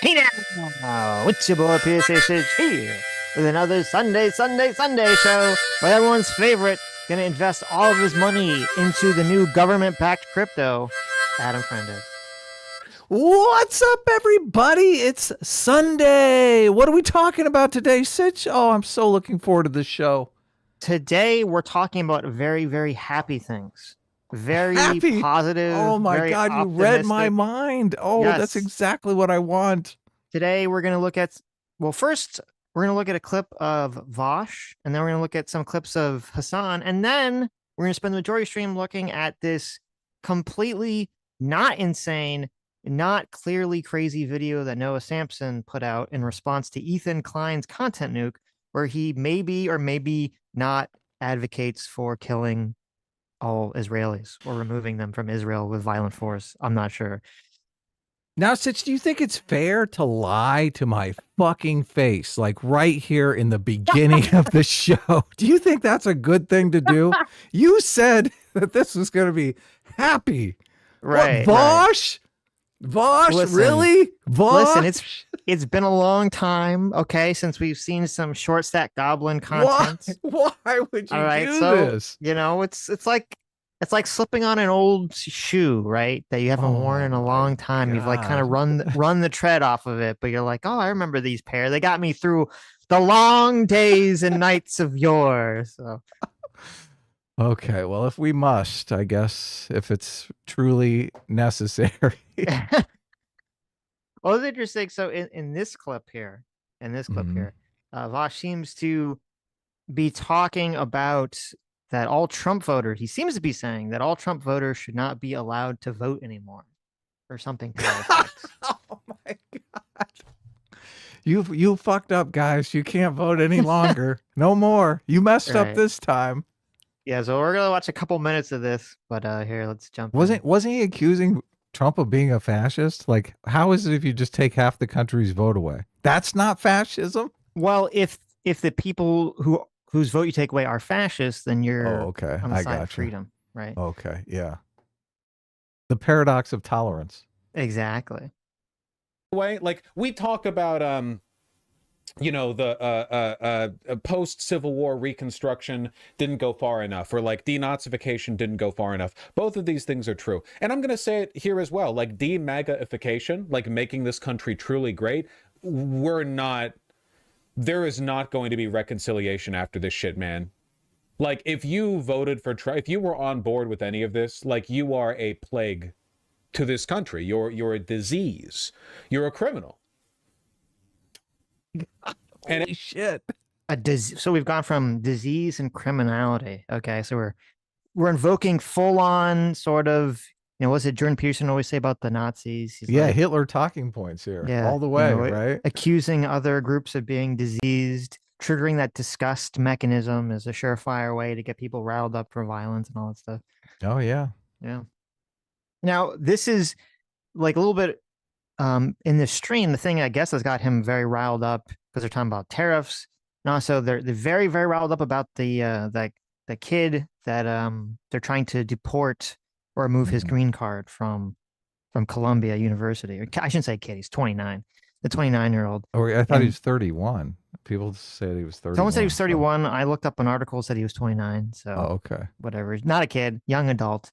Hey now, it's your boy Sitch here with another Sunday show where everyone's favorite gonna invest all of his money into the new government-backed crypto. Adam Friended. What's up, everybody? It's Sunday. What are we talking about today, Sitch? Oh, I'm so looking forward to this show. Today we're talking about very, very happy things. Very Happy. positive. Oh my very God, you read my mind. Oh, Yes. That's exactly what I want. Today we're gonna look at, well, first we're gonna look at a clip of Vosch, and then we're gonna look at some clips of Hassan, and then we're gonna spend the majority stream looking at this completely not insane, not clearly crazy video that Noah Samsen put out in response to Ethan Klein's content nuke, where he maybe or maybe not advocates for killing all Israelis or removing them from Israel with violent force. I'm not sure. Now, Sitch, do you think it's fair to lie to my fucking face, like right here in the beginning of the show? Do you think that's a good thing to do? You said that this was going to be happy. Right. What, Vosch? Vosch, Listen, really? Vosch? Listen, it's been a long time, okay, since we've seen some short stack goblin content. Why would you All right, do so this? you know, it's like slipping on an old shoe, right? That you haven't worn in a long time. You've like kind of run the tread off of it, but you're like, oh, I remember these pair. They got me through the long days and nights of yore. So Okay, well, if we must, I guess, if it's truly necessary. well, it's interesting. So in this clip here, Vosh seems to be talking about that all Trump voters, he seems to be saying that all Trump voters should not be allowed to vote anymore or something to that effect. Oh my God. You fucked up, guys. You can't vote any longer. No more. You messed up this time. Yeah, so we're gonna watch a couple minutes of this, but here, let's jump. Wasn't he accusing Trump of being a fascist? Like, how is it if you just take half the country's vote away? That's not fascism? Well, if the people whose vote you take away are fascists, then you're okay. on the side of freedom, right? Okay, yeah. The paradox of tolerance. Exactly. Way, like we talk about you know, the post-Civil War reconstruction didn't go far enough, or like denazification didn't go far enough. Both of these things are true. And I'm going to say it here as well, like de-MAGAification, like making this country truly great, there is not going to be reconciliation after this shit, man. Like, if you voted for Trump, if you were on board with any of this, like, you are a plague to this country. You're a disease. You're a criminal. Holy shit. So we've gone from disease and criminality. Okay, so we're invoking full on sort of, you know, what's it Jordan Peterson always say about the Nazis? He's like, Hitler talking points here. Yeah, all the way, right? Accusing other groups of being diseased, triggering that disgust mechanism is a surefire way to get people riled up for violence and all that stuff. Oh yeah. Yeah. Now, this is like a little bit in the stream, the thing I guess has got him very riled up because they're talking about tariffs. And also they're very, very riled up about the kid that they're trying to deport or remove his green card from Columbia University. Or I shouldn't say kid, he's 29. The 29-year-old. Oh, I thought he was 31. People said he was 31. Someone said he was 31. I looked up an article said he was 29. So okay. Whatever. Not a kid, young adult.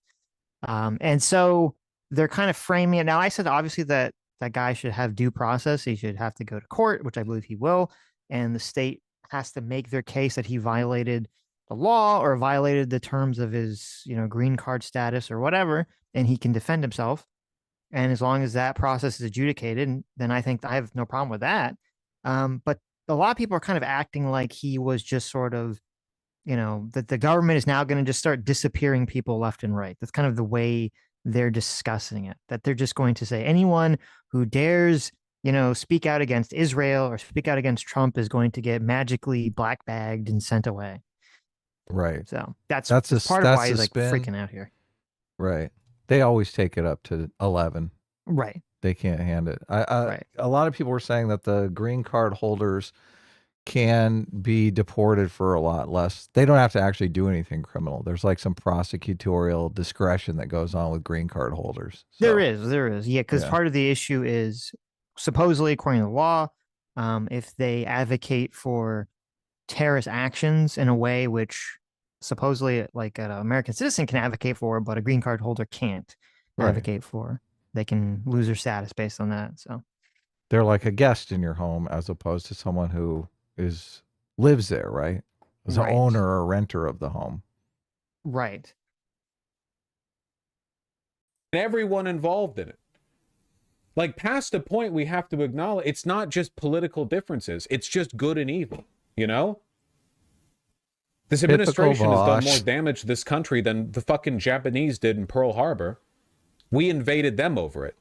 And so they're kind of framing it. Now, I said obviously that guy should have due process. He should have to go to court, which I believe he will. And the state has to make their case that he violated the law or violated the terms of his, you know, green card status or whatever, and he can defend himself. And as long as that process is adjudicated, then I think I have no problem with that. But a lot of people are kind of acting like he was just sort of, you know, that the government is now going to just start disappearing people left and right. That's kind of the way they're discussing it, that they're just going to say anyone who dares, you know, speak out against Israel or speak out against Trump is going to get magically black bagged and sent away. Right. So that's part of why he's like freaking out here. Right. They always take it up to 11. Right. They can't hand it. Right. A lot of people were saying that the green card holders can be deported for a lot less. They don't have to actually do anything criminal. There's like some prosecutorial discretion that goes on with green card holders. So, there is. Yeah, because part of the issue is supposedly, according to the law, if they advocate for terrorist actions in a way which supposedly like an American citizen can advocate for, but a green card holder can't advocate for. They can lose their status based on that. So they're like a guest in your home as opposed to someone who lives there, right? As an owner or renter of the home. Right. Everyone involved in it. Like, past a point, we have to acknowledge it's not just political differences. It's just good and evil, you know? This administration has done more damage to this country than the fucking Japanese did in Pearl Harbor. We invaded them over it.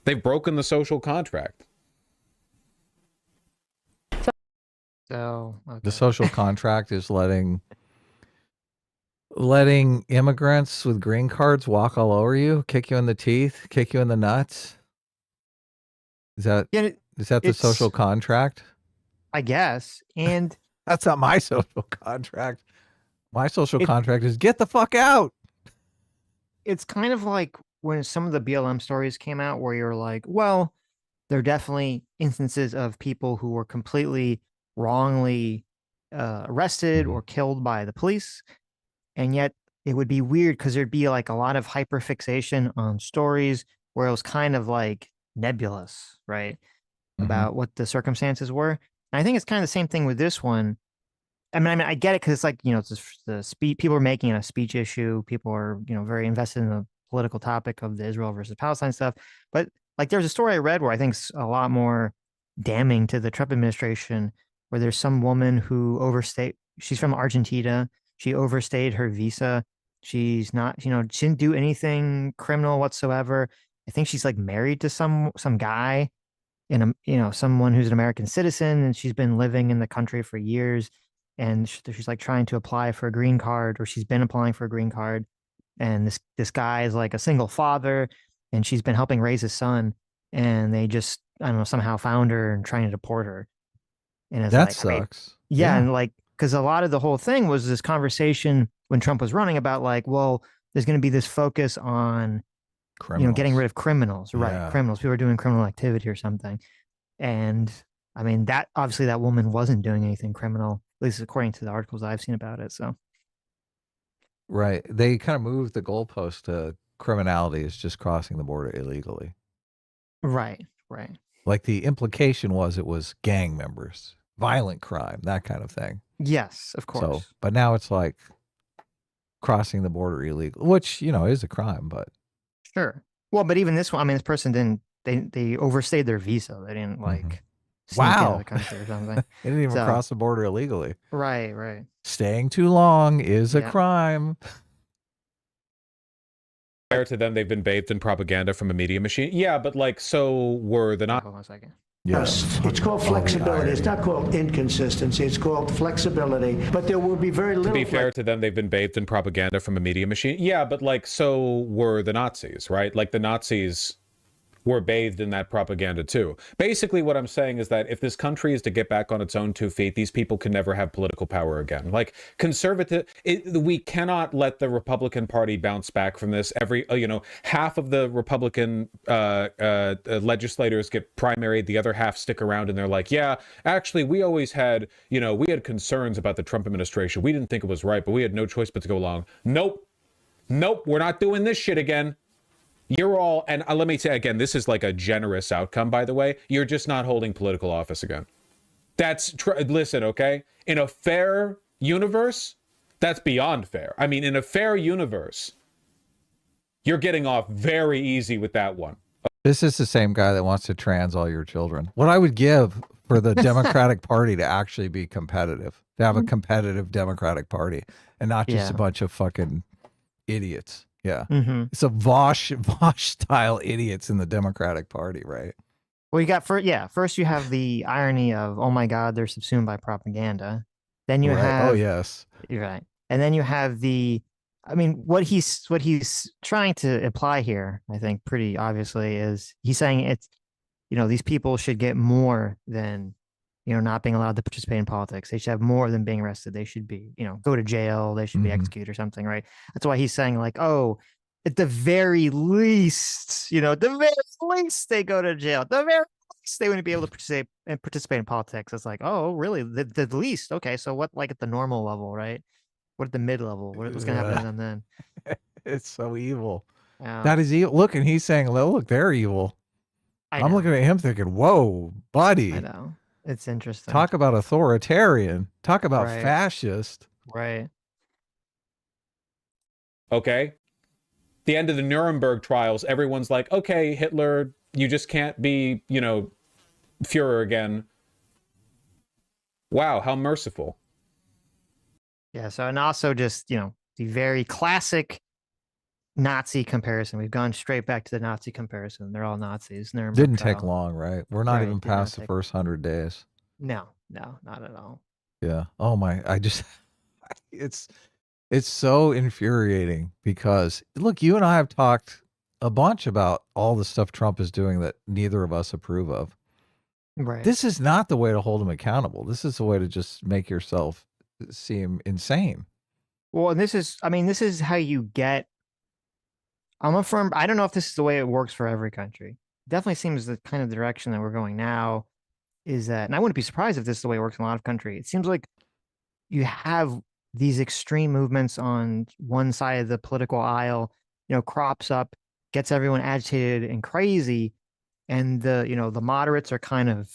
They've broken the social contract. So the social contract is letting immigrants with green cards walk all over you, kick you in the teeth, kick you in the nuts. Is that the social contract? I guess. And that's not my social contract. My social contract is get the fuck out. It's kind of like when some of the BLM stories came out where you're like, well, there are definitely instances of people who were completely wrongly arrested or killed by the police. And yet it would be weird because there'd be like a lot of hyperfixation on stories where it was kind of like nebulous, right? About what the circumstances were. And I think it's kind of the same thing with this one. I mean, I get it because it's like, you know, it's the speech. People are making it a speech issue. People are, you know, very invested in the political topic of the Israel versus Palestine stuff. But like, there's a story I read where I think it's a lot more damning to the Trump administration, where there's some woman who overstayed. She's from Argentina. She overstayed her visa. She's not, you know, she didn't do anything criminal whatsoever. I think she's like married to some guy, someone who's an American citizen, and she's been living in the country for years. And she's like trying to apply for a green card, or she's been applying for a green card. And this guy is like a single father, and she's been helping raise his son. And they just, I don't know, somehow found her and trying to deport her. And it's that like, sucks. Yeah, and like, because a lot of the whole thing was this conversation when Trump was running about like, well, there's going to be this focus on, getting rid of criminals, right? Criminals, people are doing criminal activity or something. And I mean, that obviously that woman wasn't doing anything criminal, at least according to the articles I've seen about it. So, right. They kind of moved the goalpost to criminality is just crossing the border illegally. Right. Like the implication was it was gang members, violent crime, that kind of thing. Yes, of course. So, but now it's like crossing the border illegal, which, is a crime, but. Sure. Well, but even this one, I mean, this person they overstayed their visa. They didn't like sneak into the country or something. They didn't even cross the border illegally. Right. Staying too long is a crime. Prior to them, they've been bathed in propaganda from a media machine. Yeah, but like, so were the not. Hold on a second. Yes. It's called flexibility. It's not called inconsistency. It's called flexibility. But there will be very little. To be fair to them, they've been bathed in propaganda from a media machine. Yeah, but like, so were the Nazis, right? Like the Nazis were bathed in that propaganda too. Basically, what I'm saying is that if this country is to get back on its own 2 feet, these people can never have political power again. Like we cannot let the Republican Party bounce back from this. Half of the Republican legislators get primaried, the other half stick around, and they're like, yeah, actually, we always had, we had concerns about the Trump administration. We didn't think it was right, but we had no choice but to go along. Nope, we're not doing this shit again. You're all, and let me say again, this is like a generous outcome, by the way. You're just not holding political office again. Listen, okay? In a fair universe, that's beyond fair. I mean, in a fair universe, you're getting off very easy with that one. This is the same guy that wants to trans all your children. What I would give for the Democratic Party to actually be competitive, to have a competitive Democratic Party, and not just a bunch of fucking idiots. Yeah. It's a Vosch style idiots in the Democratic Party, right? Well, you got first you have the irony of, oh my God, they're subsumed by propaganda. Then you have, oh yes, you're right. And then you have what he's trying to imply here, I think pretty obviously, is he's saying it's, these people should get more than, not being allowed to participate in politics. They should have more than being arrested. They should be, go to jail. They should be executed or something, right? That's why he's saying like, oh, at the very least, at the very least, they go to jail. At the very least, they wouldn't be able to participate in politics. It's like, oh, really? The least? Okay, so what? Like at the normal level, right? What at the mid level? What's gonna happen to them then? It's so evil. Yeah, That is evil. Look, and he's saying, look, they're evil. I'm know. looking at him thinking, whoa, buddy. I know. It's interesting. Talk about authoritarian. Talk about Right. fascist. Right. Okay. The end of the Nuremberg trials, everyone's like, okay, Hitler, you just can't be, Führer again. Wow, how merciful. Yeah. So, and also just, the very classic Nazi comparison. We've gone straight back to the Nazi comparison. They're all Nazis. Nuremberg Didn't trial. take long, right? We're not even past the first 100 days. No, not at all. Yeah. Oh my, it's so infuriating because look, you and I have talked a bunch about all the stuff Trump is doing that neither of us approve of. Right. This is not the way to hold him accountable. This is the way to just make yourself seem insane. Well, and this is how you get. I don't know if this is the way it works for every country. It definitely seems the kind of direction that we're going now is that, and I wouldn't be surprised if this is the way it works in a lot of countries. It seems like you have these extreme movements on one side of the political aisle, crops up, gets everyone agitated and crazy. And the moderates are kind of,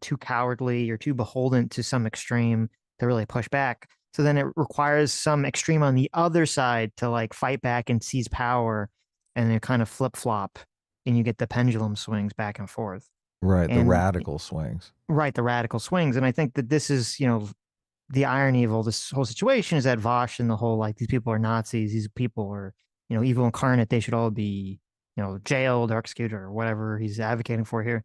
too cowardly or too beholden to some extreme to really push back. So then it requires some extreme on the other side to like fight back and seize power, and it kind of flip flop, and you get the pendulum swings back and forth. Right, the radical swings. Right, the radical swings. And I think that this is, the irony of all this whole situation is that Vosch and the whole, like, these people are Nazis, these people are, evil incarnate, they should all be, jailed or executed or whatever he's advocating for here.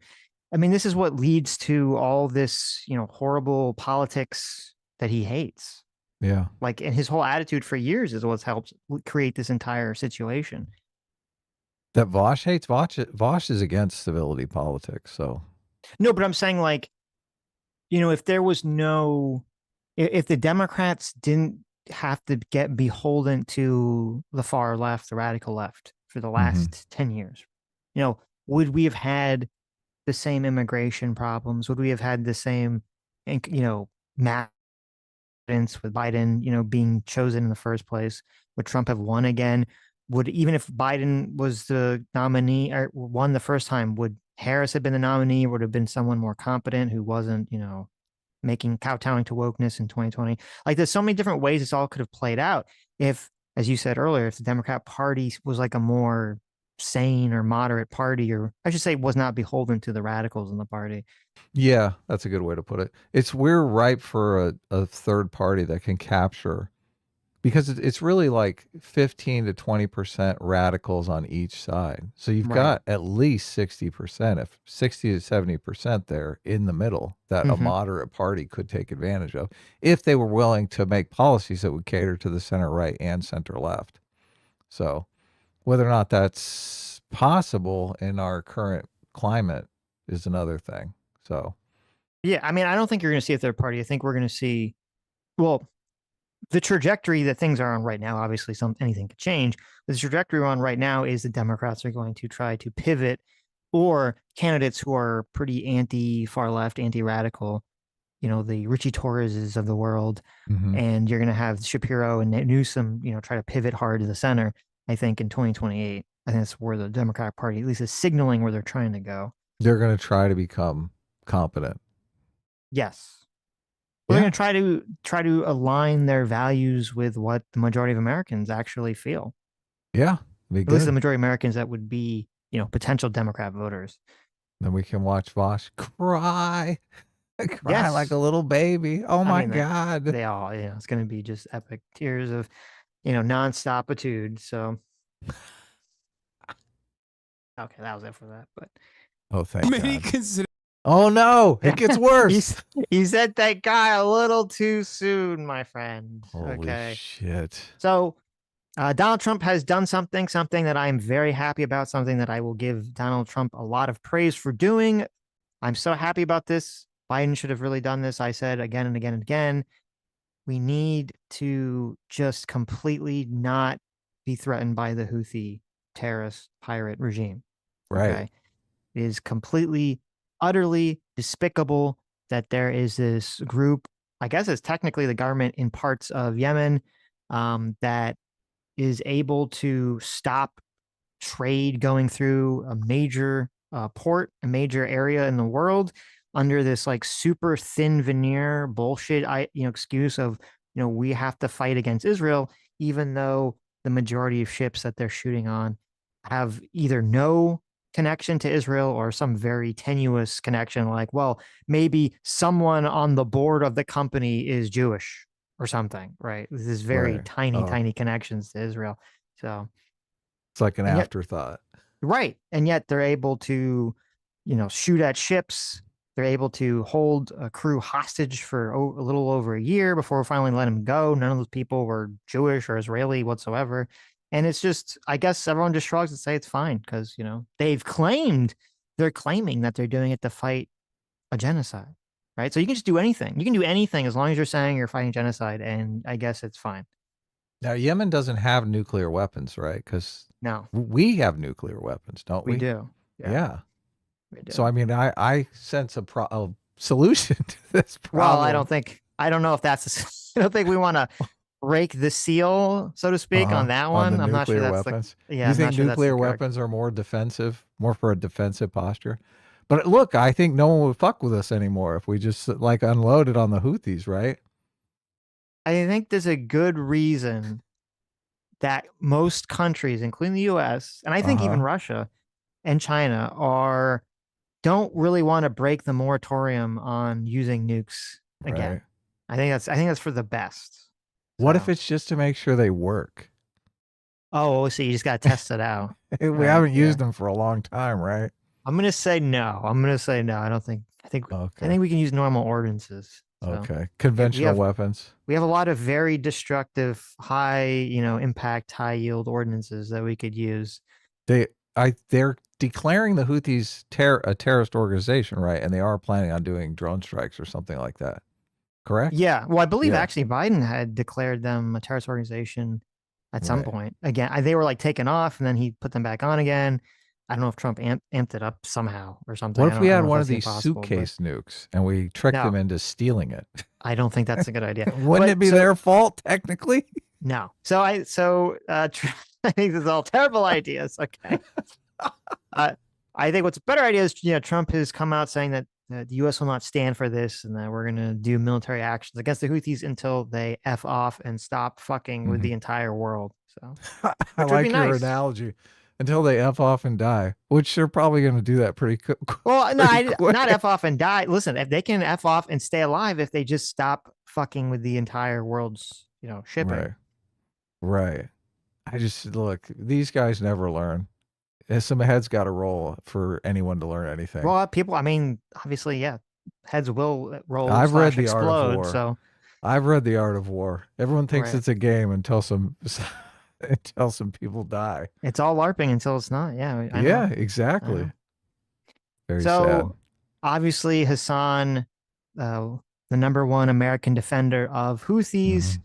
I mean, this is what leads to all this, horrible politics that he hates. Yeah. Like, and his whole attitude for years is what's helped create this entire situation. That Vosch hates? Vosch is against civility politics, so. No, but I'm saying, like, if there was if the Democrats didn't have to get beholden to the far left, the radical left for the last 10 years, would we have had the same immigration problems? Would we have had the same, mass with Biden, being chosen in the first place? Would Trump have won again? Would, even if Biden was the nominee or won the first time, would Harris have been the nominee, or would have been someone more competent who wasn't, making kowtowing to wokeness in 2020? Like, there's so many different ways this all could have played out if, as you said earlier, if the Democrat Party was like a more sane or moderate party, or I should say was not beholden to the radicals in the party. Yeah, that's a good way to put it. We're ripe for a third party that can capture, because it's really like 15 to 20% radicals on each side. So you've got at least 60%, if 60 to 70% there in the middle that a moderate party could take advantage of if they were willing to make policies that would cater to the center right and center left. So whether or not that's possible in our current climate is another thing. So, yeah, I mean, I don't think you're going to see a third party. I think we're going to see, well, the trajectory that things are on right now, obviously anything could change. But the trajectory we're on right now is the Democrats are going to try to pivot, or candidates who are pretty anti-far left, anti-radical, the Richie Torreses of the world. And you're going to have Shapiro and Newsom, try to pivot hard to the center, I think, in 2028. I think that's where the Democratic Party at least is signaling where they're trying to go. They're going to try to become competent. Yes. They're going to try to align their values with what the majority of Americans actually feel. Yeah. At least the majority of Americans that would be, potential Democrat voters. Then we can watch Vosch cry like a little baby. Oh my God. They all, it's going to be just epic tears of, non-stopitude. So. Okay, that was it for that. But. Oh, thank God. Oh no, it gets worse. He said that guy a little too soon, my friend. Holy shit. So Donald Trump has done something that I'm very happy about, something that I will give Donald Trump a lot of praise for doing. I'm so happy about this. Biden should have really done this. I said again and again and again, we need to just completely not be threatened by the Houthi terrorist pirate regime. Right. Okay? It is completely, utterly despicable that there is this group, I guess it's technically the government in parts of Yemen, that is able to stop trade going through a major port, a major area in the world, under this like super thin veneer bullshit excuse of, we have to fight against Israel, even though the majority of ships that they're shooting on have either no connection to Israel or some very tenuous connection, like, well, maybe someone on the board of the company is Jewish or something, right? This is very Right. tiny connections to Israel. So It's like an and yet, afterthought. right. And yet they're able to, shoot at ships. They're able to hold a crew hostage for a little over a year before finally letting them go. None of those people were Jewish or Israeli whatsoever. And it's just, I guess everyone just shrugs and say it's fine because, they're claiming that they're doing it to fight a genocide, right? So you can just do anything. You can do anything as long as you're saying you're fighting genocide, and I guess it's fine. Now, Yemen doesn't have nuclear weapons, right? Because No, we have nuclear weapons, don't we? we do. Yeah. We do. So, I mean, I sense a solution to this problem. Well, I don't know if that's, I don't think we want to break the seal, so to speak, on that one. the I'm not sure nuclear that's weapons. yeah. You I'm think not sure that's the nuclear correct- weapons are more defensive, more for a defensive posture? But look, I think no one would fuck with us anymore if we just like unloaded on the Houthis, right? I think there's a good reason that most countries, including the US, and I think even Russia and China, don't really want to break the moratorium on using nukes again. Right. I think that's for the best. What if So- it's just to make sure they work? Oh, so you just got to test it out. We Right, haven't used yeah. them for a long time, right? I'm gonna say no. I don't think. I think Okay. we can use normal ordinances. So. Okay. Conventional weapons. We have a lot of very destructive, high, impact, high yield ordinances that we could use. They're declaring the Houthis a terrorist organization, right? And they are planning on doing drone strikes or something like that. Correct? Yeah. Well, I believe Yeah. actually Biden had declared them a terrorist organization at some Right. point. Again, they were like taken off and then he put them back on again. I don't know if Trump amped it up somehow or something. What if we I had don't know one if of that's these impossible, but suitcase nukes and we tricked No. them into stealing it? I don't think that's a good idea. Wouldn't it be their fault technically? No. So I think this is all terrible ideas. Okay. I think what's a better idea is, Trump has come out saying that the U.S. will not stand for this and that we're going to do military actions against the Houthis until they F off and stop fucking with the entire world. So I would like be your nice. analogy. Until they F off and die, which they're probably going to do that pretty quick. Well, no, pretty quick. not F off and die. Listen, if they can F off and stay alive, if they just stop fucking with the entire world's, shipping. Right. I just look, these guys never learn. Some heads got to roll for anyone to learn anything. Well, people, I mean, obviously, yeah, heads will roll. I've read The explode, Art of War. So I've read The Art of War. Everyone thinks Right. it's a game until some people die. it's all LARPing until it's not. Yeah. I know. Yeah, exactly. Very So sad. obviously Hassan, the number one American defender of Houthis,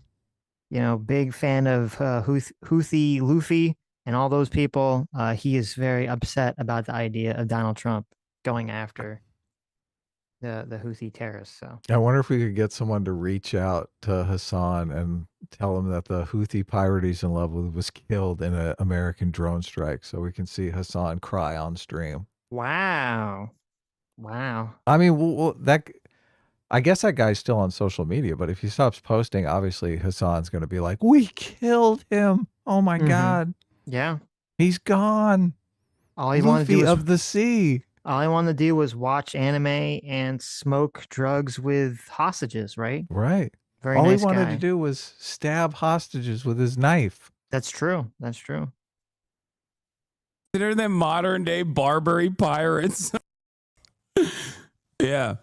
big fan of Houthi Luffy and all those people. He is very upset about the idea of Donald Trump going after the Houthi terrorists. So I wonder if we could get someone to reach out to Hassan and tell him that the Houthi pirate he's in love with was killed in an American drone strike, so we can see Hassan cry on stream. wow. I mean, I guess that guy's still on social media, but if he stops posting, obviously Hassan's going to be like, "We killed him! Oh my God, Yeah. he's gone! All he wanted to do Luffy was of the sea." all I wanted to do was watch anime and smoke drugs with hostages, right? Right. Very All nice he wanted guy. to do was stab hostages with his knife. That's true. That's true. Consider them modern day Barbary pirates. Yeah.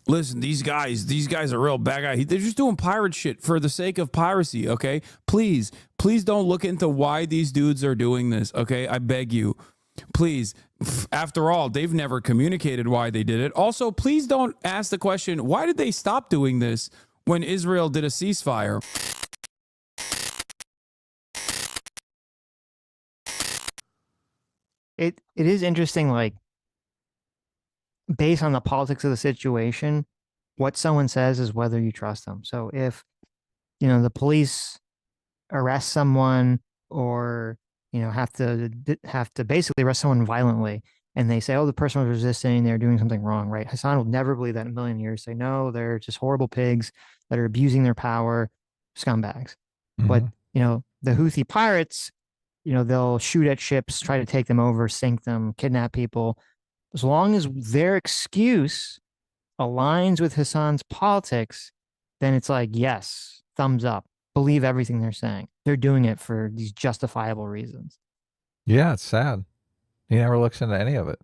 Listen, these guys are real bad guys. They're just doing pirate shit for the sake of piracy, okay? Please don't look into why these dudes are doing this, okay? I beg you. Please. After all, they've never communicated why they did it. Also, please don't ask the question, why did they stop doing this when Israel did a ceasefire? it is interesting, like based on the politics of the situation, what someone says is whether you trust them. So if, the police arrest someone or, have to basically arrest someone violently and they say, oh, the person was resisting, they're doing something wrong, right? Hassan will never believe that in a million years. Say, no, they're just horrible pigs that are abusing their power, scumbags. But, the Houthi pirates, they'll shoot at ships, try to take them over, sink them, kidnap people. As long as their excuse aligns with Hassan's politics, then it's like, yes, thumbs up. Believe everything they're saying. They're doing it for these justifiable reasons. Yeah, it's sad. He never looks into any of it.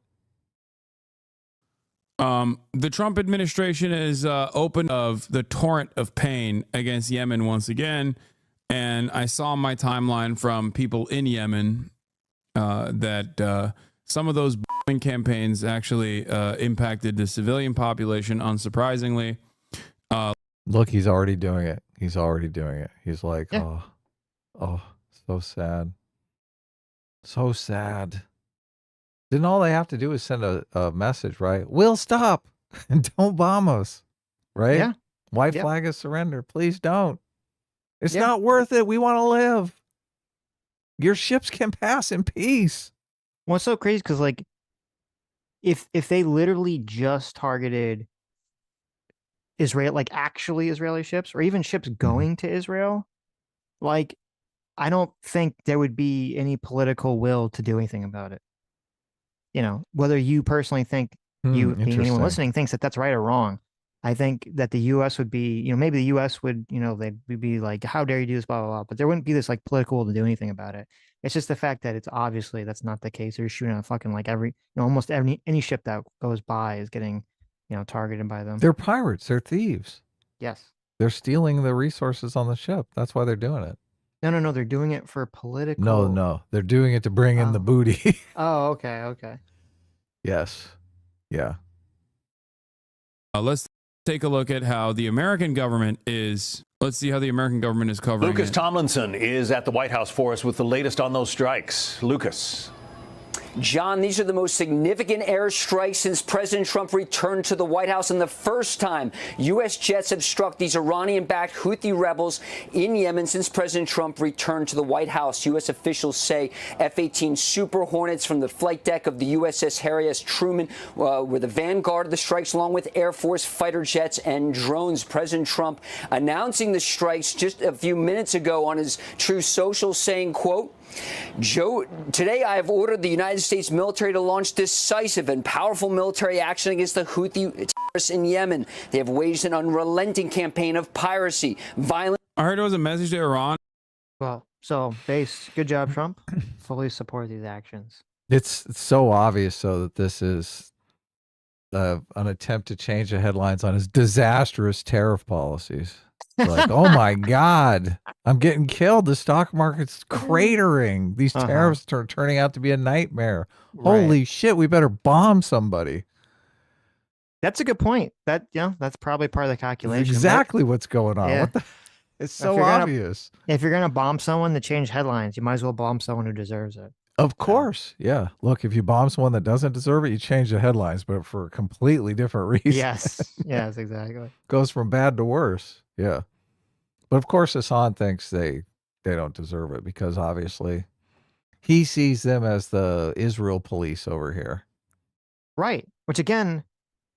The Trump administration is open of the torrent of pain against Yemen once again. And I saw my timeline from people in Yemen that some of those campaigns actually impacted the civilian population, unsurprisingly. Look, he's already doing it. He's already doing it. He's like, Yeah. oh, so sad. So sad. Then all they have to do is send a message, right? We'll stop and don't bomb us, right? Yeah. White Yeah. flag of surrender. Please don't. It's Yeah. not worth it. We want to live. Your ships can pass in peace. Well, it's so crazy because, like, if they literally just targeted Israel, like actually Israeli ships, or even ships going to Israel, like, I don't think there would be any political will to do anything about it. Whether you personally think, you being anyone Interesting. listening, thinks that that's right or wrong. I think that the U.S. would be, maybe the U.S. would, they'd be like, how dare you do this, blah, blah, blah. But there wouldn't be this like political will to do anything about it. It's just the fact that it's obviously that's not the case. They're shooting on fucking like every, almost any ship that goes by is getting, targeted by them. They're pirates. They're thieves. Yes. They're stealing the resources on the ship. That's why they're doing it. No. They're doing it for political. No. They're doing it to bring in the booty. Oh, okay. Yes. Yeah. Let's take a look at how the American government is. Let's see how the American government is covering Lucas it. Tomlinson is at the White House for us with the latest on those strikes. Lucas. John, these are the most significant airstrikes since President Trump returned to the White House, and the first time U.S. jets have struck these Iranian-backed Houthi rebels in Yemen since President Trump returned to the White House. U.S. officials say F-18 Super Hornets from the flight deck of the USS Harry S. Truman were the vanguard of the strikes, along with Air Force fighter jets and drones. President Trump announcing the strikes just a few minutes ago on his Truth Social, saying, quote, Joe, today I have ordered the United States military to launch decisive and powerful military action against the Houthi terrorists in Yemen. They have waged an unrelenting campaign of piracy, violence. I heard it was a message to Iran. Well, so base, good job, Trump. Fully support these actions. It's so obvious, so that this is an attempt to change the headlines on his disastrous tariff policies. Like, oh my God, I'm getting killed. The stock market's cratering. These tariffs are turning out to be a nightmare. Right. Holy shit, we better bomb somebody. That's a good point. That's probably part of the calculation. Exactly what's going on. Yeah. What the? It's so you're gonna- obvious. If you're gonna bomb someone to change headlines, you might as well bomb someone who deserves it. Of course. Yeah. Look, if you bomb someone that doesn't deserve it, you change the headlines, but for a completely different reason. Yes, exactly. Goes from bad to worse. Yeah. But of course, Hassan thinks they don't deserve it because obviously he sees them as the Israel police over here. Right. Which again,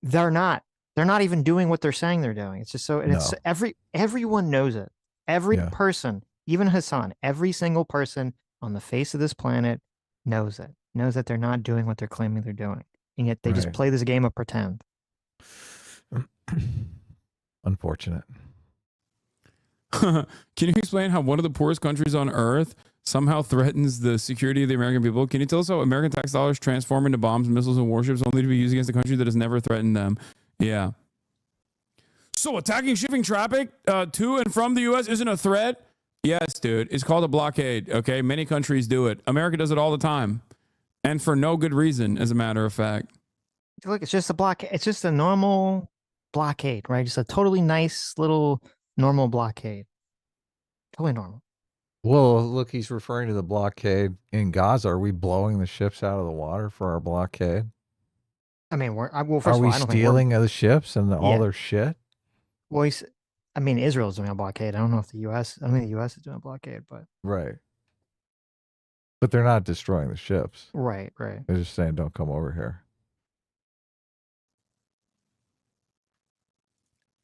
they're not. They're not even doing what they're saying they're doing. It's just so, and it's everyone knows it. Every person, even Hassan, every single person on the face of this planet knows it. Knows that they're not doing what they're claiming they're doing. And yet they just play this game of pretend. Unfortunate. Can you explain how one of the poorest countries on earth somehow threatens the security of the American people? Can you tell us how American tax dollars transform into bombs, missiles, and warships only to be used against a country that has never threatened them? Yeah. So attacking shipping traffic to and from the U.S. isn't a threat? Yes, dude. It's called a blockade, okay? Many countries do it. America does it all the time. And for no good reason, as a matter of fact. Look, it's just a blockade. It's just a normal blockade, right? Just a totally nice little normal blockade. Totally normal. Well, look, he's referring to the blockade in Gaza. Are we blowing the ships out of the water for our blockade? I mean, well, first Are of all, we I don't think stealing the ships and all Yeah. their shit? well, I mean, Israel's doing a blockade. I don't know if I don't think the U.S. is doing a blockade, but Right. But they're not destroying the ships. right. They're just saying, don't come over here.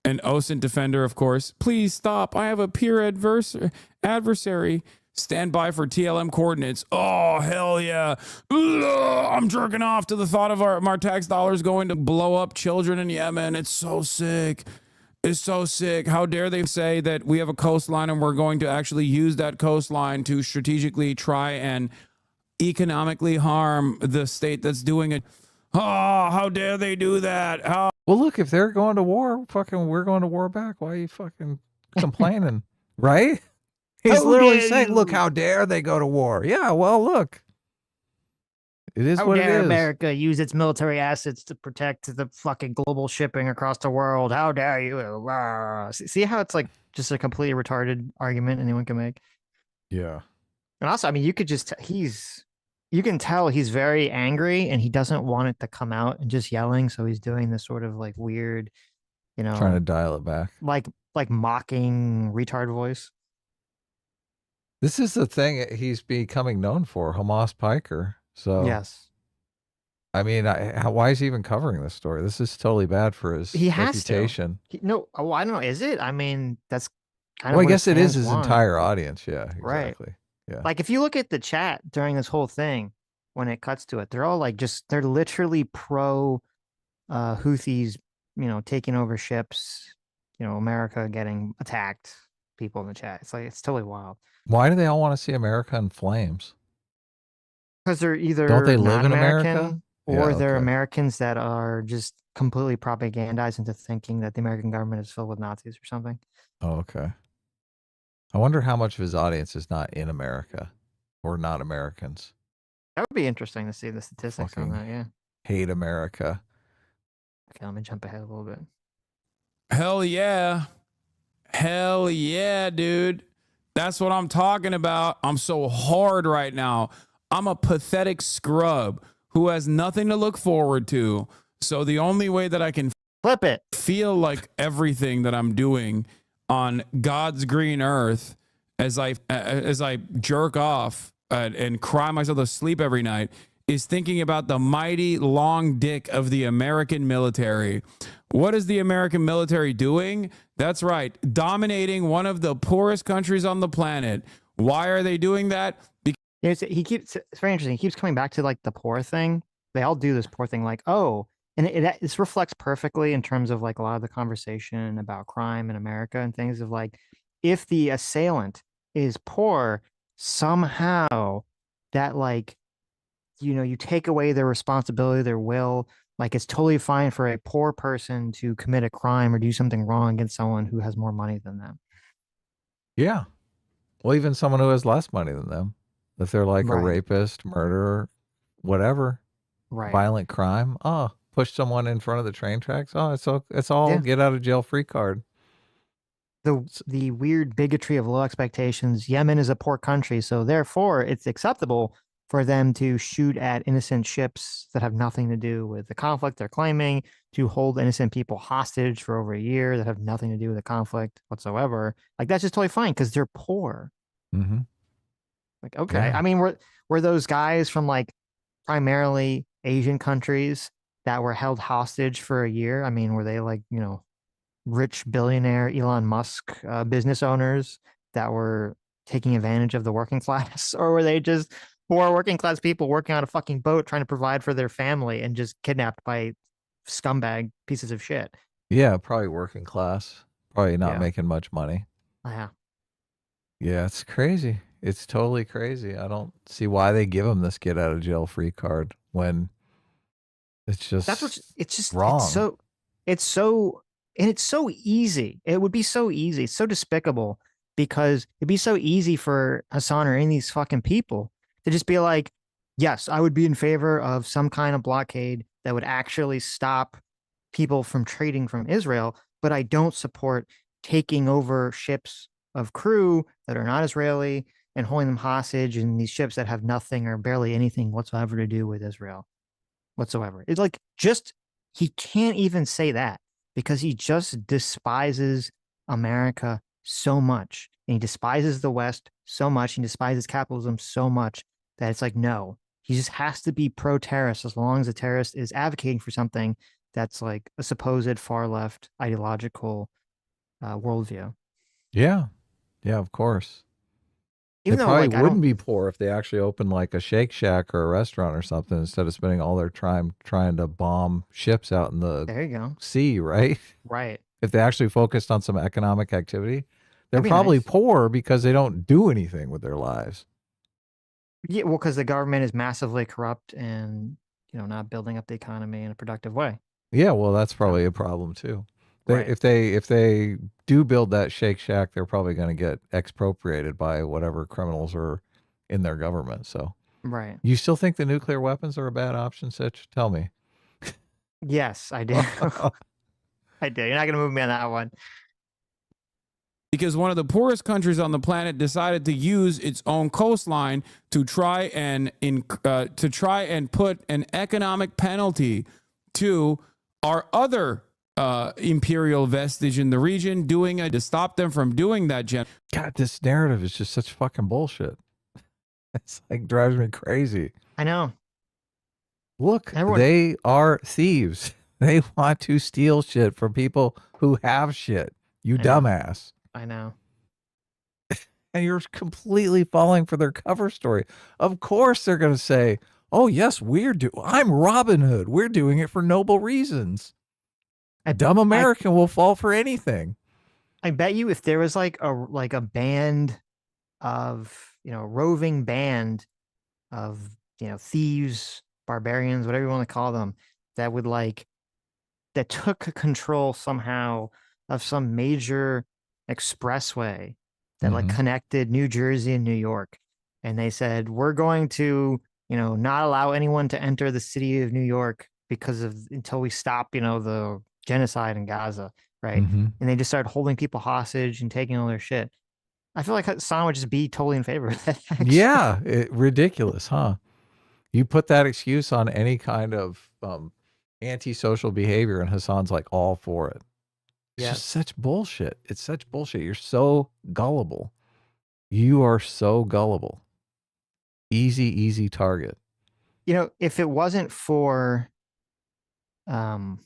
An OSINT defender, of course. Please stop. I have a peer adversary. Stand by for TLM coordinates. Oh, hell yeah. Ugh, I'm jerking off to the thought of our tax dollars going to blow up children in Yemen. It's so sick. It's so sick. How dare they say that we have a coastline and we're going to actually use that coastline to strategically try and economically harm the state that's doing it. Oh, how dare they do that? How Well, look, if they're going to war, we're going to war back. Why are you fucking complaining? Right? He's How literally dare saying, you? look, how dare they go to war? Yeah, well, look. It is How what it dare is. America use its military assets to protect the fucking global shipping across the world? How dare you? Rah. See how it's like just a completely retarded argument anyone can make? Yeah. And also, I mean, you can tell he's very angry and he doesn't want it to come out and just yelling. So he's doing this sort of like weird, Trying to dial it back. like mocking retard voice. This is the thing he's becoming known for, Hamas Piker. So, Yes. I mean, why is he even covering this story? This is totally bad for his He has reputation. No, I don't know. Is it? I mean, that's kind of Well, I what guess it is fans his want. entire audience. Yeah, Right. exactly. Yeah. Like if you look at the chat during this whole thing, when it cuts to it, they're all like they're literally pro Houthis, taking over ships, America getting attacked, people in the chat. It's like it's totally wild. Why do they all want to see America in flames? Because they're either Don't they live in non-American America? or Yeah, they're okay. Americans that are just completely propagandized into thinking that the American government is filled with Nazis or something. Oh, okay. I wonder how much of his audience is not in America or not Americans. That would be interesting to see the statistics on Fucking that. Yeah. hate America. Okay, let me jump ahead a little bit. Hell yeah. Hell yeah, dude. That's what I'm talking about. I'm so hard right now. I'm a pathetic scrub who has nothing to look forward to. So the only way that I can Flip it. feel like everything that I'm doing on God's green earth as I jerk off and cry myself to sleep every night is thinking about the mighty long dick of the American military. What is the American military doing? That's right, dominating one of the poorest countries on the planet. Why are they doing that? It's very interesting. He keeps coming back to like the poor thing. They all do this poor thing, like, oh, and this reflects perfectly in terms of like a lot of the conversation about crime in America and things of like, if the assailant is poor, somehow that like, you take away their responsibility, their will. Like it's totally fine for a poor person to commit a crime or do something wrong against someone who has more money than them. Yeah. Well, even someone who has less money than them. If they're like a Right. rapist, murderer, whatever, Right. violent crime. Oh, push someone in front of the train tracks. Oh, it's all Yeah. get out of jail free card. The weird bigotry of low expectations. Yemen is a poor country, so therefore it's acceptable for them to shoot at innocent ships that have nothing to do with the conflict they're claiming, to hold innocent people hostage for over a year that have nothing to do with the conflict whatsoever. Like that's just totally fine because they're poor. Mm-hmm. Like, okay. Yeah. I mean, were those guys from like primarily Asian countries that were held hostage for a year? I mean, were they like, rich billionaire Elon Musk business owners that were taking advantage of the working class? Or were they just poor working class people working on a fucking boat trying to provide for their family and just kidnapped by scumbag pieces of shit? Yeah, probably working class. Probably not Yeah. making much money. Yeah. Yeah, it's crazy. It's totally crazy. I don't see why they give them this get out of jail free card when it's just it's just wrong. It's so easy. It would be so easy. It's so despicable because it'd be so easy for Hassan or any of these fucking people to just be like, yes, I would be in favor of some kind of blockade that would actually stop people from trading from Israel, but I don't support taking over ships of crew that are not Israeli and holding them hostage in these ships that have nothing or barely anything whatsoever to do with Israel whatsoever. It's like, just, he can't even say that because he just despises America so much, and he despises the West so much, he despises capitalism so much that it's like, no, he just has to be pro-terrorist as long as the terrorist is advocating for something that's like a supposed far left ideological worldview. Yeah. Yeah, of course. Even They though, probably like, I wouldn't don't, be poor if they actually opened like a Shake Shack or a restaurant or something instead of spending all their time trying to bomb ships out in the there you go. sea, right? Right. If they actually focused on some economic activity, they're That'd be probably nice. poor because they don't do anything with their lives. Yeah, well, because the government is massively corrupt and, not building up the economy in a productive way. Yeah, well, that's probably a problem too. Right. If they do build that Shake Shack, they're probably going to get expropriated by whatever criminals are in their government. So, Right. you still think the nuclear weapons are a bad option, Sitch? Tell me. Yes, I do. I do. You're not going to move me on that one. Because one of the poorest countries on the planet decided to use its own coastline to try and put an economic penalty to our other imperial vestige in the region, to stop them from doing that. God, this narrative is just such fucking bullshit. It's like drives me crazy. I know. Look, Everyone- they are thieves. They want to steal shit from people who have shit. You I know. dumbass. I know. And you're completely falling for their cover story. Of course they're going to say, oh, yes, I'm Robin Hood. We're doing it for noble reasons. A dumb American will fall for anything. I bet you if there was like a band of, roving band of, thieves, barbarians, whatever you want to call them, that took control somehow of some major expressway that connected New Jersey and New York. And they said, we're going to, not allow anyone to enter the city of New York until we stop, the genocide in Gaza. Right. And they just started holding people hostage and taking all their shit. I feel like Hassan would just be totally in favor of that. Actually. Yeah. Ridiculous, huh? You put that excuse on any kind of antisocial behavior and Hassan's like all for it. It's just such bullshit. It's such bullshit. You're so gullible. You are so gullible. Easy target. If it wasn't for the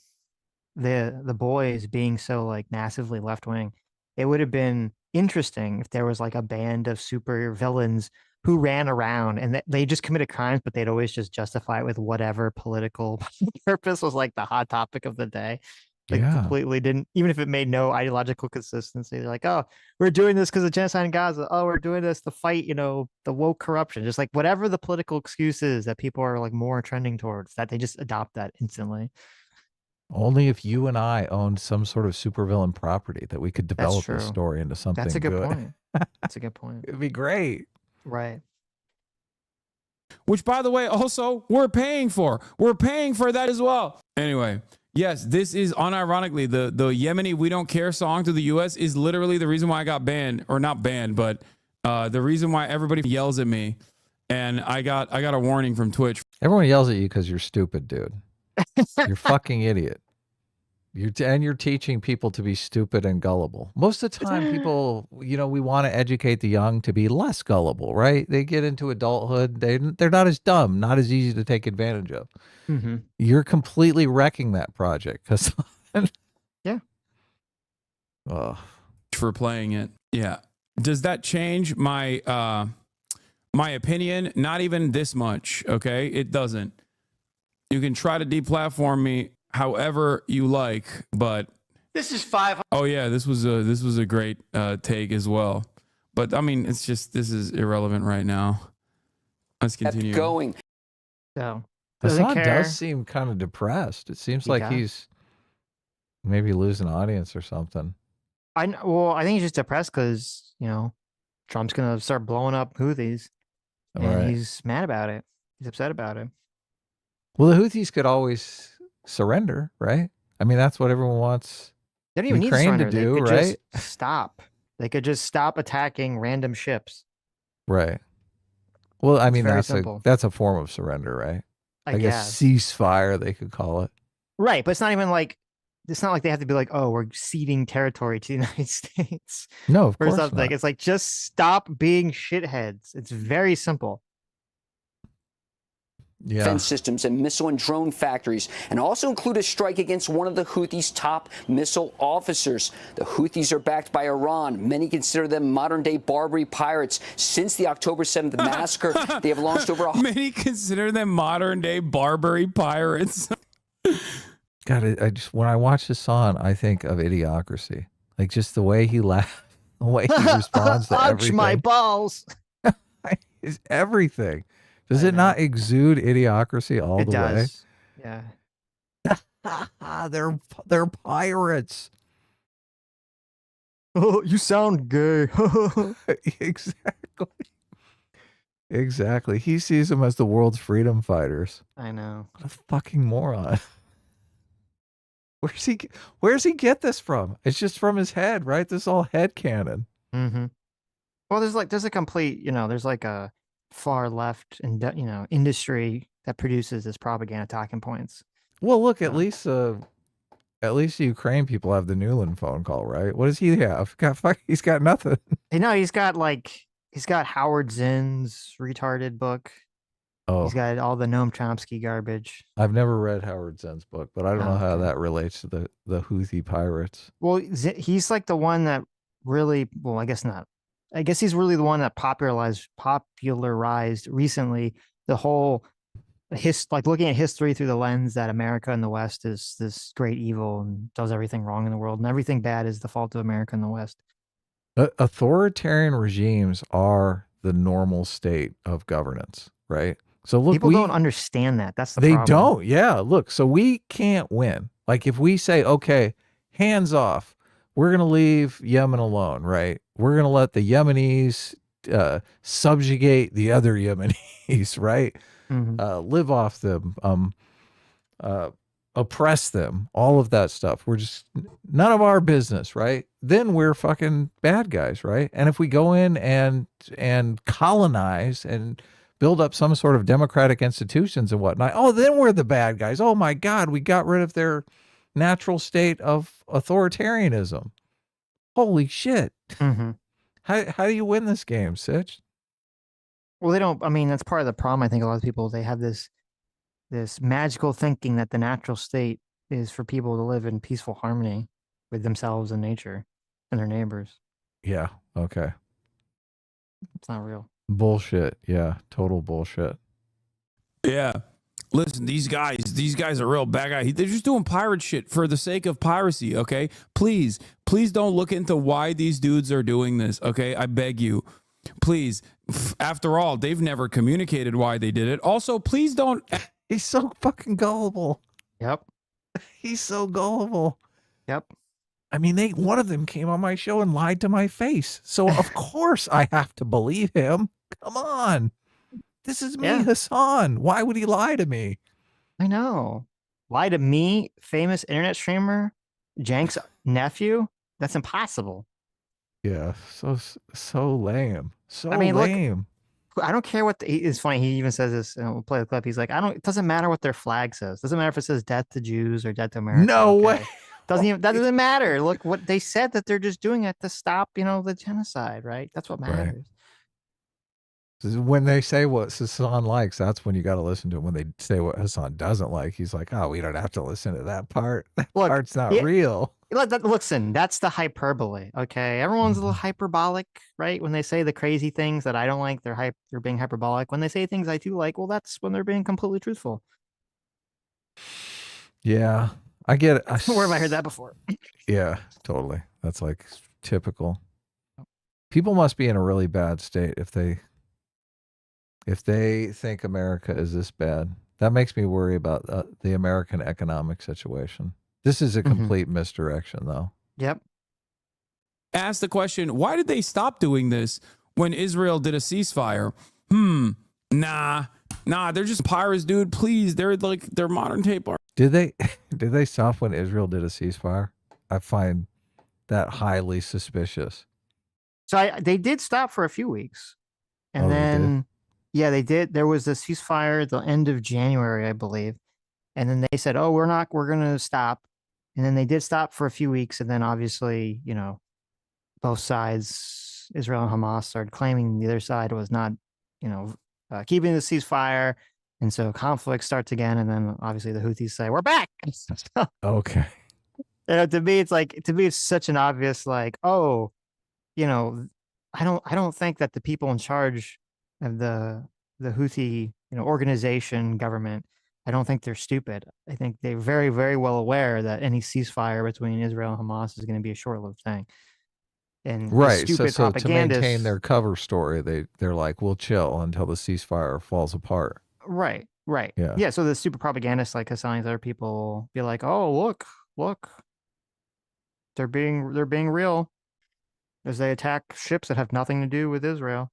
boys being so like massively left wing, it would have been interesting if there was like a band of super villains who ran around and they just committed crimes, but they'd always just justify it with whatever political purpose was like the hot topic of the day. Like completely didn't, even if it made no ideological consistency. They're like, oh, we're doing this because of genocide in Gaza. Oh, we're doing this to fight, the woke corruption. Just like whatever the political excuse is that people are like more trending towards, that they just adopt that instantly. Only if you and I owned some sort of supervillain property that we could develop this story into something good. That's a good point. That's a good point. It'd be great. Right. Which, by the way, also we're paying for. We're paying for that as well. Anyway. Yes, this is unironically the Yemeni "We Don't Care" song to the U.S. is literally the reason why I got banned, or not banned, but the reason why everybody yells at me, and I got a warning from Twitch. Everyone yells at you because you're stupid, dude. You're a fucking idiot. You're teaching people to be stupid and gullible. Most of the time, people, we want to educate the young to be less gullible, right? They get into adulthood, they're not as dumb, not as easy to take advantage of. You're completely wrecking that project. Yeah. For playing it. Yeah. Does that change my my opinion? Not even this much. Okay. It doesn't. You can try to deplatform me however you like, but this is 500. Oh yeah, this was a great take as well. But I mean, this is irrelevant right now. Let's continue. Kept going. So Hassan does seem kind of depressed. It seems like he's maybe losing audience or something. I think he's just depressed because Trump's gonna start blowing up Houthis, and he's mad about it. He's upset about it. Well, the Houthis could always surrender, right? I mean, that's what everyone wants. They don't even Ukraine need to surrender. do, they could right? Just stop. They could just stop attacking random ships. Right. Well, I It's mean, very simple. that's a form of surrender, right? I guess guess. ceasefire, they could call it. Right, but it's not even like it's not like they have to be like, oh, we're ceding territory to the United States No, of or course something. not. It's like just stop being shitheads. It's very simple. Yeah. Defense systems and missile and drone factories, and also include a strike against one of the Houthis' top missile officers. The Houthis are backed by Iran. Many consider them modern-day Barbary pirates. Since the October 7th massacre, they have launched over Many consider them modern-day Barbary pirates. God, I just when I watch Hassan, I think of Idiocracy. Like just the way he laughs, the way he responds to Ouch, everything. my balls. Is everything. Does I it know. not exude Idiocracy all It the does. Yeah. way? They're pirates. Oh, you sound gay. Exactly. Exactly. He sees them as the world's freedom fighters. I know. What a fucking moron. Where's he get this from? It's just from his head, right? This is all head canon. Mm-hmm. Well, there's a complete, there's like a far left and industry that produces this propaganda talking points. Well, look, at least the Ukraine people have the Newland phone call, right? What does he have? He's got nothing. He's got Howard Zinn's retarded book. Oh, He's got all the Noam Chomsky garbage. I've never read Howard Zinn's book, but I don't know how Okay. that relates to the Houthi pirates. Well, he's like the one that really, well, I guess not. I guess he's really the one that popularized recently the whole like looking at history through the lens that America and the West is this great evil and does everything wrong in the world, and everything bad is the fault of America and the West. Authoritarian regimes are the normal state of governance, right? So look, People don't understand that. That's the they problem. don't. Yeah, look, so we can't win. Like if we say, okay, hands off, we're going to leave Yemen alone, right? We're going to let the Yemenis subjugate the other Yemenis, right? Mm-hmm. Live off them, oppress them, all of that stuff. We're just none of our business, right? Then we're fucking bad guys, right? And if we go in and colonize and build up some sort of democratic institutions and whatnot, oh, then we're the bad guys. Oh my God, we got rid of their natural state of authoritarianism. Holy shit. Mm-hmm. How do you win this game, Sitch? Well, they don't. I mean, that's part of the problem. I think a lot of people, they have this magical thinking that the natural state is for people to live in peaceful harmony with themselves and nature and their neighbors. Yeah. Okay. It's not real. Bullshit. Yeah. Total bullshit. Yeah. Listen, these guys are real bad guys. They're just doing pirate shit for the sake of piracy, okay? Please don't look into why these dudes are doing this, okay? I beg you. Please. After all, they've never communicated why they did it. Also, please don't... He's so fucking gullible. Yep. He's so gullible. Yep. I mean, one of them came on my show and lied to my face. So of course I have to believe him. Come on. This is me, Hassan. Why would he lie to me? I know. Lie to me, famous internet streamer, Jank's nephew? That's impossible. Yeah, so lame. So I mean, lame. Look, I don't care what it's funny. He even says this, and we'll play the clip. He's like, it doesn't matter what their flag says. Doesn't matter if it says death to Jews or death to America. No way. That doesn't matter. Look what they said, that they're just doing it to stop, the genocide, right? That's what matters. Right. When they say what Hassan likes, that's when you got to listen to him. When they say what Hassan doesn't like, he's like, oh, we don't have to listen to that part. That part's not real. Listen, that's the hyperbole. Okay. Everyone's a little hyperbolic, right? When they say the crazy things that I don't like, they're being hyperbolic. When they say things I do like, well, that's when they're being completely truthful. Yeah, I get it. Where have I heard that before? Yeah, totally. That's like typical. People must be in a really bad state if they think America is this bad. That makes me worry about the American economic situation. This is a complete misdirection, though. Yep. Ask the question, why did they stop doing this when Israel did a ceasefire? Nah, they're just pirates, dude. Please, they're modern day pirates. Did they stop when Israel did a ceasefire? I find that highly suspicious. So they did stop for a few weeks. And then, yeah, they did. There was a ceasefire at the end of January, I believe. And then they said, oh, we're going to stop. And then they did stop for a few weeks. And then obviously, you know, both sides, Israel and Hamas, started claiming the other side was not, you know, keeping the ceasefire. And so conflict starts again. And then obviously the Houthis say, we're back. Okay. You know, to me, it's such an obvious, like, oh, you know, I don't think that the people in charge of the Houthi, you know, organization, government, I don't think they're stupid. I think they're very, very well aware that any ceasefire between Israel and Hamas is going to be a short-lived thing. And Right. stupid So to propagandists, maintain their cover story, they're like, we'll chill until the ceasefire falls apart. right. Yeah. Yeah. So the stupid propagandists like Hassan and other people be like, oh, look, they're being real as they attack ships that have nothing to do with Israel.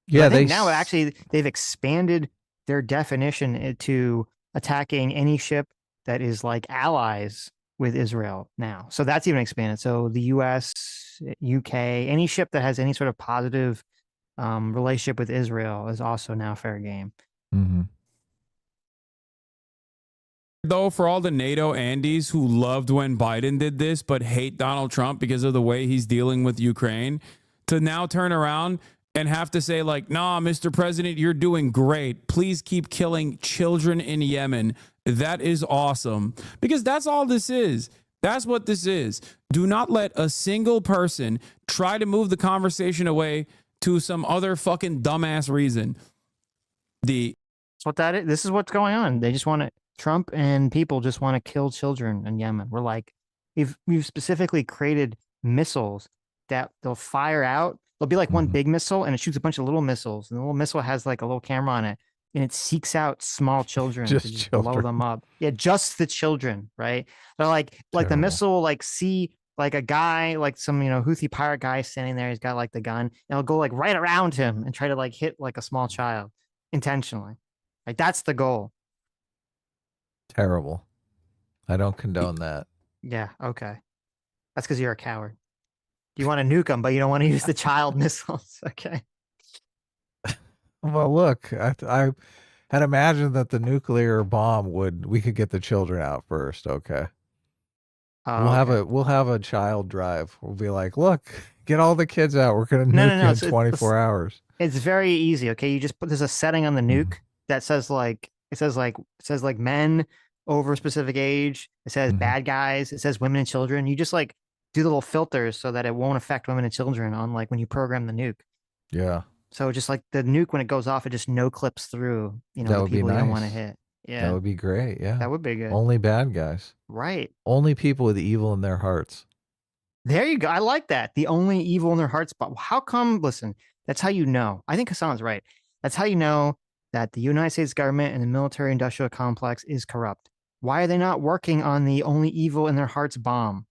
Yeah. I think now actually they've expanded their definition to attacking any ship that is like allies with Israel now. So that's even expanded. So the US, UK, any ship that has any sort of positive relationship with Israel is also now fair game. Mm-hmm. Though, for all the NATO Andes who loved when Biden did this but hate Donald Trump because of the way he's dealing with Ukraine, to now turn around and have to say, like, nah, Mr. President, you're doing great. Please keep killing children in Yemen. That is awesome. Because that's all this is. That's what this is. Do not let a single person try to move the conversation away to some other fucking dumbass reason. That's what that is. This is what's going on. They just want to, Trump and people just want to kill children in Yemen. We're like, we've specifically created missiles that they'll fire out. There'll be like one big missile and it shoots a bunch of little missiles. And the little missile has like a little camera on it and it seeks out small children to just blow them up. Yeah, just the children, right? They're like the missile will like see like a guy, like some, you know, Houthi pirate guy standing there. He's got like the gun and it'll go like right around him and try to like hit like a small child intentionally. Like that's the goal. Terrible. I don't condone that. Yeah, okay. That's because you're a coward. You want to nuke them, but you don't want to use the child missiles. Okay. Well, look, I had imagined that the nuclear bomb we could get the children out first. Okay. We'll have a child drive. We'll be like, look, get all the kids out. We're going to nuke you in 24 hours. It's very easy. Okay. You just there's a setting on the nuke that says like, it says like men over a specific age. It says bad guys. It says women and children. You just like do the little filters so that it won't affect women and children on like when you program the nuke. Yeah. So just like the nuke, when it goes off, it just no clips through, you know, the people you don't want to hit. Yeah. That would be great. Yeah. That would be good. Only bad guys. Right. Only people with evil in their hearts. There you go. I like that. The only evil in their hearts. But how come, listen, that's how you know. I think Hassan's right. That's how you know that the United States government and the military industrial complex is corrupt. Why are they not working on the only evil in their hearts bomb?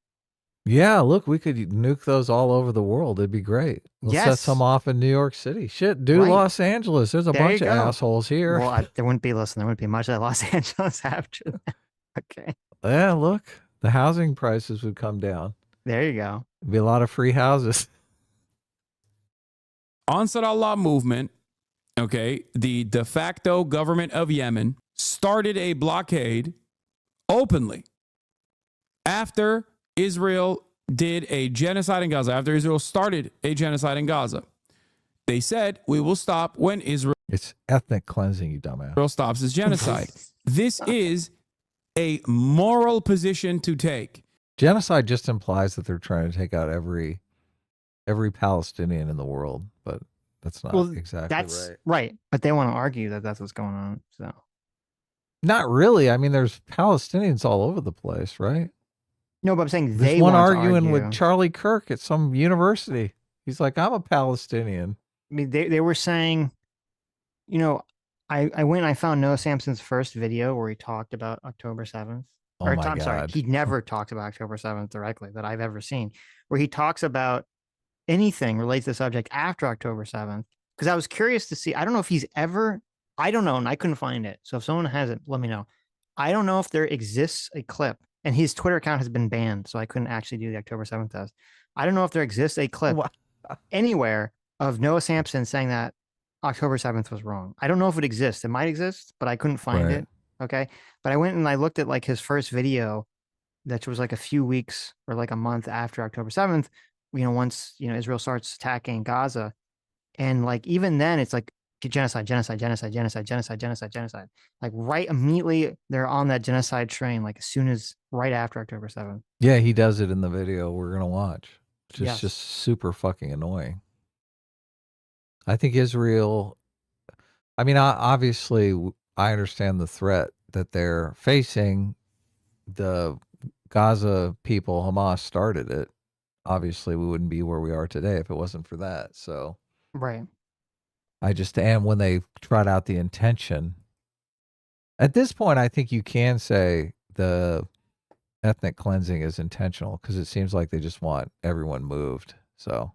Yeah, look, we could nuke those all over the world. It'd be great. We'll set some off in New York City. Shit, do Los Angeles. There's a bunch of assholes here. Well, there wouldn't be much of Los Angeles after that. Okay. Yeah, look, the housing prices would come down. There you go. There'd be a lot of free houses. Ansar Allah movement, okay, the de facto government of Yemen started a blockade openly after Israel did a genocide in Gaza, after Israel started a genocide in Gaza. They said, we will stop when Israel... It's ethnic cleansing, you dumbass. Israel stops its genocide. This is a moral position to take. Genocide just implies that they're trying to take out every Palestinian in the world, but that's not exactly right. Right, but they want to argue that that's what's going on, so... Not really. I mean, there's Palestinians all over the place, right? No, but I'm saying there's one arguing with Charlie Kirk at some university. He's like, I'm a Palestinian. I mean, they were saying, you know, I went and I found Noah Samson's first video where he talked about October 7th. Oh my God. Sorry, he never talks about October 7th directly that I've ever seen, where he talks about anything related to the subject after October 7th. Because I was curious to see, I don't know if he's ever, I don't know, and I couldn't find it. So if someone has it, let me know. I don't know if there exists a clip. And his Twitter account has been banned, so I couldn't actually do the October 7th test. I don't know if there exists a clip anywhere of Noah Samsen saying that October 7th was wrong. I don't know if it exists. It might exist, but I couldn't find Right. it. Okay. But I went and I looked at like his first video, that was like a few weeks or like a month after October 7th, once, Israel starts attacking Gaza. And like, even then it's like genocide, genocide, genocide, genocide, genocide, genocide, genocide. Like right immediately they're on that genocide train, like as soon as right after October 7th. Yeah, he does it in the video we're going to watch. It's Yes. just super fucking annoying. I think Israel, I mean, obviously, I understand the threat that they're facing. The Gaza people, Hamas started it. Obviously, we wouldn't be where we are today if it wasn't for that. So, Right. and when they trot out the intention, at this point, I think you can say the ethnic cleansing is intentional because it seems like they just want everyone moved. So,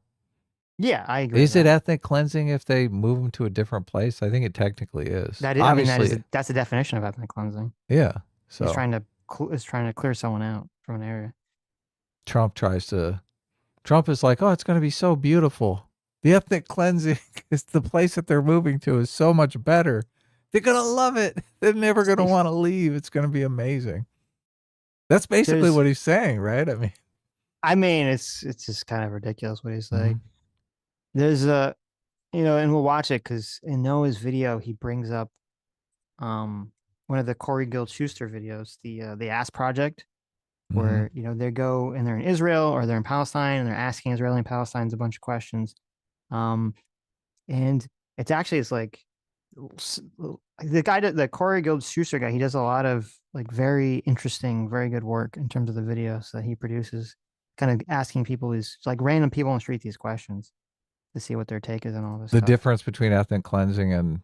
Yeah, I agree. is it ethnic cleansing if they move them to a different place? I think it technically is. That is, obviously, that's the definition of ethnic cleansing. yeah. So He's trying to clear someone out from an area. Trump is like, oh, it's going to be so beautiful. The ethnic cleansing is the place that they're moving to is so much better. They're going to love it. They're never going to want to leave. It's going to be amazing. That's basically what he's saying, right? I mean, it's just kind of ridiculous what he's saying. There's and we'll watch it because in Noah's video, he brings up one of the Corey Guild-Schuster videos, the Ass Project, where they go and they're in Israel or they're in Palestine and they're asking Israeli and Palestinians a bunch of questions, and it's like the Corey Guild-Schuster guy. He does a lot of like very interesting, very good work in terms of the videos that he produces, kind of asking people these like random people on the street these questions to see what their take is on all this. The stuff. difference between ethnic cleansing and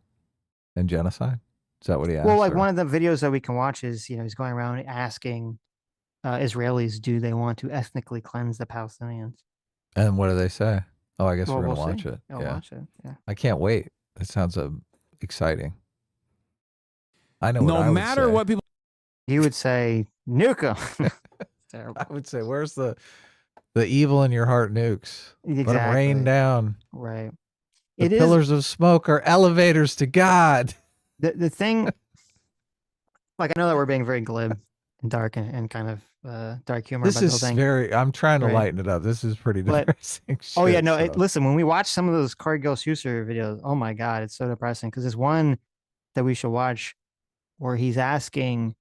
genocide. Is that what he asked? Well, like one of the videos that we can watch is, he's going around asking Israelis, do they want to ethnically cleanse the Palestinians? And what do they say? Oh, I guess we're going to we'll watch see. it. I'll watch it. Yeah. I can't wait. It sounds exciting. I know No what I would matter say. what people. You would say nuke them. Terrible. I would say, where's the evil in your heart nukes? Exactly. Let them rain down. Right. The pillars of smoke are elevators to God. The thing, like, I know that we're being very glib and dark and kind of dark humor. This about the whole is thing. I'm trying to lighten it up. This is pretty depressing. Oh yeah, no. Listen, when we watch some of those Corey Guild-Schuster videos, oh my God, it's so depressing. Because there's one that we should watch where he's asking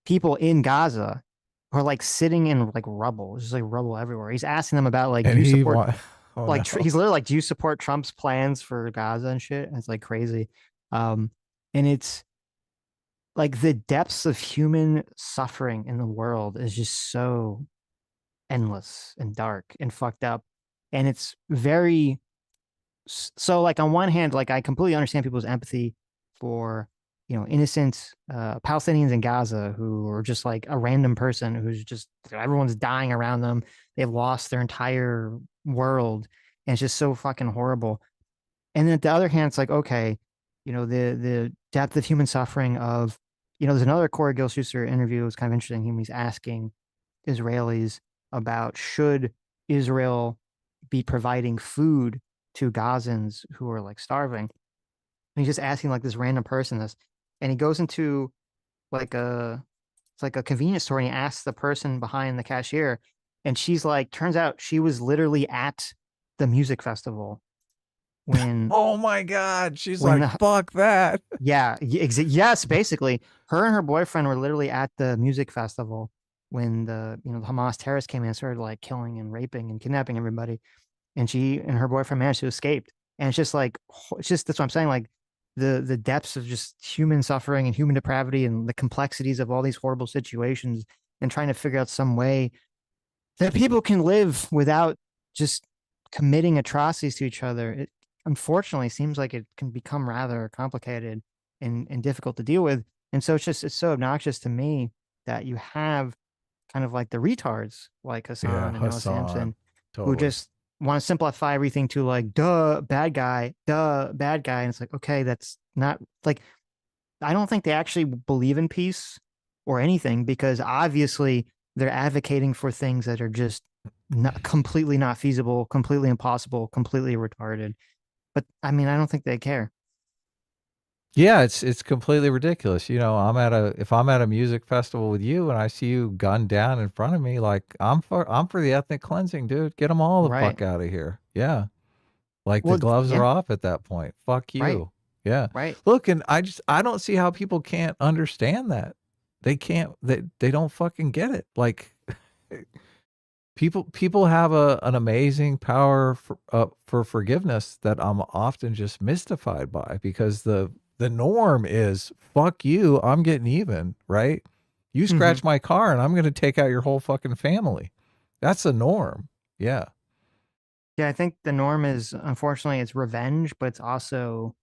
people in Gaza who are like sitting in like rubble. There's just like rubble everywhere. He's asking them about like, do you support he's literally like, do you support Trump's plans for Gaza and shit? And it's like crazy. And it's like the depths of human suffering in the world is just so endless and dark and fucked up. And it's very, so like on one hand, like I completely understand people's empathy for, innocent Palestinians in Gaza who are just like a random person who's just, everyone's dying around them. They've lost their entire world. And it's just so fucking horrible. And then at the other hand, it's like, okay, the depth of human suffering of, there's another Corey Guild-Schuster interview. It was kind of interesting. He's asking Israelis about should Israel be providing food to Gazans who are like starving. And he's just asking like this random person this, and he goes into like it's like a convenience store and he asks the person behind the cashier, and she's like, turns out she was literally at the music festival when oh my God, she's like, fuck that. Yeah, yes, basically her and her boyfriend were literally at the music festival when the the Hamas terrorists came in and started like killing and raping and kidnapping everybody, and she and her boyfriend managed to escape. And it's just like, that's what I'm saying, like the depths of just human suffering and human depravity and the complexities of all these horrible situations, and trying to figure out some way that people can live without just committing atrocities to each other. It unfortunately seems like it can become rather complicated and difficult to deal with. And so it's so obnoxious to me that you have kind of like the retards like Hassan and Noah Samsen, who just want to simplify everything to like, duh, bad guy. And it's like, okay, that's not like, I don't think they actually believe in peace or anything, because obviously they're advocating for things that are just completely not feasible, completely impossible, completely retarded. But I mean, I don't think they care. Yeah, it's completely ridiculous. You know, if I'm at a music festival with you and I see you gunned down in front of me, like I'm for the ethnic cleansing, dude. Get them all the Right. fuck out of here. Yeah. Like the Well, gloves yeah. are off at that point. Fuck Right. you. Yeah. Right. Look, and I don't see how people can't understand that. They can't, they don't fucking get it. Like people have an amazing power for forgiveness that I'm often just mystified by, because the norm is fuck you, I'm getting even, right? You scratch my car and I'm going to take out your whole fucking family. That's the norm. Yeah. Yeah, I think the norm is, unfortunately, it's revenge, but it's also,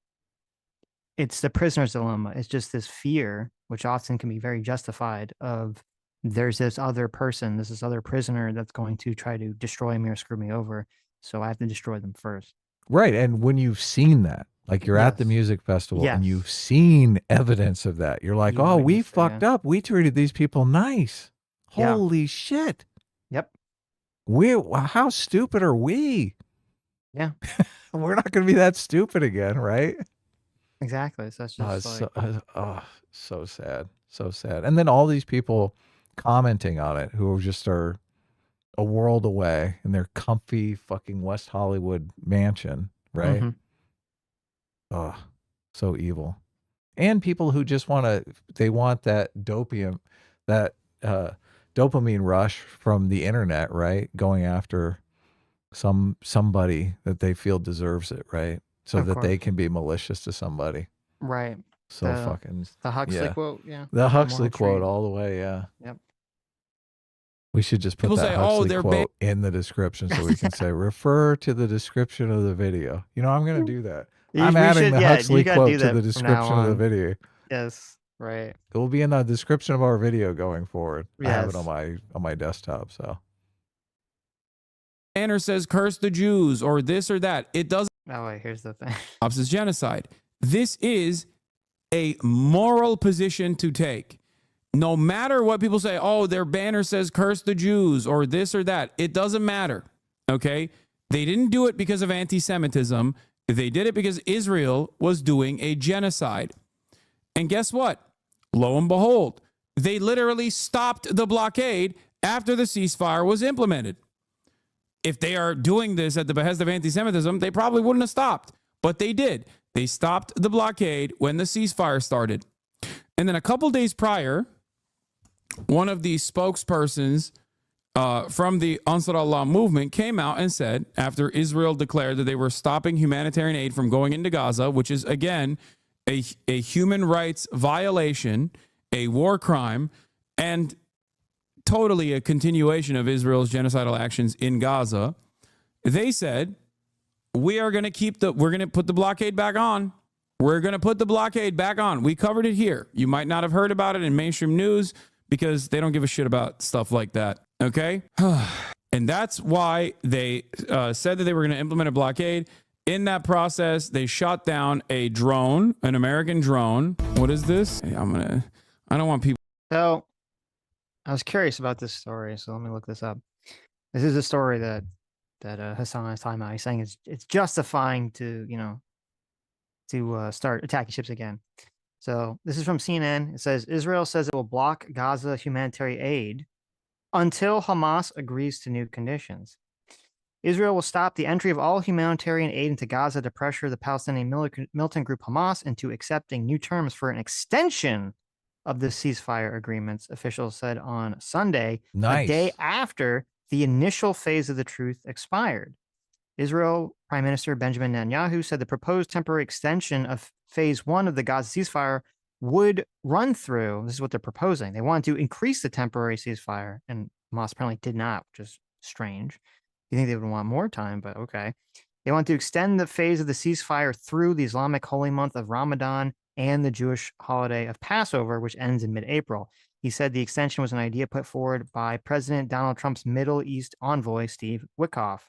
it's the prisoner's dilemma. It's just this fear, which often can be very justified, of there's this other person, this other prisoner that's going to try to destroy me or screw me over. So I have to destroy them first. Right. And when you've seen that, like you're at the Yes. music festival and Yes. you've seen evidence of that, you're like, You've oh, we witnessed it, fucked yeah. up. We treated these people nice. Yeah. Holy shit. Yep. How stupid are we? Yeah. We're not going to be that stupid again, right? Exactly. So that's just so sad. So sad. And then all these people commenting on it who just are a world away in their comfy fucking West Hollywood mansion, right? Oh, so evil. And people who just want that dopamine rush from the internet, right? Going after somebody that they feel deserves it, right? So Of that course. they can be malicious to somebody. Right. So fucking The Huxley yeah. quote, yeah. The Huxley Moral quote trait. all the way, yeah. Yep. We should just put People that say, "Oh, Huxley they're quote in the description so we can say refer to the description of the video. You know, I'm going to do that. I'm adding the Huxley quote to the description of the video. Yes, right. It will be in the description of our video going forward. I have it Yes. on my desktop, so. Banner says curse the Jews or this or that. It doesn't. Oh, wait, here's the thing. Is genocide. This is a moral position to take. No matter what people say, oh, their banner says curse the Jews or this or that. It doesn't matter. Okay? They didn't do it because of anti-Semitism. They did it because Israel was doing a genocide. And guess what? Lo and behold, they literally stopped the blockade after the ceasefire was implemented. If they are doing this at the behest of anti-Semitism, they probably wouldn't have stopped. But they did. They stopped the blockade when the ceasefire started. And then a couple days prior, one of the spokespersons from the Ansar Allah movement came out and said, after Israel declared that they were stopping humanitarian aid from going into Gaza, which is, again, a human rights violation, a war crime, and totally a continuation of Israel's genocidal actions in Gaza, they said, we're going to put the blockade back on. We're going to put the blockade back on. We covered it here. You might not have heard about it in mainstream news because they don't give a shit about stuff like that. Okay. And that's why they said that they were going to implement a blockade. In that process, they shot down a drone, an American drone. What is this? Hey, I don't want people. So I was curious about this story, so let me look this up. This is a story that Hassan is talking about. He's saying it's justifying to start attacking ships again. So this is from CNN. It says Israel says it will block Gaza humanitarian aid until Hamas agrees to new conditions. Israel will stop the entry of all humanitarian aid into Gaza to pressure the Palestinian militant group Hamas into accepting new terms for an extension of the ceasefire agreements, officials said on Sunday, Nice. a day after the initial phase of the truce expired. Israel Prime Minister Benjamin Netanyahu said the proposed temporary extension of phase 1 of the Gaza ceasefire would run through. This is what they're proposing. They want to increase the temporary ceasefire, and Hamas apparently did not, which is strange. You think they would want more time, but okay. They want to extend the phase of the ceasefire through the Islamic holy month of Ramadan and the Jewish holiday of Passover, which ends in mid-April. He said the extension was an idea put forward by President Donald Trump's Middle East envoy, Steve Witkoff.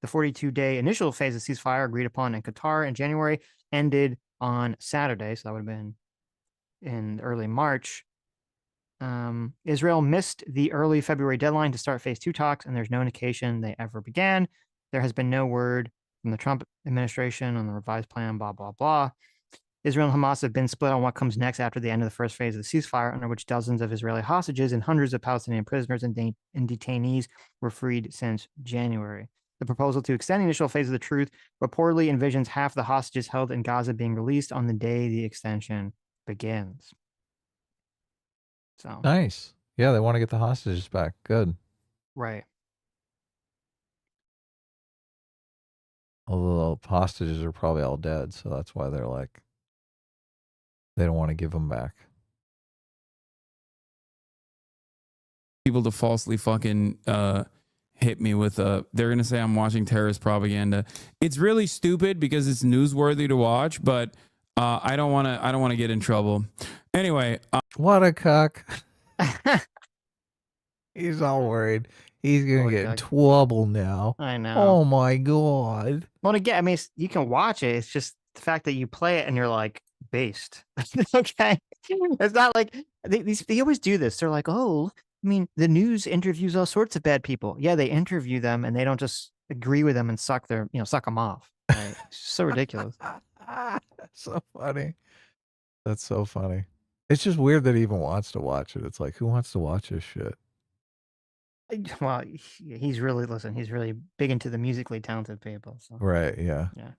The 42-day initial phase of ceasefire agreed upon in Qatar in January ended on Saturday, so that would have been in early March. Israel missed the early February deadline to start phase 2 talks, and there's no indication they ever began. There has been no word from the Trump administration on the revised plan, blah, blah, blah. Israel and Hamas have been split on what comes next after the end of the first phase of the ceasefire, under which dozens of Israeli hostages and hundreds of Palestinian prisoners and detainees were freed since January. The proposal to extend the initial phase of the truce reportedly envisions half the hostages held in Gaza being released on the day the extension begins. So Nice. Yeah, they want to get the hostages back. Good. right. Although the hostages are probably all dead, so that's why they're like, they don't want to give them back. People to falsely fucking hit me with they're gonna say I'm watching terrorist propaganda. It's really stupid because it's newsworthy to watch, but I don't want to get in trouble. Anyway, What a cuck. He's all worried. He's going to get in trouble now. I know. Oh my God. Well, again, I mean, you can watch it. It's just the fact that you play it and you're like, based. Okay. It's not like they always do this. They're like, oh, I mean, the news interviews all sorts of bad people. Yeah, they interview them and they don't just agree with them and suck them off. Right? It's so ridiculous. So funny. That's so funny. It's just weird that he even wants to watch it. It's like, who wants to watch this shit? Well, he's really big into the musically talented people. So. Right, yeah. Yeah.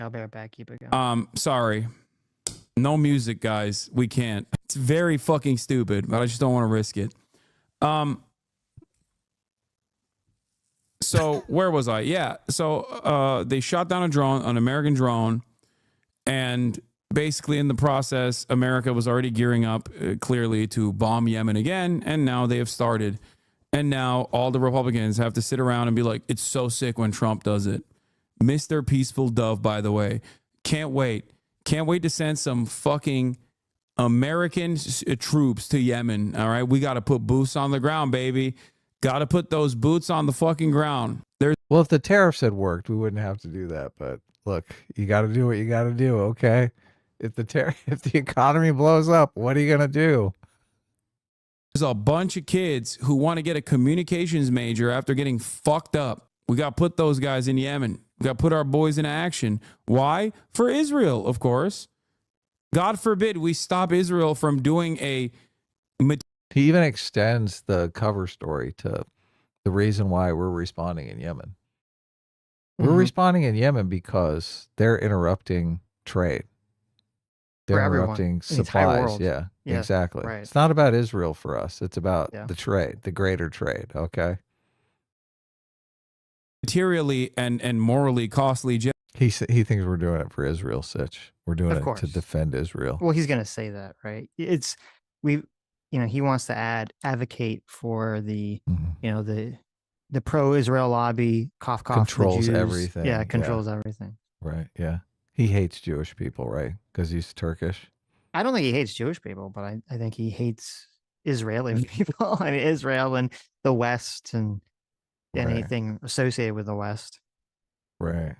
I'll be right back. Keep it going. Sorry. No music, guys. We can't. It's very fucking stupid, but I just don't want to risk it. So where was I? Yeah. So they shot down an American drone, and basically in the process, America was already gearing up clearly to bomb Yemen again, and now they have started. And now all the Republicans have to sit around and be like, it's so sick when Trump does it. Mr. Peaceful Dove, by the way. Can't wait. Can't wait to send some fucking American troops to Yemen. All right. We got to put boots on the ground, baby. Got to put those boots on the fucking ground. Well, if the tariffs had worked, we wouldn't have to do that. But look, you got to do what you got to do. Okay. If the economy blows up, what are you going to do? There's a bunch of kids who want to get a communications major after getting fucked up. We got to put those guys in Yemen. We got to put our boys in action. Why? For Israel, of course. God forbid we stop Israel from doing a... He even extends the cover story to the reason why we're responding in Yemen. We're responding in Yemen because they're interrupting trade. They're interrupting supplies. Yeah, exactly. Right. It's not about Israel for us. It's about the trade, the greater trade. Okay. Materially and morally costly. He thinks we're doing it for Israel, Sitch. We're doing it to defend Israel. Well, he's going to say that, right? He wants to advocate for the pro-Israel lobby, cough, controls the Jews. Everything. Yeah, controls everything. Right. Yeah. He hates Jewish people, right? Because he's Turkish. I don't think he hates Jewish people, but I think he hates Israeli people. I mean, Israel and the West and anything associated with the West. Right.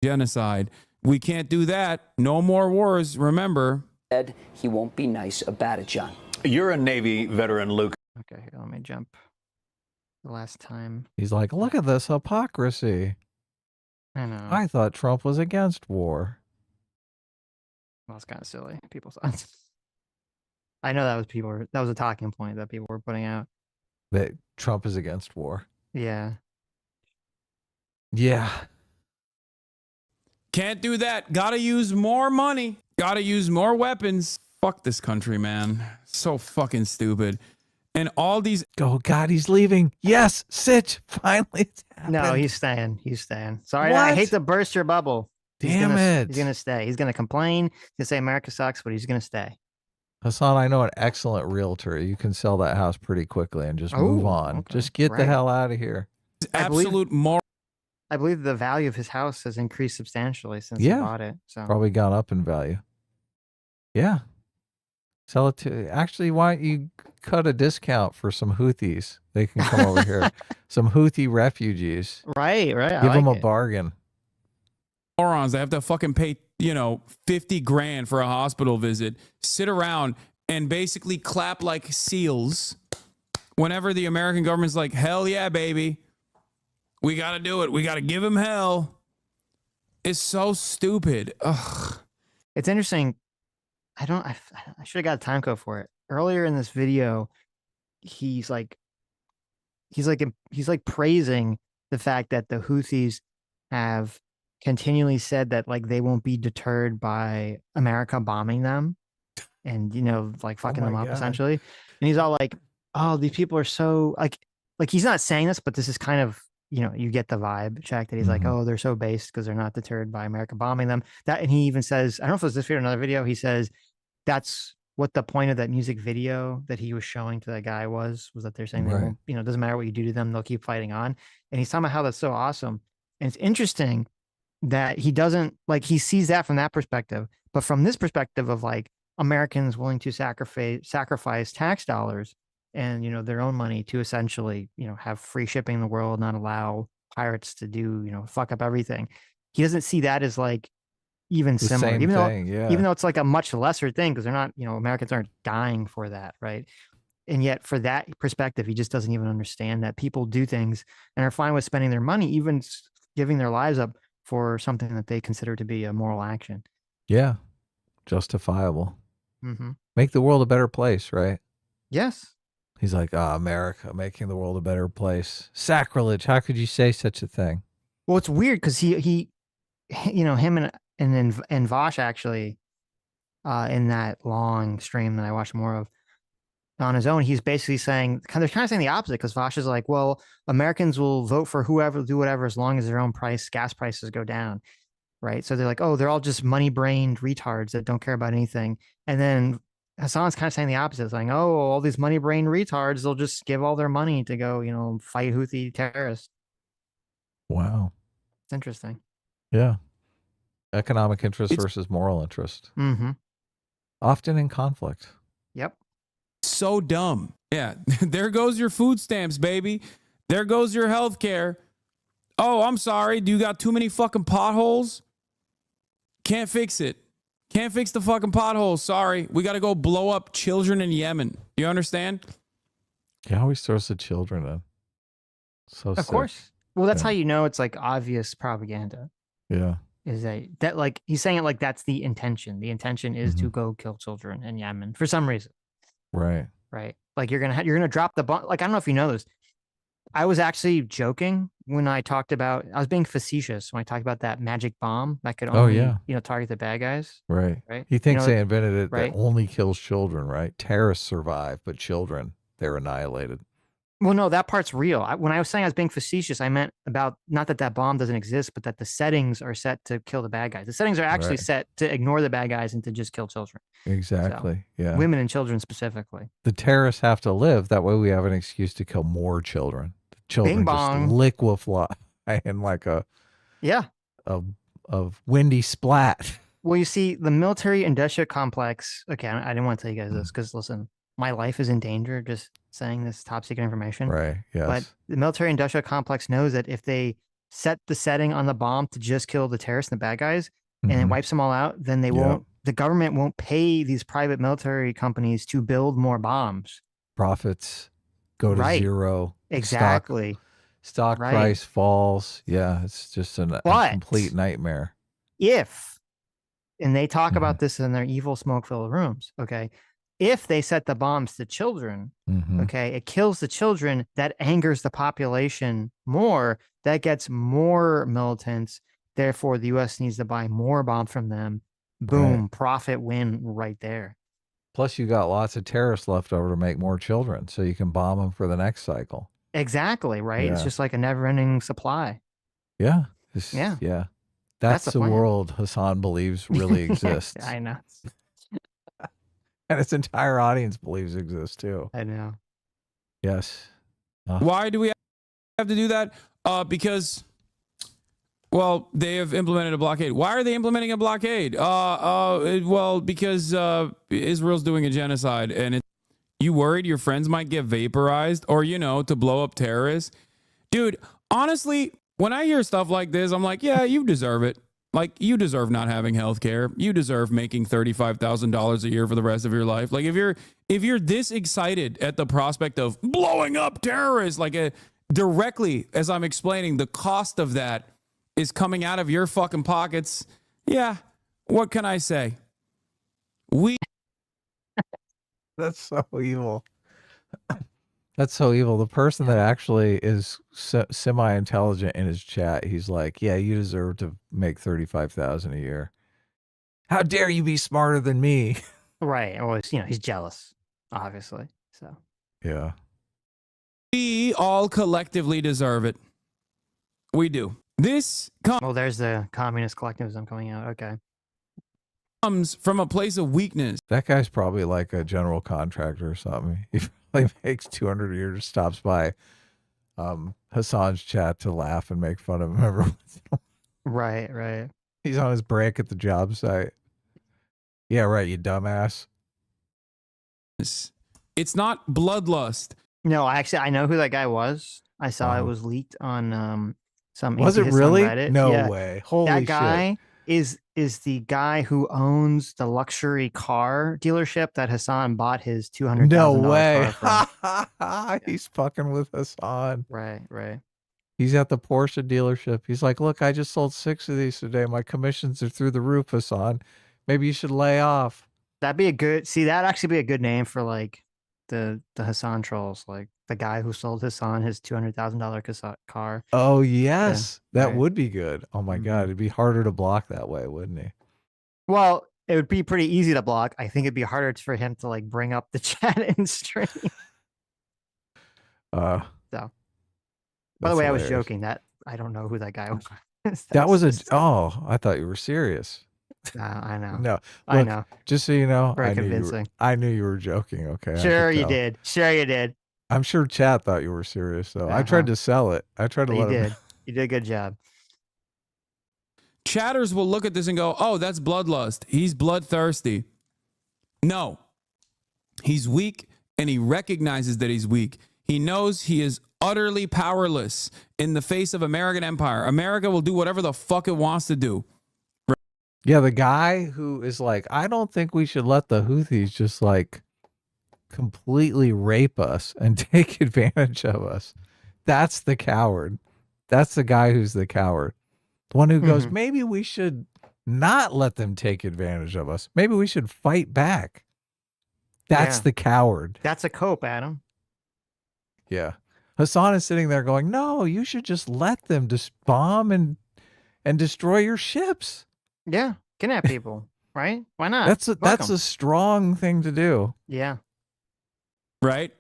Genocide. We can't do that. No more wars. Remember. He won't be nice about it, John. You're a Navy veteran, Luke. Okay, here, let me jump. The last time. He's like, look at this hypocrisy. I know. I thought Trump was against war. Well, it's kind of silly. People thought. I know that was a talking point that people were putting out. That Trump is against war. Yeah. Yeah. Can't do that. Gotta use more money. Gotta use more weapons. Fuck this country, man. So fucking stupid. And all these... Oh, God, he's leaving. Yes, Sitch. Finally, it's happened. No, he's staying. He's staying. Sorry, What? I hate to burst your bubble. Damn it. He's going to stay. He's going to complain. He's going to say America sucks, but he's going to stay. Hassan, I know an excellent realtor. You can sell that house pretty quickly and just move on. Okay. Just get the hell out of here. Absolute moral... I believe the value of his house has increased substantially since he bought it. So Probably gone up in value. Yeah. Sell it to... Actually, why don't you cut a discount for some Houthis? They can come over here. Some Houthi refugees. Right. Give them a bargain. Morons, they have to fucking pay, $50 grand for a hospital visit, sit around and basically clap like seals whenever the American government's like, hell yeah, baby. We got to do it. We got to give him hell. It's so stupid. Ugh. It's interesting. I should have got a time code for it. Earlier in this video, he's like praising the fact that the Houthis have continually said that like they won't be deterred by America bombing them and, you know, like fucking them up essentially. And he's all like, oh, these people are so like he's not saying this, but this is kind of, you know, you get the vibe check that he's like, oh, they're so based because they're not deterred by America bombing them. That, and he even says, I don't know if it was this video or another video, he says that's what the point of that music video that he was showing to that guy was that they're saying, they won't, you know, it doesn't matter what you do to them, they'll keep fighting on. And he's talking about how that's so awesome. And it's interesting that he doesn't like, he sees that from that perspective, but from this perspective of like Americans willing to sacrifice tax dollars and, you know, their own money to essentially, you know, have free shipping in the world, not allow pirates to do, you know, fuck up everything. He doesn't see that as like even The similar, same thing, even though it's like a much lesser thing because they're not, you know, Americans aren't dying for that, right? And yet for that perspective, he just doesn't even understand that people do things and are fine with spending their money, even giving their lives up for something that they consider to be a moral action. Yeah. Justifiable. Mm-hmm. Make the world a better place, right? Yes. He's like, America, making the world a better place. Sacrilege. How could you say such a thing? Well, it's weird because he, you know, him and Vosch actually, in that long stream that I watched more of on his own, he's basically saying, they're kind of saying the opposite because Vosch is like, well, Americans will vote for whoever, do whatever, as long as their own gas prices go down. Right. So they're like, oh, they're all just money brained retards that don't care about anything. And then Hassan's kind of saying the opposite, saying, oh, all these money brain retards, they'll just give all their money to go, you know, fight Houthi terrorists. Wow. It's interesting. Yeah. Economic interest versus moral interest. Mm-hmm. Often in conflict. Yep. So dumb. Yeah. There goes your food stamps, baby. There goes your health care. Oh, I'm sorry. Do you got too many fucking potholes? Can't fix it. Can't fix the fucking potholes. Sorry. We got to go blow up children in Yemen. You understand? He always throws the children in. So Of course. Well, that's how you know it's like obvious propaganda. Yeah. Is that like he's saying it like that's the intention. The intention is to go kill children in Yemen for some reason. Right. Right. Like you're gonna drop the bomb. Like I don't know if you know this. I was actually joking when I talked about. I was being facetious when I talked about that magic bomb that could only, you know, target the bad guys. Right. Right. He thinks you know, they invented it right? that only kills children. Right. Terrorists survive, but children, they're annihilated. Well, no, that part's real. When I was saying I was being facetious, I meant about not that bomb doesn't exist, but that the settings are set to kill the bad guys. The settings are actually set to ignore the bad guys and to just kill children. Exactly. So, yeah. Women and children specifically. The terrorists have to live. That way we have an excuse to kill more children. The children Bing bong. just liquefy in like a windy splat. Well, you see, the military industrial complex. Okay, I didn't want to tell you guys this because listen, my life is in danger just saying this top secret information. Right. Yes. But the military industrial complex knows that if they set the setting on the bomb to just kill the terrorists and the bad guys and it wipes them all out, then they won't, the government won't pay these private military companies to build more bombs. Profits go to zero. Exactly. Stock price falls. Yeah. It's just a complete nightmare. And they talk about this in their evil smoke-filled rooms. Okay. If they set the bombs to children, okay, it kills the children. That angers the population more. That gets more militants. Therefore, the U.S. needs to buy more bombs from them. Boom, profit win right there. Plus, you got lots of terrorists left over to make more children, so you can bomb them for the next cycle. Exactly, right? Yeah. It's just like a never-ending supply. Yeah. Yeah. That's the world Hassan believes really exists. I know. And its entire audience believes exists too. I know. Yes. Why do we have to do that? Because, well, they have implemented a blockade. Why are they implementing a blockade? Well, because Israel's doing a genocide, and you worried your friends might get vaporized, or to blow up terrorists, dude. Honestly, when I hear stuff like this, I'm like, yeah, you deserve it. Like, you deserve not having health care. You deserve making $35,000 a year for the rest of your life. Like, if you're this excited at the prospect of blowing up terrorists, like directly as I'm explaining, the cost of that is coming out of your fucking pockets. Yeah, what can I say? That's so evil. That's so evil. The person that actually is semi-intelligent in his chat, he's like, yeah, you deserve to make $35,000 a year. How dare you be smarter than me? Right. Well, he's jealous, obviously. So Yeah. We all collectively deserve it. We do. This well, there's the communist collectivism coming out. Okay. comes from a place of weakness. That guy's probably like a general contractor or something. He probably makes $200 a year, just stops by Hassan's chat to laugh and make fun of him every once in a while. Right, right. He's on his break at the job site. Yeah, right, you dumbass. It's not bloodlust. No, I know who that guy was. I saw it was leaked on some. Was it atheist on really? Reddit. No Yeah. way. Holy That shit. guy is the guy who owns the luxury car dealership that Hassan bought his $200,000 No way. car from. He's fucking with Hassan. Right, right. He's at the Porsche dealership. He's like, look, I just sold 6 of these today. My commissions are through the roof, Hassan. Maybe you should lay off. That'd actually be a good name for like the Hassan trolls, like the guy who sold Hassan his $200,000 car. Oh, yes. Yeah, That right. would be good. Oh, my God. It'd be harder to block that way, wouldn't he? Well, it would be pretty easy to block. I think it'd be harder for him to like bring up the chat and stream. So, by the way, I was joking. That I don't know who that guy was. That was I thought you were serious. I know. No, look, I know. Just so you know, Very I convincing. knew you were joking. Okay. Sure you did. Sure you did. I'm sure chat thought you were serious, though. I tried to sell it. I tried to You let him. did. You did a good job. Chatters will look at this and go, oh, that's bloodlust. He's bloodthirsty. No. He's weak, and he recognizes that he's weak. He knows he is utterly powerless in the face of American empire. America will do whatever the fuck it wants to do. Yeah, the guy who is like, I don't think we should let the Houthis just like completely rape us and take advantage of us. That's the coward. That's the guy who's the coward. The one who goes, maybe we should not let them take advantage of us. Maybe we should fight back. That's the coward. That's a cope, Adam. Yeah. Hassan is sitting there going, no, you should just let them just bomb and destroy your ships. Yeah. Kidnap people, right? Why not? That's a strong thing to do. Yeah. Right?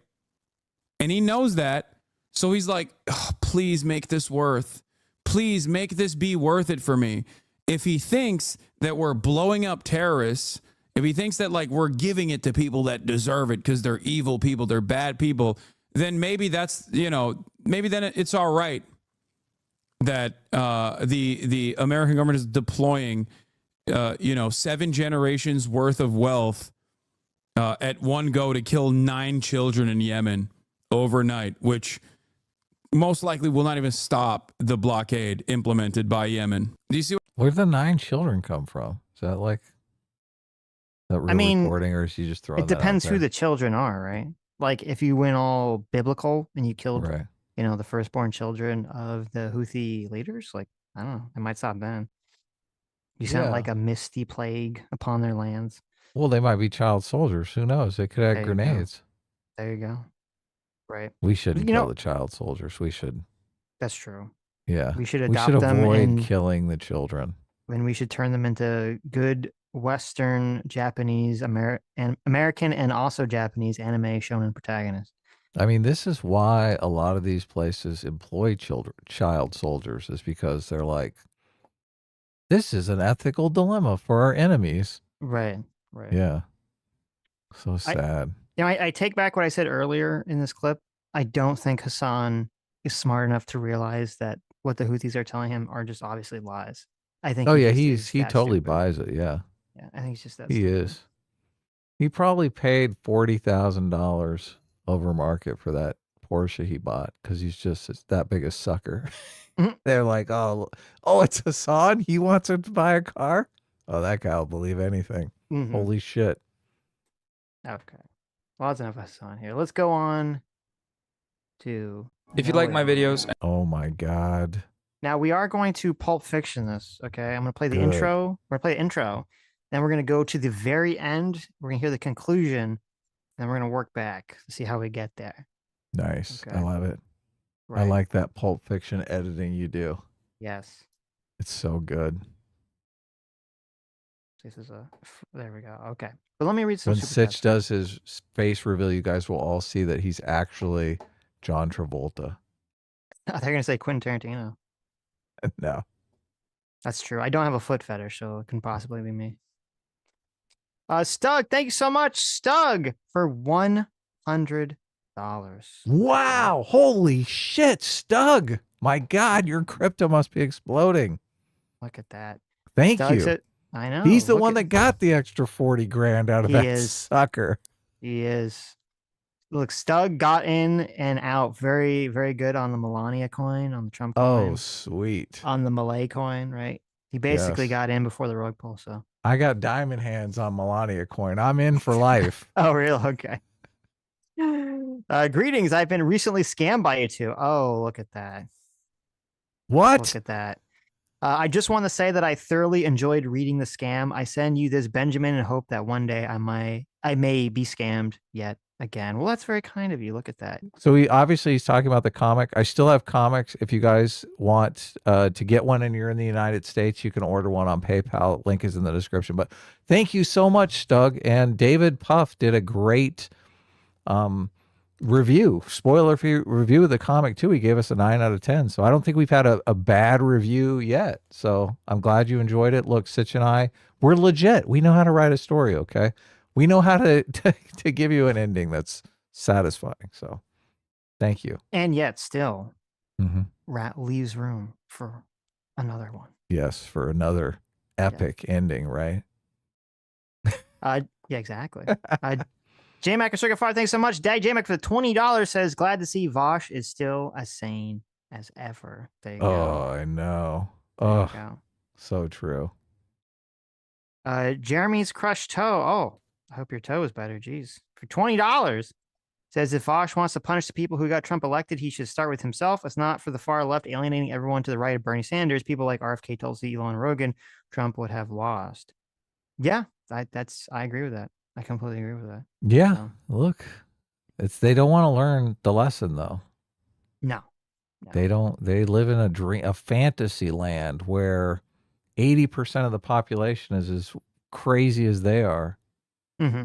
And he knows that. So he's like, oh, please make this please make this be worth it for me. If he thinks that we're blowing up terrorists, if he thinks that like we're giving it to people that deserve it because they're evil people, they're bad people, then maybe that's, maybe then it's all right that the American government is deploying, 7 generations worth of wealth at one go to kill 9 children in Yemen overnight, which most likely will not even stop the blockade implemented by Yemen. Do you see? Where did the 9 children come from? Is that like that real reporting, or is he just throwing? It depends who the children are, right? Like if you went all biblical and you killed, the firstborn children of the Houthi leaders, like I don't know, it might stop then. You sent like a misty plague upon their lands. Well, they might be child soldiers. Who knows? They could have grenades. There you go. Right. We shouldn't kill the child soldiers. We should. That's true. Yeah. We should adopt them avoid killing the children. And we should turn them into good Western, Japanese, American, and also Japanese anime shonen protagonists. I mean, this is why a lot of these places employ child soldiers, is because they're like, this is an ethical dilemma for our enemies. Right. Right. Yeah. So sad. I take back what I said earlier in this clip. I don't think Hassan is smart enough to realize that what the Houthis are telling him are just obviously lies. I think. Oh yeah, he totally buys it. Yeah. Yeah, I think he's just that. He is. He probably paid $40,000 over market for that Porsche he bought because he's just that big a sucker. Mhm. They're like, oh, it's Hassan. He wants him to buy a car. Oh, that guy will believe anything. Mhm. Holy shit. Okay. Well, that's enough of us on here. Let's go on to. If you like my videos. Oh my God. Now we are going to Pulp Fiction this. Okay. I'm going to play the Good. intro. We're going to play the intro. Then we're going to go to the very end. We're going to hear the conclusion. Then we're going to work back to see how we get there. Nice. Okay. I love it. Right. I like that Pulp Fiction editing you do. Yes. It's so good. This is there we go. Okay. But let me read some When super Sitch chats. does his face reveal, you guys will all see that he's actually John Travolta. They're going to say Quentin Tarantino. No. That's true. I don't have a foot fetish, so it can possibly be me. Stug, thank you so much, Stug, for $100. Wow. Holy shit, Stug. My God, your crypto must be exploding. Look at that. Thank Stug you. said, I know. He's the look one at- that got the extra 40 grand out of He that is. sucker. He is. Look, Stug got in and out very, very good on the Melania coin, on the Trump coin, Oh, sweet. on the Malay coin, right? He basically Yes. got in before the rug pull, so. I got diamond hands on Melania coin. I'm in for life. Oh, real? Okay. Greetings. I've been recently scammed by you two. Oh, look at that. What? Look at that. I just want to say that I thoroughly enjoyed reading the scam. I send you this, Benjamin, and hope that one day I may be scammed yet again. Well, that's very kind of you. Look at that. So he's talking about the comic. I still have comics. If you guys want to get one and you're in the United States, you can order one on PayPal. Link is in the description. But thank you so much, Stug. And David Puff did a great spoiler-free review of the comic too. He gave us a 9 out of 10. So I don't think we've had a bad review yet. So I'm glad you enjoyed it. Look, Sitch and I, we're legit. We know how to write a story, okay? We know how to give you an ending that's satisfying. So thank you. And yet still, Mm-hmm. Rat leaves room for another one. Yes, for another epic ending, right? Yeah, exactly. J-Mac or Circuit 5, thanks so much. Daddy J-Mac for the $20 says, glad to see Vosch is still as sane as ever. There you Oh, go. I know. There Oh, you go. so true. Jeremy's crushed toe. Oh, I hope your toe is better. Jeez. For $20. Says if Vosch wants to punish the people who got Trump elected, he should start with himself. It's not for the far left alienating everyone to the right of Bernie Sanders. People like RFK Tulsi, Elon Rogan, Trump would have lost. Yeah, I agree with that. I completely agree with that. Yeah, So, look, they don't want to learn the lesson though. no. They don't. They live in a fantasy land where 80% of the population is as crazy as they are. Mm-hmm.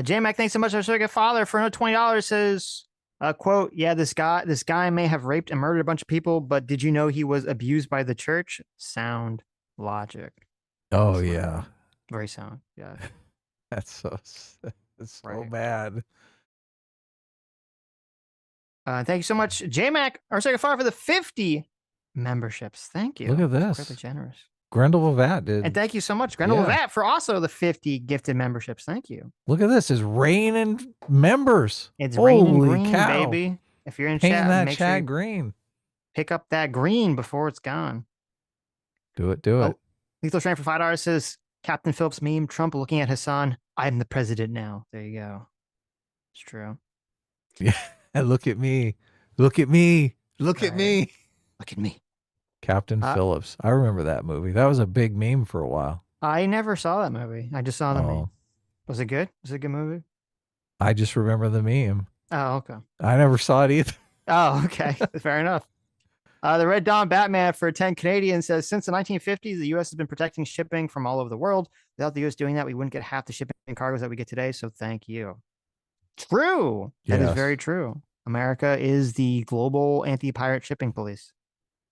J-Mac, thanks so much. Our Circuit Father for another $20 says, quote, yeah, this guy may have raped and murdered a bunch of people, but did you know he was abused by the church? Sound logic. Oh That's yeah, very sound. Yeah. that's so Right. bad. Thank you so much, J-Mac, our Circuit Father, for the 50 memberships. Thank you. Look at That's this. really generous. Grendel Vat did. And thank you so much, Grendel Yeah. Vat, for also the 50 gifted memberships. Thank you. Look at this. It's raining members. It's Holy raining green, cow. baby. If you're in Painting chat, that make sure chat you green. pick up that green before it's gone. Do it. Do it. Lethal Strain for $5 says, Captain Phillips meme, Trump looking at Hassan. I'm the president now. There you go. It's true. Yeah. And look at me. Look at me. Look at Right. me. Look at me. Captain Phillips. I remember that movie. That was a big meme for a while. I never saw that movie. I just saw the meme. Oh, Was it good? Was it a good movie? I just remember the meme. Oh, okay. I never saw it either. Oh, okay. Fair enough. The Red Dawn Batman for 10 Canadian says, since the 1950s, the U.S. has been protecting shipping from all over the world. Without the U.S. doing that, we wouldn't get half the shipping cargoes that we get today. So thank you. True. That is Yes. very true. America is the global anti-pirate shipping police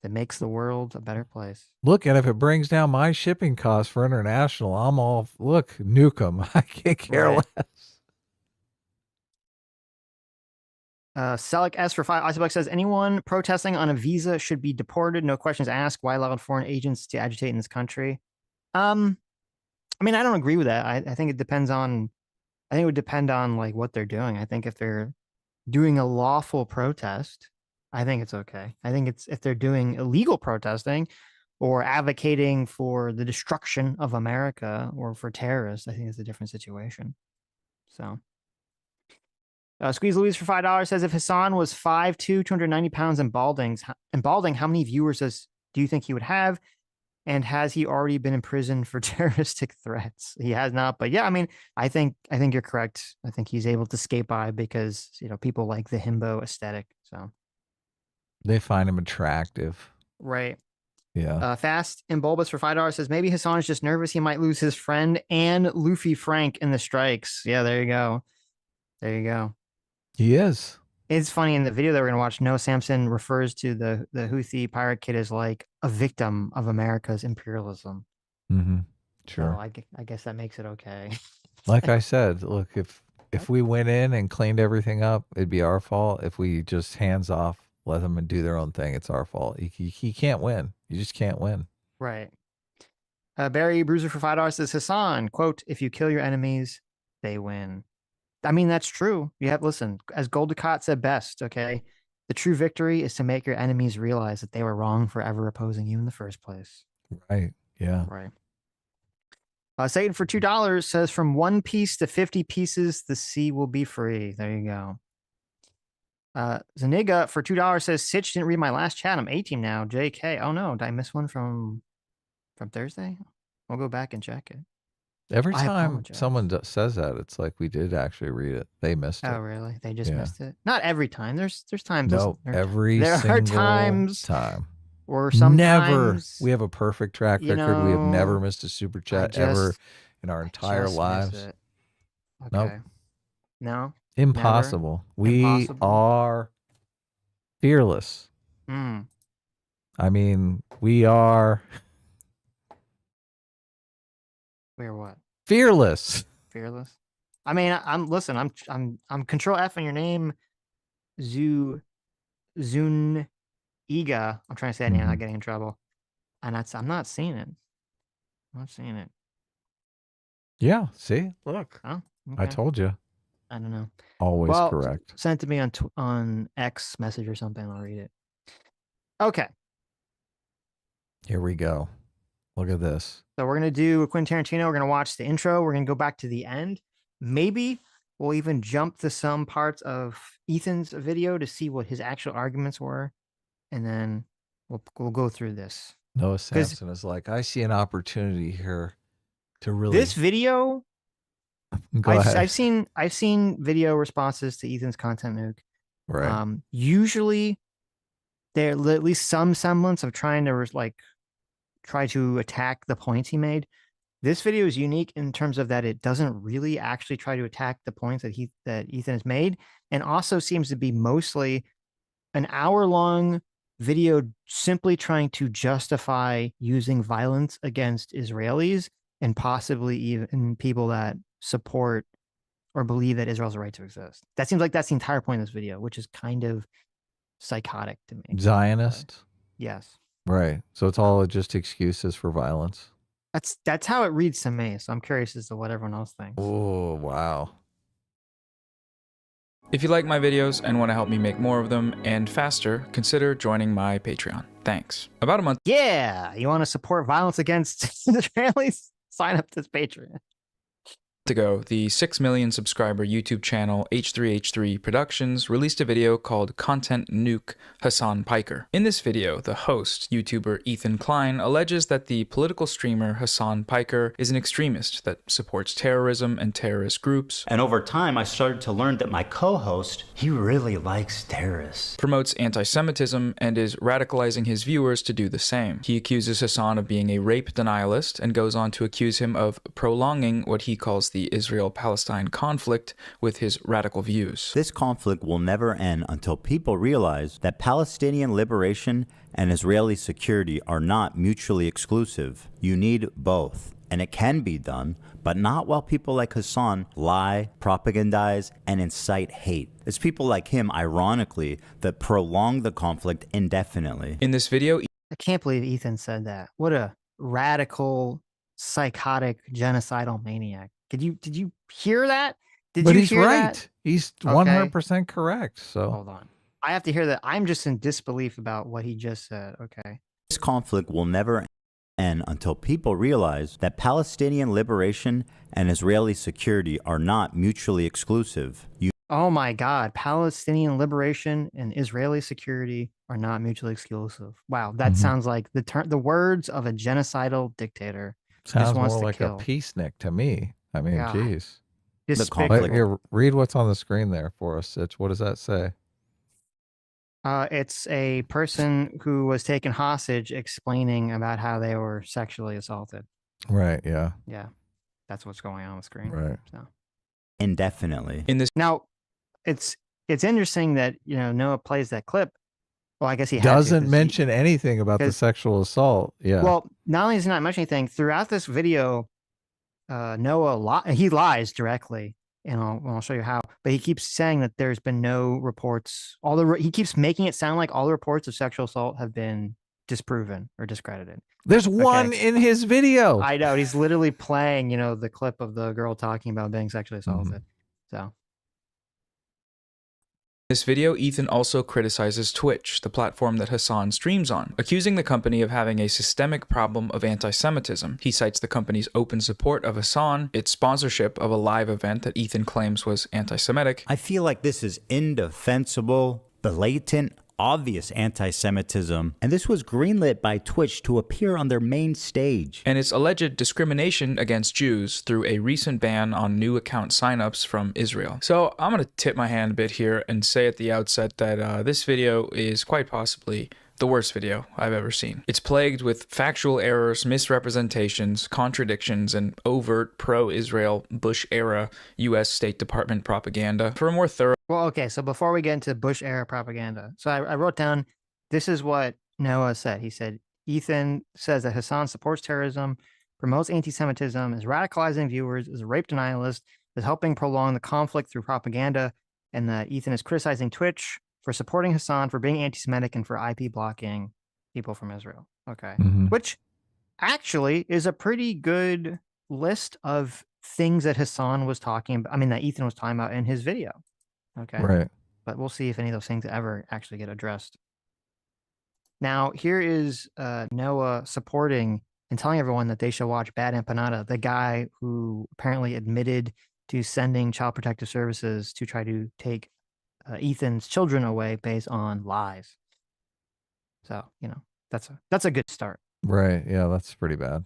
that makes the world a better place. Look, and if it brings down my shipping costs for international, I'm all, look, nuke them. I can't care Right. less. Selic S for 5 Icebuck says, anyone protesting on a visa should be deported. No questions asked. Why allow foreign agents to agitate in this country? I mean, I don't agree with that. I think it depends on I think it would depend on like what they're doing. I think if they're doing a lawful protest, I think it's okay. I think it's if they're doing illegal protesting or advocating for the destruction of America or for terrorists, I think it's a different situation. So, Squeeze Louise for $5 says if Hassan was 5'2", 290 pounds and balding, how many viewers do you think he would have? And has he already been in prison for terroristic threats? He has not, but yeah, I mean, I think you're correct. I think he's able to skate by because people like the himbo aesthetic. So They find him attractive. right. Yeah. Fast and Bulbous for $5 says maybe Hassan is just nervous he might lose his friend and Luffy Frank in the strikes. Yeah, there you go. There you go. He is. It's funny in the video that we're gonna watch. No, Samson refers to the Houthi pirate kid as like a victim of America's imperialism. Mm-hmm. Sure. So I guess that makes it okay. Like I said, look, if we went in and cleaned everything up, it'd be our fault. If we just hands off, let them do their own thing, it's our fault. He can't win. You just can't win. Right. Barry Bruiser for $5 says Hassan, quote, if you kill your enemies, they win. I mean, that's true. Listen, as Goldicott said best, okay, the true victory is to make your enemies realize that they were wrong for ever opposing you in the first place. Right. Yeah. Right. Satan for $2 says from 1 piece to 50 pieces, the sea will be free. There you go. Zaniga for $2 says Sitch didn't read my last chat. I'm 18 now. JK. Oh no, did I miss one from Thursday? We'll go back and check it. Every I time apologize. someone says that, it's like we did actually read it. They missed it. Oh really? They just Yeah. missed it. Not every time. There's times. No, there there are times time. or sometimes Never. We have a perfect track you record. We have know, never missed a super chat ever in our entire just miss lives. it. Nope. Okay. No. Impossible. We Impossible? are fearless. Mm. I mean, we are We're what? fearless. Fearless. I mean, I'm Control F on your name, Zuniga. I'm trying to say that name, I'm not getting in trouble. And I'm not seeing it. I'm not seeing it. Yeah. See, look, Oh, I okay. told you. I don't know. Always Well, correct. send it to me on X message or something. I'll read it. Okay. Here we go. Look at this. So we're going to do a Quentin Tarantino. We're going to watch the intro. We're going to go back to the end. Maybe we'll even jump to some parts of Ethan's video to see what his actual arguments were. And then we'll go through this. Noah Samson is like, I see an opportunity here to really. This video, Go ahead. I've seen video responses to Ethan's content nuke. Right. Usually there at least some semblance of trying to try to attack the points he made. This video is unique in terms of that it doesn't really actually try to attack the points that Ethan has made, and also seems to be mostly an hour-long video simply trying to justify using violence against Israelis and possibly even people that support or believe that Israel's right to exist. That seems like that's the entire point of this video, which is kind of psychotic to me. Zionist. Yes. Right. So it's all just excuses for violence. That's how it reads to me. So I'm curious as to what everyone else thinks. Oh, wow. If you like my videos and want to help me make more of them and faster, consider joining my Patreon. Thanks. About a month Yeah. You want to support violence against Israelis? Sign up to this Patreon. ago, the 6 million subscriber YouTube channel H3H3 Productions released a video called Content Nuke Hassan Piker. In this video, the host, YouTuber Ethan Klein, alleges that the political streamer Hassan Piker is an extremist that supports terrorism and terrorist groups. And over time, I started to learn that my co-host, he really likes terrorists. Promotes anti-Semitism and is radicalizing his viewers to do the same. He accuses Hassan of being a rape denialist and goes on to accuse him of prolonging what he calls the Israel-Palestine conflict with his radical views. This conflict will never end until people realize that Palestinian liberation and Israeli security are not mutually exclusive. You need both. And it can be done, but not while people like Hassan lie, propagandize, and incite hate. It's people like him, ironically, that prolong the conflict indefinitely. In this video, I can't believe Ethan said that. What a radical, psychotic, genocidal maniac. Did you hear that? Did But you he's hear right. that? He's Okay. 100% correct. So Hold on. I have to hear that. I'm just in disbelief about what he just said. Okay. This conflict will never end until people realize that Palestinian liberation and Israeli security are not mutually exclusive. Oh my God. Palestinian liberation and Israeli security are not mutually exclusive. Wow. That sounds like the words of a genocidal dictator. sounds wants more to like kill. a peacenik to me. I mean, God. geez. Despicable. Here, read what's on the screen there for us, Sitch. What does that say? It's a person who was taken hostage explaining about how they were sexually assaulted. Right, yeah. Yeah. That's what's going on the screen. Right. So. Indefinitely. In this Now, it's interesting that, Noah plays that clip. Well, I guess he doesn't mention anything about the sexual assault. Yeah. Well, not only does he not mention anything, throughout this video, Noah he lies directly, and I'll show you how. But he keeps saying that there's been no reports. He keeps making it sound like all the reports of sexual assault have been disproven or discredited. There's one in his video. I know. He's literally playing, the clip of the girl talking about being sexually assaulted. So. this video, Ethan also criticizes Twitch, the platform that Hassan streams on, accusing the company of having a systemic problem of anti-Semitism. He cites the company's open support of Hassan, its sponsorship of a live event that Ethan claims was anti-Semitic. I feel like this is indefensible, blatant, obvious anti-Semitism, and this was greenlit by Twitch to appear on their main stage. And its alleged discrimination against Jews through a recent ban on new account signups from Israel. So I'm going to tip my hand a bit here and say at the outset that this video is quite possibly the worst video I've ever seen. It's plagued with factual errors, misrepresentations, contradictions, and overt pro-Israel Bush-era U.S. State Department propaganda. For a more thorough... Well, okay, so before we get into Bush-era propaganda, so I wrote down, this is what Noah said. He said, Ethan says that Hassan supports terrorism, promotes anti-Semitism, is radicalizing viewers, is a rape denialist, is helping prolong the conflict through propaganda, and that Ethan is criticizing Twitch for supporting Hassan, for being anti-Semitic, and for IP blocking people from Israel. Okay. Which actually is a pretty good list of things that Hassan was talking about. I mean, that Ethan was talking about in his video. Okay. Right. But we'll see if any of those things ever actually get addressed. Now, here is Noah supporting and telling everyone that they should watch Bad Empanada, the guy who apparently admitted to sending Child Protective Services to try to take Ethan's children away based on lies. So, that's a good start. Right. Yeah, that's pretty bad.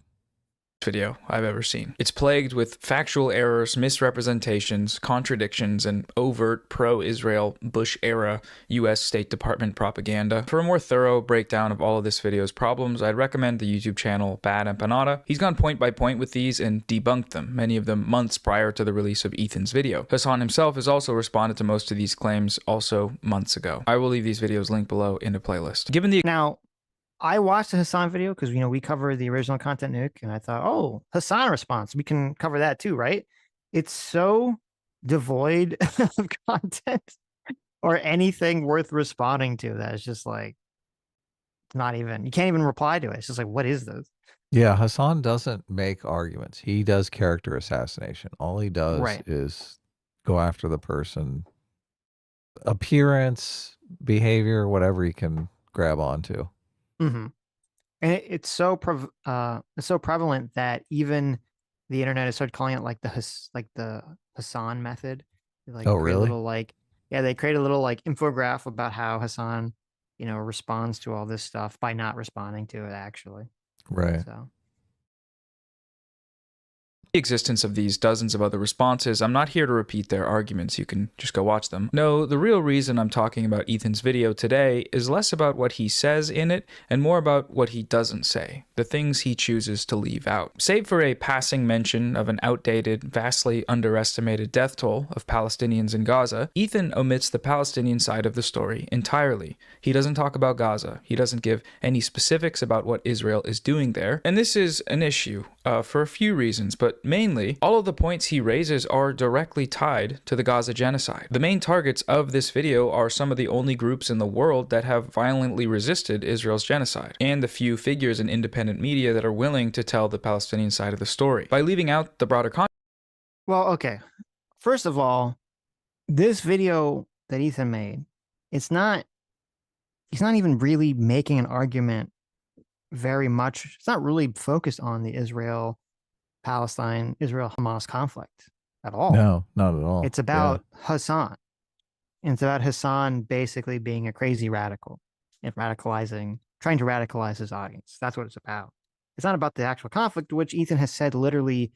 video I've ever seen. It's plagued with factual errors, misrepresentations, contradictions, and overt pro-Israel Bush-era U.S. State Department propaganda. For a more thorough breakdown of all of this video's problems, I'd recommend the YouTube channel Bad Empanada. He's gone point by point with these and debunked them, many of them months prior to the release of Ethan's video. Hassan himself has also responded to most of these claims also months ago. I will leave these videos linked below in a playlist. Now, I watched the Hassan video because, we cover the original content nuke, and I thought, oh, Hassan response, we can cover that too, right? It's so devoid of content or anything worth responding to that it's just like, not even, you can't even reply to it. It's just like, what is this? Yeah, Hassan doesn't make arguments. He does character assassination. All he does is go after the person, appearance, behavior, whatever he can grab onto. Mm-hmm. And it's so prevalent that even the internet has started calling it like the Hassan method. Like, oh, really? They create a little like infograph about how Hassan, responds to all this stuff by not responding to it actually. Right. So. The existence of these dozens of other responses, I'm not here to repeat their arguments, you can just go watch them. No, the real reason I'm talking about Ethan's video today is less about what he says in it and more about what he doesn't say, the things he chooses to leave out. Save for a passing mention of an outdated, vastly underestimated death toll of Palestinians in Gaza, Ethan omits the Palestinian side of the story entirely. He doesn't talk about Gaza, he doesn't give any specifics about what Israel is doing there, and this is an issue for a few reasons, but mainly, all of the points he raises are directly tied to the Gaza genocide. The main targets of this video are some of the only groups in the world that have violently resisted Israel's genocide, and the few figures in independent media that are willing to tell the Palestinian side of the story. By leaving out the broader context. Well, okay. first of all, this video that Ethan made, he's not even really making an argument very much. It's not really focused on the Israel-Palestine, Israel-Hamas conflict at all. No, not at all. It's about Hassan. And it's about Hassan basically being a crazy radical and trying to radicalize his audience. That's what it's about. It's not about the actual conflict, which Ethan has said literally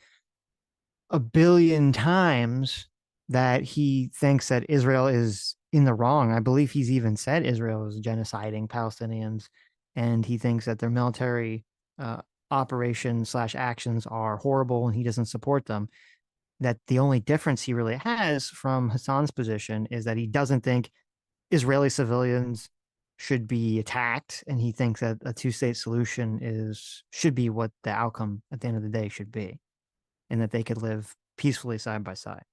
a billion times that he thinks that Israel is in the wrong. I believe he's even said Israel is genociding Palestinians, and he thinks that their military operations / actions are horrible, and he doesn't support them. That the only difference he really has from Hassan's position is that he doesn't think Israeli civilians should be attacked, and he thinks that a two-state solution should be what the outcome at the end of the day should be, and that they could live peacefully side by side.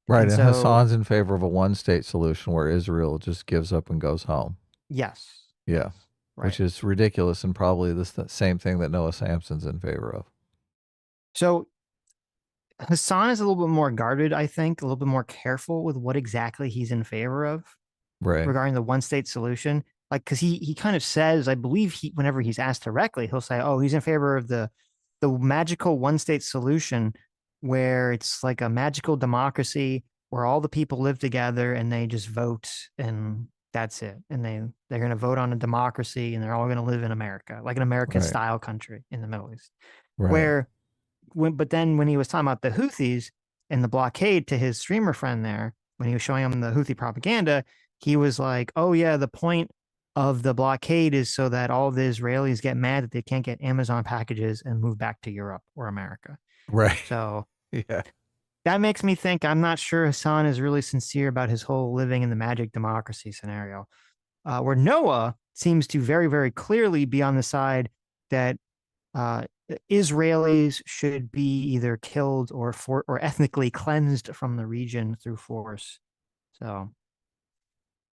Right, and so, Hassan's in favor of a one-state solution where Israel just gives up and goes home. Yes. Yeah, right. Which is ridiculous and probably the same thing that Noah Samson's in favor of. So Hassan is a little bit more guarded, I think, a little bit more careful with what exactly he's in favor of regarding the one-state solution. Like, because he kind of says, I believe whenever he's asked directly, he'll say, oh, he's in favor of the magical one-state solution where it's like a magical democracy where all the people live together and they just vote and that's it. And they're going to vote on a democracy and they're all going to live in America, like an American-style country in the Middle East. But then when he was talking about the Houthis and the blockade to his streamer friend there, when he was showing him the Houthi propaganda, he was like, oh yeah, the point of the blockade is so that all the Israelis get mad that they can't get Amazon packages and move back to Europe or America. Right. So yeah, that makes me think I'm not sure Hassan is really sincere about his whole living in the magic democracy scenario, where Noah seems to very, very clearly be on the side that Israelis should be either killed or ethnically cleansed from the region through force. So,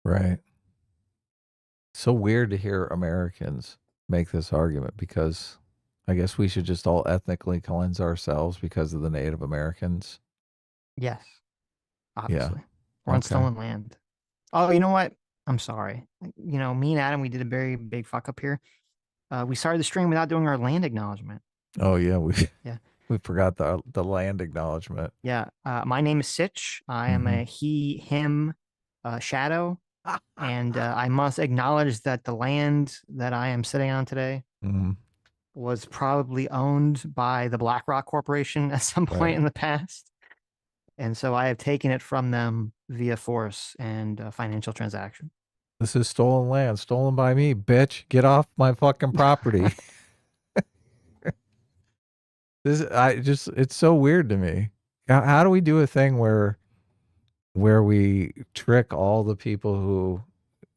right. So weird to hear Americans make this argument because I guess we should just all ethnically cleanse ourselves because of the Native Americans. Yes, obviously. Yeah. We're on stolen land. Oh, you know what? I'm sorry. Me and Adam, we did a very big fuck up here. We started the stream without doing our land acknowledgement. Oh yeah, we forgot the land acknowledgement. Yeah, my name is Sitch. I am a he/him shadow, and I must acknowledge that the land that I am sitting on today was probably owned by the BlackRock Corporation at some point in the past, and so I have taken it from them via force and financial transaction. This is stolen land, stolen by me, bitch. Get off my fucking property. It's so weird to me. How do we do a thing where we trick all the people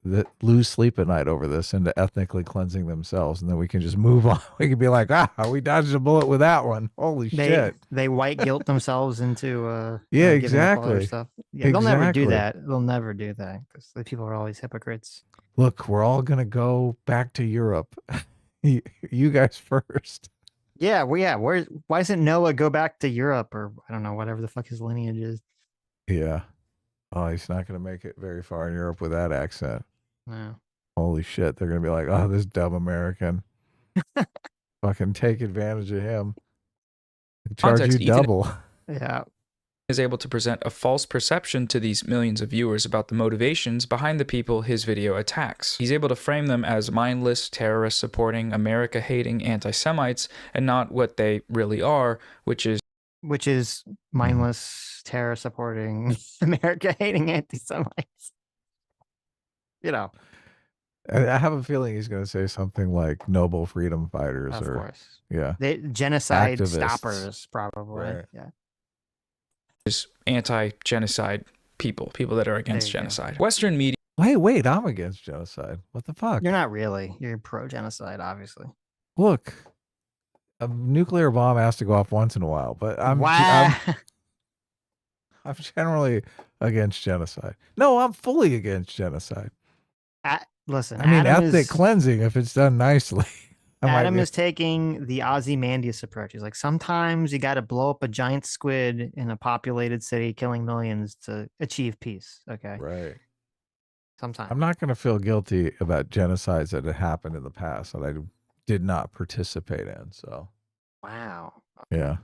that lose sleep at night over this into ethnically cleansing themselves, and then we can just move on? We can be like, we dodged a bullet with that one. Holy shit. They white guilt themselves into yeah, giving up all their exactly. stuff. Yeah, they'll never do that. They'll never do that because the people are always hypocrites. Look, we're all gonna go back to Europe. You guys first. Yeah, well, yeah. Why doesn't Noah go back to Europe or I don't know, whatever the fuck his lineage is? Yeah. Oh, he's not going to make it very far in Europe with that accent. No. Holy shit. They're going to be like, oh, this dumb American. Fucking take advantage of him. Charge Context, you double. Yeah. Is able to present a false perception to these millions of viewers about the motivations behind the people his video attacks. He's able to frame them as mindless, terrorist-supporting, America-hating anti-Semites, and not what they really are, which is mindless, terror-supporting, America-hating anti-Semites. I have a feeling he's going to say something like noble freedom fighters. Of course. Yeah. Genocide Activists. Stoppers, probably. Right. Yeah. is anti-genocide people that are against genocide. Western media. Wait, I'm against genocide. What the fuck? You're not really. You're pro-genocide, obviously. Look, a nuclear bomb has to go off once in a while, but I'm generally against genocide. No, I'm fully against genocide. Listen, I mean, Adam ethnic cleansing if it's done nicely. Adam is taking the Ozymandias approach. He's like, sometimes you got to blow up a giant squid in a populated city, killing millions to achieve peace. Okay. Right. Sometimes. I'm not going to feel guilty about genocides that had happened in the past that I did not participate in. So, wow. Yeah.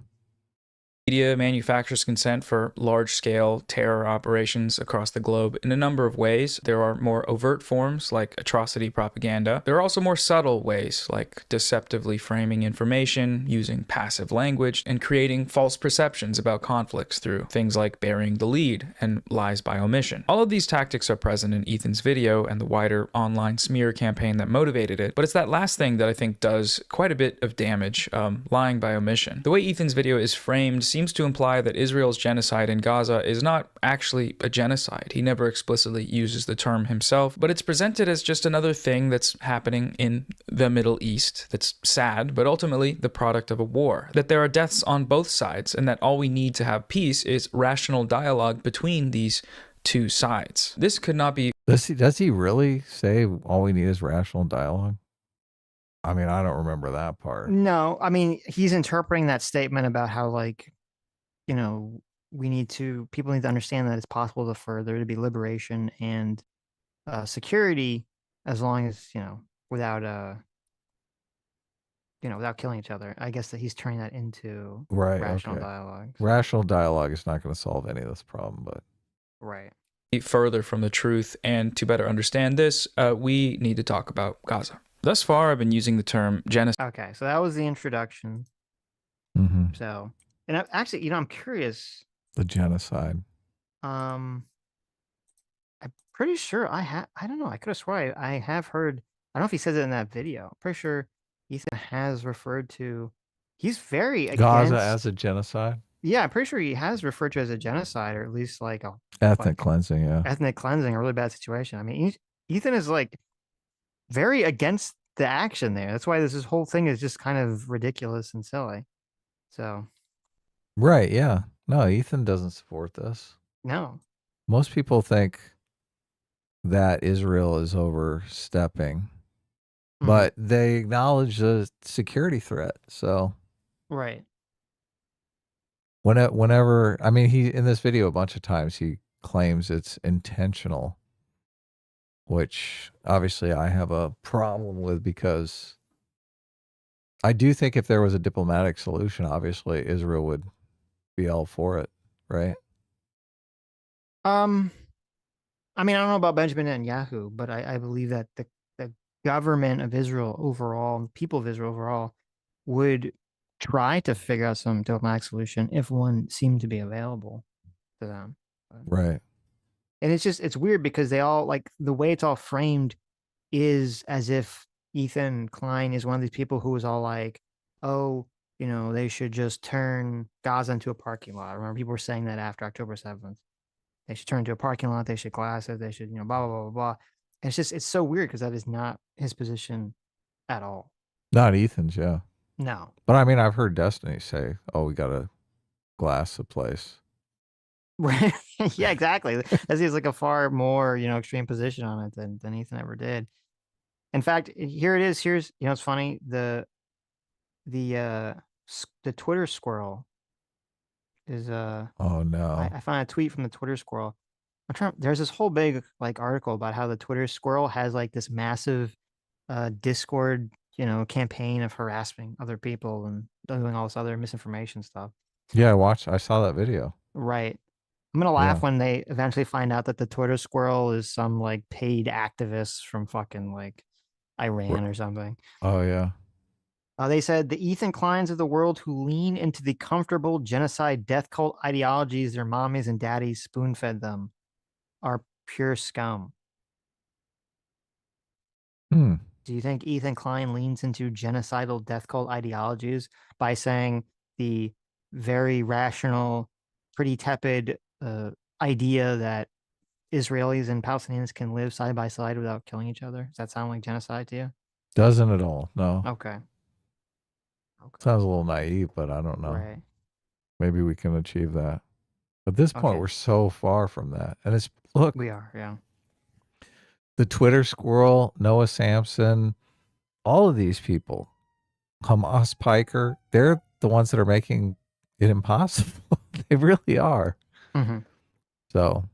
Media manufactures consent for large-scale terror operations across the globe in a number of ways. There are more overt forms like atrocity propaganda. There are also more subtle ways like deceptively framing information, using passive language, and creating false perceptions about conflicts through things like burying the lead and lies by omission. All of these tactics are present in Ethan's video and the wider online smear campaign that motivated it, but it's that last thing that I think does quite a bit of damage, lying by omission. The way Ethan's video is framed seems to imply that Israel's genocide in Gaza is not actually a genocide. He never explicitly uses the term himself, but it's presented as just another thing that's happening in the Middle East that's sad, but ultimately the product of a war. That there are deaths on both sides, and that all we need to have peace is rational dialogue between these two sides. This could not be... Does he really say all we need is rational dialogue? I mean, I don't remember that part. No, I mean, he's interpreting that statement about how, like, you know, people need to understand that it's possible for there to be liberation and security as long as, without killing each other. I guess that he's turning that into rational dialogue. Rational dialogue is not going to solve any of this problem, but right. Further from the truth, and to better understand this, we need to talk about Gaza. Thus far, I've been using the term genocide. Okay, so that was the introduction. Mm-hmm. So, and actually, I'm curious. The genocide. I'm pretty sure I don't know. I could have sworn I have heard. I don't know if he says it in that video. I'm pretty sure Ethan has referred to. He's very against Gaza as a genocide. Yeah, I'm pretty sure he has referred to it as a genocide, or at least like a ethnic cleansing. Yeah, ethnic cleansing, a really bad situation. I mean, Ethan is like very against the action there. That's why this whole thing is just kind of ridiculous and silly. So. Right. Yeah. No, Ethan doesn't support this. No. Most people think that Israel is overstepping, but they acknowledge the security threat. So. Right. Whenever, I mean, he in this video a bunch of times he claims it's intentional, which obviously I have a problem with, because I do think if there was a diplomatic solution, obviously Israel would be all for it, right? I mean, I don't know about Benjamin Netanyahu, but I believe that the government of Israel overall, people of Israel overall, would try to figure out some diplomatic solution if one seemed to be available to them. Right. And it's weird because they all, like, the way it's all framed is as if Ethan Klein is one of these people who was all like, oh, they should just turn Gaza into a parking lot. I remember people were saying that after October 7th. They should turn into a parking lot. They should glass it. They should, blah, blah, blah, blah, blah. And it's so weird because that is not his position at all. Not Ethan's, yeah. No. But I mean, I've heard Destiny say, oh, we got to glass the place. Right. Yeah, exactly. That seems like a far more, extreme position on it than Ethan ever did. In fact, here it is. Here's, it's funny. The Twitter squirrel is oh no. I found a tweet from the Twitter squirrel. There's this whole big article about how the Twitter squirrel has like this massive Discord campaign of harassing other people and doing all this other misinformation stuff. Yeah, I saw that video. Right. I'm gonna laugh when they eventually find out that the Twitter squirrel is some like paid activist from fucking like Iran or something. Oh yeah. They said the Ethan Kleins of the world who lean into the comfortable genocide death cult ideologies their mommies and daddies spoon-fed them are pure scum. Do you think Ethan Klein leans into genocidal death cult ideologies by saying the very rational, pretty tepid idea that Israelis and Palestinians can live side by side without killing each other? Does that sound like genocide to you? Doesn't at all. No. Okay. Sounds a little naive, but I don't know. Right. Maybe we can achieve that. At this point, we're so far from that. And we are, yeah. The Twitter squirrel, Noah Samsen, all of these people, Hamas Piker, they're the ones that are making it impossible. They really are. Mm-hmm. So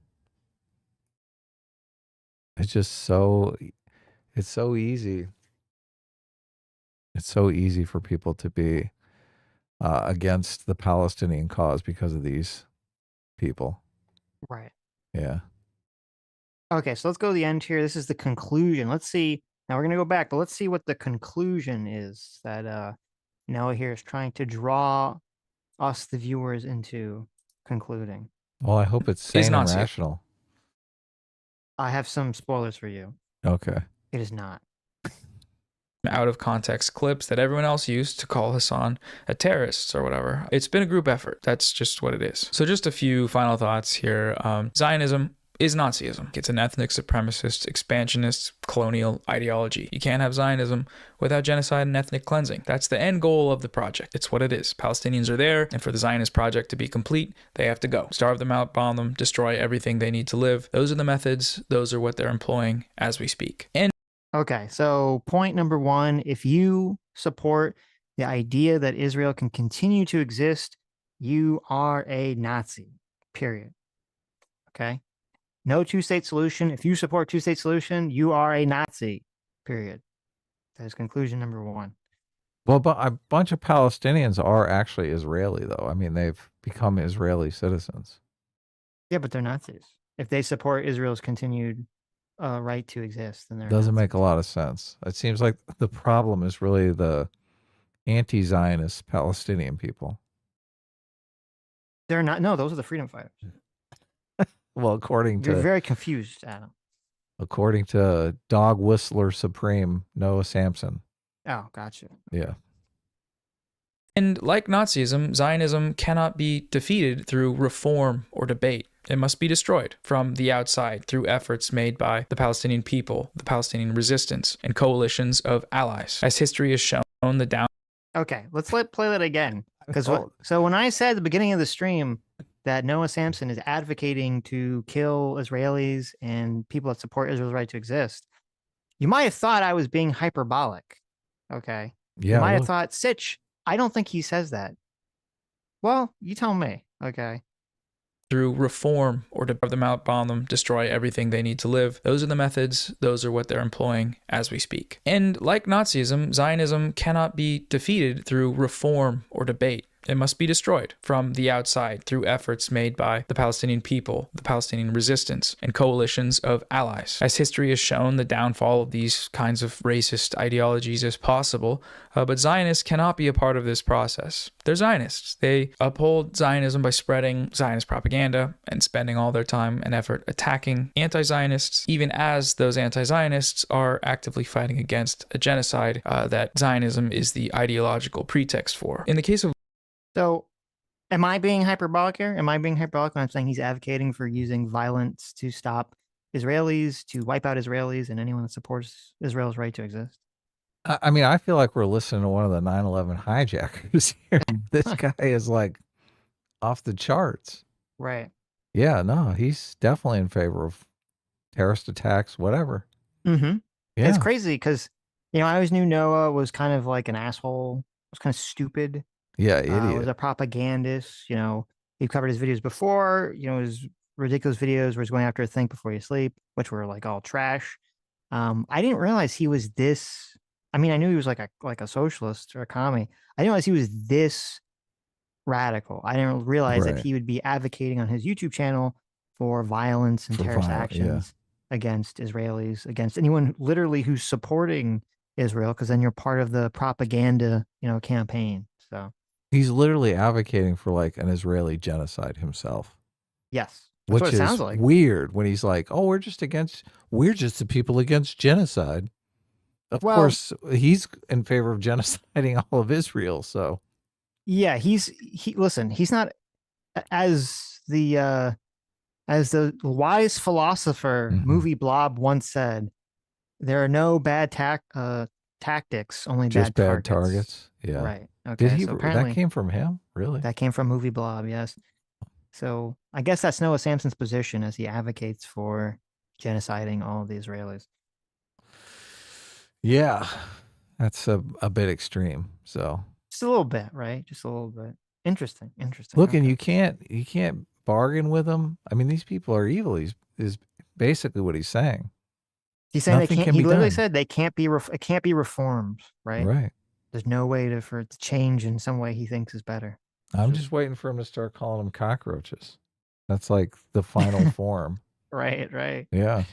it's just so easy. It's so easy for people to be against the Palestinian cause because of these people. Right. Yeah. Okay, so let's go to the end here. This is the conclusion. Let's see. Now we're going to go back, but let's see what the conclusion is that Noah here is trying to draw us, the viewers, into concluding. Well, I hope it's sane and Nazi. rational. I have some spoilers for you. Okay. It is not. Out of context clips that everyone else used to call Hassan a terrorist or whatever. It's been a group effort. That's just what it is. So just a few final thoughts here. Zionism is Nazism. It's an ethnic supremacist, expansionist, colonial ideology. You can't have Zionism without genocide and ethnic cleansing. That's the end goal of the project. It's what it is. Palestinians are there, and for the Zionist project to be complete, they have to go. Starve them out, bomb them, destroy everything they need to live. Those are the methods. Those are what they're employing as we speak. And Okay, so point number one, if you support the idea that Israel can continue to exist, you are a Nazi, period. Okay? No two-state solution. If you support two-state solution, you are a Nazi, period. That is conclusion number one. Well, but a bunch of Palestinians are actually Israeli, though. I mean, they've become Israeli citizens. Yeah, but they're Nazis. If they support Israel's continued right to exist, then they're Doesn't Nazis. make a lot of sense. It seems like the problem is really the anti-Zionist Palestinian people. They're not. No, those are the freedom fighters. Well, according You're to very confused, Adam. Dog Whistler Supreme Noah Samsen. Oh, gotcha. Yeah. And like Nazism, Zionism cannot be defeated through reform or debate. It must be destroyed from the outside through efforts made by the Palestinian people, the Palestinian resistance, and coalitions of allies. As history has shown, the down... Okay, let's play that again. Because so when I said at the beginning of the stream that Noah Samsen is advocating to kill Israelis and people that support Israel's right to exist, you might have thought I was being hyperbolic. Okay. Yeah. You might have thought, Sitch, I don't think he says that. Well, you tell me. Okay. Through reform or to them out, bomb them, destroy everything they need to live. Those are the methods. Those are what they're employing as we speak. And like Nazism, Zionism cannot be defeated through reform or debate. It must be destroyed from the outside through efforts made by the Palestinian people, the Palestinian resistance, and coalitions of allies. As history has shown, the downfall of these kinds of racist ideologies is possible, but Zionists cannot be a part of this process. They're Zionists. They uphold Zionism by spreading Zionist propaganda and spending all their time and effort attacking anti-Zionists, even as those anti-Zionists are actively fighting against a genocide that Zionism is the ideological pretext for. In the case of... So, am I being hyperbolic here? Am I being hyperbolic when I'm saying he's advocating for using violence to stop Israelis, to wipe out Israelis and anyone that supports Israel's right to exist? I mean, I feel like we're listening to one of the 9/11 hijackers here. This guy is like off the charts. Right. Yeah, no, he's definitely in favor of terrorist attacks, whatever. Mm-hmm. Yeah. It's crazy because, I always knew Noah was kind of like an asshole, was kind of stupid. Yeah, idiot. Was a propagandist. He covered his videos before, his ridiculous videos where he's going after a thing before you sleep, which were like all trash. I didn't realize he was this. I mean, I knew he was like a socialist or a commie. I didn't realize he was this radical. I didn't realize that he would be advocating on his YouTube channel for violence and terrorist actions against Israelis, against anyone literally who's supporting Israel, because then you're part of the propaganda, campaign. So he's literally advocating for like an Israeli genocide himself. Yes. That's Which what it is sounds like. Weird when he's like, oh, we're just the people against genocide. Of course, he's in favor of genociding all of Israel. So yeah, listen, he's not as the wise philosopher movie Blob once said, there are no bad tactics, only just bad targets. Yeah. Right. Okay. So that came from him? Really? That came from movie Blob, yes. So I guess that's Noah Samsen's position as he advocates for genociding all of the Israelis. Yeah. That's a bit extreme. So just a little bit, right? Just a little bit. Interesting. look, and Okay. you can't bargain with them. I mean, these people are evil. Is basically what he's saying. He's saying Nothing they can't. can He be literally done. said they can't be. It can't be reformed, right? Right. There's no way for it to change in some way he thinks is better. I'm just waiting for him to start calling them cockroaches. That's like the final form. Right. Yeah.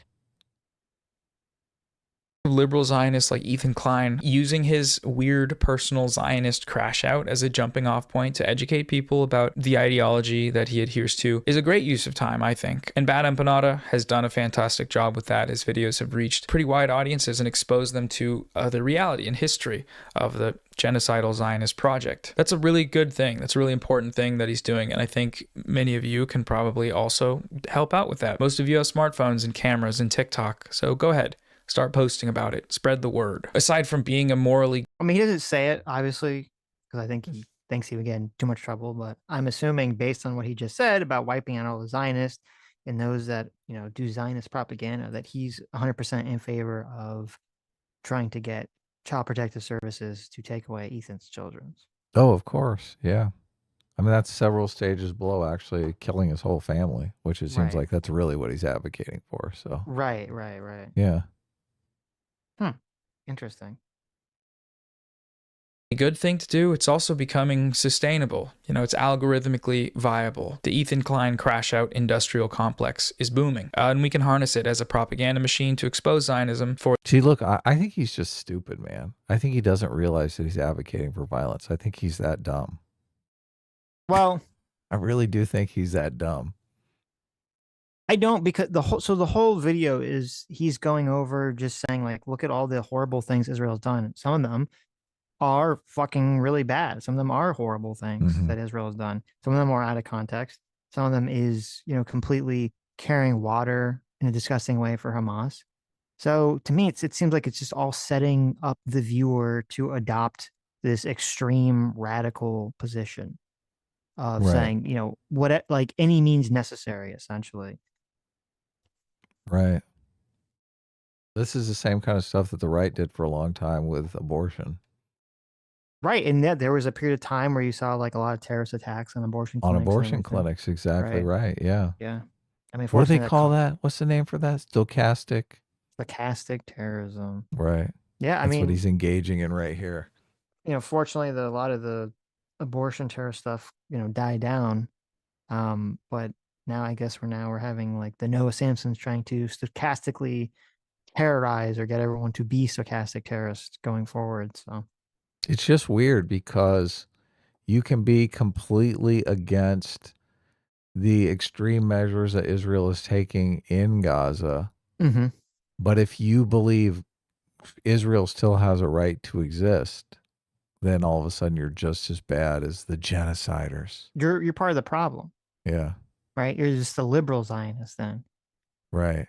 Liberal Zionists like Ethan Klein using his weird personal Zionist crash out as a jumping off point to educate people about the ideology that he adheres to is a great use of time, I think. And Bad Empanada has done a fantastic job with that. His videos have reached pretty wide audiences and exposed them to the reality and history of the genocidal Zionist project. That's a really good thing. That's a really important thing that he's doing. And I think many of you can probably also help out with that. Most of you have smartphones and cameras and TikTok. So go ahead. Start posting about it. Spread the word. Aside from being a morally... I mean, he doesn't say it, obviously, because I think he thinks he would get in too much trouble. But I'm assuming, based on what he just said about wiping out all the Zionists and those that, do Zionist propaganda, that he's 100% in favor of trying to get Child Protective Services to take away Ethan's children. Oh, of course. Yeah. I mean, that's several stages below actually killing his whole family, which it seems like that's really what he's advocating for. So Right. Yeah. Interesting. A good thing to do. It's also becoming sustainable. It's algorithmically viable. The Ethan Klein crash out industrial complex is booming, and we can harness it as a propaganda machine to expose Zionism for... See, look, I think he's just stupid, man. I think he doesn't realize that he's advocating for violence. I think he's that dumb. Well, I really do think he's that dumb. I don't, because the whole video is he's going over just saying, like, look at all the horrible things Israel's done. Some of them are fucking really bad. Some of them are horrible things that Israel has done. Some of them are out of context. Some of them is, completely carrying water in a disgusting way for Hamas. So to me, it seems like it's just all setting up the viewer to adopt this extreme radical position of saying, what, like, any means necessary, essentially. Right. This is the same kind of stuff that the right did for a long time with abortion. Right. And there was a period of time where you saw like a lot of terrorist attacks on abortion clinics. On abortion clinics. Exactly right. Yeah. Yeah. I mean, what do they call that? What's the name for that? Stochastic terrorism. Right. Yeah. That's what he's engaging in right here. Fortunately, a lot of the abortion terrorist stuff, died down. But now I guess we're having like the Noah Samsons trying to stochastically terrorize or get everyone to be stochastic terrorists going forward. So it's just weird because you can be completely against the extreme measures that Israel is taking in Gaza. But if you believe Israel still has a right to exist, then all of a sudden you're just as bad as the genociders. You're part of the problem. Yeah. Right. You're just the liberal Zionist then. Right.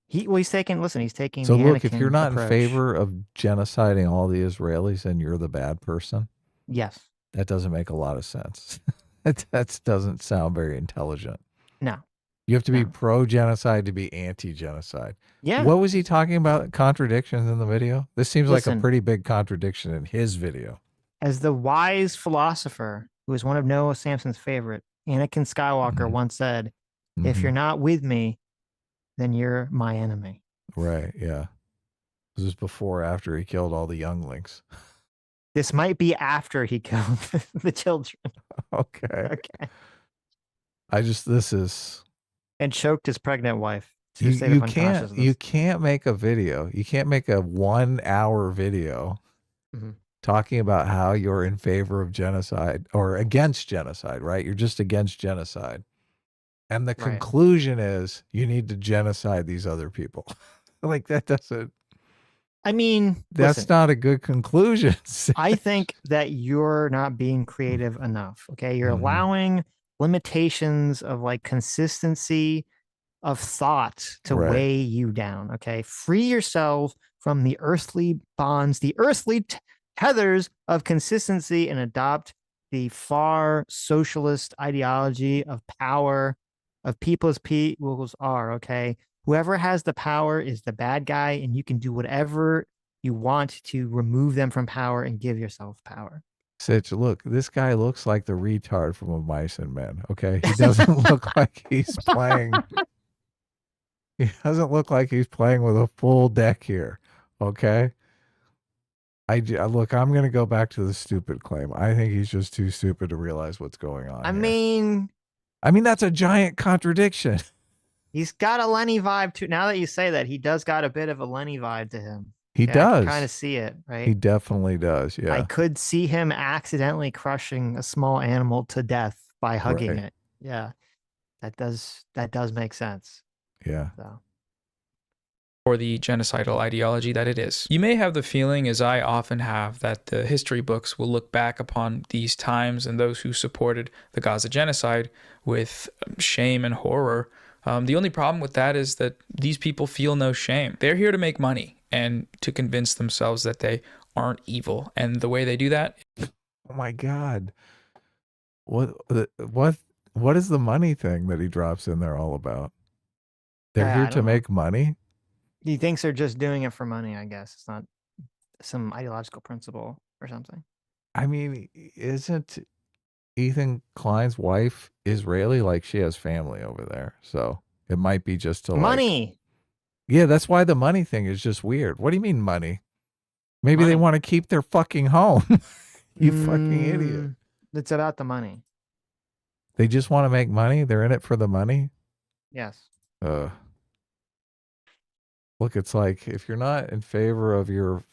He's taking. So look, if you're not in favor of genociding all the Israelis, then you're the bad person. Yes. That doesn't make a lot of sense. That doesn't sound very intelligent. No. You have to be pro-genocide to be anti-genocide. Yeah. What was he talking about? Contradictions in the video? This seems like a pretty big contradiction in his video. As the wise philosopher who is one of Noah Samson's favorite, Anakin Skywalker once said, if you're not with me, then you're my enemy. Right, yeah. This is before or after he killed all the younglings. This might be after he killed the children. Okay. This is... And choked his pregnant wife. You can't make a video. You can't make a 1 hour video talking about how you're in favor of genocide or against genocide, right? You're just against genocide. And the conclusion is you need to genocide these other people. Like that doesn't... I mean... That's not a good conclusion. I think that you're not being creative enough, okay? You're allowing limitations of like consistency of thought to weigh you down, okay? Free yourself from the earthly bonds, the earthly tethers of consistency and adopt the far socialist ideology of power, of people as peoples are, okay? Whoever has the power is the bad guy, and you can do whatever You want to remove them from power and give yourself power. Sitch, look, this guy looks like the retard from A Mice and Men. Okay, he doesn't look like he's playing. He doesn't look like he's playing with a full deck here. Okay. Look, I'm going to go back to the stupid claim. I think he's just too stupid to realize what's going on. I mean, that's a giant contradiction. He's got a Lenny vibe too. Now that you say that, he does got a bit of a Lenny vibe to him. He does. Kind of see it, right? He definitely does. Yeah. I could see him accidentally crushing a small animal to death by hugging it. Yeah. That does make sense. Yeah. So. For the genocidal ideology that it is. You may have the feeling, as I often have, that the history books will look back upon these times and those who supported the Gaza genocide with shame and horror. The only problem with that is that these people feel no shame. They're here to make money and to convince themselves that they aren't evil. And the way they do that... Oh my God. What is the money thing that he drops in there all about? They're here to make money? He thinks they're just doing it for money, I guess. It's not some ideological principle or something. I mean, isn't Ethan Klein's wife Israeli? Like, she has family over there. So it might be just to money. Yeah, that's why the money thing is just weird. What do you mean money? Maybe they want to keep their fucking home. You fucking idiot. It's about the money. They just want to make money? They're in it for the money? Yes. Look, it's like if you're not in favor of your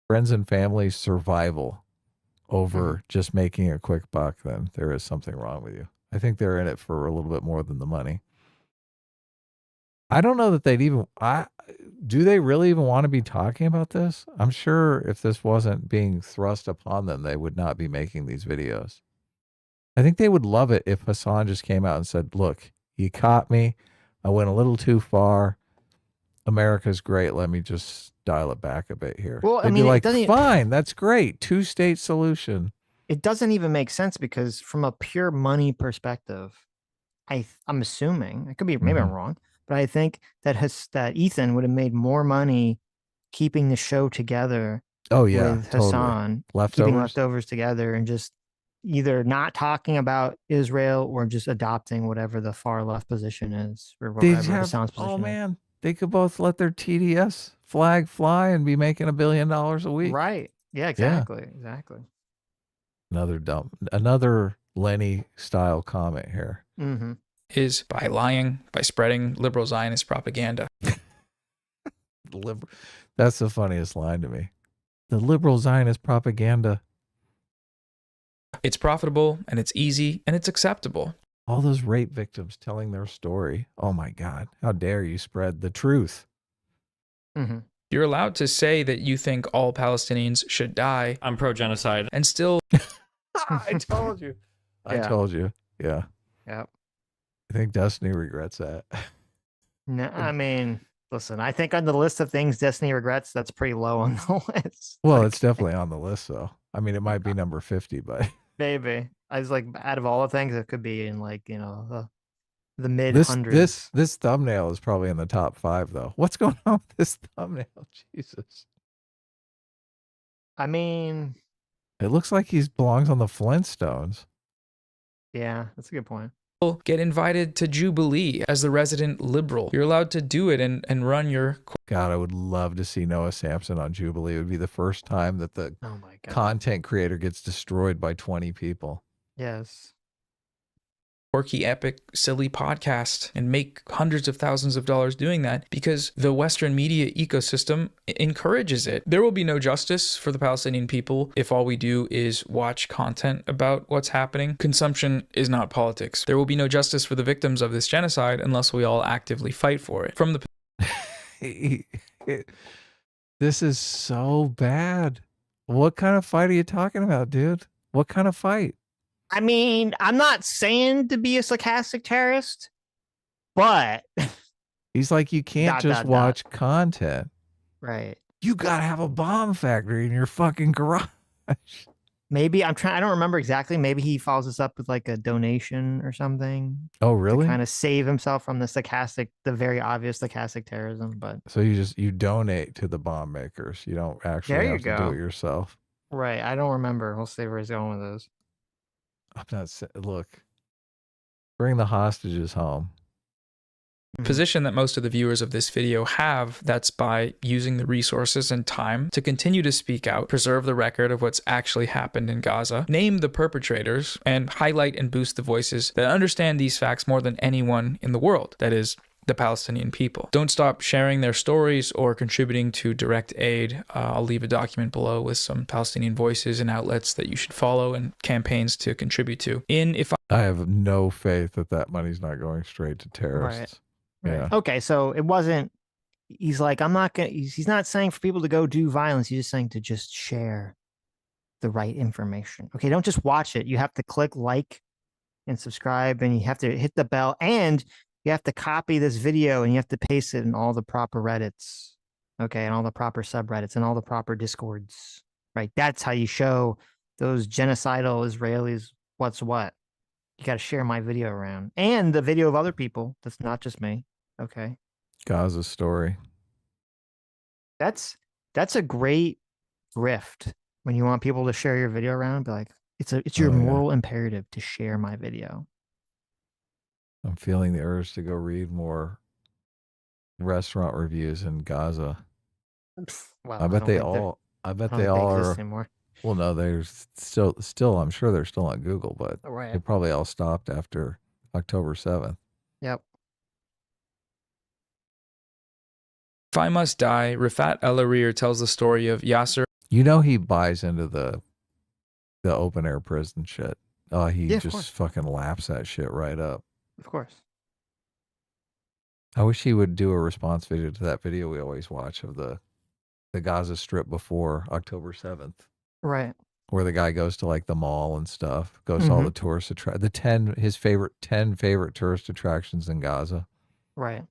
friends and family's survival over just making a quick buck, then there is something wrong with you. I think they're in it for a little bit more than the money. I don't know that they'd even... do they really even want to be talking about this? I'm sure if this wasn't being thrust upon them, they would not be making these videos. I think they would love it if Hassan just came out and said, look, you caught me. I went a little too far. America's great. Let me just dial it back a bit here. Well, they'd be like, fine, that's great. 2-state solution. It doesn't even make sense because from a pure money perspective, I'm assuming, it could be, maybe I'm wrong, but I think that Ethan would have made more money keeping the show together. With Hassan, keeping leftovers together and just either not talking about Israel or just adopting whatever the far left position is or whatever Hassan's position. Oh man, they could both let their TDS flag fly and be making $1 billion a week. Right. Yeah, exactly. Yeah. Exactly. Another Lenny style comment here. Is by lying, by spreading liberal Zionist propaganda. That's the funniest line to me. The liberal Zionist propaganda. It's profitable and it's easy and it's acceptable. All those rape victims telling their story. Oh my God. How dare you spread the truth? You're allowed to say that you think all Palestinians should die. I'm pro-genocide. And still... I told you. I told you. Yeah. Yep. I think Destiny regrets that. No, I mean, listen, I think on the list of things Destiny regrets, that's pretty low on the list. Well, it's definitely on the list, though. I mean, it might be number 50, but... Maybe. I was like, out of all the things, it could be in like, the mid hundreds. This thumbnail is probably in the top 5, though. What's going on with this thumbnail? Jesus. I mean... It looks like he belongs on the Flintstones. Yeah, that's a good point. Get invited to Jubilee as the resident liberal. You're allowed to do it and run your... God, I would love to see Noah Samsen on Jubilee. It would be the first time that the content creator gets destroyed by 20 people. Yes. Quirky, epic, silly podcast and make hundreds of thousands of dollars doing that because the Western media ecosystem encourages it. There will be no justice for the Palestinian people if all we do is watch content about what's happening. Consumption is not politics. There will be no justice for the victims of this genocide unless we all actively fight for it. From the This is so bad. What kind of fight are you talking about, dude? What kind of fight? I mean, I'm not saying to be a sarcastic terrorist, but he's like, you can't just watch content. Right. You got to have a bomb factory in your fucking garage. maybe I don't remember exactly. Maybe he follows this up with like a donation or something Oh, to really? kind of save himself from the very obvious stochastic terrorism. But So you donate to the bomb makers. You don't actually there you have to do go. it yourself. Right. I don't remember. We'll see where he's going with those. I'm not look. Bring the hostages home. Position that most of the viewers of this video have, that's by using the resources and time to continue to speak out, preserve the record of what's actually happened in Gaza, name the perpetrators, and highlight and boost the voices that understand these facts more than anyone in the world, that is, the Palestinian people. Don't stop sharing their stories or contributing to direct aid. I'll leave a document below with some Palestinian voices and outlets that you should follow and campaigns to contribute to. I have no faith that money's not going straight to terrorists. Right. Yeah. Okay, so it wasn't. He's like, I'm not gonna. He's not saying for people to go do violence. He's just saying to just share the right information. Okay, don't just watch it. You have to click like and subscribe, and you have to hit the bell, and you have to copy this video, and you have to paste it in all the proper Reddits. Okay, and all the proper subreddits and all the proper Discords. Right. That's how you show those genocidal Israelis what's what. You got to share my video around and the video of other people. That's not just me. Okay. Gaza story. That's a great grift when you want people to share your video around. Be like, it's your moral imperative to share my video. I'm feeling the urge to go read more restaurant reviews in Gaza. Well, I bet they all are anymore. Well, no, there's still I'm sure they're still on Google, but Right. they probably all stopped after October 7th. Yep. If I Must Die, Rifat El-Arir tells the story of Yasser. You know he buys into the open air prison shit. Oh, he just fucking laps that shit right up. Of course. I wish he would do a response video to that video we always watch of the Gaza Strip before October 7th. Right. Where the guy goes to like the mall and stuff, goes to all the tourist his favorite 10 favorite tourist attractions in Gaza. Right.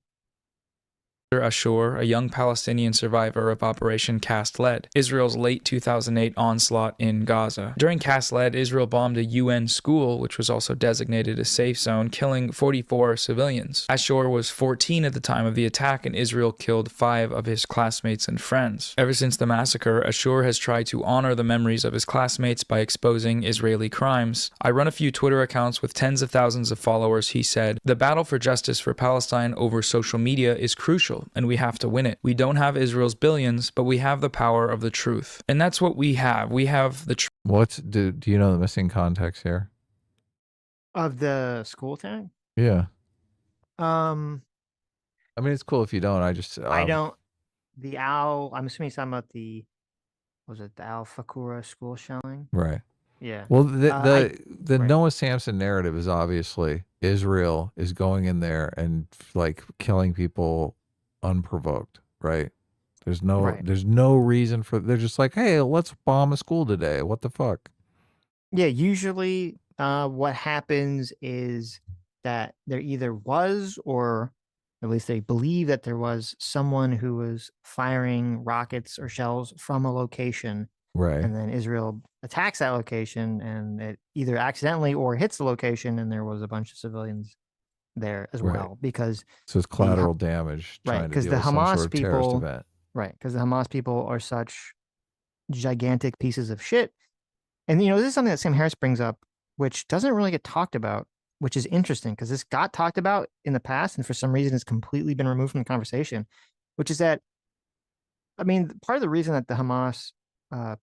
Ashur, a young Palestinian survivor of Operation Cast Lead, Israel's late 2008 onslaught in Gaza. During Cast Lead, Israel bombed a UN school, which was also designated a safe zone, killing 44 civilians. Ashur was 14 at the time of the attack, and Israel killed 5 of his classmates and friends. Ever since the massacre, Ashur has tried to honor the memories of his classmates by exposing Israeli crimes. I run a few Twitter accounts with tens of thousands of followers, he said. The battle for justice for Palestine over social media is crucial, and we have to win it. We don't have Israel's billions, but we have the power of the truth. And that's what we have. We have the truth. Do you know the missing context here? Of the school tag? Yeah. I mean, it's cool if you don't. I don't. I'm assuming he's talking about the Al Fakura school shelling? Right. Yeah. Well, the Noah Samson narrative is obviously Israel is going in there and like killing people unprovoked, right? There's no reason for. They're just like, hey, let's bomb a school today. What the fuck? Yeah. Usually, what happens is that there either was, or at least they believe that there was, someone who was firing rockets or shells from a location. Right. And then Israel attacks that location, and it either accidentally or hits the location, and there was a bunch of civilians there as well. Because so it's collateral damage. Right. Because the Hamas people. Right. Because the Hamas people are such gigantic pieces of shit. And, this is something that Sam Harris brings up, which doesn't really get talked about, which is interesting because this got talked about in the past, and for some reason it's completely been removed from the conversation, which is that, part of the reason that the Hamas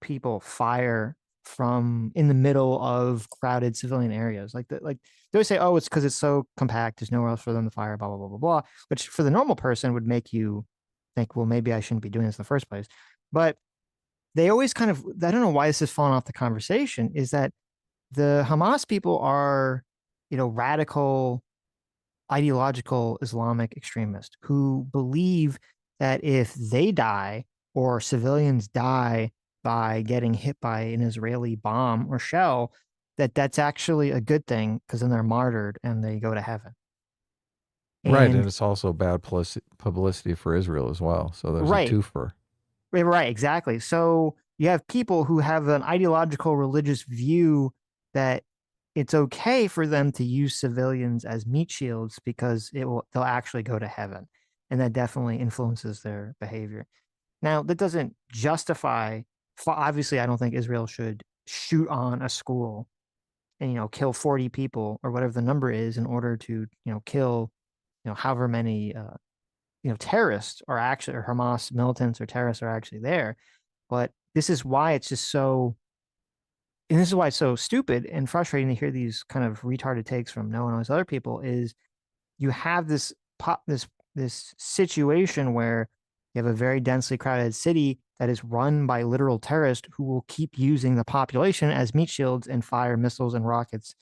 people fire from in the middle of crowded civilian areas, like they always say, oh, it's because it's so compact, there's nowhere else for them to fire, blah, blah, blah, blah, blah, which for the normal person would make you think, well, maybe I shouldn't be doing this in the first place. But they always kind of, I don't know why this has fallen off the conversation, is that the Hamas people are, radical, ideological Islamic extremists who believe that if they die or civilians die by getting hit by an Israeli bomb or shell, that's actually a good thing, because then they're martyred and they go to heaven. Right, and it's also bad publicity for Israel as well. So there's a twofer. Right, exactly. So you have people who have an ideological religious view that it's okay for them to use civilians as meat shields because they'll actually go to heaven. And that definitely influences their behavior. Now, that doesn't justify, obviously, I don't think Israel should shoot on a school and, kill 40 people or whatever the number is in order to, kill, however many, terrorists are actually, or Hamas militants or terrorists are actually there. But this is why it's just so, and this is why it's so stupid and frustrating to hear these kind of retarded takes from Noah and all these other people, is you have this situation where you have a very densely crowded city that is run by literal terrorists who will keep using the population as meat shields and fire missiles and rockets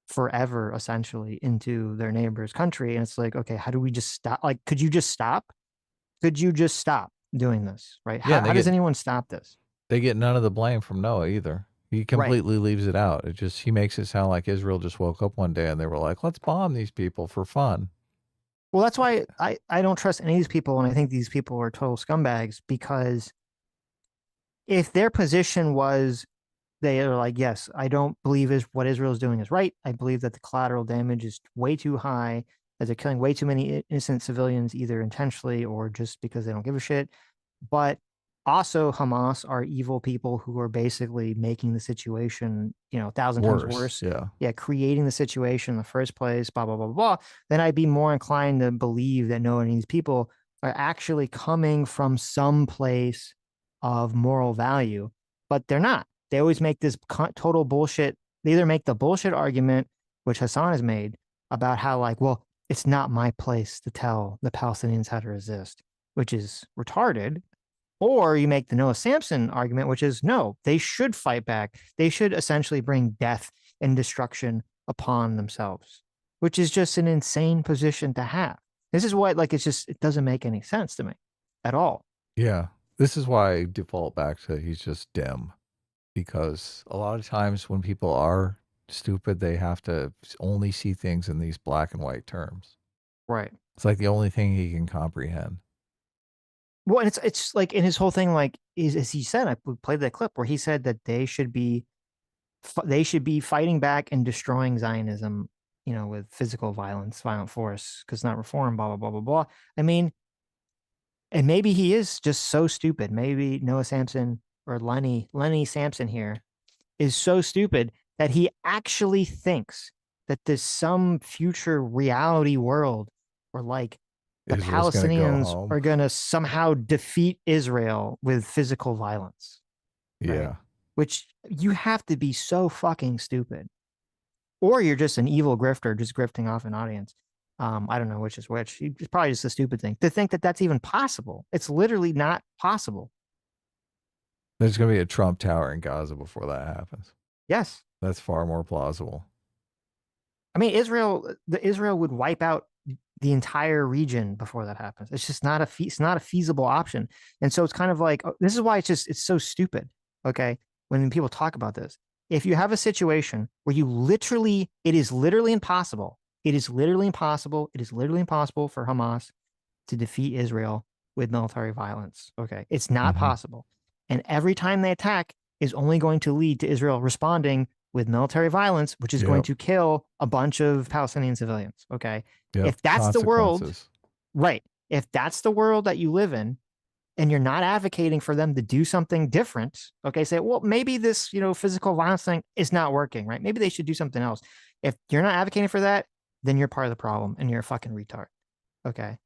forever, essentially, into their neighbor's country. And it's like, okay, how do we just stop? Like, could you just stop? Could you just stop doing this? Right? Yeah, How does anyone stop this? They get none of the blame from Noah either. He completely leaves it out. He makes it sound like Israel just woke up one day and they were like, let's bomb these people for fun. Well, that's why I don't trust any of these people, and I think these people are total scumbags, because if their position was they are like, yes, I don't believe what Israel is doing is right. I believe that the collateral damage is way too high, that they're killing way too many innocent civilians, either intentionally or just because they don't give a shit. But also Hamas are evil people who are basically making the situation, 1,000 times worse. Yeah, creating the situation in the first place, blah, blah, blah, blah. Then I'd be more inclined to believe that no, these people are actually coming from some place of moral value, but they're not. They always make this total bullshit. They either make the bullshit argument, which Hassan has made, about how, like, well, it's not my place to tell the Palestinians how to resist, which is retarded. Or you make the Noah Samson argument, which is, no, they should fight back. They should essentially bring death and destruction upon themselves, which is just an insane position to have. This is what, like, it doesn't make any sense to me at all. Yeah. This is why I default back to he's just dim. Because a lot of times when people are stupid, they have to only see things in these black and white terms. Right. It's like the only thing he can comprehend. Well, and it's like in his whole thing, like, as he said, I played that clip where he said that they should be fighting back and destroying Zionism, with physical violence, violent force, because not reform, blah, blah, blah, blah, blah. I mean, and maybe he is just so stupid. Maybe Noah Samson or Lenny Samson here is so stupid that he actually thinks that there's some future reality world where, like, the Palestinians are going to somehow defeat Israel with physical violence. Yeah. Right? Which you have to be so fucking stupid. Or you're just an evil grifter just grifting off an audience. I don't know which is which. It's probably just a stupid thing to think that that's even possible. It's literally not possible. There's going to be a Trump Tower in Gaza before that happens. Yes. That's far more plausible. I mean, Israel would wipe out the entire region before that happens. It's just not a feasible option. And so it's kind of like, this is why it's so stupid. Okay. When people talk about this, if you have a situation where it is literally impossible for Hamas to defeat Israel with military violence. Okay. It's not possible. And every time they attack is only going to lead to Israel responding with military violence, which is going to kill a bunch of Palestinian civilians. Okay. If that's the world, right. If that's the world that you live in, and you're not advocating for them to do something different, okay, say, well, maybe this, physical violence thing is not working, right? Maybe they should do something else. If you're not advocating for that, then you're part of the problem and you're a fucking retard. Okay.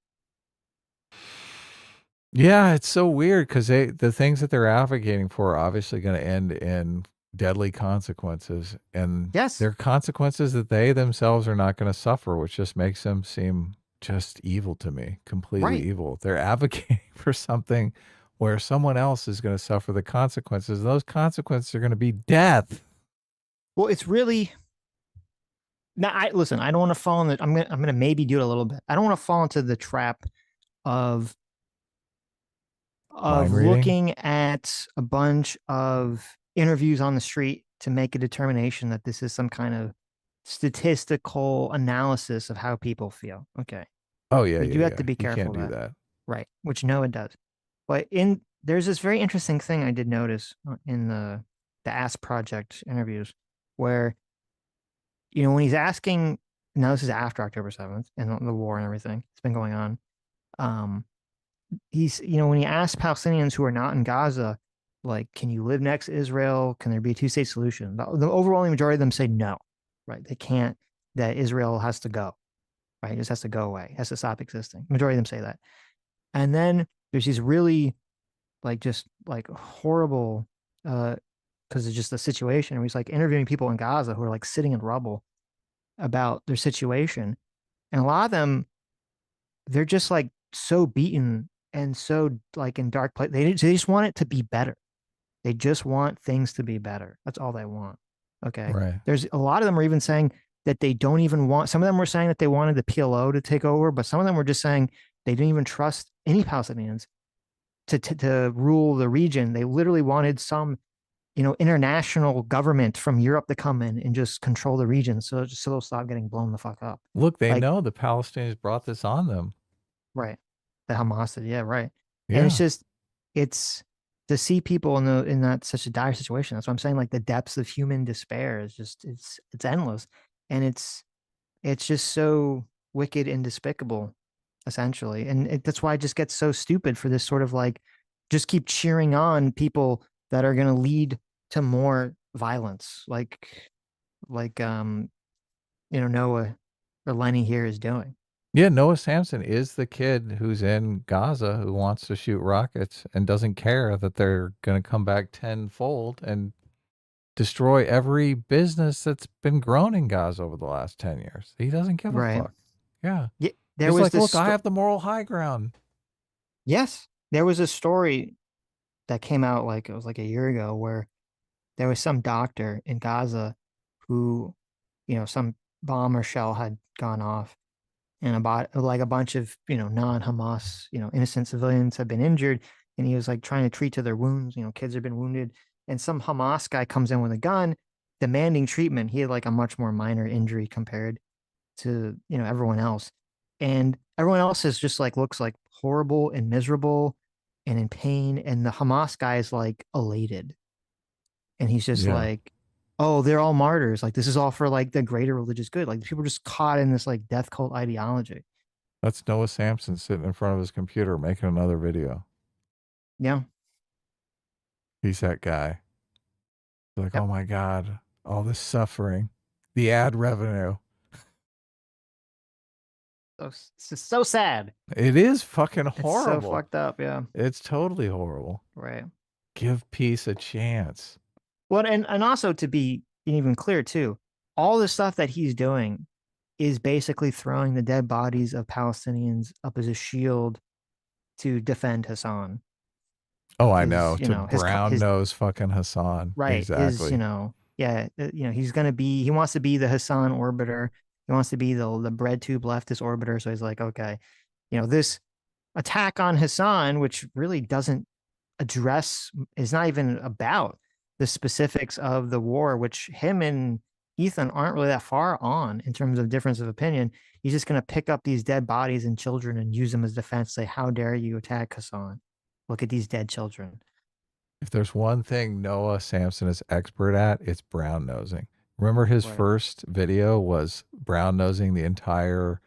Yeah, it's so weird because the things that they're advocating for are obviously going to end in deadly consequences. And they're consequences that they themselves are not going to suffer, which just makes them seem just evil to me, completely evil. They're advocating for something where someone else is going to suffer the consequences. And those consequences are going to be death. Well, it's really now. I don't want to fall in the. I'm gonna maybe do it a little bit. I don't want to fall into the trap of looking at a bunch of interviews on the street to make a determination that this is some kind of statistical analysis of how people feel. Okay. Oh yeah. You have to be careful. You can't do that. Right. Which Noah does. But in there's this very interesting thing I did notice in the Ask Project interviews where, you know, when he's asking, now this is after October 7th and the war and everything that's been going on. He's, you know, when he asks Palestinians who are not in Gaza, like, can you live next to Israel? Can there be a two-state solution? The overwhelming majority of them say no, right? They can't, that Israel has to go, right? It just has to go away, has to stop existing. Majority of them say that. And then there's these really like just like horrible because it's just the situation. And he's like interviewing people in Gaza who are like sitting in rubble about their situation. And a lot of them, they're just like so beaten and so like in dark place. They just want it to be better. They just want things to be better. That's all they want. Okay. Right. There's a lot of them are even saying that they don't even want, some of them were saying that they wanted the PLO to take over, but some of them were just saying they didn't even trust any Palestinians to rule the region. They literally wanted some, you know, international government from Europe to come in and just control the region. So they'll stop getting blown the fuck up. Look, they Like, know the Palestinians brought this on them. right. The Hamas did. Yeah. Right. Yeah. And it's just, it's to see people in that such a dire situation. That's what I'm saying. Like the depths of human despair is just, it's endless. And it's just so wicked and despicable, essentially. And that's why it just gets so stupid for this sort of like, just keep cheering on people that are going to lead to more violence. Like, you know, Noah or Lenny here is doing. Yeah, Noah Samsen is the kid who's in Gaza who wants to shoot rockets and doesn't care that they're going to come back tenfold and destroy every business that's been grown in Gaza over the last 10 years. He doesn't give a fuck. Yeah. Yeah. He's like, look, I have the moral high ground. Yes. There was a story that came out like, it was like a year ago where there was some doctor in Gaza who, you know, some bomb or shell had gone off and about like a bunch of, you know, non-Hamas, you know, innocent civilians had been injured. And he was like trying to treat to their wounds. You know, kids have been wounded. And some Hamas guy comes in with a gun demanding treatment. He had like a much more minor injury compared to, you know, everyone else. And everyone else is just like, looks like horrible and miserable and in pain. And the Hamas guy is like elated. And he's just like, oh, they're all martyrs. Like, this is all for like the greater religious good. Like, people are just caught in this like death cult ideology. That's Noah Samsen sitting in front of his computer making another video. Yeah. He's that guy. Like, oh my God, all this suffering, the ad revenue. It's just so sad. It is fucking horrible. It's so fucked up. Yeah. It's totally horrible. Right. Give peace a chance. Well, and also to be even clear too, all the stuff that he's doing is basically throwing the dead bodies of Palestinians up as a shield to defend Hassan. Oh, I know. You To know, brown nose fucking Hassan. Right. Exactly. You know, yeah. You know, he wants to be the Hassan orbiter. He wants to be the bread tube leftist orbiter. So he's like, okay, you know, this attack on Hassan, which really doesn't address, is not even about the specifics of the war, which him and Ethan aren't really that far on in terms of difference of opinion. He's just going to pick up these dead bodies and children and use them as defense. Say, how dare you attack Hassan? Look at these dead children. If there's one thing Noah Samsen is expert at, it's brown nosing. Remember his first video was brown nosing the entire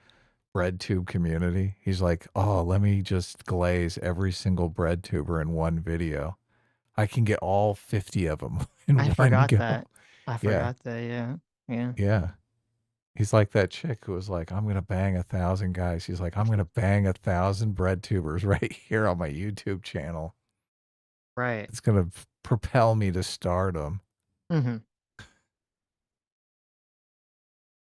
bread tube community. He's like, oh, let me just glaze every single bread tuber in one video. I can get all 50 of them in one go. I forgot that. Yeah. Yeah. Yeah. He's like that chick who was like, I'm going to bang 1,000 guys. He's like, I'm going to bang 1,000 bread tubers right here on my YouTube channel. Right. It's going to propel me to stardom. Mm-hmm.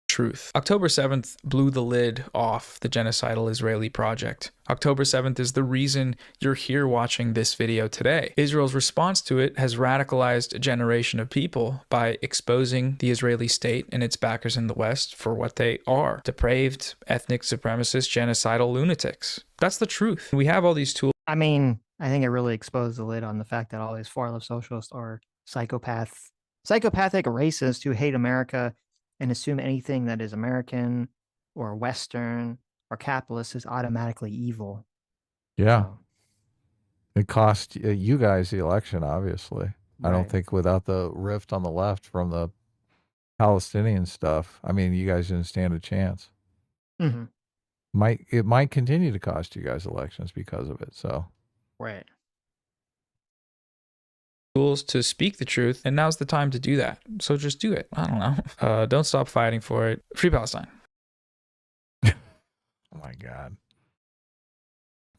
Truth. October 7th blew the lid off the genocidal Israeli project. October 7th is the reason you're here watching this video today. Israel's response to it has radicalized a generation of people by exposing the Israeli state and its backers in the West for what they are: depraved, ethnic supremacist, genocidal lunatics. That's the truth. We have all these tools. I mean, I think it really exposed the lid on the fact that all these far-left socialists are psychopathic racists who hate America and assume anything that is American or Western or capitalist is automatically evil. Yeah. So, It cost you guys the election, obviously. I don't think without the rift on the left from the Palestinian stuff, I mean, you guys didn't stand a chance. Mm-hmm. It might continue to cost you guys elections because of it. So, Right. Tools to speak the truth, and now's the time to do that. So just do it. I don't know. Don't stop fighting for it. Free Palestine. oh my God.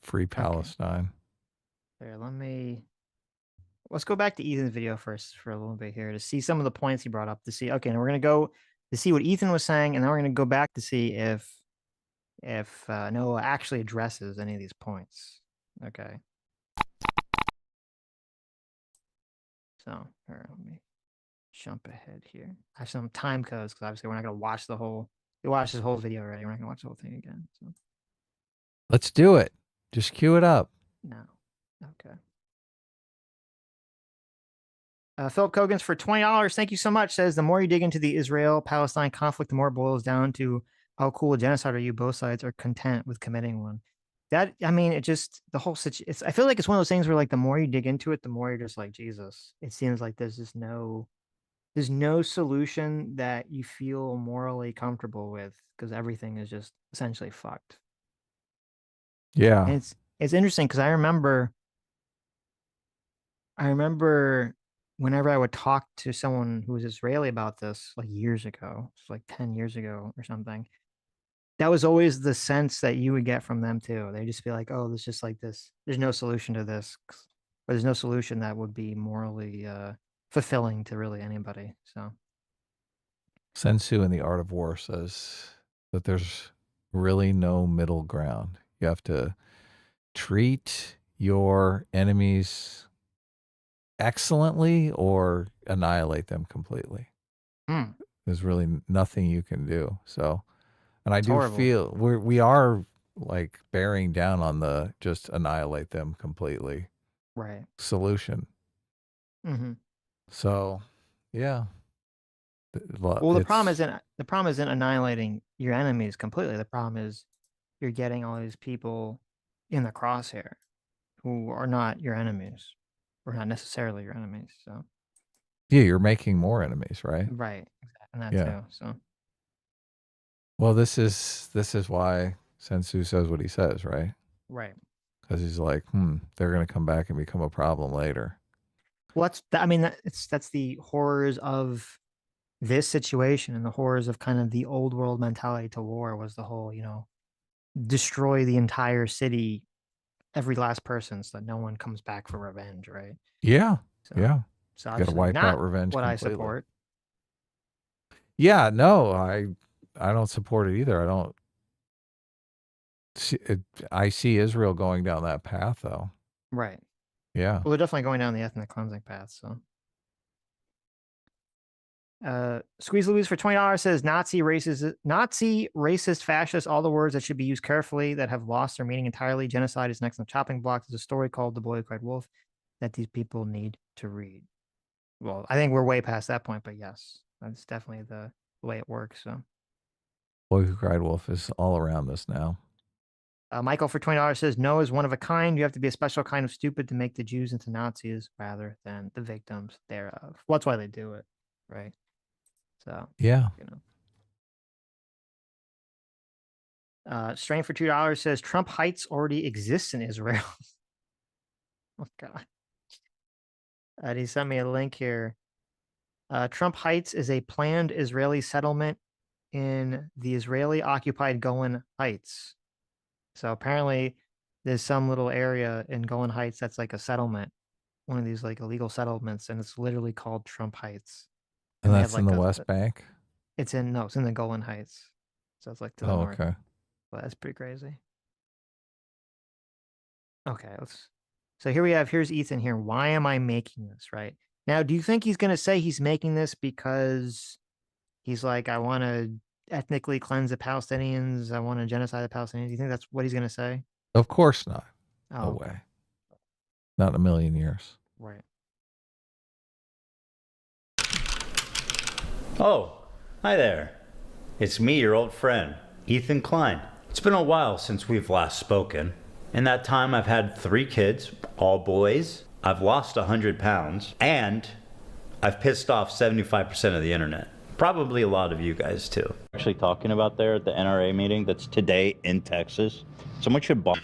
Free Palestine. There, let's go back to Ethan's video first for a little bit here to see some of the points he brought up to see. Okay, now we're going to go to see what Ethan was saying, and then we're going to go back to see if Noah actually addresses any of these points. Okay. So, here, let me jump ahead here. I have some time codes because obviously we're not going to watch we watched this whole video already. We're not going to watch the whole thing again. So. Let's do it. Just cue it up. No. Okay. Philip Cogans for $20. Thank you so much. Says the more you dig into the Israel-Palestine conflict, the more it boils down to how cool a genocide are you. Both sides are content with committing one. That, I mean, it just, the whole situation, I feel like it's one of those things where like the more you dig into it, the more you're just like, Jesus, it seems like there's no solution that you feel morally comfortable with because everything is just essentially fucked. Yeah. And it's interesting because I remember whenever I would talk to someone who was Israeli about this, like years ago, it's like 10 years ago or something, that was always the sense that you would get from them too. They'd just be like, oh, there's just like this, there's no solution to this, or there's no solution that would be morally fulfilling to really anybody. So Sun Tzu in The Art of War says that there's really no middle ground. You have to treat your enemies excellently or annihilate them completely. There's really nothing you can do. So, and I do feel we are like bearing down on the just annihilate them completely solution. Mm-hmm. So, yeah. Well, the problem isn't annihilating your enemies completely. The problem is you're getting all these people in the crosshair who are not your enemies, or not necessarily your enemies. So yeah, you're making more enemies, right? Right, and that too. So well, this is why Sun Tzu says what he says, right? Right. Because he's like, they're going to come back and become a problem later. Well, that's the horrors of this situation and the horrors of kind of the old world mentality to war was the whole, destroy the entire city, every last person, so that no one comes back for revenge, right? Yeah. So You got to wipe out revenge what completely. I support. Yeah, no, I don't support it either. I don't see it. I see Israel going down that path, though. Right. Yeah. Well, they're definitely going down the ethnic cleansing path. So, Squeeze Louise for $20 says Nazi, racist, fascist, all the words that should be used carefully that have lost their meaning entirely. Genocide is next on the chopping block. There's a story called The Boy Who Cried Wolf that these people need to read. Well, I think we're way past that point, but yes, that's definitely the way it works. So, Boy Who Cried Wolf is all around us now. Michael for $20 says Noah is one of a kind. You have to be a special kind of stupid to make the Jews into Nazis rather than the victims thereof. Well, that's why they do it, right? So yeah, Strain for $2 says Trump Heights already exists in Israel. Oh God. He sent me a link here. Trump Heights is a planned Israeli settlement in the Israeli-occupied Golan Heights. So apparently there's some little area in Golan Heights that's like a settlement, one of these like illegal settlements, and it's literally called Trump Heights. And that's in the West Bank? It's in the Golan Heights. So it's like to the north. Okay. Well, that's pretty crazy. Okay, so here's Ethan here. Why am I making this, right? Now, do you think he's going to say he's making this because he's like, I want to ethnically cleanse the Palestinians, I want to genocide the Palestinians? Do you think that's what he's going to say? Of course not. Oh, no okay. way. Not in a million years. Right. Oh, hi there. It's me, your old friend, Ethan Klein. It's been a while since we've last spoken. In that time, I've had 3 kids, all boys. I've lost 100 pounds, and I've pissed off 75% of the internet. Probably a lot of you guys too. Actually talking about there at the NRA meeting that's today in Texas. Someone should bomb.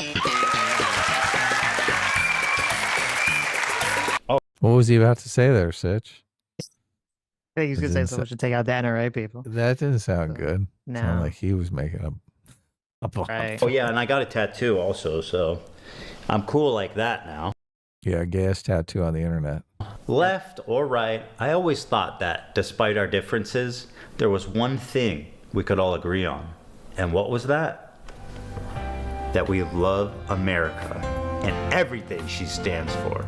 What was he about to say there, Sitch? I think he's going to say someone should take out the NRA people. That didn't sound good. No. Sounded like he was making a bomb. Right. Oh yeah, and I got a tattoo also, so I'm cool like that now. Yeah, gay-ass tattoo on the internet. Left or right, I always thought that, despite our differences, there was one thing we could all agree on. And what was that? That we love America and everything she stands for.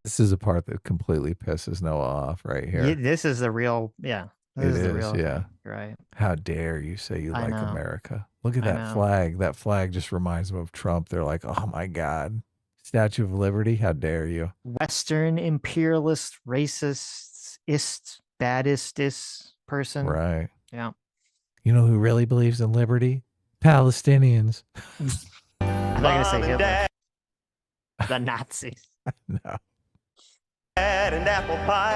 This is the part that completely pisses Noah off right here. This is the real, yeah. This It the is, real, yeah. Right. How dare you say you like know. America? Look at I that know. flag. That flag just reminds them of Trump. They're like, oh my God. Statue of Liberty? How dare you? Western imperialist, racist, baddest person. Right. Yeah. You know who really believes in liberty? Palestinians. I'm not going to say Hitler. The Nazis. No.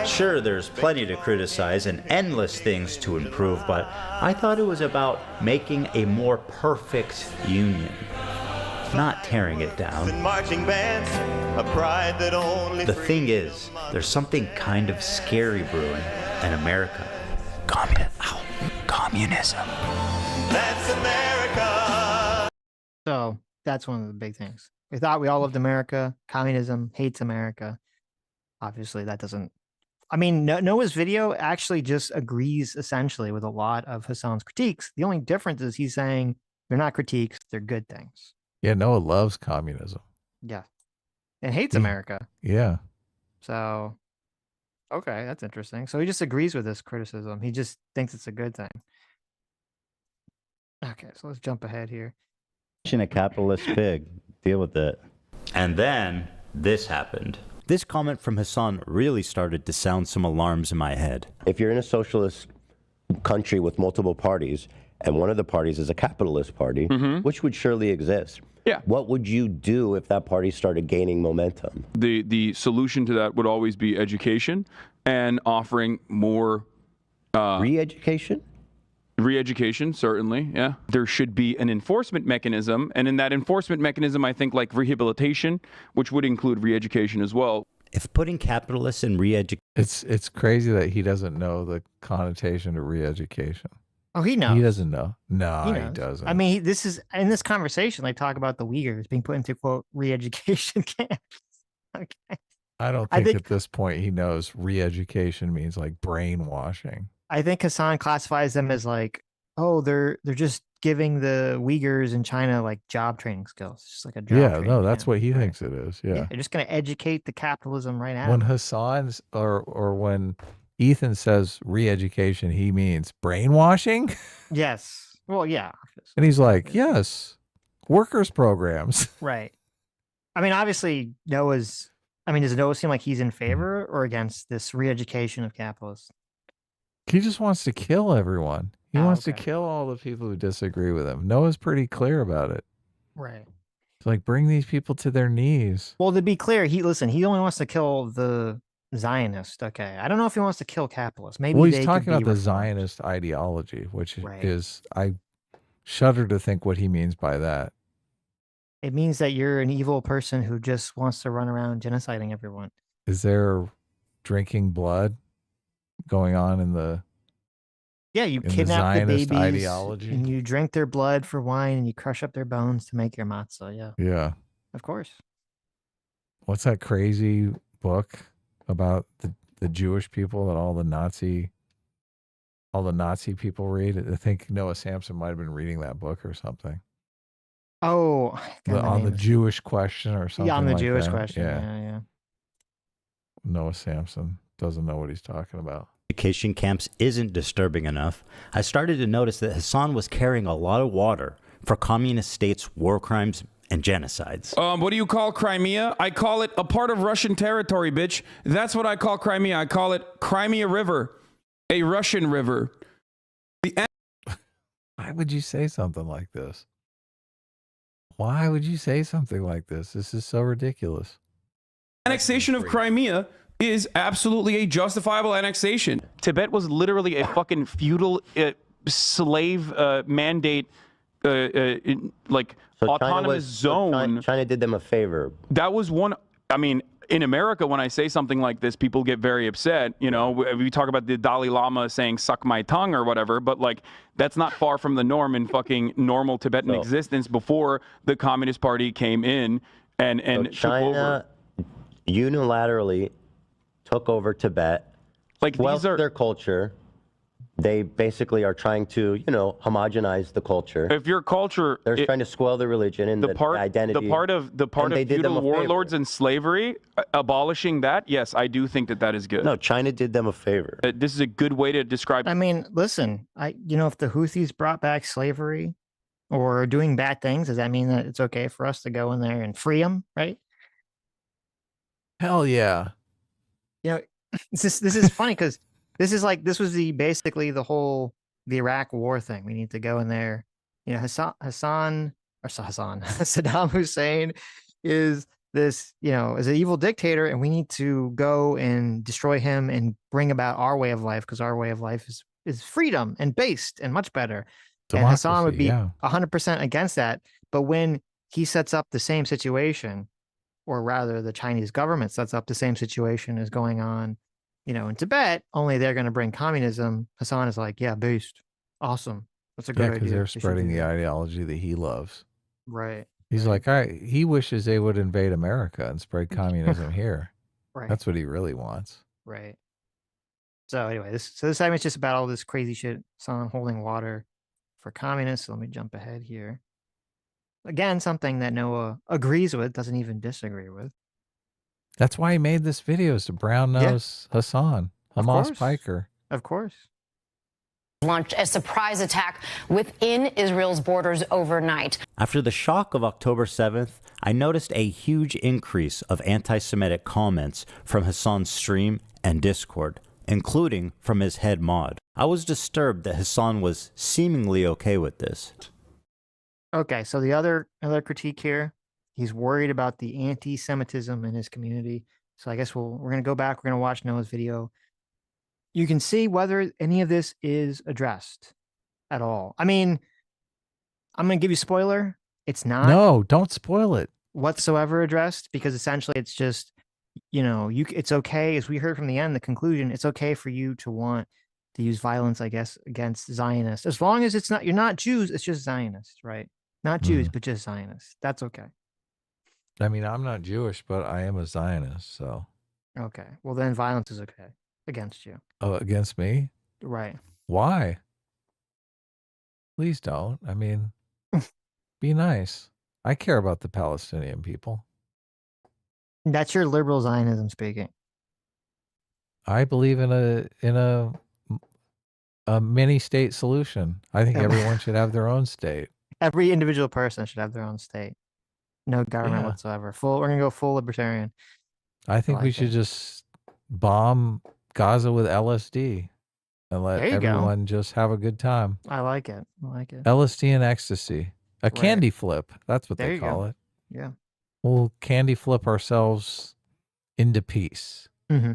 Sure, there's plenty to criticize and endless things to improve, but I thought it was about making a more perfect union, not tearing it down. The thing is, there's something kind of scary brewing in America. Communism. That's America. So that's one of the big things. We thought we all loved America. Communism hates America. Obviously, that doesn't. I mean, Noah's video actually just agrees essentially with a lot of Hassan's critiques. The only difference is he's saying they're not critiques, they're good things. Yeah, Noah loves communism. Yeah. And hates America. Yeah. So, okay, that's interesting. So he just agrees with this criticism. He just thinks it's a good thing. Okay, so let's jump ahead here. A capitalist pig. Deal with it. And then this happened. This comment from Hassan really started to sound some alarms in my head. If you're in a socialist country with multiple parties, and one of the parties is a capitalist party, which would surely exist, what would you do if that party started gaining momentum? The solution to that would always be education and offering more re-education? Re-education, certainly, yeah. There should be an enforcement mechanism, and in that enforcement mechanism, I think like rehabilitation, which would include re-education as well. If putting capitalists in re-education... It's crazy that he doesn't know the connotation to re-education. Oh, he knows. He doesn't know. No, He he knows. doesn't. I mean, this is in this conversation, they talk about the Uyghurs being put into, quote, re-education camps. Okay. I don't think at this point he knows re-education means like brainwashing. I think Hassan classifies them as like, oh, they're just giving the Uyghurs in China like job training skills. It's just like a job Yeah, training no, that's camp. what he thinks it is. Yeah. They're just going to educate the capitalism right now. When Hassan's or when Ethan says re-education, he means brainwashing. Yes. Well, yeah. And he's like, yes, workers programs. Right. I mean, obviously, does Noah seem like he's in favor or against this re-education of capitalists? He just wants to kill everyone. He wants to kill all the people who disagree with him. Noah's pretty clear about it. Right. It's like, bring these people to their knees. Well, to be clear, he only wants to kill the Zionist. Okay. I don't know if he wants to kill capitalists. Maybe Well, they he's could talking about be the reformed. Zionist ideology, which Right. is, I shudder to think what he means by that. It means that you're an evil person who just wants to run around genociding everyone. Is there drinking blood going on in the Yeah, you in the kidnap the Zionist babies, ideology? and you drink their blood for wine, and you crush up their bones to make your matzah. Yeah, Yeah. of course. What's that crazy book about the Jewish people that all the Nazi people read? I think Noah Samsen might have been reading that book or something. Oh, On the Jewish question or something. yeah, on the like Jewish that. question. Yeah. Yeah. Noah Samsen doesn't know what he's talking about. Education camps isn't disturbing enough. I started to notice that Hassan was carrying a lot of water for communist states' war crimes and genocides. What do you call Crimea? I call it a part of Russian territory, bitch. That's what I call Crimea. I call it Crimea River, a Russian river. Why would you say something like this? Why would you say something like this? This is so ridiculous. Annexation of Crimea is absolutely a justifiable annexation. Tibet was literally a fucking feudal slave mandate, like autonomous zone. China did them a favor. That was one. I mean, in America, when I say something like this, people get very upset. You know, we talk about the Dalai Lama saying "suck my tongue" or whatever, but like that's not far from the norm in fucking normal Tibetan existence before the Communist Party came in and took China unilaterally took over Tibet, like these are their culture. They basically are trying to, you know, homogenize the culture. If your culture, they're trying to spoil the religion and the identity. The part of feudal warlords and slavery, abolishing that, yes, I do think that is good. No, China did them a favor. This is a good way to describe. I mean, listen, you know, if the Houthis brought back slavery or doing bad things, does that mean that it's okay for us to go in there and free them? Right? Hell yeah. You know, this is funny because this was basically the Iraq war thing. We need to go in there. You know, Saddam Hussein is this, you know, is an evil dictator, and we need to go and destroy him and bring about our way of life, because our way of life is freedom and based and much better. And Hassan would be 100% against that. But when he sets up the same situation, or rather the Chinese government sets up the same situation as going on, you know, in Tibet, only they're going to bring communism. Hassan is like, yeah, based. Awesome. That's a good idea. Because they're spreading the ideology that he loves. Right. He's like, he wishes they would invade America and spread communism here. Right. That's what he really wants. Right. So anyway, this segment's just about all this crazy shit. Hassan holding water for communists. So let me jump ahead here. Again, something that Noah agrees with, doesn't even disagree with. That's why he made this video, is to brown nose Hassan, Hamas piker. Of course. Launched a surprise attack within Israel's borders overnight. After the shock of October 7th, I noticed a huge increase of anti-Semitic comments from Hassan's stream and Discord, including from his head mod. I was disturbed that Hassan was seemingly okay with this. Okay, so the other critique here, he's worried about the anti-Semitism in his community. So I guess we're going to go back. We're going to watch Noah's video. You can see whether any of this is addressed at all. I mean, I'm going to give you a spoiler. It's not. No, don't spoil it. Whatsoever addressed, because essentially it's just, you know, it's okay, as we heard from the end, the conclusion, it's okay for you to want to use violence, I guess, against Zionists. As long as you're not Jews, it's just Zionists, right? Not Jews, but just Zionists. That's okay. I mean, I'm not Jewish, but I am a Zionist, so. Okay. Well, then violence is okay against you. Oh, against me? Right. Why? Please don't. I mean, be nice. I care about the Palestinian people. That's your liberal Zionism speaking. I believe in a mini state solution. I think everyone should have their own state. Every individual person should have their own state. No government whatsoever. We're gonna go full libertarian. I think we should just bomb Gaza with LSD and let everyone just have a good time. I like it. LSD and ecstasy. A candy flip. That's what they call it. Yeah. We'll candy flip ourselves into peace. Mm-hmm.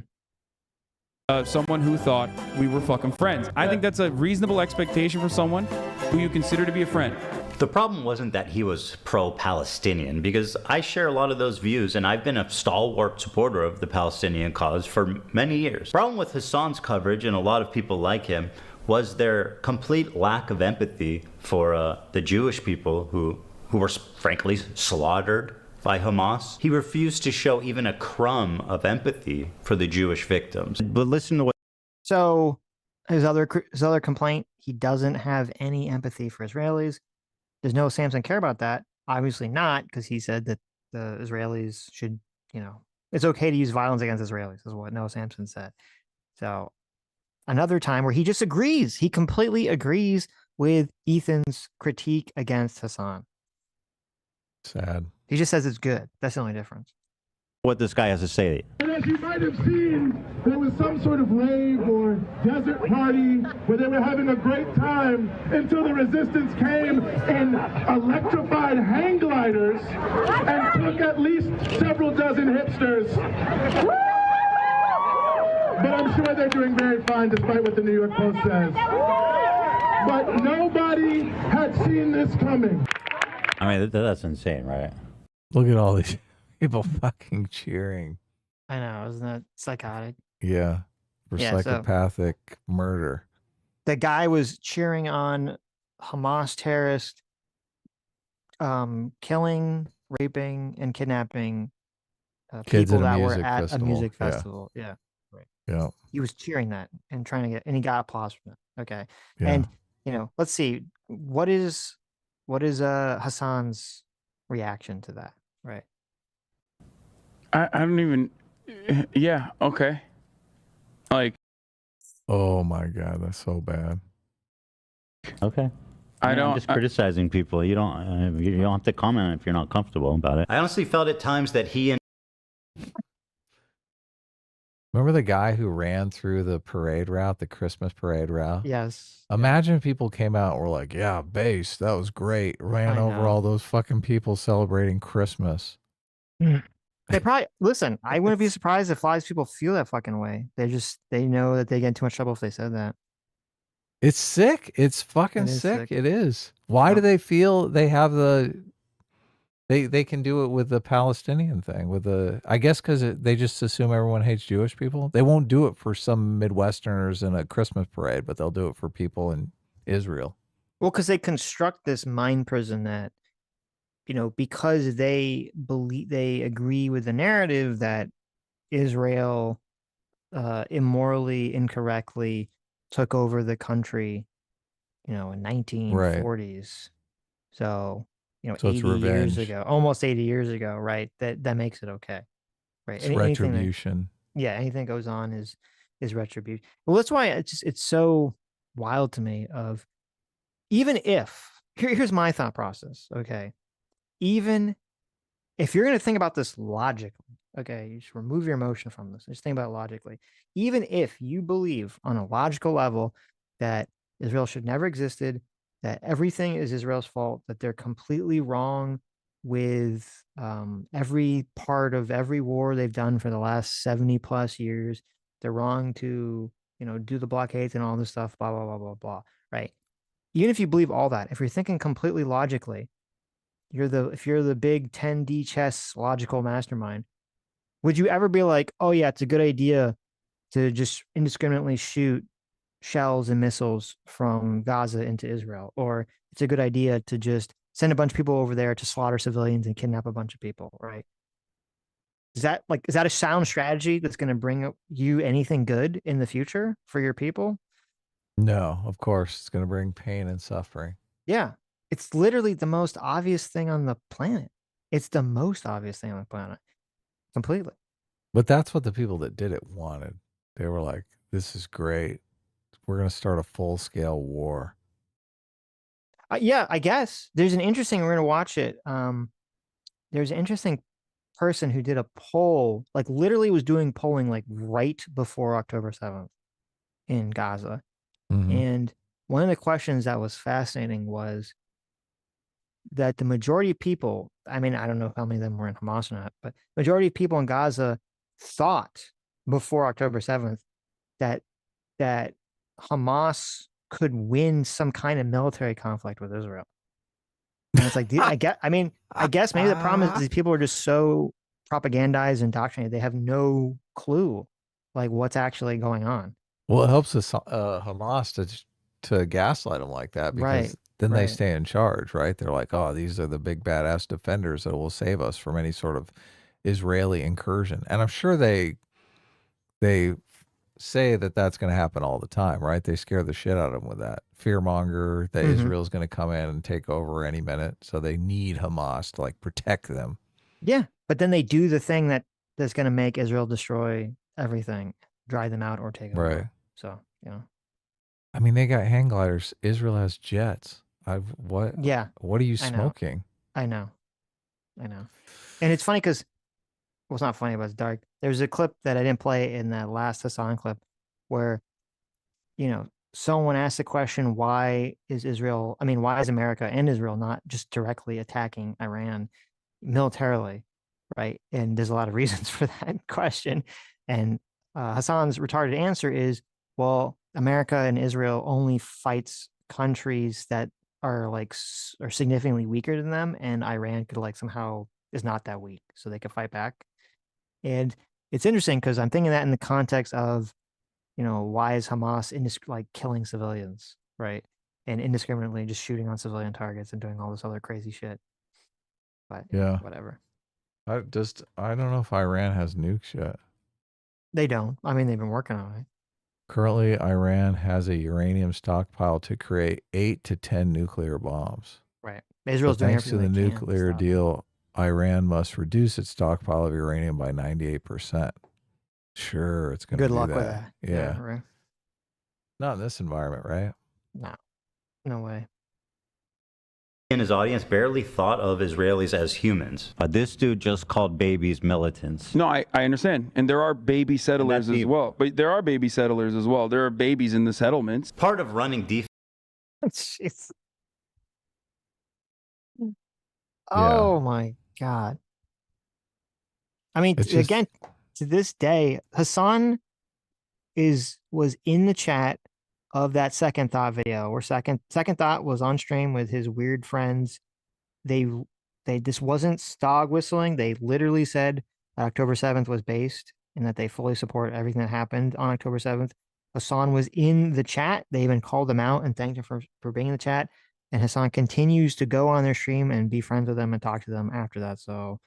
Someone who thought we were fucking friends. I think that's a reasonable expectation for someone who you consider to be a friend. The problem wasn't that he was pro-Palestinian, because I share a lot of those views, and I've been a stalwart supporter of the Palestinian cause for many years. The problem with Hassan's coverage, and a lot of people like him, was their complete lack of empathy for the Jewish people who were frankly slaughtered by Hamas. He refused to show even a crumb of empathy for the Jewish victims. But listen to what... So his other complaint, he doesn't have any empathy for Israelis. Does Noah Samsen care about that? Obviously not, because he said that the Israelis should, you know, it's okay to use violence against Israelis, is what Noah Samsen said. So another time where he just agrees. He completely agrees with Ethan's critique against Hassan. Sad. He just says it's good. That's the only difference. what this guy has to say. And as you might have seen, there was some sort of rave or desert party where they were having a great time until the resistance came in electrified hang gliders and took at least several dozen hipsters. But I'm sure they're doing very fine despite what the New York Post says. But nobody had seen this coming. I mean, that's insane, right? Look at all these people fucking cheering. I know, isn't that psychotic? Yeah. For psychopathic murder. The guy was cheering on Hamas terrorists killing, raping, and kidnapping Kids people at a that were music at festival. a music Yeah. festival. Yeah. Right. Yeah. He was cheering that and trying to get, and he got applause from it. Okay. Yeah. And, you know, let's see, what is Hassan's reaction to that? Right. I don't even. Yeah. Okay. Like. Oh my God, that's so bad. Okay. I'm just criticizing people. You don't have to comment if you're not comfortable about it. I honestly felt at times that he and Remember the guy who ran through the parade route, the Christmas parade route? Yes. Imagine people came out and were like, yeah, base, that was great. Ran over all those fucking people celebrating Christmas. They probably listen. I wouldn't be surprised if a lot of people feel that fucking way. They know that they get in too much trouble if they said that. It's sick. It's fucking It is sick. sick. It is. Why do they feel they have they can do it with the Palestinian thing with I guess because they just assume everyone hates Jewish people. They won't do it for some Midwesterners in a Christmas parade, but they'll do it for people in Israel. Well, because they construct this mind prison that, you know, because they agree with the narrative that Israel immorally, incorrectly took over the country, you know, in 1940s. So, you know, So it's 80 years revenge. ago, almost 80 years ago, right? That makes it okay, right? It's retribution. Anything that goes on is retribution. Well, that's why it's so wild to me. Of even if here's my thought process. Okay, even if you're going to think about this logically, okay, you just remove your emotion from this. Just think about it logically. Even if you believe on a logical level that Israel should never existed, that everything is Israel's fault, that they're completely wrong with every part of every war they've done for the last 70 plus years. They're wrong to, you know, do the blockades and all this stuff, blah, blah, blah, blah, blah, right? Even if you believe all that, if you're thinking completely logically, if you're the big 10D chess logical mastermind, would you ever be like, oh yeah, it's a good idea to just indiscriminately shoot shells and missiles from Gaza into Israel, or it's a good idea to just send a bunch of people over there to slaughter civilians and kidnap a bunch of people, right? Is that a sound strategy that's going to bring you anything good in the future for your people? No, of course. It's going to bring pain and suffering. Yeah. It's literally the most obvious thing on the planet. It's the most obvious thing on the planet. Completely. But that's what the people that did it wanted. They were like, this is great. We're going to start a full-scale war. Yeah, I guess. We're going to watch it. There's an interesting person who did a poll, like literally was doing polling like right before October 7th in Gaza. And one of the questions that was fascinating was that the majority of people, I mean, I don't know how many of them were in Hamas or not, but majority of people in Gaza thought before October 7th that Hamas could win some kind of military conflict with Israel. And it's like, I guess maybe the problem is these people are just so propagandized and indoctrinated. They have no clue like what's actually going on. Well, it helps us, Hamas to gaslight them like that, because then they stay in charge, right? They're like, oh, these are the big badass defenders that will save us from any sort of Israeli incursion. And I'm sure they say that that's going to happen all the time, right? They scare the shit out of them with that fearmonger that Israel's going to come in and take over any minute. So they need Hamas to like protect them. Yeah. But then they do the thing that's going to make Israel destroy everything, dry them out or take over. Right. So, you know. I mean, they got hang gliders. Israel has jets. Yeah. What are you smoking? I know. And it's funny because well, it's not funny, but it's dark. There's a clip that I didn't play in that last Hassan clip where, someone asked the question, why is America and Israel not just directly attacking Iran militarily, right? And there's a lot of reasons for that question. And Hassan's retarded answer is, well, America and Israel only fights countries that are are significantly weaker than them, and Iran could somehow is not that weak, so they could fight back. And it's interesting because I'm thinking that in the context of, why is Hamas killing civilians, right? And indiscriminately just shooting on civilian targets and doing all this other crazy shit. But Yeah. whatever. I don't know if Iran has nukes yet. They don't. I mean, they've been working on it. Currently, Iran has a uranium stockpile to create 8 to 10 nuclear bombs. Right. Israel's doing thanks to the everything they can nuclear stop it. deal, Iran must reduce its stockpile of uranium by 98%. Sure, it's going to Good do luck that. with that. Yeah. Right. Not in this environment, right? No way. In his audience barely thought of Israelis as humans. This dude just called babies militants. No, I understand. And there are baby settlers as well. But there are baby settlers as well. There are babies in the settlements. Part of running defense. Jeez. Oh my God. I mean, again, to this day, Hassan was in the chat of that Second Thought video where Second Thought was on stream with his weird friends. They this wasn't dog whistling. They literally said that October 7th was based and that they fully support everything that happened on October 7th. Hassan was in the chat. They even called him out and thanked him for being in the chat. And Hassan continues to go on their stream and be friends with them and talk to them after that. So,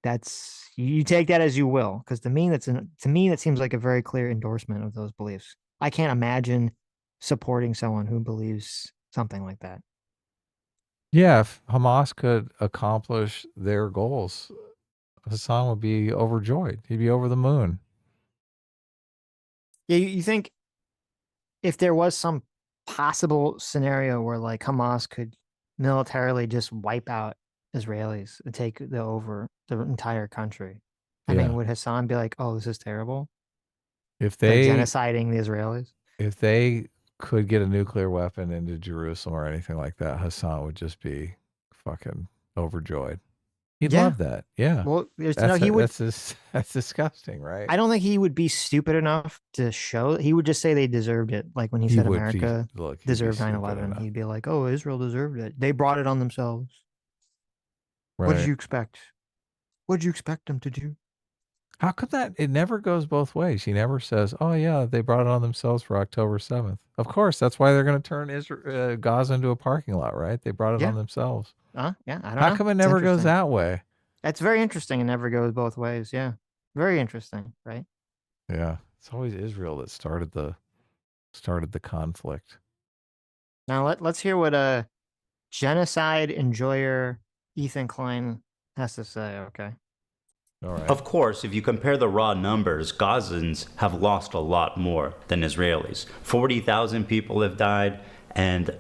that's, you take that as you will, because to me that seems like a very clear endorsement of those beliefs. I can't imagine supporting someone who believes something like that. Yeah, if Hamas could accomplish their goals, Hassan would be overjoyed. He'd be over the moon. Yeah, you think if there was some possible scenario where Hamas could militarily just wipe out Israelis and take over the entire country, I mean, would Hassan be like, "Oh, this is terrible"? If They're genociding the Israelis. If they could get a nuclear weapon into Jerusalem or anything like that, Hassan would just be fucking overjoyed. He'd love that. Yeah. Well, that's disgusting, right? I don't think he would be stupid enough to show. He would just say they deserved it. Like when he said America deserved 9/11, he'd be like, "Oh, Israel deserved it. They brought it on themselves." Right. What did you expect? What did you expect them to do? How come that it never goes both ways? He never says, "Oh yeah, they brought it on themselves for October 7th." Of course, that's why they're going to turn Gaza into a parking lot, right? They brought it on themselves. Yeah, I don't know. How come it never goes that way? That's very interesting. It never goes both ways. Yeah, very interesting, right? Yeah, it's always Israel that started the conflict. Now let's hear what a genocide enjoyer Ethan Klein has to say. Okay. All right. Of course, if you compare the raw numbers, Gazans have lost a lot more than Israelis. 40,000 people have died, and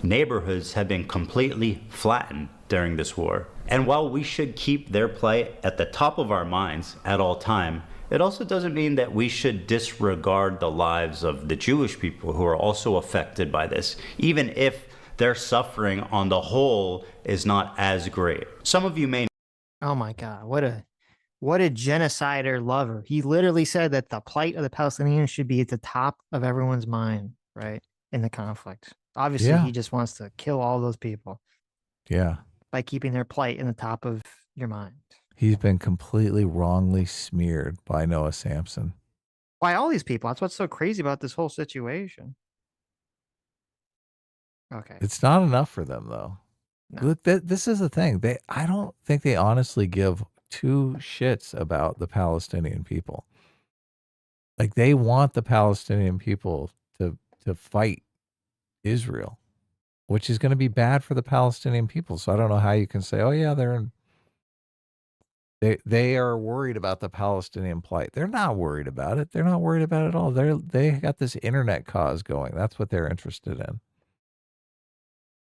neighborhoods have been completely flattened during this war. And while we should keep their plight at the top of our minds at all time, it also doesn't mean that we should disregard the lives of the Jewish people who are also affected by this, even if their suffering on the whole is not as great. Some of you may. Oh my God, what a genocider lover. He literally said that the plight of the Palestinians should be at the top of everyone's mind, right? In the conflict. Obviously, he just wants to kill all those people. Yeah. By keeping their plight in the top of your mind. He's been completely wrongly smeared by Noah Samsen. By all these people. That's what's so crazy about this whole situation. Okay. It's not enough for them, though. No. Look, this is the thing. I don't think they honestly give two shits about the Palestinian people. Like, they want the Palestinian people to fight Israel, which is going to be bad for the Palestinian people. So I don't know how you can say, "Oh yeah, they are worried about the Palestinian plight." They're not worried about it. They're not worried about it at all. They got this internet cause going. That's what they're interested in.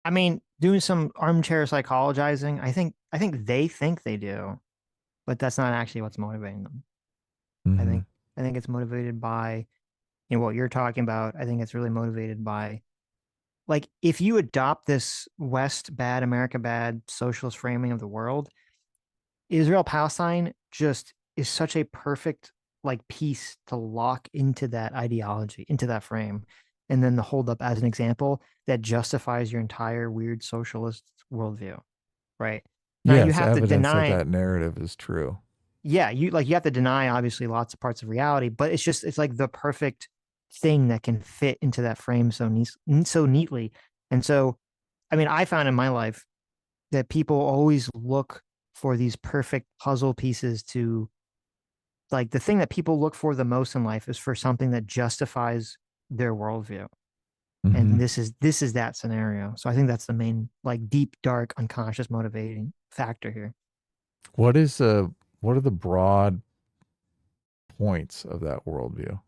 I mean, doing some armchair psychologizing, I think they think they do. but that's not actually what's motivating them. Mm-hmm. I think it's motivated by, you know, what you're talking about. I think it's really motivated by, like, if you adopt this West bad, America bad socialist framing of the world, Israel Palestine just is such a perfect like piece to lock into that ideology, into that frame, and then to hold up as an example that justifies your entire weird socialist worldview, right? Now you Yes, have to evidence deny that narrative is true. Yeah, you have to deny obviously lots of parts of reality, but it's like the perfect thing that can fit into that frame so neatly. And so, I mean, I found in my life that people always look for these perfect puzzle pieces to, like, the thing that people look for the most in life is for something that justifies their worldview. Mm-hmm. And this is that scenario. So I think that's the main, like, deep, dark, unconscious motivating factor here. What are the broad points of that worldview?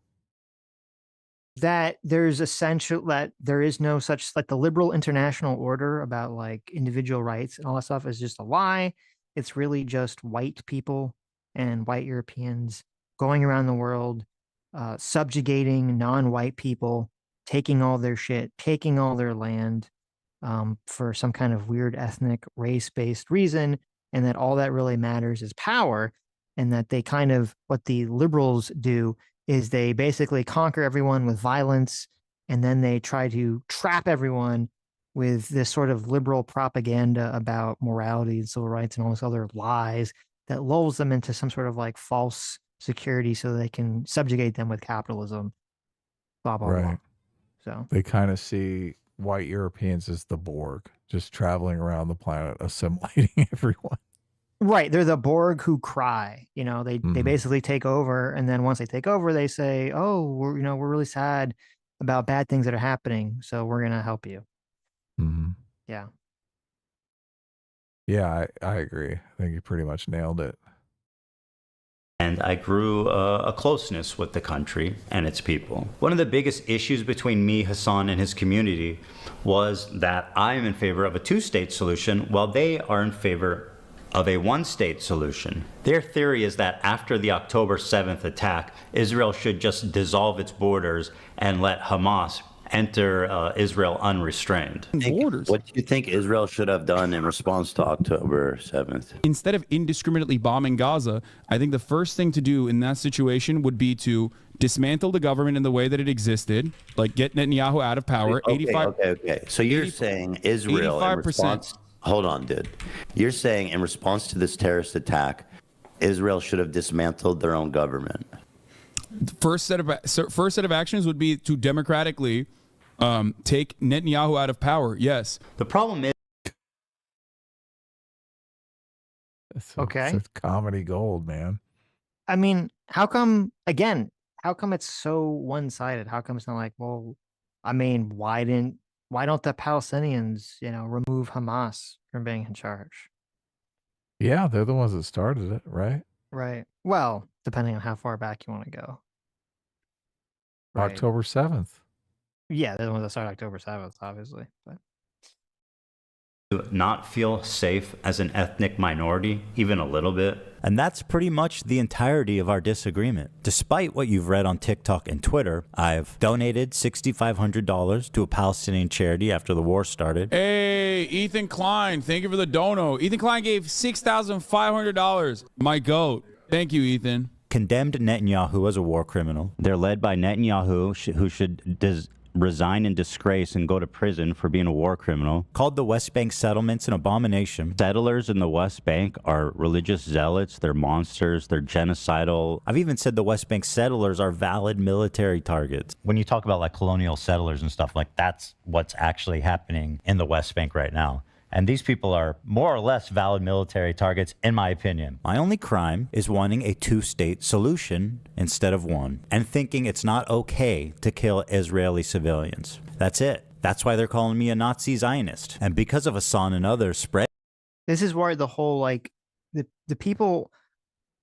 That there's essential, that there is no such, like, the liberal international order about like individual rights and all that stuff is just a lie. It's really just white people and white Europeans going around the world, subjugating non-white people, taking all their shit, taking all their land, for some kind of weird ethnic race-based reason, and that all that really matters is power, and that they kind of, what the liberals do is they basically conquer everyone with violence, and then they try to trap everyone with this sort of liberal propaganda about morality and civil rights and all this other lies that lulls them into some sort of like false security so they can subjugate them with capitalism, blah, blah, blah. Right. So They kind of see white Europeans as the Borg, just traveling around the planet, assimilating everyone. Right, they're the Borg who cry. You know, they Mhm. basically take over, and then once they take over, they say, "Oh, we're really sad about bad things that are happening, so we're gonna help you." Mhm. Yeah. Yeah, I agree. I think you pretty much nailed it. And I grew a closeness with the country and its people. One of the biggest issues between me, Hassan, and his community was that I am in favor of a two-state solution while they are in favor of a one-state solution. Their theory is that after the October 7th attack, Israel should just dissolve its borders and let Hamas enter Israel unrestrained. Borders. What do you think Israel should have done in response to October 7th? Instead of indiscriminately bombing Gaza, I think the first thing to do in that situation would be to dismantle the government in the way that it existed, like get Netanyahu out of power. Okay. So you're saying Israel in 85%. response. Hold on, dude. You're saying in response to this terrorist attack, Israel should have dismantled their own government. First set of actions would be to democratically take Netanyahu out of power. Yes. The problem is, Okay. It's comedy gold, man. I mean, how come it's so one-sided? How come it's not like, well, I mean, why don't the Palestinians, remove Hamas from being in charge? Yeah, they're the ones that started it, right? Right. Well, depending on how far back you want to go. Right. October 7th. Yeah, they're the ones that started October 7th, obviously. But not feel safe as an ethnic minority, even a little bit. And that's pretty much the entirety of our disagreement. Despite what you've read on TikTok and Twitter, I've donated $6,500 to a Palestinian charity after the war started. Hey, Ethan Klein, thank you for the dono. Ethan Klein gave $6,500. My goat. Thank you, Ethan. Condemned Netanyahu as a war criminal. They're led by Netanyahu, who should resign in disgrace and go to prison for being a war criminal. Called the West Bank settlements an abomination. Settlers in the West Bank are religious zealots. They're monsters. They're genocidal. I've even said the West Bank settlers are valid military targets. When you talk about like colonial settlers and stuff, like that's what's actually happening in the West Bank right now. And these people are more or less valid military targets, in my opinion. My only crime is wanting a two-state solution instead of one, and thinking it's not okay to kill Israeli civilians. That's it. That's why they're calling me a Nazi Zionist. And because of Hassan and others spread. this is where the whole, like, the people,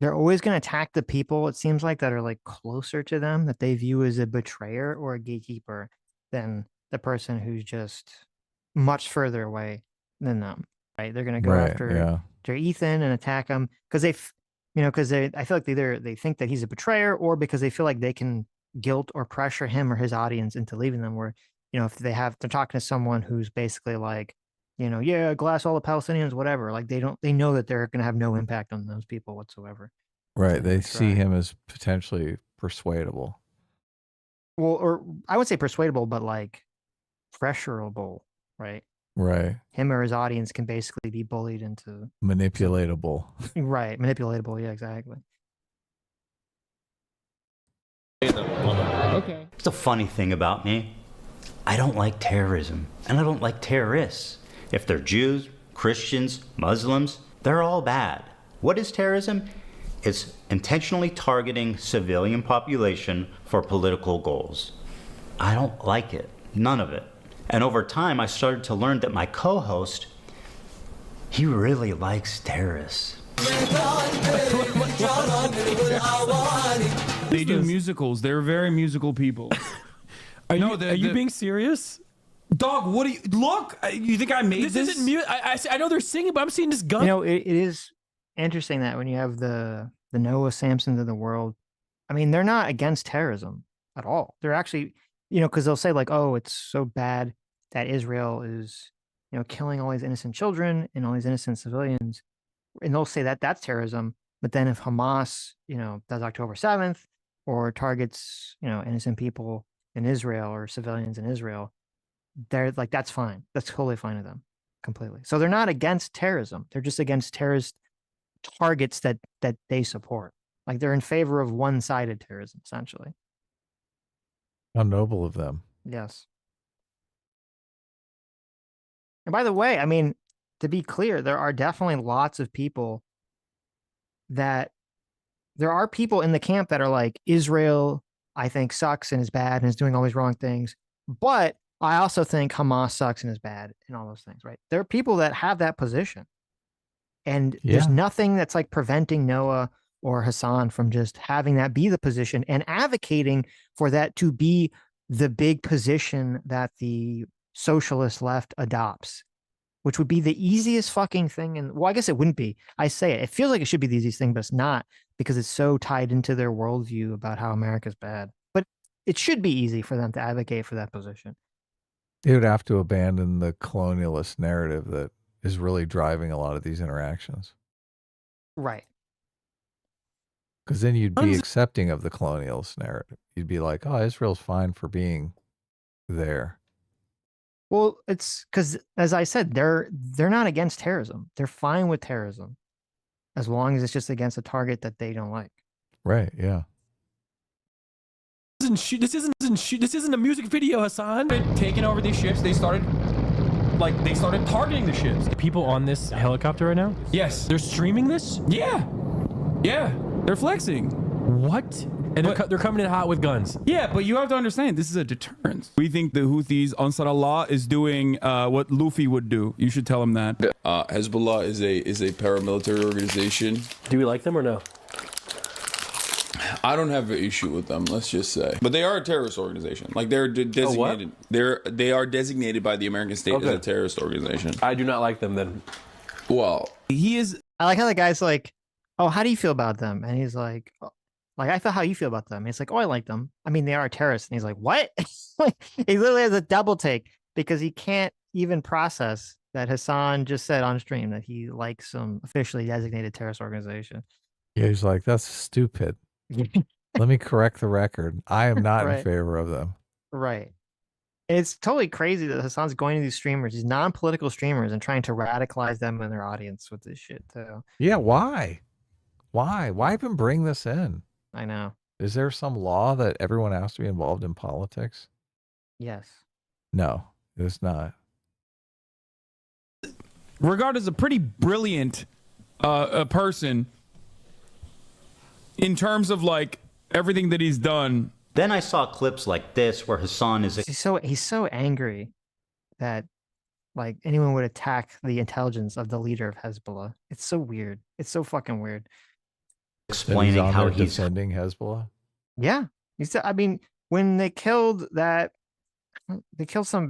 they're always going to attack the people, it seems like, that are like closer to them, that they view as a betrayer or a gatekeeper, than the person who's just much further away than them, right? They're going to go after Ethan and attack him because you know, because I feel like they think that he's a betrayer, or because they feel like they can guilt or pressure him or his audience into leaving them. Where, you know, if they're talking to someone who's basically like, you know, yeah, glass all the Palestinians, whatever. Like they know that they're going to have no impact on those people whatsoever. Right. They see him as potentially persuadable. Well, or I would say persuadable, but like pressurable, right? Right. Him or his audience can basically be bullied into manipulatable. Right. Manipulatable. Yeah, exactly. Okay. It's a funny thing about me. I don't like terrorism, and I don't like terrorists. If they're Jews, Christians, Muslims, they're all bad. What is terrorism? It's intentionally targeting civilian population for political goals. I don't like it. None of it. And over time, I started to learn that my co-host, he really likes terrorists. They do musicals. They're very musical people. Are you being serious? Dog, what do you look? You think I made this? This isn't music. I know they're singing, but I'm seeing this gun. You know, it is interesting that when you have the Noah Samsons of the world, I mean, they're not against terrorism at all. They're actually, you know, because they'll say like, oh, it's so bad that Israel is, you know, killing all these innocent children and all these innocent civilians, and they'll say that that's terrorism. But then if Hamas, you know, does October 7th or targets, you know, innocent people in Israel or civilians in Israel, they're like, that's fine. That's totally fine with them completely. So they're not against terrorism. They're just against terrorist targets that they support. Like they're in favor of one-sided terrorism, essentially. How noble of them. Yes. And by the way, I mean, to be clear, there are definitely lots of people there are people in the camp that are like, Israel, I think, sucks and is bad and is doing all these wrong things. But I also think Hamas sucks and is bad and all those things, right? There are people that have that position. And there's nothing that's like preventing Noah or Hassan from just having that be the position and advocating for that to be the big position that the socialist left adopts, which would be the easiest fucking thing. And well, I guess it wouldn't be. I say it feels like it should be the easiest thing, but it's not, because it's so tied into their worldview about how America's bad. But it should be easy for them to advocate for that position. They would have to abandon the colonialist narrative that is really driving a lot of these interactions. Right. Because then you'd be accepting of the colonialist narrative. You'd be like, oh, Israel's fine for being there. Well, it's because, as I said, they're not against terrorism. They're fine with terrorism as long as it's just against a target that they don't like. Right, yeah. This isn't a music video, Hassan. Taking over these ships, they started targeting the ships. People on this helicopter right now? Yes. They're streaming this? Yeah. They're flexing. What? And they're coming in hot with guns. Yeah, but you have to understand, this is a deterrence. We think the Houthis, Ansar Allah, is doing what Luffy would do. You should tell him that. Hezbollah is a paramilitary organization. Do we like them or no? I don't have an issue with them, let's just say. But they are a terrorist organization. Like they're designated. They are designated by the American state as a terrorist organization. I do not like them then. Well, he is. I like how the guy's like, oh, how do you feel about them? And he's like, I feel how you feel about them. And he's like, oh, I like them. I mean, they are terrorists. And he's like, what? He literally has a double take because he can't even process that Hassan just said on stream that he likes some officially designated terrorist organization. Yeah, he's like, that's stupid. Let me correct the record. I am not in favor of them. Right. And it's totally crazy that Hassan's going to these streamers, these non-political streamers, and trying to radicalize them in their audience with this shit too. Yeah, why? Why even bring this in? I know. Is there some law that everyone has to be involved in politics? Yes. No, it's not. Regarded as a pretty brilliant person in terms of like everything that he's done. Then I saw clips like this where Hassan is... He's so angry that like anyone would attack the intelligence of the leader of Hezbollah. It's so weird. It's so fucking weird. Explaining how he's defending Hezbollah. Yeah. I mean, when they killed some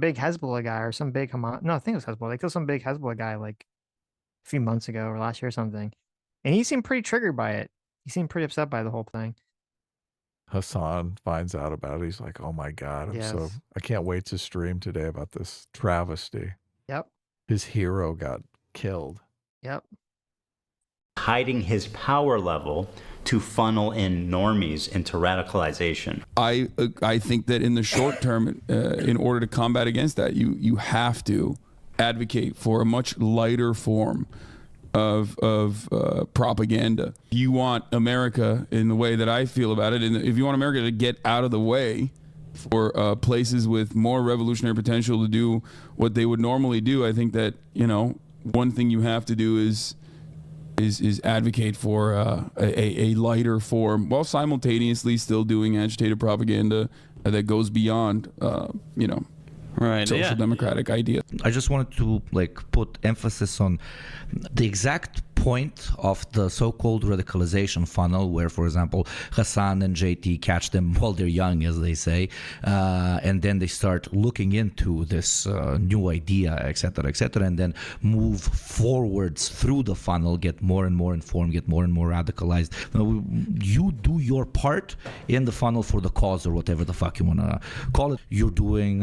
big Hezbollah guy or some big Hamas. No, I think it was Hezbollah. They killed some big Hezbollah guy like a few months ago or last year or something. And he seemed pretty triggered by it. He seemed pretty upset by the whole thing. Hassan finds out about it. He's like, oh my God, Yes. I can't wait to stream today about this travesty. Yep. His hero got killed. Yep. Hiding his power level to funnel in normies into radicalization. I think that in the short term, in order to combat against that, you have to advocate for a much lighter form of propaganda. You want America, in the way that I feel about it, and if you want America to get out of the way for places with more revolutionary potential to do what they would normally do, I think that, you know, one thing you have to do is advocate for a lighter form, while simultaneously still doing agitated propaganda that goes beyond, you know, right, social democratic idea. I just wanted to put emphasis on the exact point of the so-called radicalization funnel, where, for example, Hassan and JT catch them while they're young, as they say, and then they start looking into this new idea, etc., and then move forwards through the funnel, get more and more informed, get more and more radicalized. You do your part in the funnel for the cause, or whatever the fuck you want to call it. You're doing,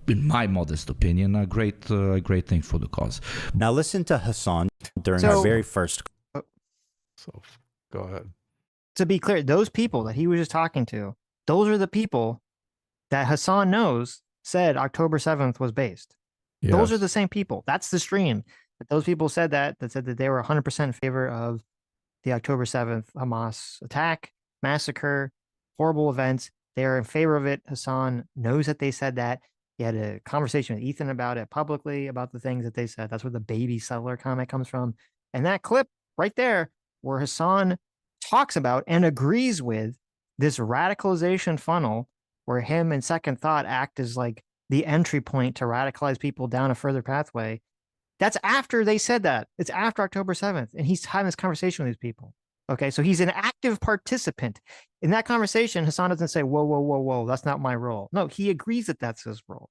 in my modest opinion, a great thing for the cause. Now listen to Hassan during our very first. So go ahead. To be clear, those people that he was just talking to, those are the people that Hassan knows said October 7th was based. Yes. Those are the same people. That's the stream. That those people said that said that they were 100% in favor of the October 7th Hamas attack, massacre, horrible events. They are in favor of it. Hassan knows that they said that. He had a conversation with Ethan about it publicly, about the things that they said. That's where the baby settler comment comes from. And that clip right there, where Hassan talks about and agrees with this radicalization funnel, where him and Second Thought act as like the entry point to radicalize people down a further pathway. That's after they said that. It's after October 7th. And he's having this conversation with these people. Okay, so he's an active participant in that conversation. Hassan doesn't say, whoa, whoa, whoa, whoa, that's not my role. No, he agrees that that's his role.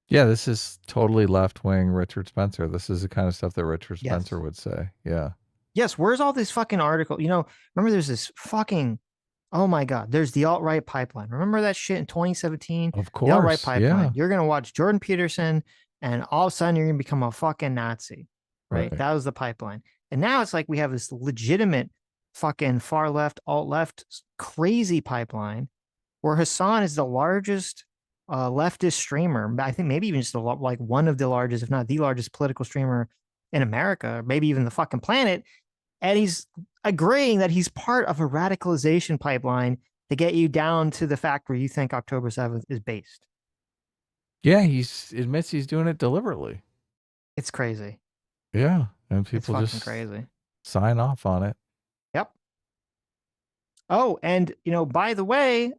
Yeah, this is totally left-wing Richard Spencer. This is the kind of stuff that Richard Spencer would say. Yeah. Yes, where's all this fucking article? You know, remember there's this fucking, oh my God, there's the alt-right pipeline. Remember that shit in 2017? Of course, the alt-right pipeline. yeah. You're going to watch Jordan Peterson and all of a sudden you're going to become a fucking Nazi, right? That was the pipeline. And now it's like we have this legitimate fucking far left, alt left, crazy pipeline where Hassan is the largest leftist streamer. I think maybe even just like one of the largest, if not the largest political streamer in America, maybe even the fucking planet. And he's agreeing that he's part of a radicalization pipeline to get you down to the fact where you think October 7th is based. Yeah, he admits he's doing it deliberately. It's crazy. Yeah, and people fucking just crazy. sign off on it. Yep. Oh, and you know, by the way,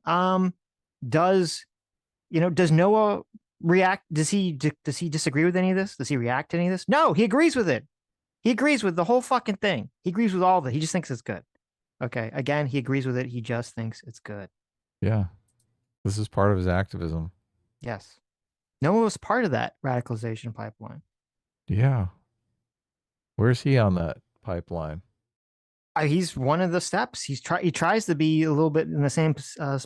does Noah react? Does he disagree with any of this? Does he react to any of this? No, he agrees with it. He agrees with the whole fucking thing. He agrees with all of it. He just thinks it's good. Okay, again, he agrees with it. He just thinks it's good. Yeah, this is part of his activism. Yes. Noah was part of that radicalization pipeline. Yeah. Where's he on that pipeline? He's one of the steps. He tries to be a little bit in the same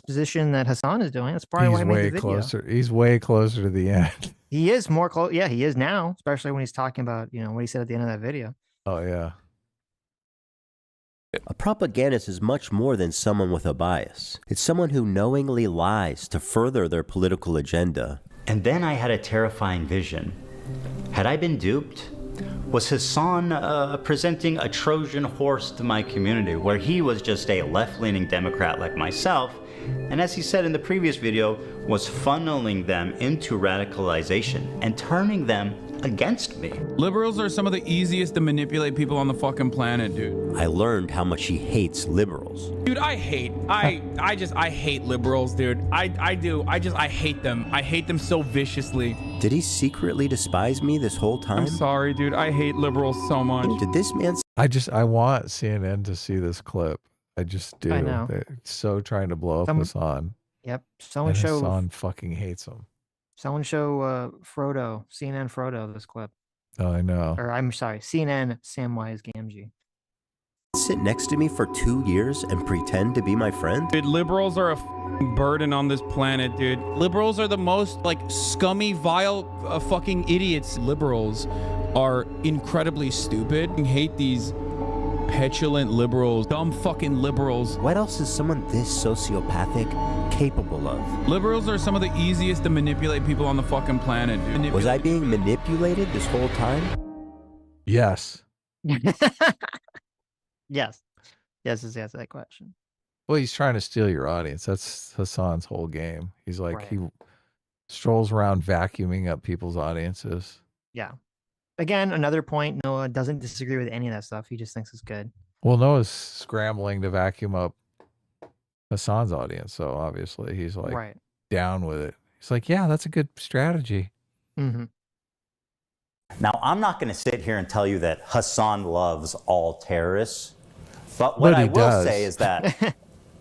position that Hassan is doing. That's probably why he made the video. Closer. He's way closer to the end. He is more close. Yeah, he is now, especially when he's talking about, what he said at the end of that video. Oh, yeah. A propagandist is much more than someone with a bias. It's someone who knowingly lies to further their political agenda. And then I had a terrifying vision. Had I been duped? Was Hassan presenting a Trojan horse to my community, where he was just a left-leaning Democrat like myself, and as he said in the previous video, was funneling them into radicalization and turning them against me? Liberals are some of the easiest to manipulate people on the fucking planet, dude. I learned how much he hates liberals. Dude, I hate liberals, dude. I do. I hate them. I hate them so viciously. Did he secretly despise me this whole time? I'm sorry, dude. I hate liberals so much. Did this man... I want CNN to see this clip. I just do. I know. They're so trying to blow up Hassan. Yep. Someone show Hassan fucking hates him. Someone show Frodo, CNN Frodo, this clip. Oh, I know. Or I'm sorry, CNN Samwise Gamgee. sit next to me for 2 years and pretend to be my friend? Dude, liberals are a burden on this planet, dude. Liberals are the most like scummy, vile fucking idiots. Liberals are incredibly stupid. I hate these petulant liberals, dumb fucking liberals. What else is someone this sociopathic capable of? Liberals are some of the easiest to manipulate people on the fucking planet, dude. Was I being manipulated this whole time? Yes. Yes. Yes is the answer to that question. Well, he's trying to steal your audience. That's Hassan's whole game. He's like, Right. he strolls around vacuuming up people's audiences. Yeah. Again, another point, Noah doesn't disagree with any of that stuff. He just thinks it's good. Well, Noah's scrambling to vacuum up Hassan's audience. So obviously he's like Right. down with it. He's like, yeah, that's a good strategy. Mm-hmm. Now, I'm not going to sit here and tell you that Hassan loves all terrorists, but what I will say is that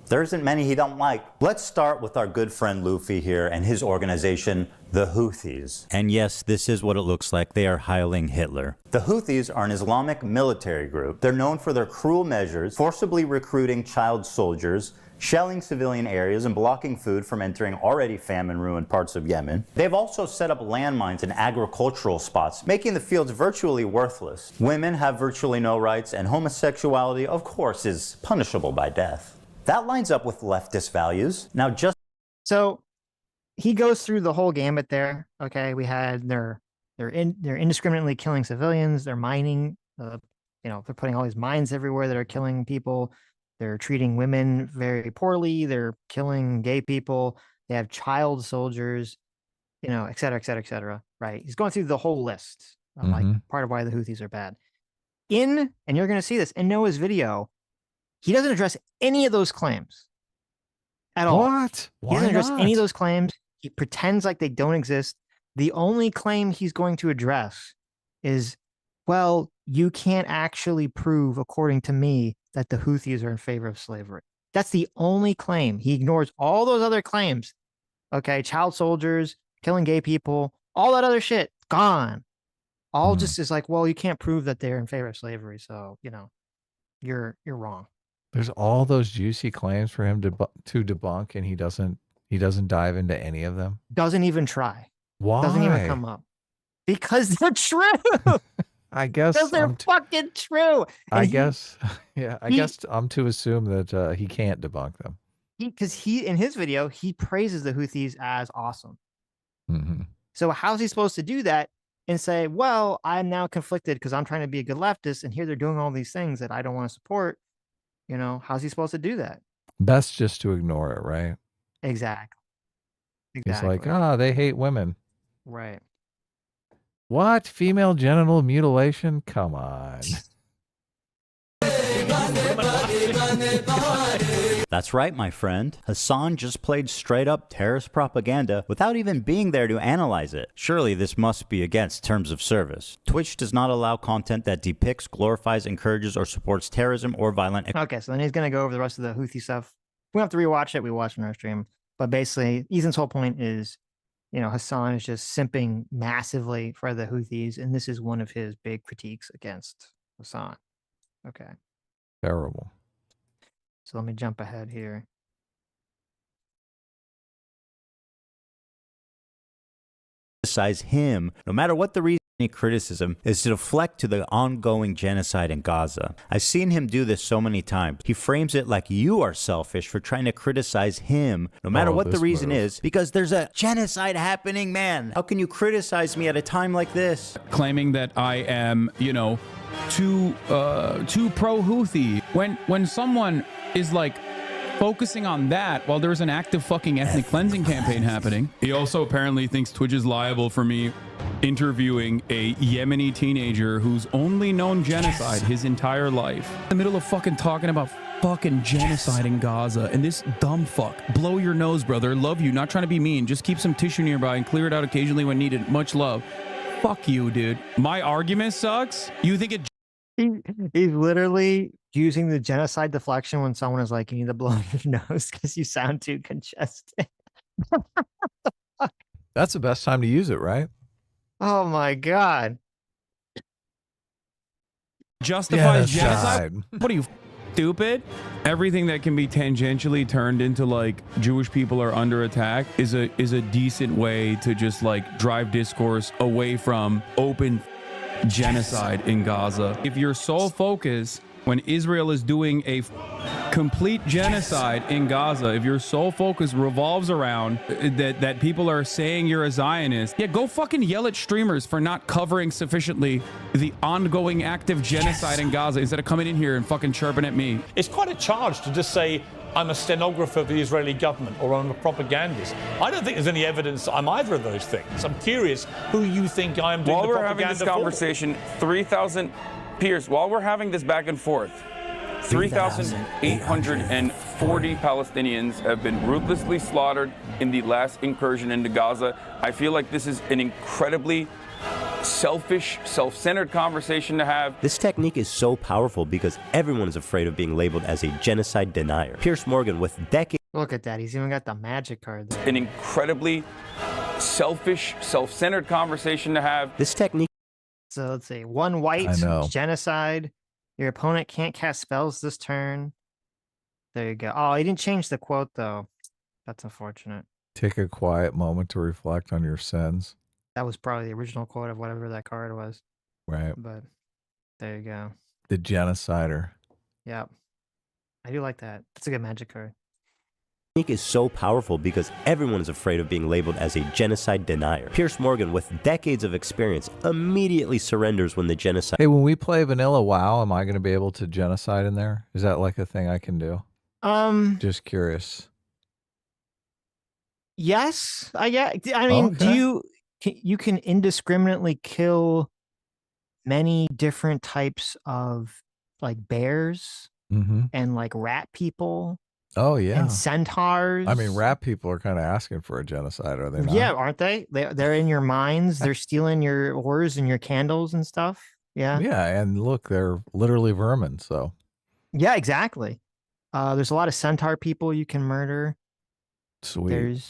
there isn't many he don't like. Let's start with our good friend Luffy here and his organization, the Houthis. And yes, this is what it looks like. They are hiling Hitler. The Houthis are an Islamic military group. They're known for their cruel measures, forcibly recruiting child soldiers, shelling civilian areas, and blocking food from entering already famine-ruined parts of Yemen. They've also set up landmines in agricultural spots, making the fields virtually worthless. Women have virtually no rights, and homosexuality, of course, is punishable by death. That lines up with leftist values. Now, just so he goes through the whole gambit there. Okay, we had they're indiscriminately killing civilians. They're mining. They're putting all these mines everywhere that are killing people. They're treating women very poorly. They're killing gay people. They have child soldiers, et cetera, et cetera, et cetera. Right? He's going through the whole list of like part of why the Houthis are bad. And you're going to see this in Noah's video. He doesn't address any of those claims at all. What? He doesn't address any of those claims. He pretends like they don't exist. The only claim he's going to address is, well, you can't actually prove, according to me, that the Houthis are in favor of slavery. That's the only claim. He ignores all those other claims. Okay, child soldiers, killing gay people, all that other shit, gone. All just is like, well, you can't prove that they're in favor of slavery, so you're wrong. There's all those juicy claims for him to debunk, and he doesn't dive into any of them. Doesn't even try. Why? Doesn't even come up. Because they're true. I guess because they're fucking true. I guess I'm to assume that he can't debunk them. Because in his video, he praises the Houthis as awesome. Mm-hmm. So how's he supposed to do that and say, well, I'm now conflicted because I'm trying to be a good leftist, and here they're doing all these things that I don't want to support. How's he supposed to do that? Best just to ignore it, right? Exactly. He's like, they hate women. Right. What? Female genital mutilation? Come on. That's right, my friend. Hassan just played straight up terrorist propaganda without even being there to analyze it. Surely this must be against terms of service. Twitch does not allow content that depicts, glorifies, encourages, or supports terrorism or violent. Okay, so then he's going to go over the rest of the Houthi stuff. We don't have to rewatch it. We watched it on our stream. But basically, Ethan's whole point is, Hassan is just simping massively for the Houthis, and this is one of his big critiques against Hassan. Okay. Terrible. So let me jump ahead here. Criticize him, no matter what the reason. Any criticism is to deflect to the ongoing genocide in Gaza. I've seen him do this so many times. He frames it like you are selfish for trying to criticize him, no matter what the reason is, because there's a genocide happening, man. How can you criticize me at a time like this? Claiming that I am, too pro-Houthi. When someone is like focusing on that while there's an active fucking ethnic cleansing campaign happening. He also apparently thinks Twitch is liable for me interviewing a Yemeni teenager who's only known genocide his entire life. In the middle of fucking talking about fucking genocide in Gaza, and this dumb fuck. Blow your nose, brother. Love you. Not trying to be mean. Just keep some tissue nearby and clear it out occasionally when needed. Much love. Fuck you, dude. My argument sucks? You think it... He's literally using the genocide deflection when someone is like, you need to blow your nose because you sound too congested. That's the best time to use it, right? Oh my God. Justifies genocide? What are you... stupid. Everything that can be tangentially turned into like Jewish people are under attack is a decent way to just like drive discourse away from open genocide in Gaza. If your sole focus when Israel is doing a complete genocide in Gaza, if your sole focus revolves around that people are saying you're a Zionist, yeah, go fucking yell at streamers for not covering sufficiently the ongoing active genocide in Gaza instead of coming in here and fucking chirping at me. It's quite a charge to just say I'm a stenographer of the Israeli government or I'm a propagandist. I don't think there's any evidence that I'm either of those things. I'm curious who you think I am doing While the we're having this conversation, 3,000 Pierce, while we're having this back and forth, 3,840 Palestinians have been ruthlessly slaughtered in the last incursion into Gaza. I feel like this is an incredibly selfish, self-centered conversation to have. This technique is so powerful because everyone is afraid of being labeled as a genocide denier. Piers Morgan, with decades... Look at that. He's even got the magic card there. An incredibly selfish, self-centered conversation to have. This technique... So let's see. One white, genocide. Your opponent can't cast spells this turn. There you go. Oh, he didn't change the quote, though. That's unfortunate. Take a quiet moment to reflect on your sins. That was probably the original quote of whatever that card was. Right. But there you go. The genocider. Yep. I do like that. That's a good magic card. Technique is so powerful because everyone is afraid of being labeled as a genocide denier. Piers Morgan, with decades of experience, immediately surrenders when the genocide... Hey, when we play Vanilla WoW, am I going to be able to genocide in there? Is that like a thing I can do? Just curious. Yes. I mean, do you can indiscriminately kill many different types of like bears and like rat people. Oh, yeah. And centaurs. I mean, rat people are kind of asking for a genocide, are they not? Yeah, aren't they? They're in your mines. They're stealing your ores and your candles and stuff. Yeah. Yeah, and look, they're literally vermin, so. Yeah, exactly. There's a lot of centaur people you can murder. Sweet.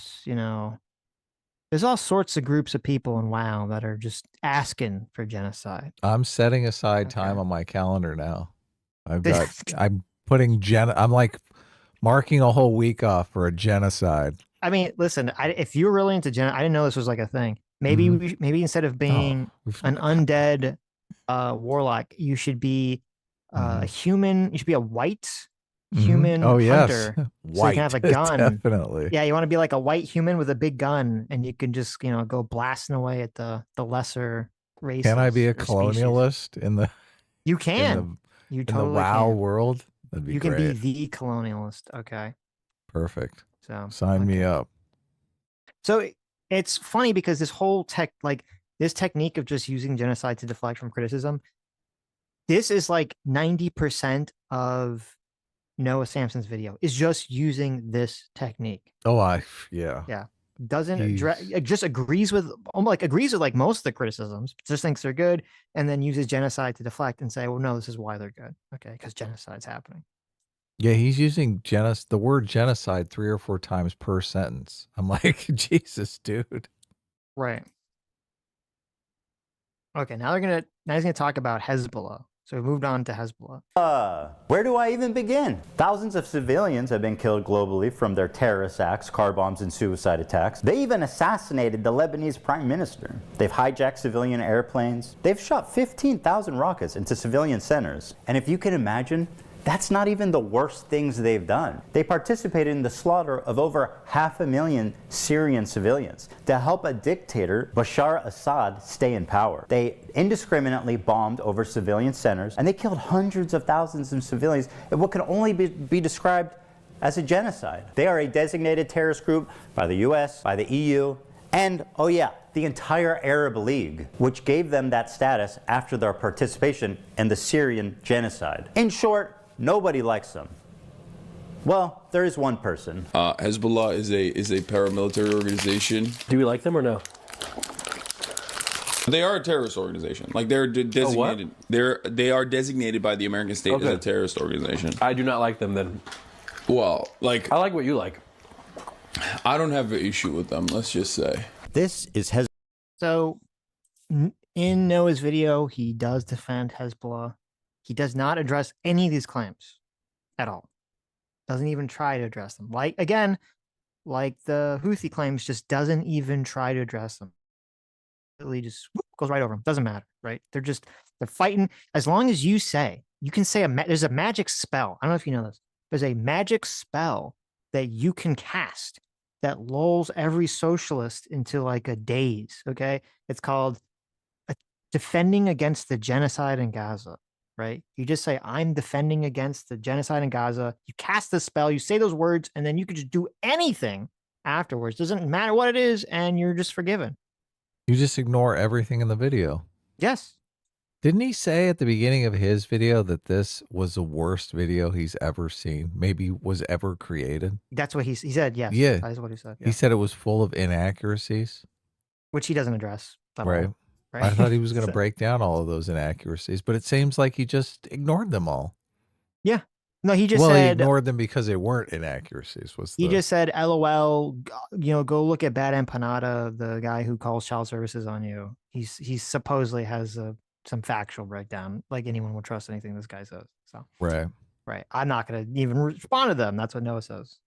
There's all sorts of groups of people in WoW that are just asking for genocide. I'm setting aside time on my calendar now. I'm putting I'm like marking a whole week off for a genocide. I mean, listen, if you're really into I didn't know this was like a thing. Maybe maybe instead of being an undead warlock, you should be a human. You should be a white human hunter. White. So you can have a gun. Definitely. Yeah, you want to be like a white human with a big gun, and you can just go blasting away at the lesser races. Can I be a colonialist in the? You can. You totally in the WoW can. world. That'd be you great. can be the colonialist. Okay. Perfect. So sign me up. So it's funny because this whole this technique of just using genocide to deflect from criticism, this is like 90% of Noah Samson's video is just using this technique. Oh, yeah. Doesn't just agrees with like most of the criticisms, just thinks they're good, and then uses genocide to deflect and say, well, no, this is why they're good. Okay, because genocide's happening. Yeah, he's using the word genocide 3 or 4 times per sentence. I'm like, Jesus, dude. Right. Okay, now he's gonna talk about Hezbollah. So we moved on to Hezbollah. Where do I even begin? Thousands of civilians have been killed globally from their terrorist acts, car bombs, and suicide attacks. They even assassinated the Lebanese prime minister. They've hijacked civilian airplanes. They've shot 15,000 rockets into civilian centers. And if you can imagine, that's not even the worst things they've done. They participated in the slaughter of over 500,000 Syrian civilians to help a dictator, Bashar Assad, stay in power. They indiscriminately bombed over civilian centers, and they killed hundreds of thousands of civilians in what can only be described as a genocide. They are a designated terrorist group by the US, by the EU, and, oh yeah, the entire Arab League, which gave them that status after their participation in the Syrian genocide. In short, nobody likes them. Well, there is one person. Hezbollah is a paramilitary organization. Do we like them or no? They are a terrorist organization. Like they're designated. They are designated by the American state as a terrorist organization. I do not like them then. Well, like I like what you like. I don't have an issue with them. Let's just say this is Hezbollah. So in Noah's video, he does defend Hezbollah. He does not address any of these claims. at all. Doesn't even try to address them. Like, again, like the Houthi claims, just doesn't even try to address them. It just goes right over them. Doesn't matter, right? They're fighting. As long as you can say there's a magic spell. I don't know if you know this. There's a magic spell that you can cast that lulls every socialist into like a daze. Okay. It's called defending against the genocide in Gaza, right? You just say, I'm defending against the genocide in Gaza. You cast the spell, you say those words, and then you can just do anything afterwards. Doesn't matter what it is, and you're just forgiven. You just ignore everything in the video. Yes. Didn't he say at the beginning of his video that this was the worst video he's ever seen? Maybe was ever created? That's what he said, yes. Yeah. That is what he said. Yeah. He said it was full of inaccuracies. Which he doesn't address. Right. Right. I thought he was going to break down all of those inaccuracies, but it seems like he just ignored them all. Yeah. No, he just he said... ignored them because they weren't inaccuracies. He just said, LOL, go look at Bad Empanada, the guy who calls child services on you. He supposedly has some factual breakdown, like anyone would trust anything this guy says. So Right. I'm not going to even respond to them. That's what Noah says.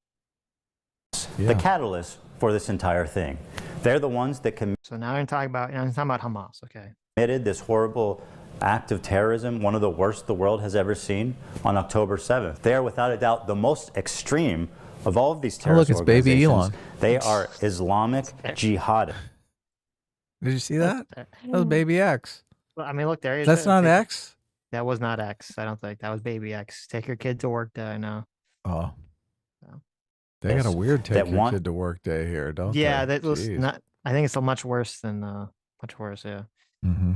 Yeah. The catalyst for this entire thing. They're the ones that So now I'm talking about Hamas, okay? Committed this horrible act of terrorism, one of the worst the world has ever seen, on October 7th. They are without a doubt the most extreme of all of these terrorist organizations. Baby Elon. They are Islamic jihadists. Did you see that? That was Baby X. Well, I mean, look there. That's not X? That was not X. I don't think. That was Baby X. Take your kid to work day, I know. Oh. They got a weird take your kid to work day here, don't they? Yeah, that was not. I think it's much worse than much worse. Yeah. Mm-hmm.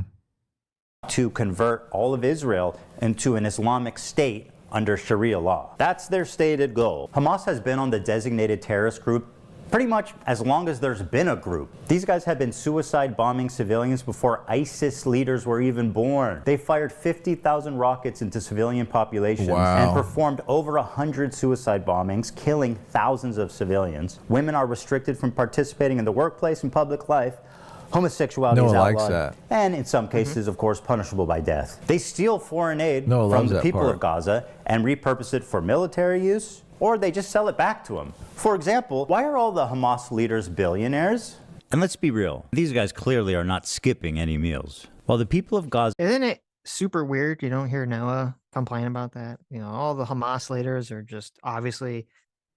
To convert all of Israel into an Islamic state under Sharia law. That's their stated goal. Hamas has been on the designated terrorist group pretty much as long as there's been a group. These guys have been suicide bombing civilians before ISIS leaders were even born. They fired 50,000 rockets into civilian populations and performed over 100 suicide bombings, killing thousands of civilians. Women are restricted from participating in the workplace and public life. Homosexuality is outlawed, and in some cases, of course, punishable by death. They steal foreign aid from the people of Gaza and repurpose it for military use, or they just sell it back to them. For example, why are all the Hamas leaders billionaires? And let's be real, these guys clearly are not skipping any meals. While the people of Gaza... Isn't it super weird? You don't hear Noah complain about that. All the Hamas leaders are just obviously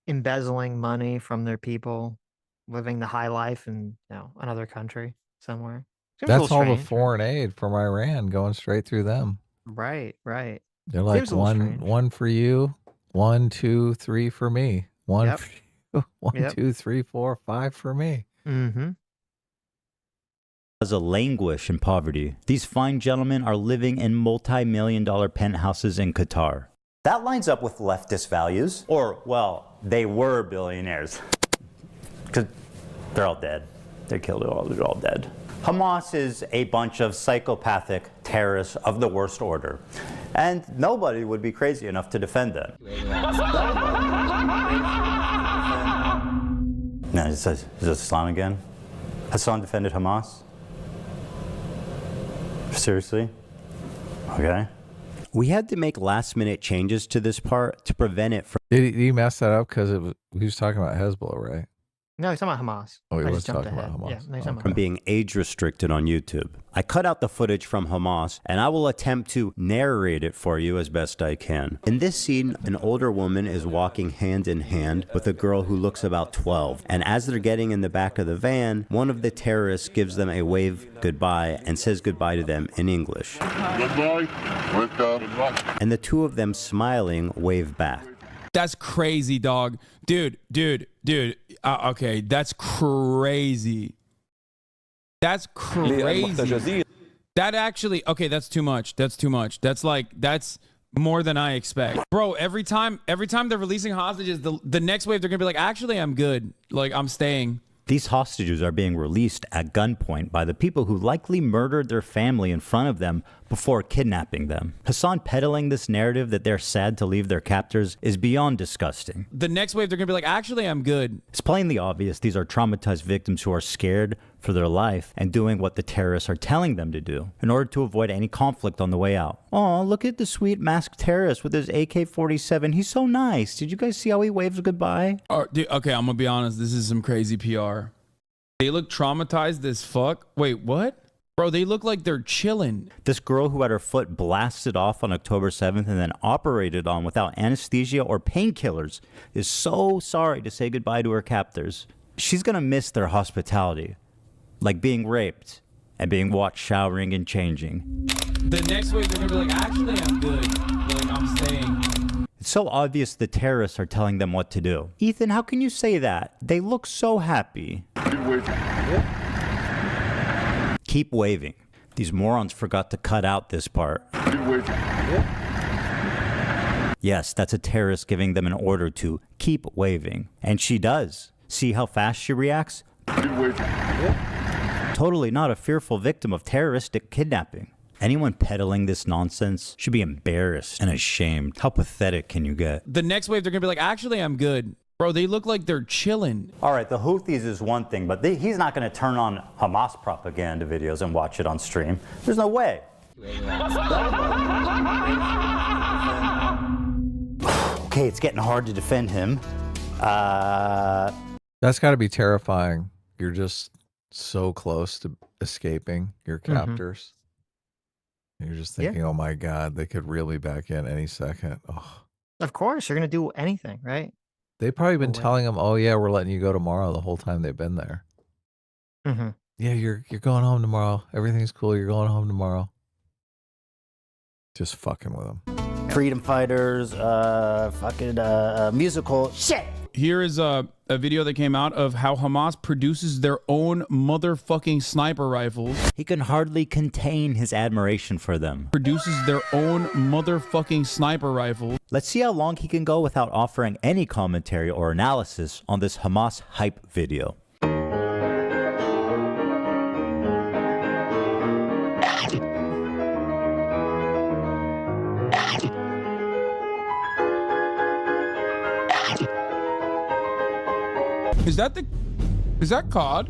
embezzling money from their people, living the high life in another country somewhere. That's all the foreign aid from Iran going straight through them. Right. They're like one for you, 1, 2, 3 for me. One for you, 1, 2, 3, 4, 5 for me. Mm-hmm. As a languish in poverty, these fine gentlemen are living in multi-million-dollar penthouses in Qatar. That lines up with leftist values, or, well, they were billionaires. Because they're all dead. They're killed, they're all dead. Hamas is a bunch of psychopathic terrorists of the worst order. And nobody would be crazy enough to defend them. No, is this Islam again? Hassan defended Hamas? Seriously? Okay. We had to make last-minute changes to this part to prevent it from... Did he mess that up because he was talking about Hezbollah, right? No, he's talking about Hamas. Oh, he was talking about Hamas. Yeah, he's talking from being age restricted on YouTube. I cut out the footage from Hamas, and I will attempt to narrate it for you as best I can. In this scene, an older woman is walking hand in hand with a girl who looks about 12. And as they're getting in the back of the van, one of the terrorists gives them a wave goodbye and says goodbye to them in English. Goodbye. And the two of them smiling wave back. That's crazy, dog. Dude. Okay, that's crazy. That's crazy. That actually, okay, that's too much. That's more than I expect. Bro, every time they're releasing hostages, the next wave, they're going to be like, actually, I'm good. Like, I'm staying. These hostages are being released at gunpoint by the people who likely murdered their family in front of them before kidnapping them. Hassan peddling this narrative that they're sad to leave their captors is beyond disgusting. The next wave, they're going to be like, actually, I'm good. It's plainly obvious these are traumatized victims who are scared for their life and doing what the terrorists are telling them to do in order to avoid any conflict on the way out. Oh, look at the sweet masked terrorist with his AK-47. He's so nice. Did you guys see how he waves goodbye? Okay, I'm going to be honest. This is some crazy PR. They look traumatized as fuck. Wait, what? Bro, they look like they're chilling. This girl who had her foot blasted off on October 7th and then operated on without anesthesia or painkillers is so sorry to say goodbye to her captors. She's gonna miss their hospitality, like being raped and being watched showering and changing. The next wave, they're gonna be like, actually, I'm good. Like, I'm staying. It's so obvious the terrorists are telling them what to do. Ethan, how can you say that? They look so happy. Keep waving. These morons forgot to cut out this part. Yes, that's a terrorist giving them an order to keep waving. And she does. See how fast she reacts? Totally not a fearful victim of terroristic kidnapping. Anyone peddling this nonsense should be embarrassed and ashamed. How pathetic can you get? The next wave, they're gonna be like, actually, I'm good. Bro, they look like they're chilling. All right, the Houthis is one thing, but he's not going to turn on Hamas propaganda videos and watch it on stream. There's no way. Okay, it's getting hard to defend him. That's got to be terrifying. You're just so close to escaping your captors. You're just thinking, oh my God, they could really back in any second. Oh. Of course, you're going to do anything, right? They've probably been telling them, oh yeah, we're letting you go tomorrow the whole time they've been there. Yeah, you're going home tomorrow. Everything's cool. You're going home tomorrow. Just fucking with them. Freedom fighters, musical shit. Here is a video that came out of how Hamas produces their own motherfucking sniper rifles. He can hardly contain his admiration for them. Produces their own motherfucking sniper rifles. Let's see how long he can go without offering any commentary or analysis on this Hamas hype video. Is that COD?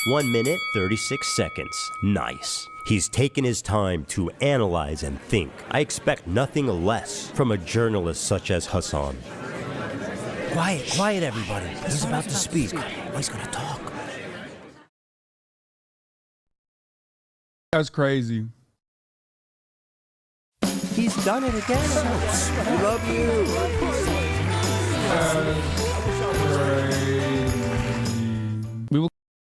One minute, 36 seconds. Nice. He's taken his time to analyze and think. I expect nothing less from a journalist such as Hassan. Quiet, everybody. He's about to speak. He's gonna talk. That's crazy. He's done it again. We love you.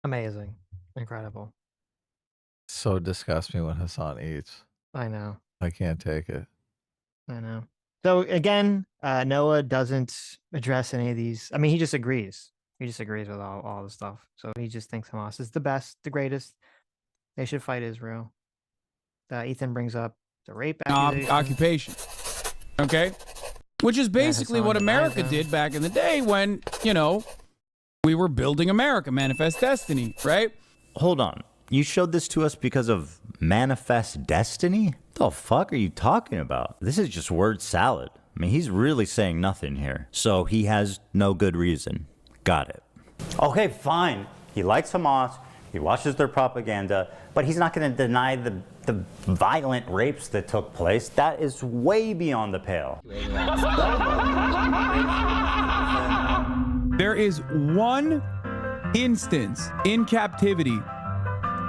Amazing. Incredible. So disgusts me when Hassan eats. I know. I can't take it. I know. So again, Noah doesn't address any of these. I mean, he just agrees. He just agrees with all the stuff. So he just thinks Hamas is the best, the greatest. They should fight Israel. Ethan brings up the rape occupation. Okay? Which is basically what America did back in the day when, you know, we were building America, Manifest Destiny, right? Hold on. You showed this to us because of Manifest Destiny? What the fuck are you talking about? This is just word salad. I mean, he's really saying nothing here. So he has no good reason. Got it. Okay, fine. He likes Hamas. He watches their propaganda. But he's not going to deny the violent rapes that took place. That is way beyond the pale. There is one instance in captivity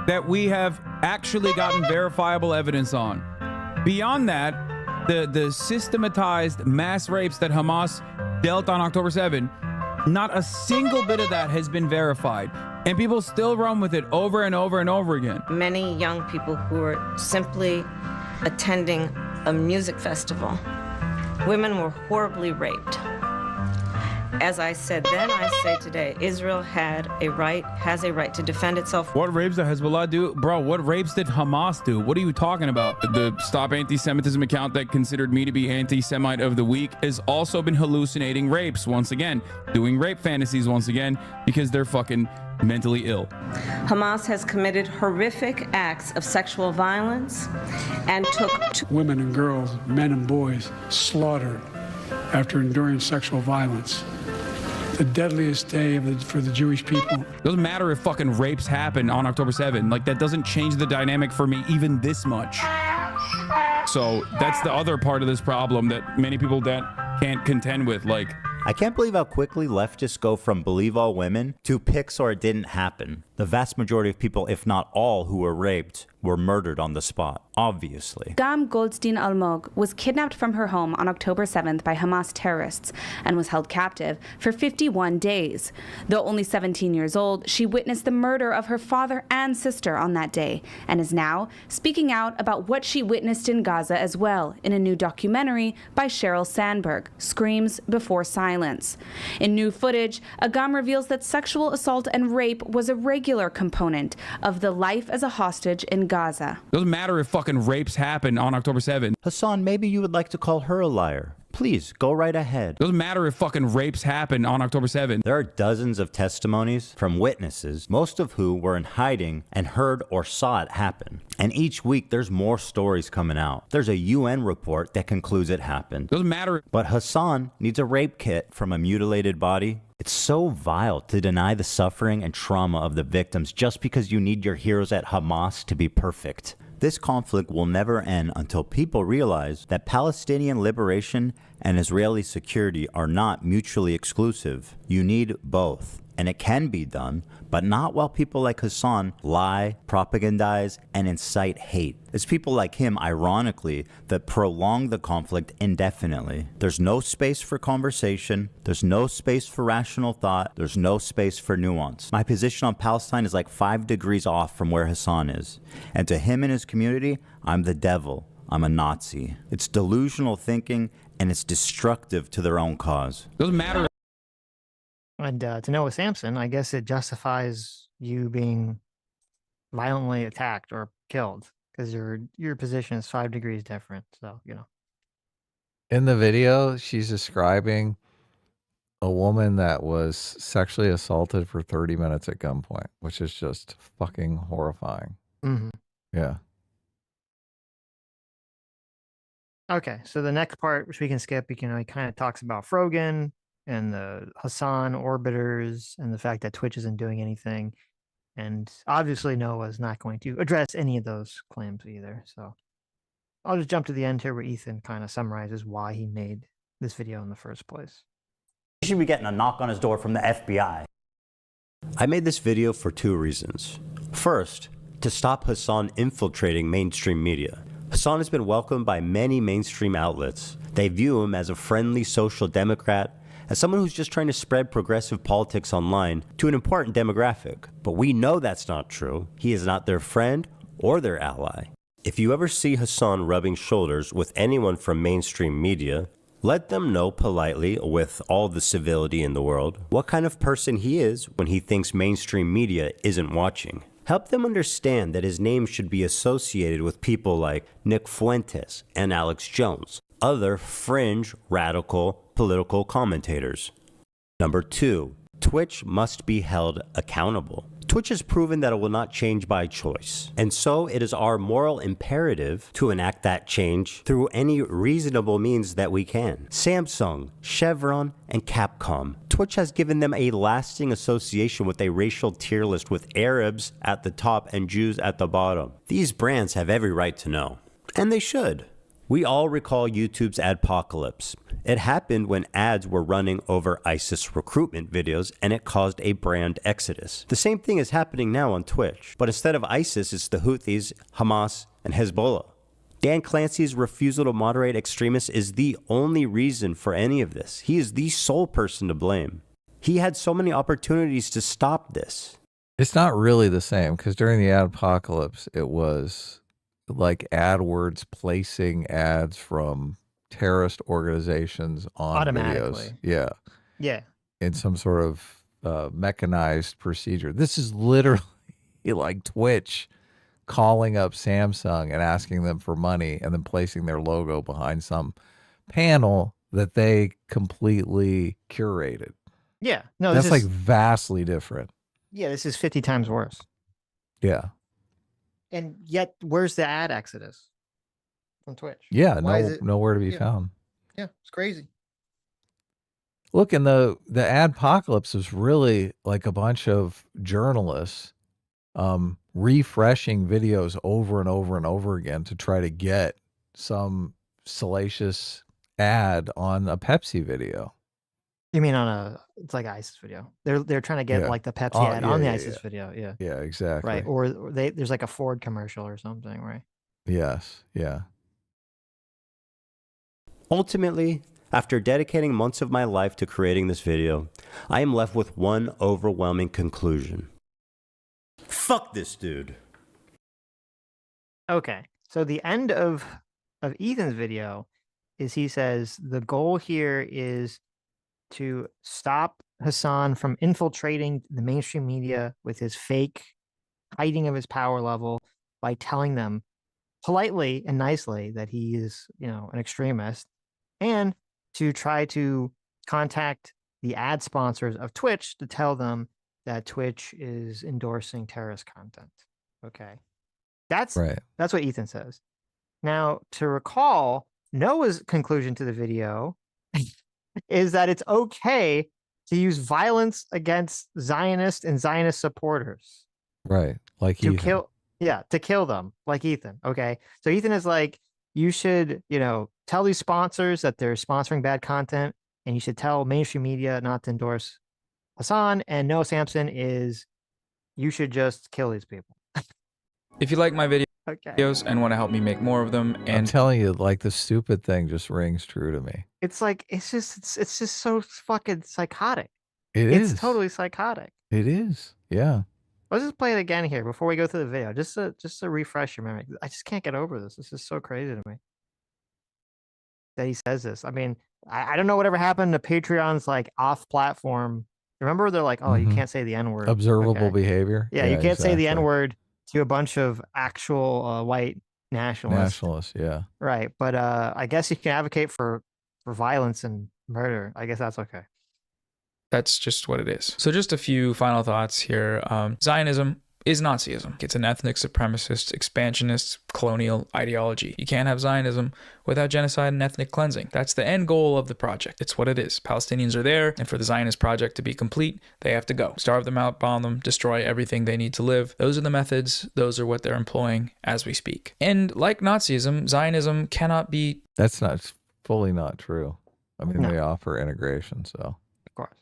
that we have actually gotten verifiable evidence on. Beyond that, the systematized mass rapes that Hamas dealt on October 7, not a single bit of that has been verified. And people still run with it over and over and over again. Many young people who were simply attending a music festival, women were horribly raped. As I said then, I say today, Israel has a right to defend itself. What rapes did Hezbollah do? Bro, what rapes did Hamas do? What are you talking about? The Stop Anti-Semitism account that considered me to be anti-Semite of the week has also been hallucinating rapes once again, doing rape fantasies once again, because they're fucking mentally ill. Hamas has committed horrific acts of sexual violence and took women and girls, men and boys slaughtered after enduring sexual violence. The deadliest day for the Jewish people. Doesn't matter if fucking rapes happen on October 7th. Like, that doesn't change the dynamic for me even this much. So that's the other part of this problem that many people that can't contend with. Like, I can't believe how quickly leftists go from believe all women to pics or it didn't happen. The vast majority of people, if not all, who were raped were murdered on the spot, obviously. Gam Goldstein Almog was kidnapped from her home on October 7th by Hamas terrorists and was held captive for 51 days. Though only 17 years old, she witnessed the murder of her father and sister on that day and is now speaking out about what she witnessed in Gaza as well in a new documentary by Sheryl Sandberg, Screams Before Silence. In new footage, Agam reveals that sexual assault and rape was a regular component of the life as a hostage in Gaza. Doesn't matter if fucking rapes happen on October 7th. Hassan, maybe you would like to call her a liar. Please, go right ahead. Doesn't matter if fucking rapes happen on October 7th. There are dozens of testimonies from witnesses, most of who were in hiding and heard or saw it happen. And each week there's more stories coming out. There's a UN report that concludes it happened. Doesn't matter. But Hassan needs a rape kit from a mutilated body. It's so vile to deny the suffering and trauma of the victims just because you need your heroes at Hamas to be perfect. This conflict will never end until people realize that Palestinian liberation and Israeli security are not mutually exclusive. You need both. And it can be done, but not while people like Hassan lie, propagandize, and incite hate. It's people like him, ironically, that prolong the conflict indefinitely. There's no space for conversation. There's no space for rational thought. There's no space for nuance. My position on Palestine is like 5 degrees off from where Hassan is. And to him and his community, I'm the devil. I'm a Nazi. It's delusional thinking, and it's destructive to their own cause. Doesn't matter. And to Noah Samson, I guess it justifies you being violently attacked or killed because your position is 5 degrees different. So, you know. In the video, she's describing a woman that was sexually assaulted for 30 minutes at gunpoint, which is just fucking horrifying. Mm-hmm. Yeah. Okay, so the next part, which we can skip, he kind of talks about Frogan and the Hassan orbiters and the fact that Twitch isn't doing anything. And obviously Noah's not going to address any of those claims either. So I'll just jump to the end here where Ethan kind of summarizes why he made this video in the first place. He should be getting a knock on his door from the FBI. I made this video for 2 reasons. First, to stop Hassan infiltrating mainstream media. Hassan has been welcomed by many mainstream outlets. They view him as a friendly social democrat, as someone who's just trying to spread progressive politics online to an important demographic. But we know that's not true. He is not their friend or their ally. If you ever see Hassan rubbing shoulders with anyone from mainstream media, let them know politely, with all the civility in the world, what kind of person he is when he thinks mainstream media isn't watching. Help them understand that his name should be associated with people like Nick Fuentes and Alex Jones, other fringe, radical, political commentators. Number 2, Twitch must be held accountable. Twitch has proven that it will not change by choice, and so it is our moral imperative to enact that change through any reasonable means that we can. Samsung, Chevron, and Capcom. Twitch has given them a lasting association with a racial tier list with Arabs at the top and Jews at the bottom. These brands have every right to know, and they should. We all recall YouTube's adpocalypse. It happened when ads were running over ISIS recruitment videos and it caused a brand exodus. The same thing is happening now on Twitch, but instead of ISIS, it's the Houthis, Hamas, and Hezbollah. Dan Clancy's refusal to moderate extremists is the only reason for any of this. He is the sole person to blame. He had so many opportunities to stop this. It's not really the same because during the adpocalypse, it was like AdWords placing ads from terrorist organizations on videos. Yeah. in some sort of mechanized procedure. This is literally like Twitch calling up Samsung and asking them for money and then placing their logo behind some panel that they completely curated. Yeah. No, That's this like is, vastly different. yeah, this is 50 times worse. Yeah. And yet, where's the ad exodus on Twitch? Yeah, Why is it nowhere to be yeah. found. Yeah, it's crazy. Look, and the adpocalypse is really like a bunch of journalists refreshing videos over and over and over again to try to get some salacious ad on a Pepsi video. You mean it's like an ISIS video? They're trying to get Yeah. like the Pepsi ad Yeah, on the yeah, ISIS yeah. video. Yeah. Yeah, exactly. Right. Or there's like a Ford commercial or something, right? Yes. Yeah. Ultimately, after dedicating months of my life to creating this video, I am left with one overwhelming conclusion. Fuck this dude. Okay. So the end of Ethan's video is he says the goal here is to stop Hassan from infiltrating the mainstream media with his fake hiding of his power level by telling them politely and nicely that he is, an extremist, and to try to contact the ad sponsors of Twitch to tell them that Twitch is endorsing terrorist content. Okay. That's what Ethan says. Now, to recall, Noah's conclusion to the video is that it's okay to use violence against Zionist and Zionist supporters. Right. Like to Ethan. kill them, like Ethan. Okay. So Ethan is like, you should, tell these sponsors that they're sponsoring bad content, and you should tell mainstream media not to endorse Hassan. And no, Samson is, you should just kill these people. If you like my videos and want to help me make more of them, I'm and telling you, like the stupid thing just rings true to me. It's like, it's just so fucking psychotic. It's totally psychotic. It is. Yeah. Let's just play it again here before we go through the video, just to refresh your memory. I just can't get over this. This is so crazy to me that he says this. I mean, I don't know whatever happened to Patreon's like off platform. Remember, they're like, oh, you can't say the N-word. Observable behavior. Yeah, you can't say the N-word to a bunch of actual white nationalists. Yeah. Right, but I guess you can advocate for violence and murder. I guess that's okay. that's just what it is. So just a few final thoughts here. Zionism is Nazism. It's an ethnic supremacist, expansionist, colonial ideology. You can't have Zionism without genocide and ethnic cleansing. That's the end goal of the project. It's what it is. Palestinians are there, and for the Zionist project to be complete, they have to go. Starve them out, bomb them, destroy everything they need to live. Those are the methods. Those are what they're employing as we speak. And like Nazism, Zionism cannot be... That's not fully not true. I mean, they offer integration, so... Of course.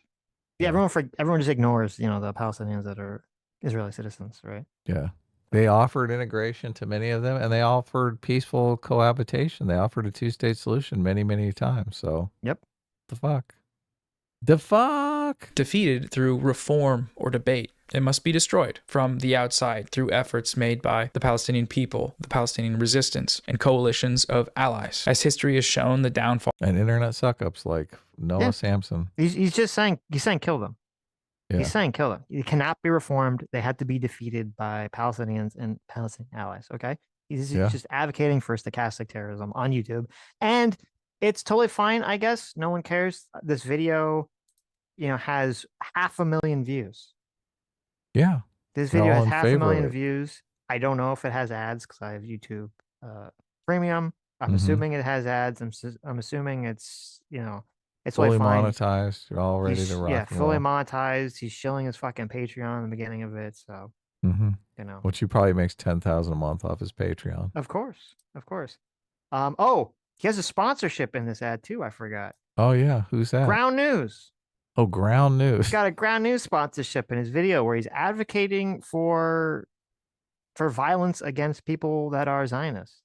Yeah, everyone just ignores, the Palestinians that are Israeli citizens, right? Yeah. They offered integration to many of them, and they offered peaceful cohabitation. They offered a two-state solution many, many times. So, yep. The fuck? The fuck? Defeated through reform or debate. It must be destroyed from the outside through efforts made by the Palestinian people, the Palestinian resistance, and coalitions of allies. As history has shown, the downfall... And internet suck-ups like Noah Samsen. He's just saying, kill them. Yeah. He's saying kill them. They cannot be reformed. They had to be defeated by Palestinians and Palestinian allies, okay? He's just advocating for stochastic terrorism on YouTube. And it's totally fine, I guess. No one cares. This video, has 500,000 views. Yeah. This video has 500,000 views. I don't know if it has ads because I have YouTube Premium. I'm assuming it has ads. I'm assuming it's, it's fully fine. monetized. You're all ready to rock. Yeah, fully monetized. He's shilling his fucking Patreon in the beginning of it. So, which he probably makes 10,000 a month off his Patreon. Of course. Oh, he has a sponsorship in this ad too. I forgot. Oh yeah, who's that? Ground News. Oh, Ground News. He's got a Ground News sponsorship in his video where he's advocating for violence against people that are Zionists.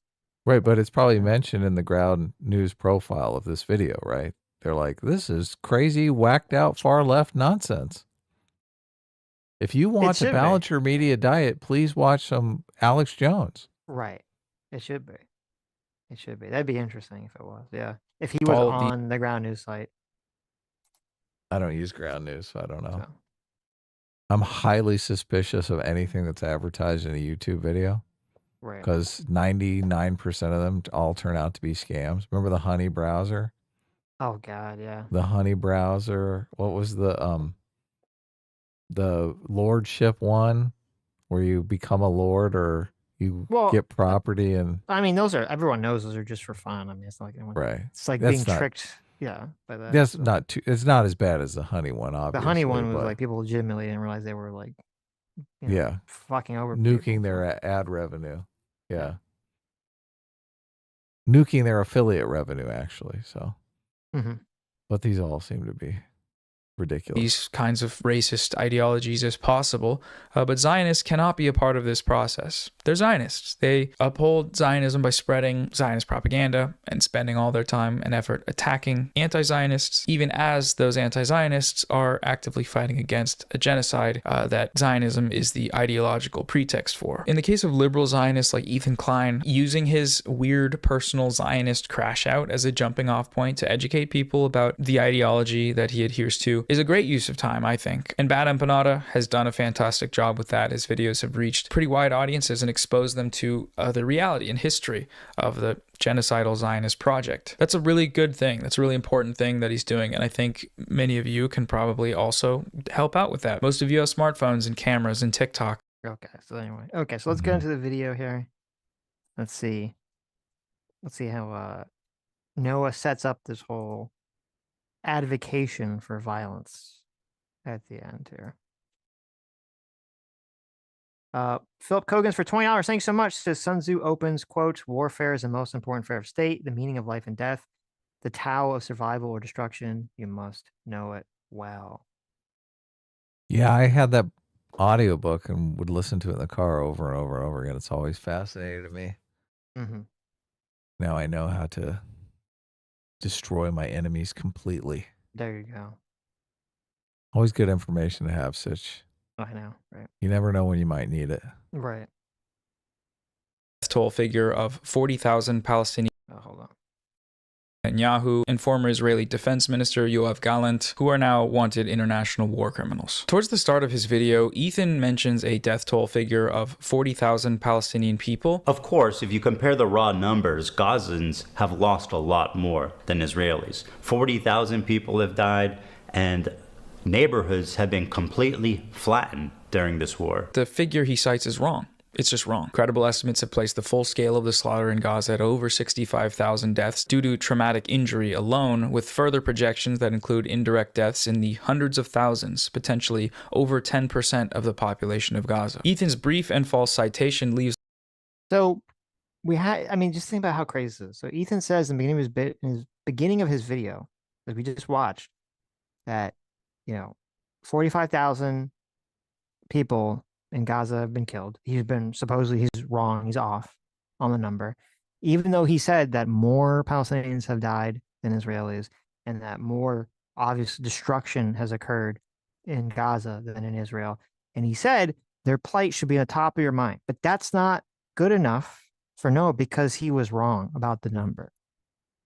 Right, but it's probably mentioned in the Ground News profile of this video, right? They're like, this is crazy, whacked out, far left nonsense. If you want to balance your media diet, please watch some Alex Jones. Right. It should be. That'd be interesting if it was. Yeah. If he was on the Ground News site. I don't use ground news, so I don't know. I'm highly suspicious of anything that's advertised in a YouTube video. Right. Because 99% of them all turn out to be scams. Remember the Honey browser? Oh God, yeah. The Honey browser. What was the lordship one where you become a lord or you get property and I mean, those are everyone knows those are just for fun. I mean, it's not like anyone. right. It's like That's being not, tricked. Yeah, by that. That's not too. It's not as bad as the Honey one. Obviously, the Honey one was but like people legitimately didn't realize they were like, yeah, fucking over nuking their ad revenue. Yeah, nuking their affiliate revenue actually. So, but these all seem to be ridiculous. These kinds of racist ideologies as possible, but Zionists cannot be a part of this process. They're Zionists. They uphold Zionism by spreading Zionist propaganda and spending all their time and effort attacking anti-Zionists, even as those anti-Zionists are actively fighting against a genocide that Zionism is the ideological pretext for. In the case of liberal Zionists like Ethan Klein, using his weird personal Zionist crash out as a jumping off point to educate people about the ideology that he adheres to is a great use of time, I think. And Bad Empanada has done a fantastic job with that. His videos have reached pretty wide audiences and exposed them to the reality and history of the genocidal Zionist project. That's a really good thing. That's a really important thing that he's doing. And I think many of you can probably also help out with that. Most of you have smartphones and cameras and TikTok. Okay, so anyway. Okay, so let's get into the video here. Let's see. Let's see how Noah sets up this whole advocation for violence at the end here. Philip Kogan's for $20. Thanks so much. Says Sun Tzu opens, quote, warfare is the most important affair of state, the meaning of life and death, the Tao of survival or destruction. You must know it well. Yeah, I had that audiobook and would listen to it in the car over and over and over again. It's always fascinating to me. Now I know how to destroy my enemies completely. There you go. Always good information to have, Sitch. I know, right? You never know when you might need it. Right. Toll figure of 40,000 Palestinian. Hold on. Netanyahu and former Israeli Defense Minister Yoav Gallant, who are now wanted international war criminals. Towards the start of his video, Ethan mentions a death toll figure of 40,000 Palestinian people. Of course, if you compare the raw numbers, Gazans have lost a lot more than Israelis. 40,000 people have died, and neighborhoods have been completely flattened during this war. The figure he cites is wrong. It's just wrong. Credible estimates have placed the full scale of the slaughter in Gaza at over 65,000 deaths due to traumatic injury alone, with further projections that include indirect deaths in the hundreds of thousands, potentially over 10% of the population of Gaza. Ethan's brief and false citation leaves. So we had, I mean, just think about how crazy this is. So Ethan says in the beginning of his video, that we just watched, that, 45,000 people in Gaza have been killed. Supposedly he's wrong. He's off on the number, even though he said that more Palestinians have died than Israelis and that more obvious destruction has occurred in Gaza than in Israel. And he said their plight should be on the top of your mind, but that's not good enough for Noah because he was wrong about the number.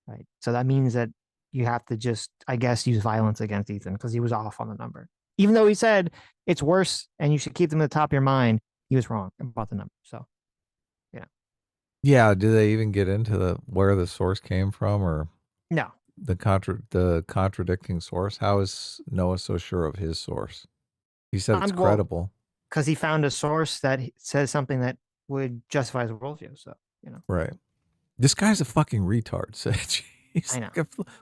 Right. So that means that you have to just, I guess, use violence against Ethan because he was off on the number. Even though he said it's worse and you should keep them at the top of your mind, he was wrong about the number. So, yeah. Do they even get into where the source came from, or no? The contradicting source. How is Noah so sure of his source? He said it's credible because he found a source that says something that would justify his worldview. So right. This guy's a fucking retard, Sitch. I know.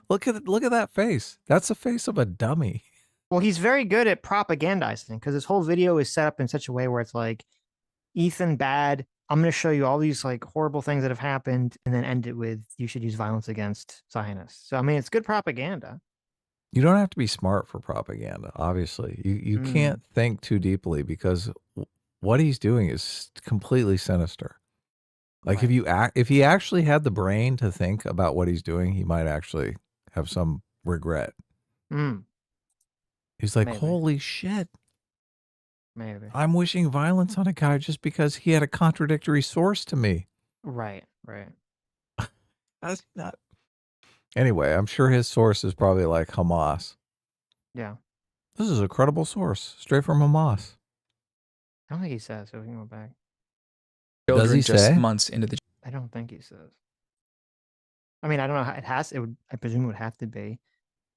Look at that face. That's the face of a dummy. Well, he's very good at propagandizing because his whole video is set up in such a way where it's like, Ethan bad. I'm going to show you all these like horrible things that have happened and then end it with, you should use violence against Zionists. So, I mean, it's good propaganda. You don't have to be smart for propaganda, obviously. You can't think too deeply because what he's doing is completely sinister. Like if he actually had the brain to think about what he's doing, he might actually have some regret. He's like, holy shit. Maybe. I'm wishing violence on a guy just because he had a contradictory source to me. Right. That's not. Anyway, I'm sure his source is probably like Hamas. Yeah. This is a credible source, straight from Hamas. I don't think he says, so we can go back. Children Does he just say? months into the I don't think he says. I mean, I don't know how it would, I presume it would have to be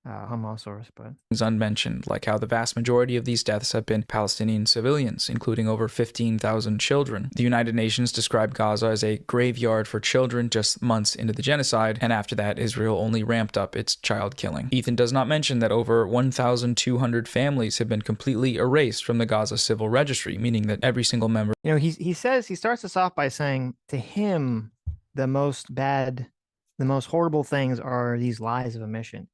Hamas source, but unmentioned, like how the vast majority of these deaths have been Palestinian civilians, including over 15,000 children. The United Nations described Gaza as a graveyard for children just months into the genocide, and after that, Israel only ramped up its child killing. Ethan does not mention that over 1,200 families have been completely erased from the Gaza civil registry, meaning that every single member. you know, he says, he starts us off by saying to him, the most horrible things are these lies of omission.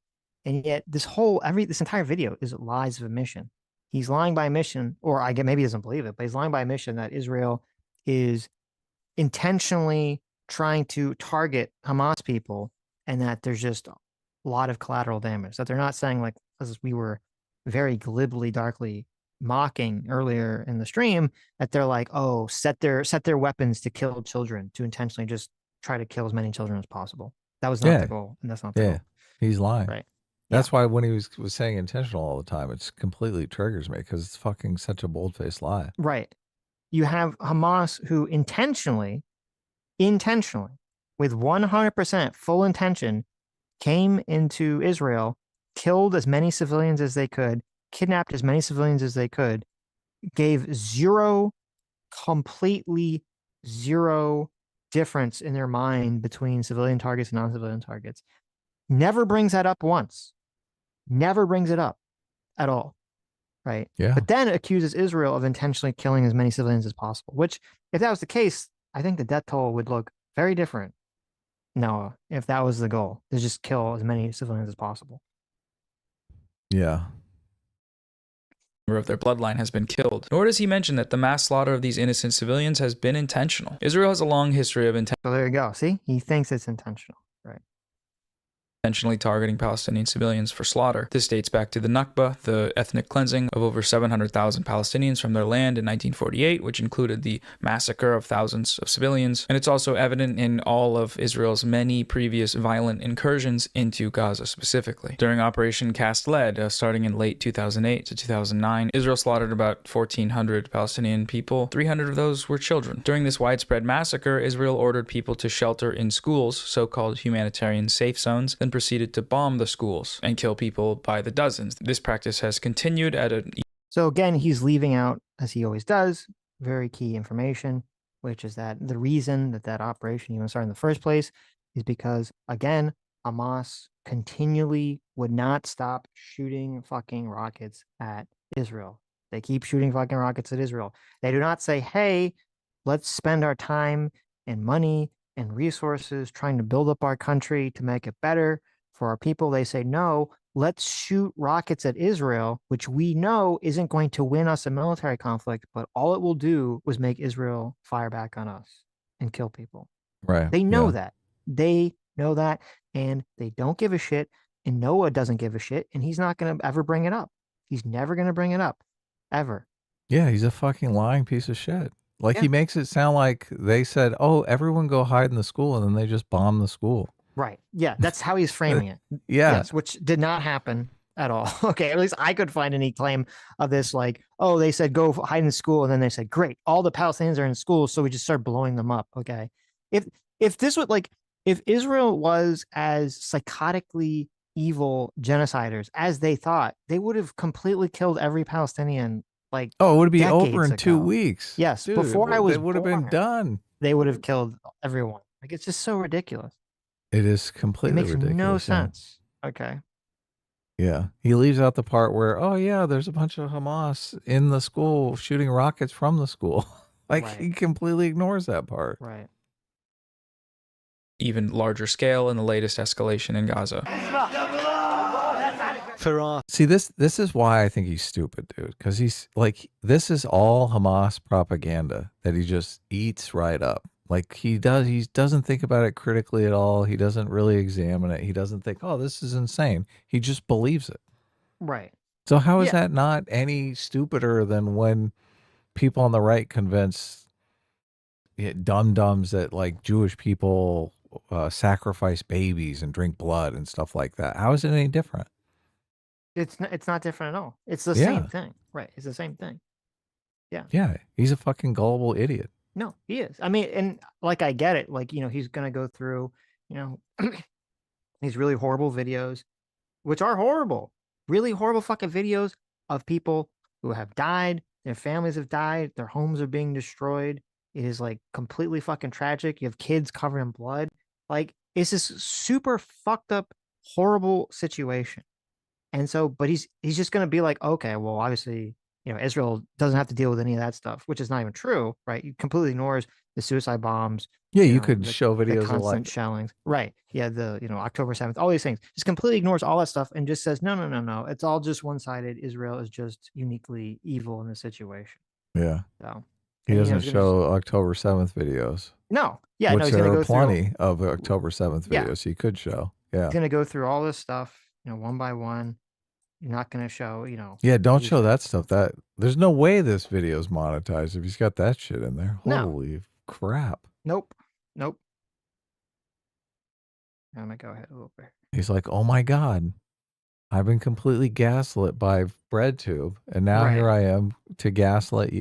And yet this entire video is lies of omission. He's lying by omission, or I get maybe he doesn't believe it, but he's lying by omission that Israel is intentionally trying to target Hamas people and that there's just a lot of collateral damage. That they're not saying, like, as we were very glibly, darkly mocking earlier in the stream, that they're like, oh, set their weapons to kill children, to intentionally just try to kill as many children as possible. That was not the goal, and that's not the goal. He's lying. Right. That's why when he was saying intentional all the time, it's completely triggers me because it's fucking such a bold-faced lie. Right. You have Hamas who intentionally, with 100% full intention, came into Israel, killed as many civilians as they could, kidnapped as many civilians as they could, gave completely zero difference in their mind between civilian targets and non-civilian targets. Never brings that up once. Never brings it up at all. Right. Yeah. But then accuses Israel of intentionally killing as many civilians as possible, which, if that was the case, I think the death toll would look very different, Noah, if that was the goal, to just kill as many civilians as possible. Yeah. Of their bloodline has been killed. Nor does he mention that the mass slaughter of these innocent civilians has been intentional. Israel has a long history of So there you go. See, he thinks it's intentional. Right. intentionally targeting Palestinian civilians for slaughter. This dates back to the Nakba, the ethnic cleansing of over 700,000 Palestinians from their land in 1948, which included the massacre of thousands of civilians. And it's also evident in all of Israel's many previous violent incursions into Gaza specifically. During Operation Cast Lead, starting in late 2008 to 2009, Israel slaughtered about 1,400 Palestinian people. 300 of those were children. During this widespread massacre, Israel ordered people to shelter in schools, so-called humanitarian safe zones, then proceeded to bomb the schools and kill people by the dozens. This practice has continued at a... So again, he's leaving out, as he always does, very key information, which is that the reason that that operation even started in the first place is because, again, Hamas continually would not stop shooting fucking rockets at Israel. They keep shooting fucking rockets at Israel. They do not say, hey, let's spend our time and money and resources trying to build up our country to make it better for our people. They say, no, let's shoot rockets at Israel, which we know isn't going to win us a military conflict, but all it will do was make Israel fire back on us and kill people. Right. They know that. They know that, and they don't give a shit, and Noah doesn't give a shit, and he's not going to ever bring it up. He's never going to bring it up, ever. Yeah, he's a fucking lying piece of shit. Like, he makes it sound like they said, oh, everyone go hide in the school, and then they just bombed the school. Right. Yeah, that's how he's framing it. Yeah. Yes, which did not happen at all. Okay, at least I could find any claim of this, like, oh, they said go hide in school, and then they said, great, all the Palestinians are in school, so we just start blowing them up. Okay. If this would, like, if Israel was as psychotically evil genociders as they thought, they would have completely killed every Palestinian. Like, oh, it would be decades over in ago. 2 weeks. Yes, Dude, before I was it would have been done. They would have killed everyone. Like, it's just so ridiculous. It is completely It makes ridiculous. no yeah. sense. Okay. Yeah. He leaves out the part where, oh, yeah, there's a bunch of Hamas in the school shooting rockets from the school. Like, he completely ignores that part. Right. even larger scale in the latest escalation in Gaza. See, this is why I think he's stupid, dude. Because he's like, this is all Hamas propaganda that he just eats right up. Like he doesn't think about it critically at all. He doesn't really examine it. He doesn't think, oh, this is insane. He just believes it. Right. So how is that not any stupider than when people on the right convince dum-dums that like Jewish people sacrifice babies and drink blood and stuff like that? How is it any different? It's not different at all. It's the Yeah. same thing. Right. It's the same thing. Yeah. Yeah, he's a fucking gullible idiot. No, he is. I mean, and like I get it. Like, he's gonna go through, these really horrible videos, which are horrible. Really horrible fucking videos of people who have died, their families have died, their homes are being destroyed. It is like completely fucking tragic. You have kids covered in blood. Like, it's this super fucked up, horrible situation. And so, but he's just gonna be like, okay, well, obviously, Israel doesn't have to deal with any of that stuff, which is not even true, right? He completely ignores the suicide bombs. Yeah, you could show the videos of constant like shellings, right? Yeah, the October 7th, all these things. Just completely ignores all that stuff and just says, no, it's all just one-sided. Israel is just uniquely evil in this situation. Yeah. So He and, doesn't show October 7th videos. No, yeah, which no, he's there gonna are go plenty through. of October 7th Yeah. videos he could show. Yeah. He's gonna go through all this stuff, one by one. You're not gonna show, Yeah, don't show that stuff. There's no way this video is monetized if he's got that shit in there. No. Holy crap. Nope. I'm gonna go ahead a little bit. He's like, oh my God, I've been completely gaslit by BreadTube, and now Right. here I am to gaslight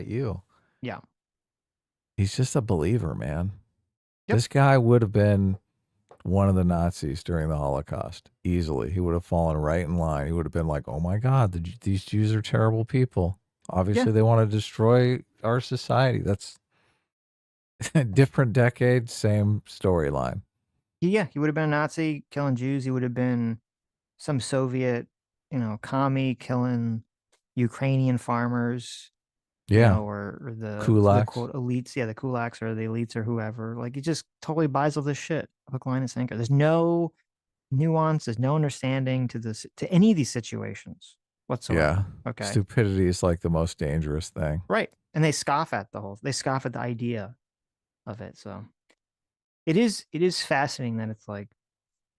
you. Yeah. He's just a believer, man. Yep. This guy would have been one of the Nazis during the Holocaust easily. He would have fallen right in line. He would have been like, oh my God, these Jews are terrible people. Obviously, they want to destroy our society. That's different decade, same storyline. Yeah, he would have been a Nazi killing Jews. He would have been some Soviet, commie killing Ukrainian farmers. Yeah. Or the Kulaks. quote elites. Yeah, the kulaks or the elites or whoever. Like, he just totally buys all this shit. Hook, line, and sinker. There's no nuance. There's no understanding to any of these situations whatsoever. Yeah. Okay. Stupidity is like the most dangerous thing. Right. And they scoff at the idea of it. So it is fascinating that it's like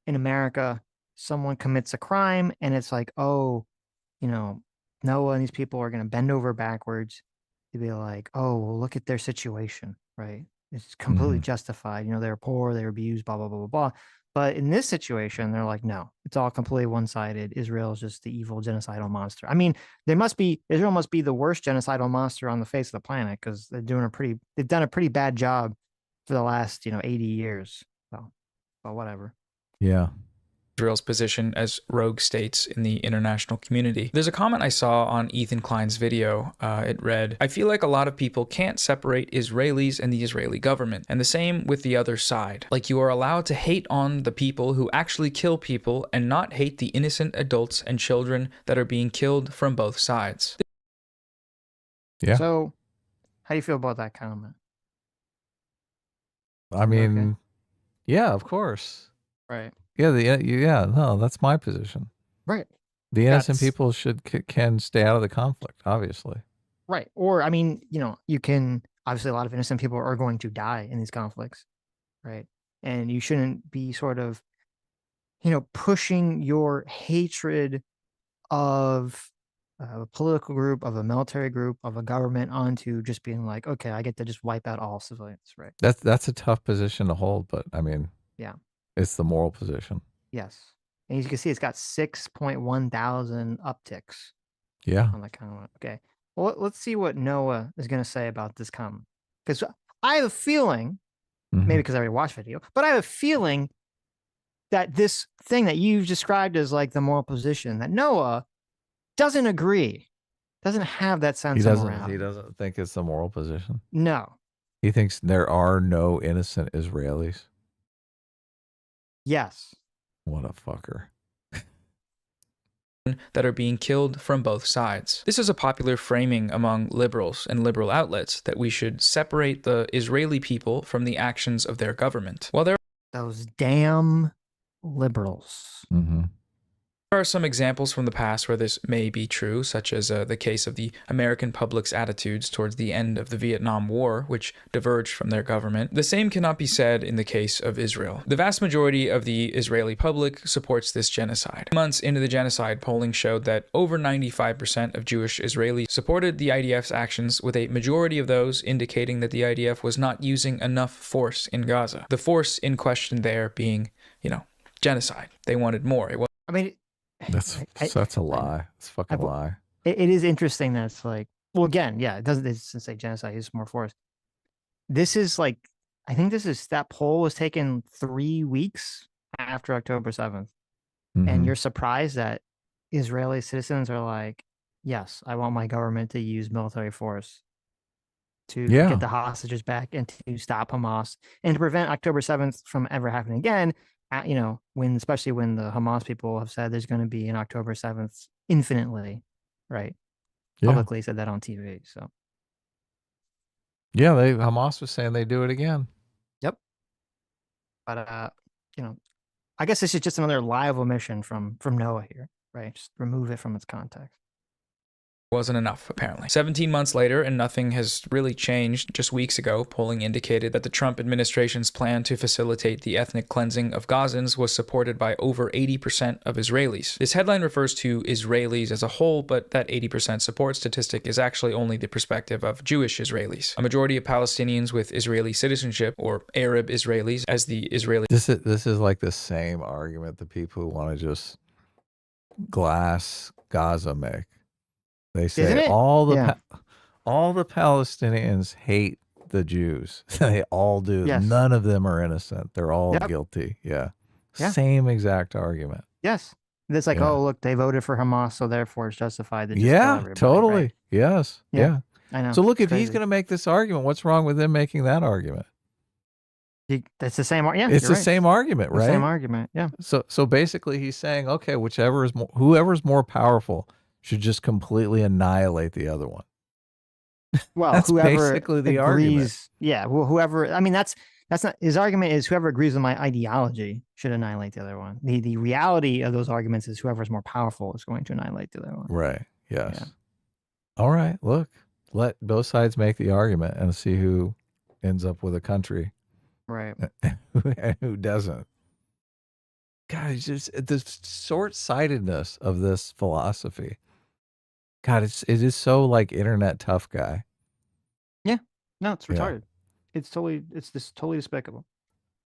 in America, someone commits a crime and it's like, oh, Noah and these people are going to bend over backwards to be like, oh, well, look at their situation, right? It's completely justified. They're poor, they're abused, blah, blah, blah, blah, blah. But in this situation, they're like, no, it's all completely one-sided. Israel is just the evil genocidal monster. I mean, Israel must be the worst genocidal monster on the face of the planet because they've done a pretty bad job for the last, 80 years. So, but whatever. Yeah. Israel's position as rogue states in the international community. There's a comment I saw on Ethan Klein's video. It read, I feel like a lot of people can't separate Israelis and the Israeli government, and the same with the other side. Like, you are allowed to hate on the people who actually kill people and not hate the innocent adults and children that are being killed from both sides. Yeah. So, how do you feel about that comment? I mean, yeah, of course. Right. Yeah, no, that's my position. Right. The innocent people can stay out of the conflict, obviously. Right. Or, I mean, you can, obviously a lot of innocent people are going to die in these conflicts, right? And you shouldn't be sort of, pushing your hatred of a political group, of a military group, of a government onto just being like, okay, I get to just wipe out all civilians, right? That's a tough position to hold, but I mean, yeah, it's the moral position. Yes. And as you can see, it's got 6.1 thousand upticks. Yeah. On that comment. Okay. Well, let's see what Noah is going to say about this comment. Because I have a feeling, maybe because I already watched the video, but I have a feeling that this thing that you've described as like the moral position, that Noah doesn't agree, doesn't have that sense of morality. He doesn't think it's the moral position. No. He thinks there are no innocent Israelis. Yes. What a fucker. That are being killed from both sides. This is a popular framing among liberals and liberal outlets that we should separate the Israeli people from the actions of their government. While there those damn liberals. are some examples from the past where this may be true, such as the case of the American public's attitudes towards the end of the Vietnam War, which diverged from their government. The same cannot be said in the case of Israel. The vast majority of the Israeli public supports this genocide. Months into the genocide, polling showed that over 95% of Jewish Israelis supported the IDF's actions, with a majority of those indicating that the IDF was not using enough force in Gaza. The force in question there being, genocide. They wanted more. That's a lie. It's a fucking lie. It is interesting that it's like, well, again, yeah, it doesn't say genocide, it's more force. This is like, I think that poll was taken 3 weeks after October 7th. And you're surprised that Israeli citizens are like, yes, I want my government to use military force to get the hostages back and to stop Hamas and to prevent October 7th from ever happening again. You know, especially when the Hamas people have said there's going to be an October 7th infinitely, right? Yeah. Publicly said that on TV. So yeah, Hamas was saying they do it again. Yep. But you know, I guess this is just another lie of omission from Noah here, right? Just remove it from its context. Wasn't enough, apparently. 17 months later, and nothing has really changed. Just weeks ago, polling indicated that the Trump administration's plan to facilitate the ethnic cleansing of Gazans was supported by over 80% of Israelis. This headline refers to Israelis as a whole, but that 80% support statistic is actually only the perspective of Jewish Israelis. A majority of Palestinians with Israeli citizenship, or Arab Israelis, as the Israeli... This is like the same argument the people who want to just glass Gaza make. They say all the Palestinians hate the Jews. They all do. Yes. None of them are innocent. They're all guilty. Yeah. Same exact argument. Yes. It's like, oh, look, they voted for Hamas, so therefore it's justified to just kill everybody. Totally. Right? Yes. Yeah. I know. So look, if Crazy. he's going to make this argument, what's wrong with him making that argument? That's the same. Yeah, it's the same argument, right? The same argument. Yeah. So basically, he's saying, okay, whoever's more powerful should just completely annihilate the other one. Well, that's whoever basically the agrees, argument. Yeah. Well, whoever. I mean, that's not his argument. Is whoever agrees with my ideology should annihilate the other one. The reality of those arguments is whoever's more powerful is going to annihilate the other one. Right. Yes. Yeah. All right. Look, let both sides make the argument and see who ends up with a country. Right. And who doesn't. God, it's just the short-sightedness of this philosophy. God, it is so like internet tough guy. Yeah. No, it's retarded. It's totally despicable.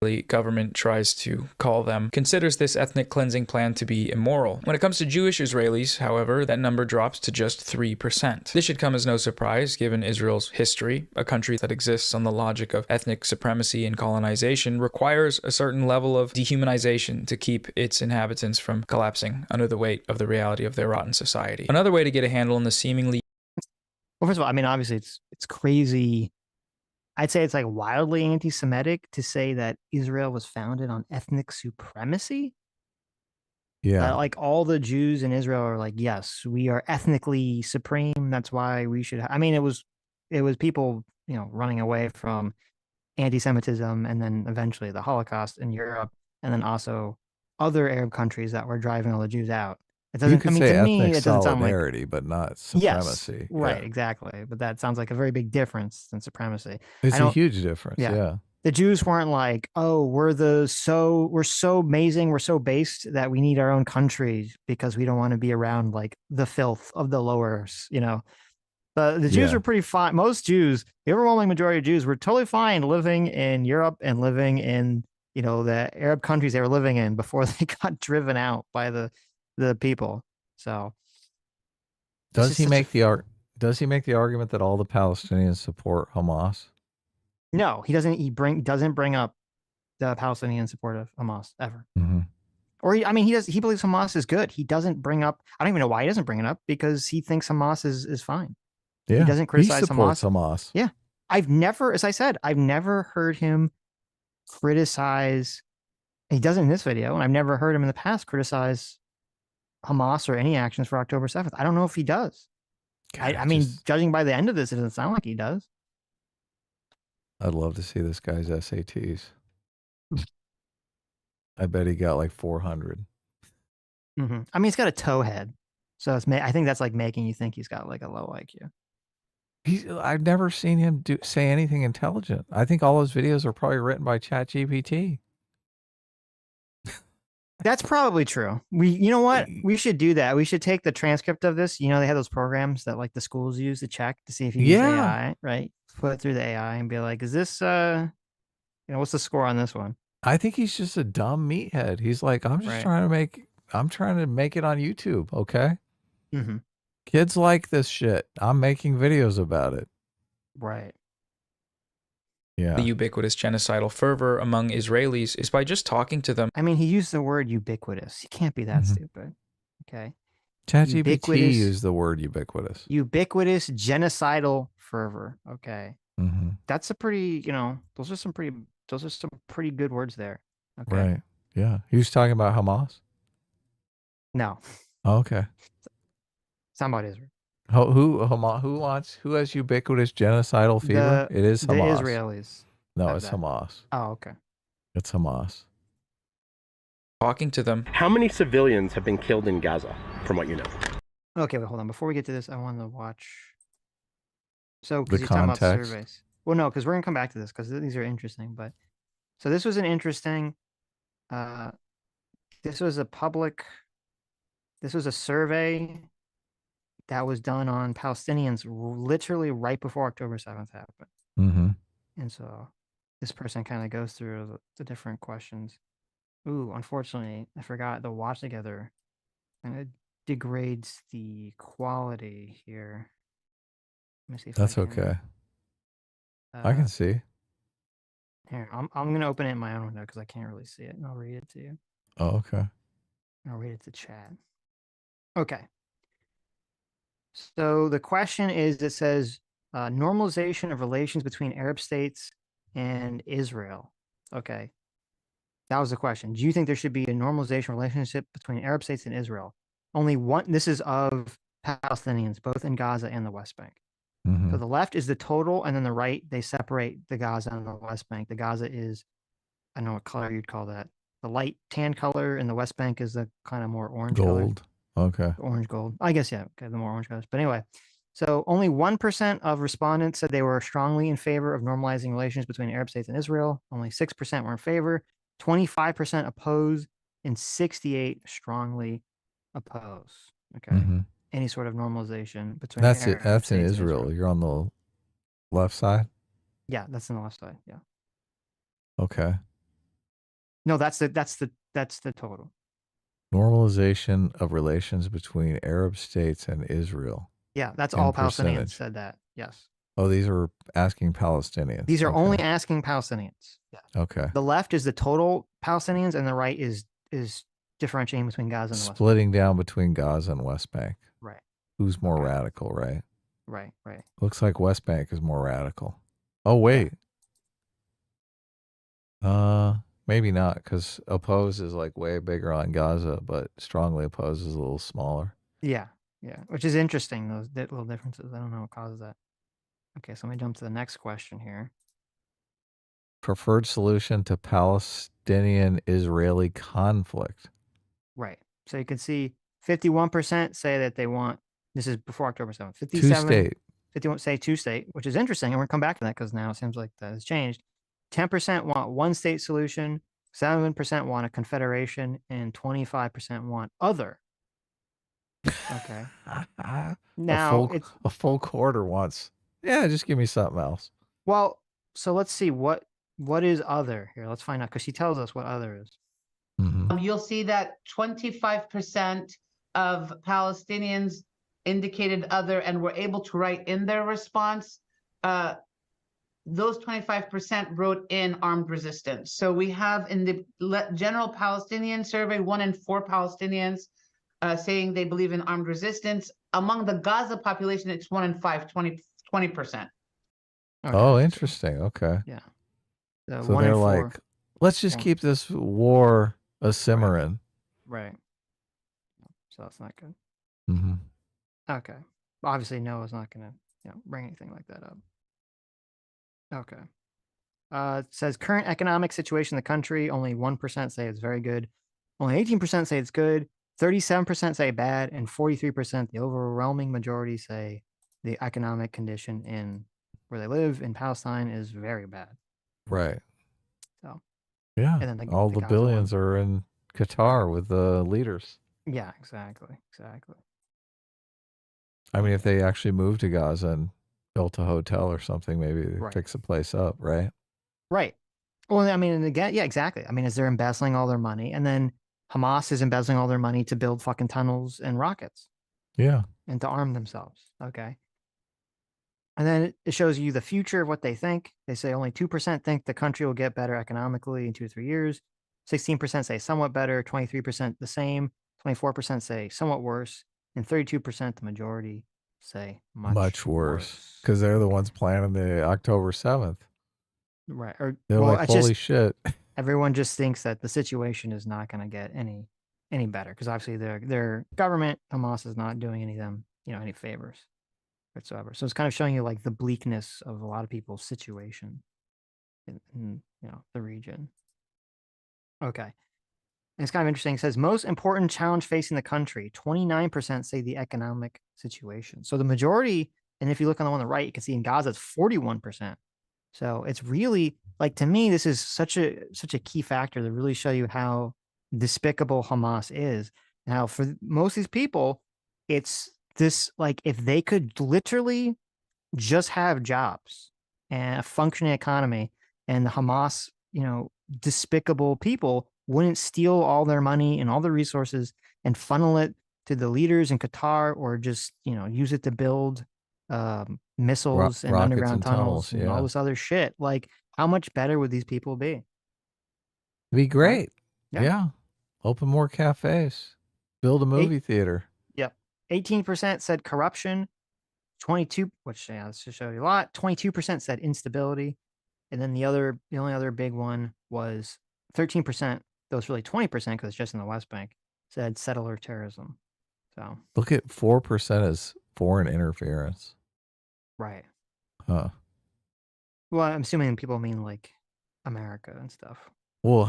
The government tries to call them, considers this ethnic cleansing plan to be immoral. When it comes to Jewish Israelis, however, that number drops to just 3%. This should come as no surprise, given Israel's history. A country that exists on the logic of ethnic supremacy and colonization requires a certain level of dehumanization to keep its inhabitants from collapsing under the weight of the reality of their rotten society. Another way to get a handle on the seemingly... Well, first of all, I mean, obviously it's crazy. I'd say it's like wildly anti-Semitic to say that Israel was founded on ethnic supremacy. Yeah. Like all the Jews in Israel are like, yes, we are ethnically supreme. That's why we should. I mean, it was people, running away from anti-Semitism and then eventually the Holocaust in Europe. And then also other Arab countries that were driving all the Jews out. It doesn't, you could say to me, ethnic it doesn't solidarity, sound like, but not supremacy. Yes, right, exactly. But that sounds like a very big difference than supremacy. It's a huge difference. Yeah. The Jews weren't like, oh, we're so amazing, we're so based that we need our own country because we don't want to be around like the filth of the lowers, The Jews were pretty fine. Most Jews, the overwhelming majority of Jews were totally fine living in Europe and living in, the Arab countries they were living in before they got driven out by the people. So does he make the argument that all the Palestinians support Hamas? No, he doesn't. He doesn't bring up the Palestinian support of Hamas ever. Mm-hmm. Or he believes Hamas is good. He doesn't bring up. I don't even know why he doesn't bring it up, because he thinks Hamas is fine. Yeah, he doesn't criticize he supports Hamas. Yeah, I've never heard him criticize. He doesn't in this video, and I've never heard him in the past criticize Hamas or any actions for October 7th. I don't know if he does. God, I mean, judging by the end of this, it doesn't sound like he does. I'd love to see this guy's SATs. I bet he got like 400. Mm-hmm. I mean, he's got a toe head, so I think that's like making you think he's got like a low IQ. I've never seen him say anything intelligent. I think all his videos are probably written by ChatGPT. That's probably true. You know what? We should do that. We should take the transcript of this. They have those programs that like the schools use to check to see if you use AI, right? Put it through the AI and be like, is this, what's the score on this one? I think he's just a dumb meathead. He's like, I'm just trying to make I'm trying to make it on YouTube. Okay. Mm-hmm. Kids like this shit. I'm making videos about it. Right. Yeah. The ubiquitous genocidal fervor among Israelis is by just talking to them. I mean, he used the word ubiquitous. He can't be that stupid. Okay. ChatGPT used the word ubiquitous. Ubiquitous genocidal fervor. Okay. Mm-hmm. That's a pretty, those are some pretty good words there. Okay. Right. Yeah. He was talking about Hamas? No. Oh, okay. It's not about Israel. Who has ubiquitous genocidal fever? It is Hamas. The Israelis. No, it's Hamas. Oh, okay. It's Hamas. Talking to them. How many civilians have been killed in Gaza, from what you know? Okay, but hold on. Before we get to this, I want to watch. So, The because you're talking about context? surveys. Well, no, because we're going to come back to this because these are interesting. But so this was an interesting. This was a survey that was done on Palestinians literally right before October 7th happened. Mm-hmm. And so this person kind of goes through the different questions. Ooh, unfortunately, I forgot the watch together. And it degrades the quality here. Let me see if That's I can, okay. I can see. Here, I'm going to open it in my own window because I can't really see it. And I'll read it to you. Oh, okay. I'll read it to chat. Okay. So the question is, it says normalization of relations between Arab states and Israel. Okay. That was the question. Do you think there should be a normalization relationship between Arab states and Israel? Only one, this is of Palestinians, both in Gaza and the West Bank. Mm-hmm. So the left is the total, and then the right, they separate the Gaza and the West Bank. The Gaza is, I don't know what color you'd call that. The light tan color, and the West Bank is the kind of more orange color. Gold. Okay. Orange gold. I guess, yeah. Okay, the more orange colors. But anyway, so only 1% of respondents said they were strongly in favor of normalizing relations between Arab states and Israel. Only 6% were in favor. 25% oppose, and 68 strongly oppose. Okay. Mm-hmm. Any sort of normalization between That's Arab it. That's in states and Israel. You're on the left side? Yeah, that's on the left side. Yeah. Okay. No, that's the total. Normalization of relations between Arab states and Israel. Yeah, that's in all percentage. Palestinians said that. Yes. Oh, these are asking Palestinians. These are Okay. only asking Palestinians. Yeah. Okay. The left is the total Palestinians, and the right is differentiating between Gaza and the West. Splitting down between Gaza and West Bank. Right. Who's more radical, right? Right. Right. Looks like West Bank is more radical. Oh, wait. Maybe not, because oppose is like way bigger on Gaza, but strongly oppose is a little smaller. Yeah. Yeah. Which is interesting, those little differences. I don't know what causes that. Okay, so let me jump to the next question here. Preferred solution to Palestinian-Israeli conflict. Right. So you can see 51% say that they want, this is before October 7th, 57, Two-state. 51 say two-state, which is interesting, and we're going to come back to that because now it seems like that has changed. 10% want one-state solution, 7% want a confederation, and 25% want other. Okay. Now, a full quarter wants. Yeah, just give me something else. well, so let's see what is other here. Let's find out because she tells us what other is. You'll see that 25% of Palestinians indicated other and were able to write in their response. Those 25% wrote in armed resistance. So we have in the general Palestinian survey, 1 in 4 Palestinians saying they believe in armed resistance. Among the Gaza population, it's 1 in 5, 20%. Okay. Oh, interesting. Okay. Yeah. So they're like, let's just keep this war a simmering. Right. So that's not good. Mm-hmm. Okay. Obviously, Noah's not going to bring anything like that up. Okay. It says current economic situation in the country, only 1% say it's very good. Only 18% say it's good. 37% say bad. And 43%, the overwhelming majority, say the economic condition in where they live in Palestine is very bad. Right. So. Yeah. And then all the Gaza billions are in Qatar with the leaders. Yeah, exactly. Exactly. I mean, if they actually moved to Gaza and built a hotel or something, maybe they fix the place up, right? Right. Well, I mean, and again, yeah, exactly. I mean, as they're embezzling all their money, and then Hamas is embezzling all their money to build fucking tunnels and rockets. Yeah. And to arm themselves. Okay. And then it shows you the future of what they think. They say only 2% think the country will get better economically in 2 or 3 years. 16% say somewhat better. 23% the same. 24% say somewhat worse. And 32%, the majority, say much worse. Because they're the ones planning the October 7th. Right. Or they're like, holy shit. Everyone just thinks that the situation is not going to get any better because obviously their government, Hamas, is not doing any favors whatsoever. So it's kind of showing you like the bleakness of a lot of people's situation in the region. Okay. And it's kind of interesting. It says most important challenge facing the country. 29% say the economic situation. So the majority, and if you look on the one on the right, you can see in Gaza it's 41%. So it's really like, to me, this is such a key factor to really show you how despicable Hamas is. And how for most of these people, it's this, like, if they could literally just have jobs and a functioning economy, and the Hamas, despicable people wouldn't steal all their money and all their resources and funnel it to the leaders in Qatar, or just, use it to build missiles and underground tunnels and all this other shit. Like, how much better would these people be? Be great. Right? Yeah. Open more cafes. Build a movie theater. Yep. 18% said corruption. 22, which this should show you a lot. 22% said instability. And then the only other big one was 13%, though it's really 20% because it's just in the West Bank, said settler terrorism. So look at 4% as foreign interference. Right. Huh. Well, I'm assuming people mean like America and stuff. Well,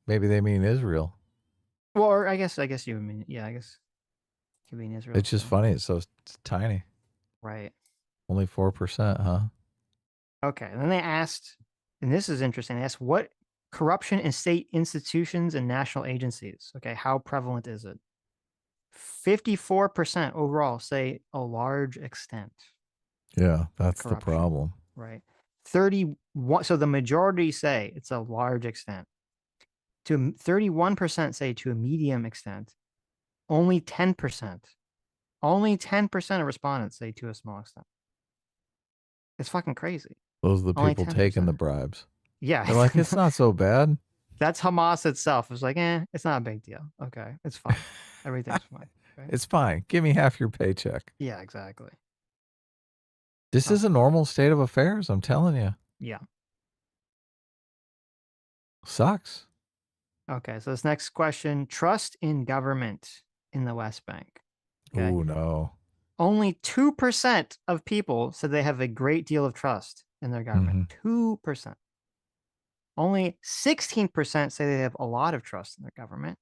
maybe they mean Israel. Well, or I guess you would mean, I guess you mean Israel. It's just funny. It's tiny. Right. Only 4%, huh? Okay. And then they asked, and this is interesting, they asked what corruption in state institutions and national agencies. Okay. How prevalent is it? 54% overall say a large extent. Yeah, that's the problem. Right. 31. So the majority say it's a large extent. 31% say to a medium extent. Only 10% of respondents say to a small extent. It's fucking crazy. Those are the people taking the bribes. Yeah. They're like, it's not so bad. That's Hamas itself. It's like, it's not a big deal. Okay. It's fine. Everything's fine. Okay? It's fine. Give me half your paycheck. Yeah, exactly. This is a normal state of affairs, I'm telling you. Yeah. Sucks. Okay, so this next question, trust in government in the West Bank. Okay. Oh, no. Only 2% of people said they have a great deal of trust in their government. 2%. Only 16% say they have a lot of trust in their government.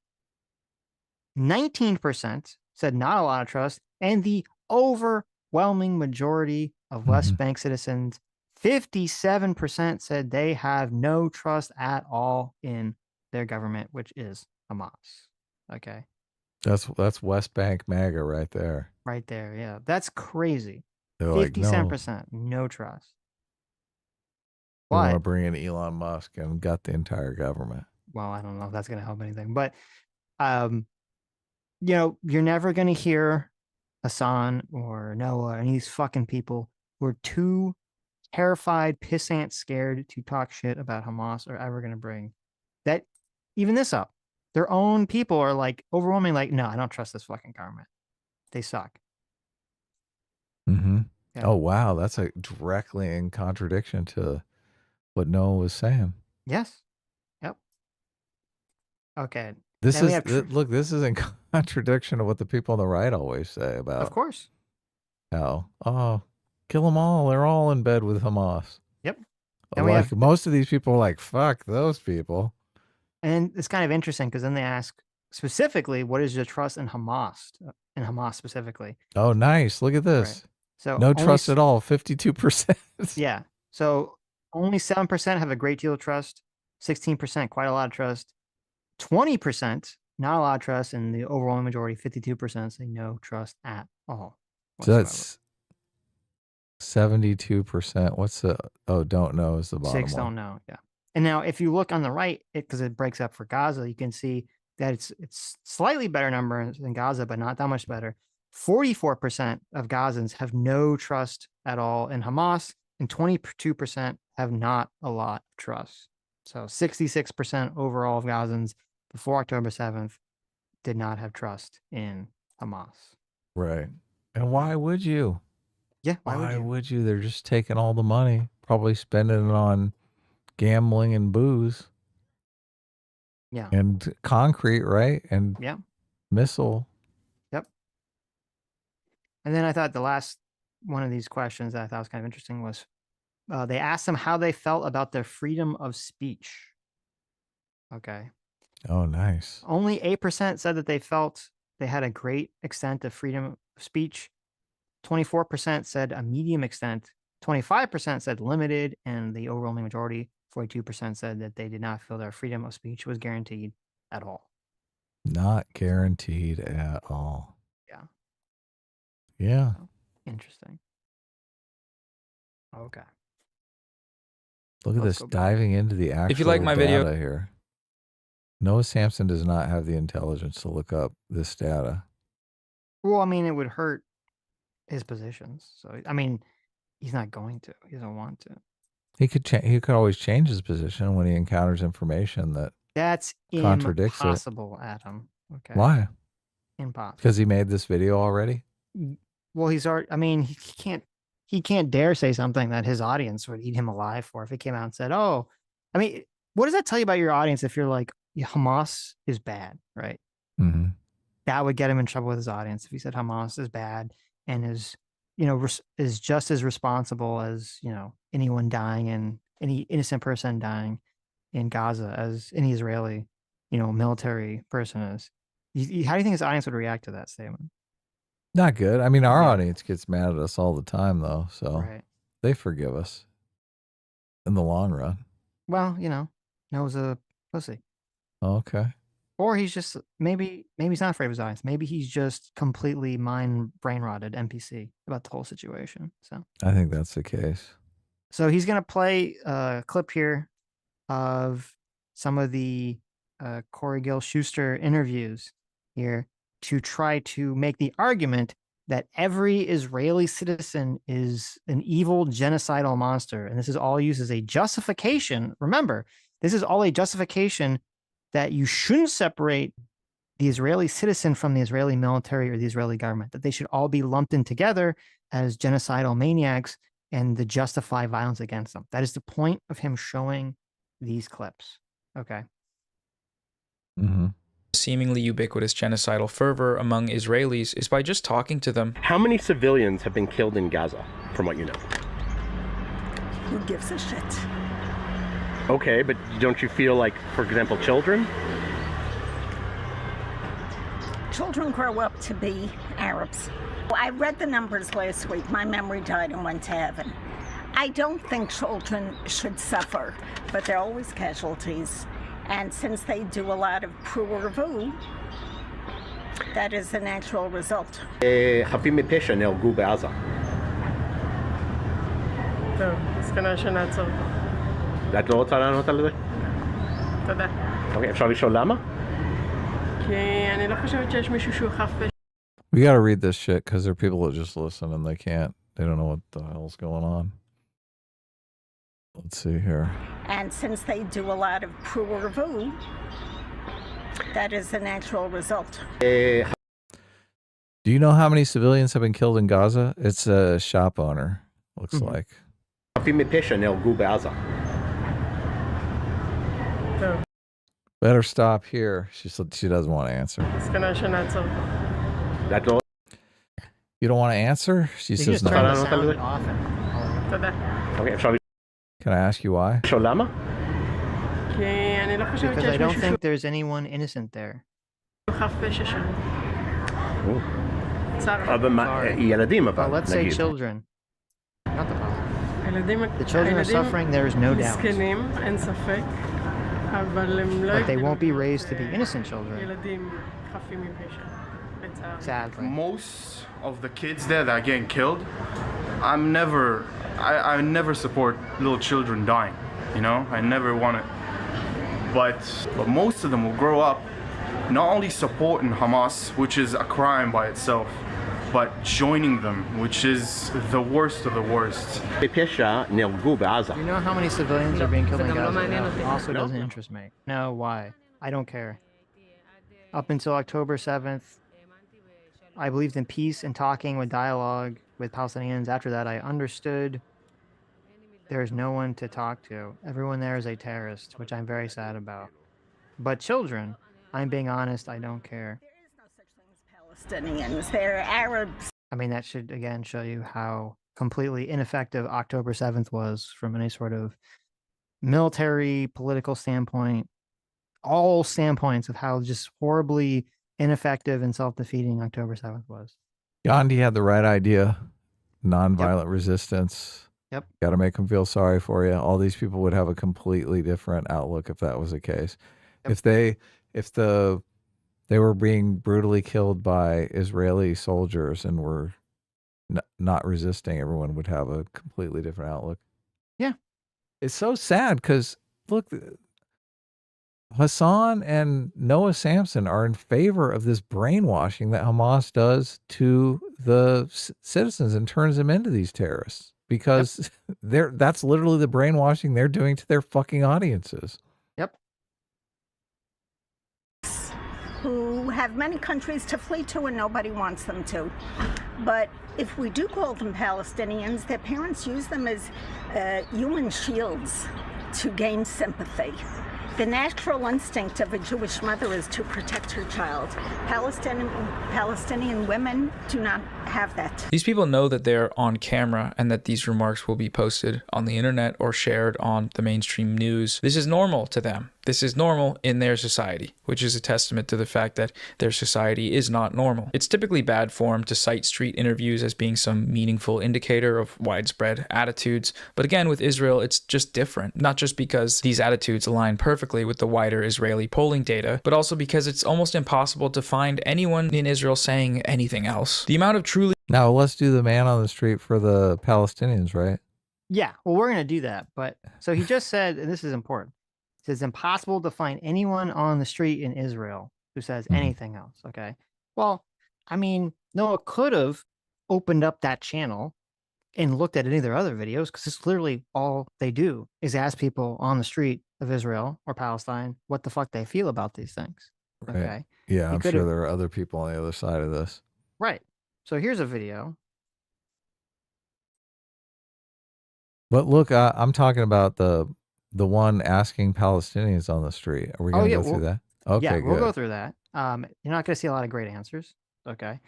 19% said not a lot of trust. And the overwhelming majority of West Bank citizens, 57%, said they have no trust at all in their government, which is Hamas. Okay. That's West Bank MAGA right there. Right there, yeah. That's crazy. They're 57%, no trust. We want to bring in Elon Musk and gut the entire government. Well, I don't know if that's going to help anything. But, you're never going to hear Hassan or Noah or any of these fucking people who are too terrified, pissant, scared to talk shit about Hamas are ever going to bring that, even this up. Their own people are like overwhelmingly like, no, I don't trust this fucking government. They suck. Mm-hmm. Yeah. Oh, wow. That's directly in contradiction to what Noah was saying. Yes. Yep. Okay. This is in contradiction to what the people on the right always say about. Of course. How, kill them all. They're all in bed with Hamas. Yep. And most of these people are like, fuck those people. And it's kind of interesting because then they ask specifically, what is your trust in Hamas specifically? Oh, nice. Look at this. Right. So no trust at all. 52%. Yeah. So only 7% have a great deal of trust. 16%, quite a lot of trust. 20%, not a lot of trust. And the overwhelming majority, 52%, say no trust at all. So that's 72%. What's the, don't know is the bottom 6 don't know. Yeah. And now if you look on the right, because it breaks up for Gaza, you can see that it's slightly better number than Gaza, but not that much better. 44% of Gazans have no trust at all in Hamas, and 22% have not a lot of trust. So 66% overall of Gazans before October 7th did not have trust in Hamas. Right. And why would you? Yeah, why would you? They're just taking all the money, probably spending it on gambling and booze. Yeah. And concrete, right? And yeah, missile. Yep. And then I thought the last one of these questions that I thought was kind of interesting was they asked them how they felt about their freedom of speech. Okay. Oh, nice. Only 8% said that they felt they had a great extent of freedom of speech. 24% said a medium extent. 25% said limited, and the overwhelming majority, 42%, said that they did not feel their freedom of speech was guaranteed at all. Not guaranteed at all. Yeah. Yeah. Interesting. Okay. Look at this diving into the actual If you like my data video here. Noah Samson does not have the intelligence to look up this data. Well, I mean, it would hurt his positions. So, I mean, he's not going to. He doesn't want to. He could always change his position when he encounters information that That's contradicts impossible, Adam. Okay. Why? Impossible. Because he made this video already? Well, he's already, I mean, he can't dare say something that his audience would eat him alive for if he came out and said, oh, I mean, what does that tell you about your audience if you're like, Hamas is bad, right? Mm-hmm. That would get him in trouble with his audience if he said Hamas is bad and is, you know, is just as responsible as, you know, anyone dying and any innocent person dying in Gaza as any Israeli, you know, military person is. How do you think his audience would react to that statement? Not good. I mean, our audience gets mad at us all the time, though, so Right. they forgive us in the long run. Well, you know, Noah's a pussy. Okay. Or he's just, maybe he's not afraid of his audience. Maybe he's just completely brain rotted NPC about the whole situation. So I think that's the case. So he's going to play a clip here of some of the Corey Gill Schuster interviews here to try to make the argument that every Israeli citizen is an evil genocidal monster. And this is all used as a justification. Remember, this is all a justification that you shouldn't separate the Israeli citizen from the Israeli military or the Israeli government, that they should all be lumped in together as genocidal maniacs and to justify violence against them. That is the point of him showing these clips. Okay. Mm-hmm. seemingly ubiquitous genocidal fervor among Israelis is by just talking to them. How many civilians have been killed in Gaza, from what you know? Who gives a shit? Okay, but don't you feel like, for example, children? Children grow up to be Arabs. I read the numbers last week. My memory died and went to heaven. I don't think children should suffer, but they're always casualties. And since they do a lot of pruervu, that is the natural result. חפים מפשע נהרגו בעזה. טוב, אז כנראה שנעצור. את לא רוצה לענות על זה? תודה. אוקיי, אפשר לשאול למה? כי אני לא חושבת שיש מישהו שהוא חף פשע. We got to read this shit because there are people that just listen and they don't know what the hell's going on. Let's see here. And since they do a lot of pruervu, that is the natural result. Do you know how many civilians have been killed in Gaza? It's a shop owner, looks like. חפים מפשע נהרגו בעזה. טוב. Better stop here. She said she doesn't want to answer. אז כנראה שנעצור. את לא... You don't want to answer? She says no. תודה. אוקיי, אפשר... Can I ask you why? לשאול למה? כי אני לא חושבת Because I שיש don't מישהו think there's anyone innocent there. שהוא חף פשע שם. אבל ילדים, אבל, But let's say נגיד. children. Not the father. הילדים... The children are suffering, there is no doubt. מסכנים, אין ספק. אבל הם לא... But they won't be raised to be innocent children. ילדים חפים מפשע. בצער. Sadly. Most of the kids there that are getting killed, I never support little children dying, you know? I never want it. But most of them will grow up not only supporting Hamas, which is a crime by itself, but joining them, which is the worst of the worst. Do you know how many civilians are being killed in Gaza? No, also doesn't interest me. No, why? I don't care. Up until October 7th, I believed in peace and talking with dialogue with Palestinians. After that, I understood there is no one to talk to. Everyone there is a terrorist, which I'm very sad about. But children, I'm being honest, I don't care. Palestinians, they're Arabs. I mean, that should, again, show you how completely ineffective October 7th was from any sort of military, political standpoint. All standpoints of how just horribly ineffective and self-defeating October 7th was. Gandhi had the right idea. Nonviolent resistance. Yep. Got to make them feel sorry for you. All these people would have a completely different outlook if that was the case. Yep. If they were being brutally killed by Israeli soldiers and were not resisting, everyone would have a completely different outlook. Yeah. It's so sad because, look, Hassan and Noah Samson are in favor of this brainwashing that Hamas does to the citizens and turns them into these terrorists because that's literally the brainwashing they're doing to their fucking audiences. Yep. Who have many countries to flee to and nobody wants them to. But if we do call them Palestinians, their parents use them as human shields to gain sympathy. The natural instinct of a Jewish mother is to protect her child. Palestinian women do not have that. These people know that they're on camera and that these remarks will be posted on the internet or shared on the mainstream news. This is normal to them. This is normal in their society, which is a testament to the fact that their society is not normal. It's typically bad form to cite street interviews as being some meaningful indicator of widespread attitudes. But again, with Israel, it's just different. Not just because these attitudes align perfectly with the wider Israeli polling data, but also because it's almost impossible to find anyone in Israel saying anything else. The amount of truly... Now, let's do the man on the street for the Palestinians, right? Yeah, well, we're going to do that. But so he just said, and this is important, it's impossible to find anyone on the street in Israel who says anything else. Okay. Well, I mean, Noah could have opened up that channel and looked at any of their other videos because it's literally all they do is ask people on the street of Israel or Palestine what the fuck they feel about these things. Right. Okay. Yeah, I'm sure there are other people on the other side of this. Right. So here's a video. But look, I'm talking about the one asking Palestinians on the street. Are we going to go through that? Okay, yeah, good. We'll go through that. You're not going to see a lot of great answers. Okay.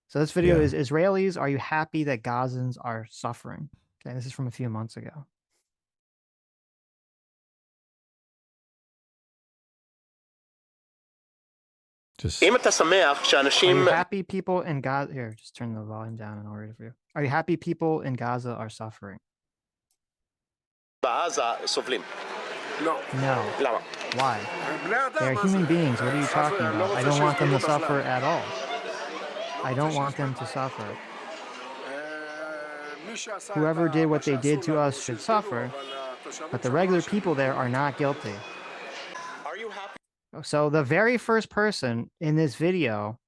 So this video is Israelis, are you happy that Gazans are suffering? Okay, this is from a few months ago. Just... Are you happy people in Gaza? Here, just turn the volume down and I'll read it for you. Are you happy people in Gaza are suffering? No. No. Why? They're human beings. What are you talking about? I don't want them to suffer at all. I don't want them to suffer. Whoever did what they did to us should suffer, but the regular people there are not guilty. Are you happy? So the very first person in this video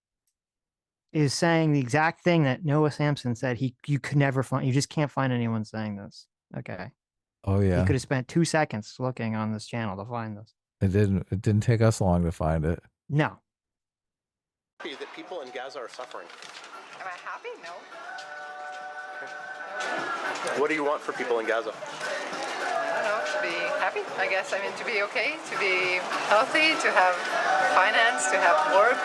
is saying the exact thing that Noah Samson said you could never find. You just can't find anyone saying this. Okay. Oh yeah. He could have spent 2 seconds looking on this channel to find this. It didn't take us long to find it. No. That people in Gaza are suffering. Am I happy? No. What do you want for people in Gaza? I don't know, to be happy, I guess. I mean, to be okay, to be healthy, to have finance, to have work.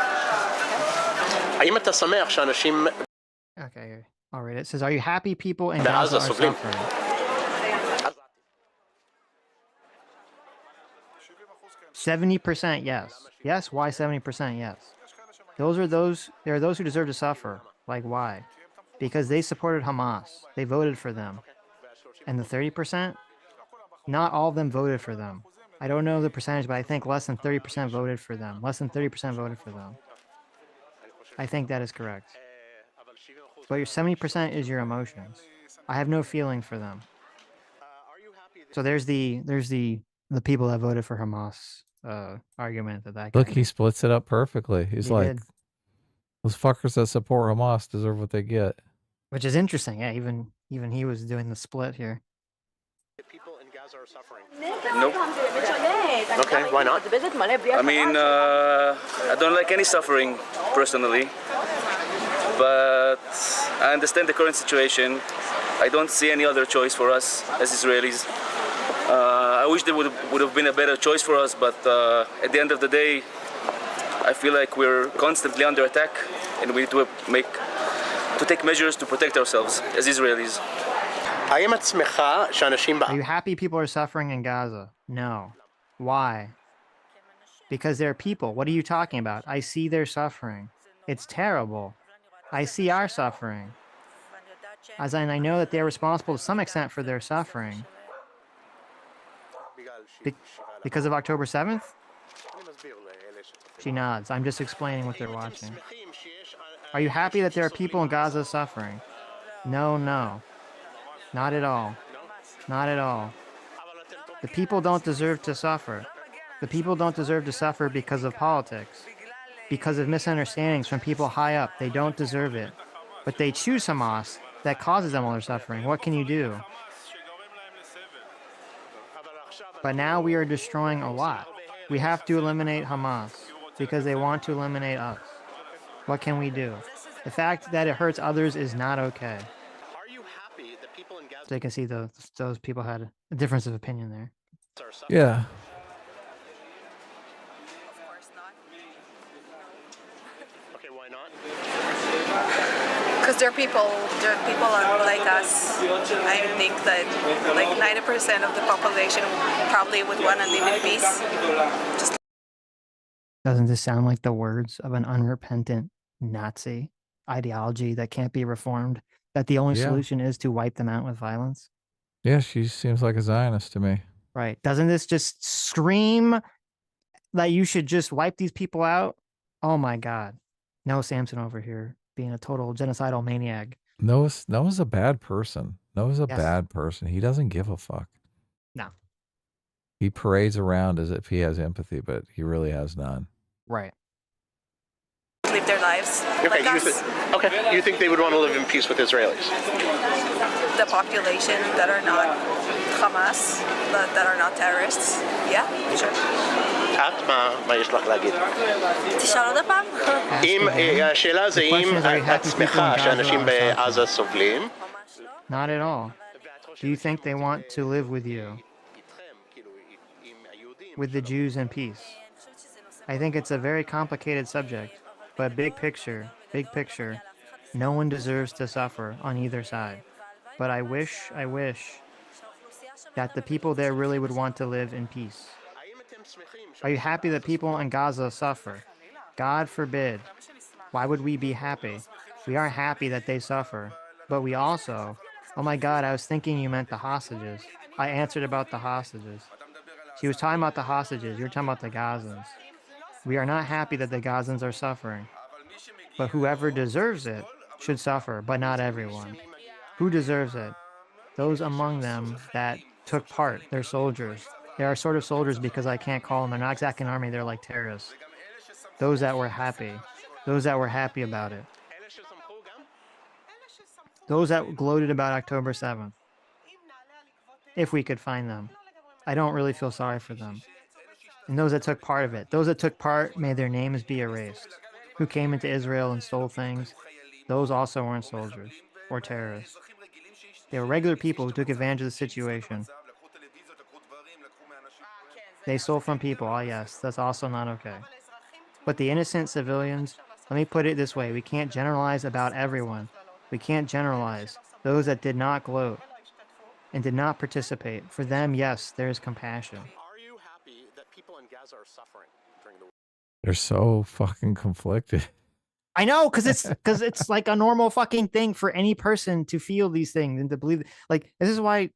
Okay, I'll read it. It says, are you happy people in Gaza are suffering? 70% yes. Yes, why 70% yes? There are those who deserve to suffer. Like why? Because they supported Hamas. They voted for them. And the 30%? Not all of them voted for them. I don't know the percentage, but I think less than 30% voted for them. Less than 30% voted for them. I think that is correct. But your 70% is your emotions. I have no feeling for them. So there's the people that voted for Hamas. argument that Look, guy he splits it up perfectly. He's He like, did. those fuckers that support Hamas deserve what they get. Which is interesting. Yeah, even he was doing the split here. Nope. Okay, why not? I mean, I don't like any suffering personally, but I understand the current situation. I don't see any other choice for us as Israelis. I wish there would have been a better choice for us, but at the end of the day, I feel like we're constantly under attack, and we need to take measures to protect ourselves as Israelis. Are you happy people are suffering in Gaza? No. Why? Because they're people. What are you talking about? I see their suffering. It's terrible. I see our suffering. As in, I know that they're responsible to some extent for their suffering. Because of October 7th? She nods. I'm just explaining what they're watching. Are you happy that there are people in Gaza suffering? No, no. Not at all. Not at all. The people don't deserve to suffer. The people don't deserve to suffer because of politics. Because of misunderstandings from people high up. They don't deserve it. But they choose Hamas. That causes them all their suffering. What can you do? But now we are destroying a lot. We have to eliminate Hamas because they want to eliminate us. What can we do? The fact that it hurts others is not okay. So you can see those people had a difference of opinion there. Yeah. Okay, why not? Because they're people are like us. I think that like 90% of the population probably would want to live in peace. Doesn't this sound like the words of an unrepentant Nazi ideology that can't be reformed? That the only solution is to wipe them out with violence? Yeah, she seems like a Zionist to me. Right. Doesn't this just scream that you should just wipe these people out? Oh my God. No Samson over here being a total genocidal maniac. Noah's a bad person. Noah's a bad person. He doesn't give a fuck. No. He parades around as if he has empathy, but he really has none. Right. Live their lives. Okay, like us. You think they would want to live in peace with Israelis? The population that are not Hamas, that are not terrorists. Yeah, sure. את, מה יש לך להגיד? תשאל עוד פעם. השאלה זה אם את שמחה שאנשים בעזה סובלים? Not at all. Do you think they want to live with you? With the Jews in peace? I think it's a very complicated subject, but big picture, no one deserves to suffer on either side. But I wish that the people there really would want to live in peace. Are you happy that people in Gaza suffer? God forbid. Why would we be happy? We aren't happy that they suffer, but we also, oh my God, I was thinking you meant the hostages. I answered about the hostages. She was talking about the hostages. You're talking about the Gazans. We are not happy that the Gazans are suffering, but whoever deserves it should suffer, but not everyone. Who deserves it? Those among them that took part, they're soldiers. They are sort of soldiers because I can't call them. They're not exactly an army. They're like terrorists. Those that were happy. Those that were happy about it. Those that gloated about October 7th. If we could find them. I don't really feel sorry for them. And those that took part of it. Those that took part, may their names be erased. Who came into Israel and stole things. Those also weren't soldiers or terrorists. They were regular people who took advantage of the situation. They stole from people. Oh yes, that's also not okay. But the innocent civilians, let me put it this way. We can't generalize about everyone. We can't generalize. Those that did not gloat and did not participate. For them, yes, there is compassion. Are you happy that people in Gaza are suffering during the war? They're so fucking conflicted. I know, because it's like a normal fucking thing for any person to feel these things and to believe. Like, this is why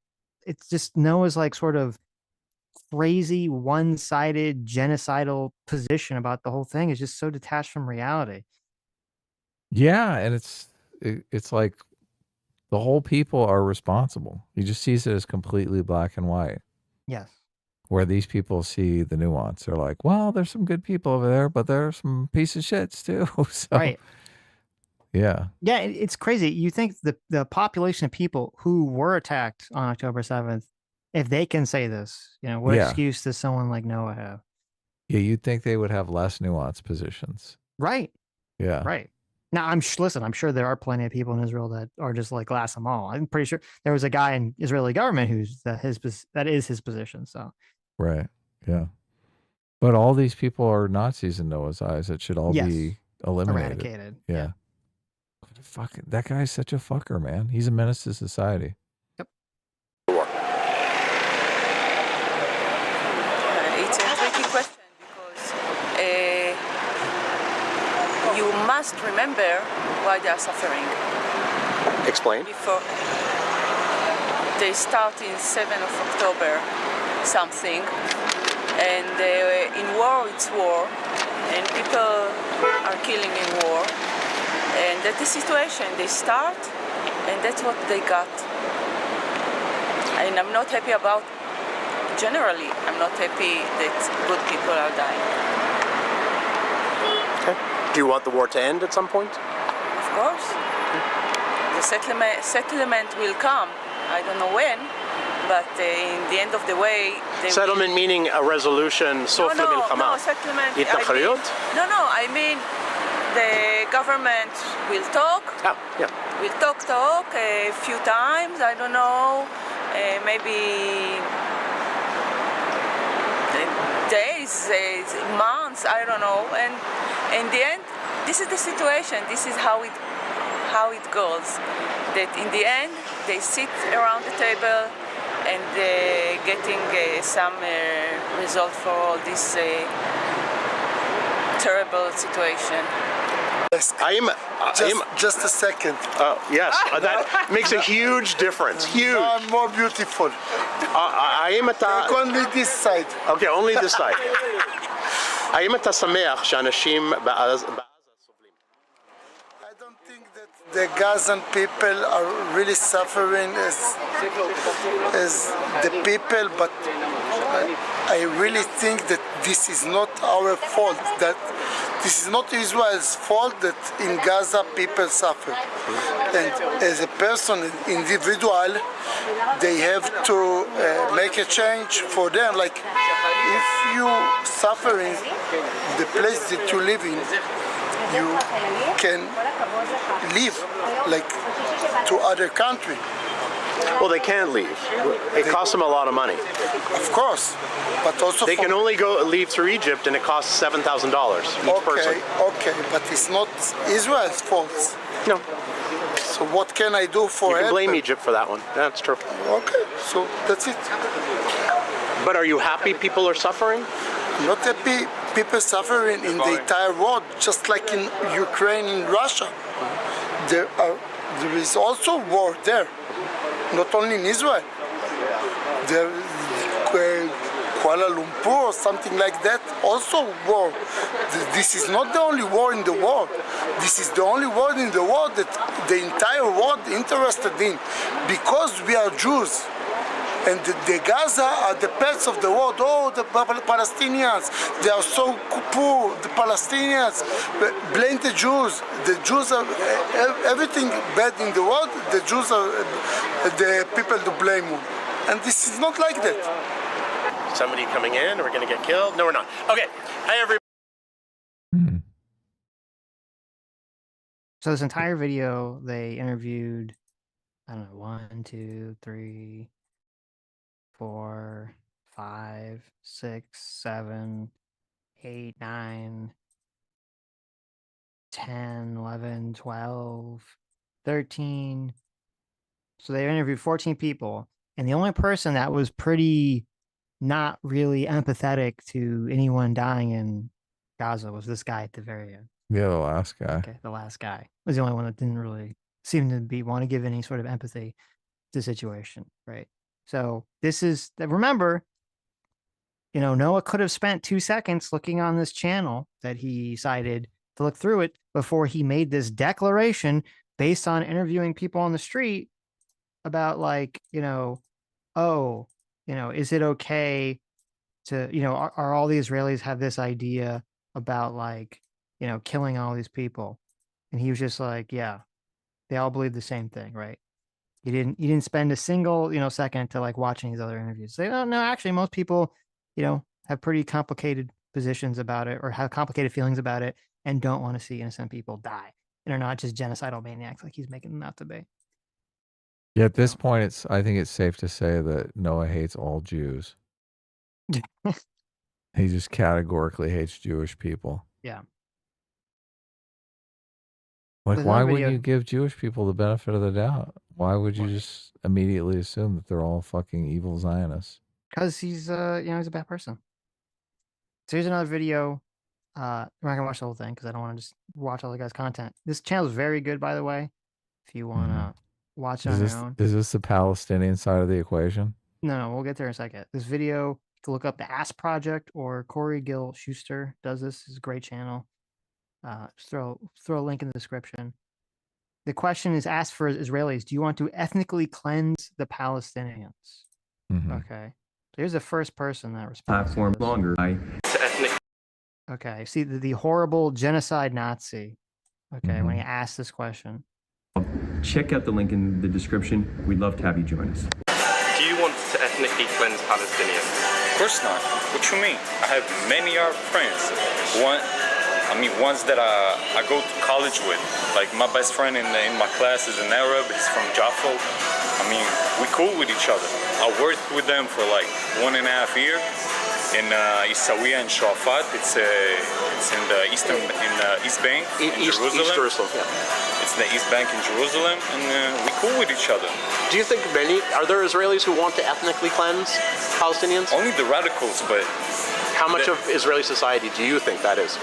it's just Noah's like sort of crazy, one-sided, genocidal position about the whole thing is just so detached from reality. Yeah, and it's like the whole people are responsible. He just sees it as completely black and white. Yes. where these people see the nuance. They're like, well, there's some good people over there, but there are some piece of shits too. So, Right. yeah. Yeah, it's crazy. You think the population of people who were attacked on October 7th, if they can say this, what Yeah. excuse does someone like Noah have? Yeah, you'd think they would have less nuanced positions. Right. Yeah. Right. Now, listen, I'm sure there are plenty of people in Israel that are just like glass them all. I'm pretty sure there was a guy in Israeli government that is his position. So, Right. Yeah. But all these people are Nazis in Noah's eyes. It should all yes, be eliminated. eradicated. Yeah. Fuck, that guy's such a fucker, man. He's a menace to society. Yep. It's a tricky question because you must remember why they are suffering. Explain. Before they start in 7th of October, something, and in war it's war, and people are killing in war, and that's the situation. They start, and that's what they got. And I'm not happy about. Generally, I'm not happy that good people are dying. Okay. Do you want the war to end at some point? Of course. The settlement will come. I don't know when, but in the end of the way... Settlement meaning a resolution, סוף למלחמה. No, settlement... התנחלויות? No, I mean the government will talk. Oh, yeah. Will talk a few times, I don't know, maybe days, months, I don't know. And in the end, this is the situation. This is how it goes. That in the end, they sit around the table and getting some result for all this terrible situation. Just a second. Yes, that makes a huge difference. Huge. Now I'm more beautiful. Take only this side. Okay, only this side. האם אתה שמח שאנשים בעזה סובלים? I don't think that the Gazan people are really suffering as the people, but I really think that this is not our fault, that this is not Israel's fault that in Gaza people suffer. And as a person, individual, they have to make a change for them. Like if you suffer in the place that you live in, you can leave like to other country. Well, they can't leave. It costs them a lot of money. Of course, but also they can only leave through Egypt, and it costs $7,000 each person. Okay, but it's not Israel's fault. No. So what can I do for You can blame Egypt for that one. That's true. Okay, so that's it. But are you happy people are suffering? Not happy people suffering in the entire world, just like in Ukraine and Russia. There is also war there. Not only in Israel, there Kuala Lumpur or something like that, also war. This is not the only war in the world. This is the only war in the world that the entire world interested in, because we are Jews. And the Gaza are the pets of the world. Oh, the Palestinians, they are so poor. The Palestinians, blame the Jews. The Jews are everything bad in the world. The Jews are the people to blame them. And this is not like that. Somebody coming in, we're going to get killed? No, we're not. Okay. Hi, everybody. So this entire video, they interviewed, I don't know, 1, 2, 3, 4, 5, 6, 7, 8, 9, 10, 11, 12, 13. So they interviewed 14 people. And the only person that was pretty not really empathetic to anyone dying in Gaza was this guy at the very end. Yeah, the last guy. Okay, the last guy was the only one that didn't really seem to want to give any sort of empathy to the situation, right? So this is, remember, Noah could have spent 2 seconds looking on this channel that he decided to look through it before he made this declaration based on interviewing people on the street about is it okay to, are all the Israelis have this idea about like, killing all these people? And he was just like, yeah, they all believe the same thing, right? You didn't spend a single, second to like watching these other interviews. Say, oh no, actually most people, have pretty complicated positions about it or have complicated feelings about it and don't want to see innocent people die and are not just genocidal maniacs like he's making them out to be. Yeah, at this point, I think it's safe to say that Noah hates all Jews. He just categorically hates Jewish people. Yeah. Like, There's why no would video- you give Jewish people the benefit of the doubt? Why would you just immediately assume that they're all fucking evil Zionists? Because he's he's a bad person. So here's another video. We're not gonna watch the whole thing because I don't want to just watch all the guy's content. This channel is very good, by the way. If you want to watch on your own. Is this the Palestinian side of the equation? No, we'll get there in a second. This video, you can look up the Ass Project or Corey Gill Schuster does this. It's a great channel. Just throw a link in the description. The question is asked for Israelis: do you want to ethnically cleanse the Palestinians? Okay. So here's the first person that responds. Platform longer. Okay. See the horrible genocide Nazi. Okay. When he asked this question. Check out the link in the description. We'd love to have you join us. Do you want to ethnically cleanse Palestinians? Of course not. What you mean? I have many Arab friends. Ones that I go to college with. Like my best friend in my class is an Arab. He's from Jaffa. We cool with each other. I worked with them for like 1.5 years in Isawiya and Shafat. It's in the East Bank in Jerusalem. East Jerusalem, yeah. It's the East Bank in Jerusalem, and we cool with each other. Do you think are there Israelis who want to ethnically cleanse Palestinians? Only the radicals, but... How much of Israeli society do you think that is?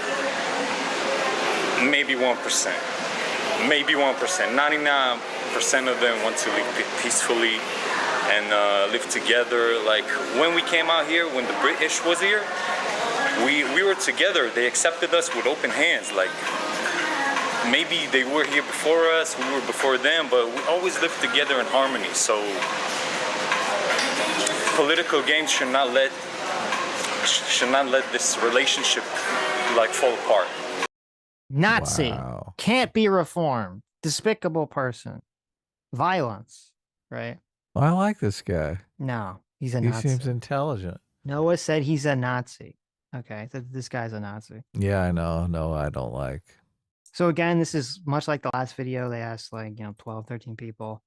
Maybe 1%. Maybe 1%. 99% of them want to live peacefully and live together. Like when we came out here, when the British was here, we were together. They accepted us with open hands. Like maybe they were here before us, we were before them, but we always lived together in harmony. So political games should not let this relationship like fall apart. Nazi. Can't be reformed. Despicable person. Violence. Right? Well, I like this guy. No, he's a He Nazi. seems intelligent. Noah said he's a Nazi. Okay, this guy's a Nazi. Yeah, I know. No, I don't like. So again, this is much like the last video. They asked 12, 13 people.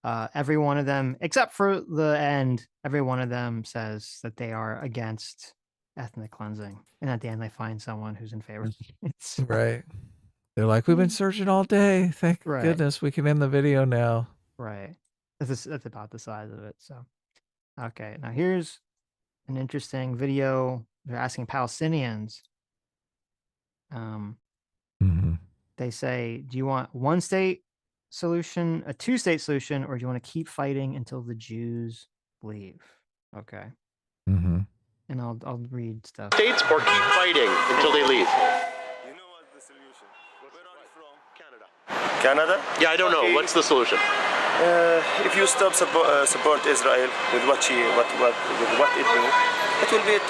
Every one of them, except for the end, every one of them says that they are against ethnic cleansing. And at the end, they find someone who's in favor. It's Right. They're like, we've been searching all day. Thank goodness we can end the video now. right. That's about the size of it. So, okay. Now here's an interesting video. They're asking Palestinians. They say, do you want one state solution, a two-state solution, or do you want to keep fighting until the Jews leave? Okay. And I'll read stuff. States or keep fighting until they leave? Canada? Yeah, I don't know. What's the solution? If you stop support Israel with what it do, it will be it.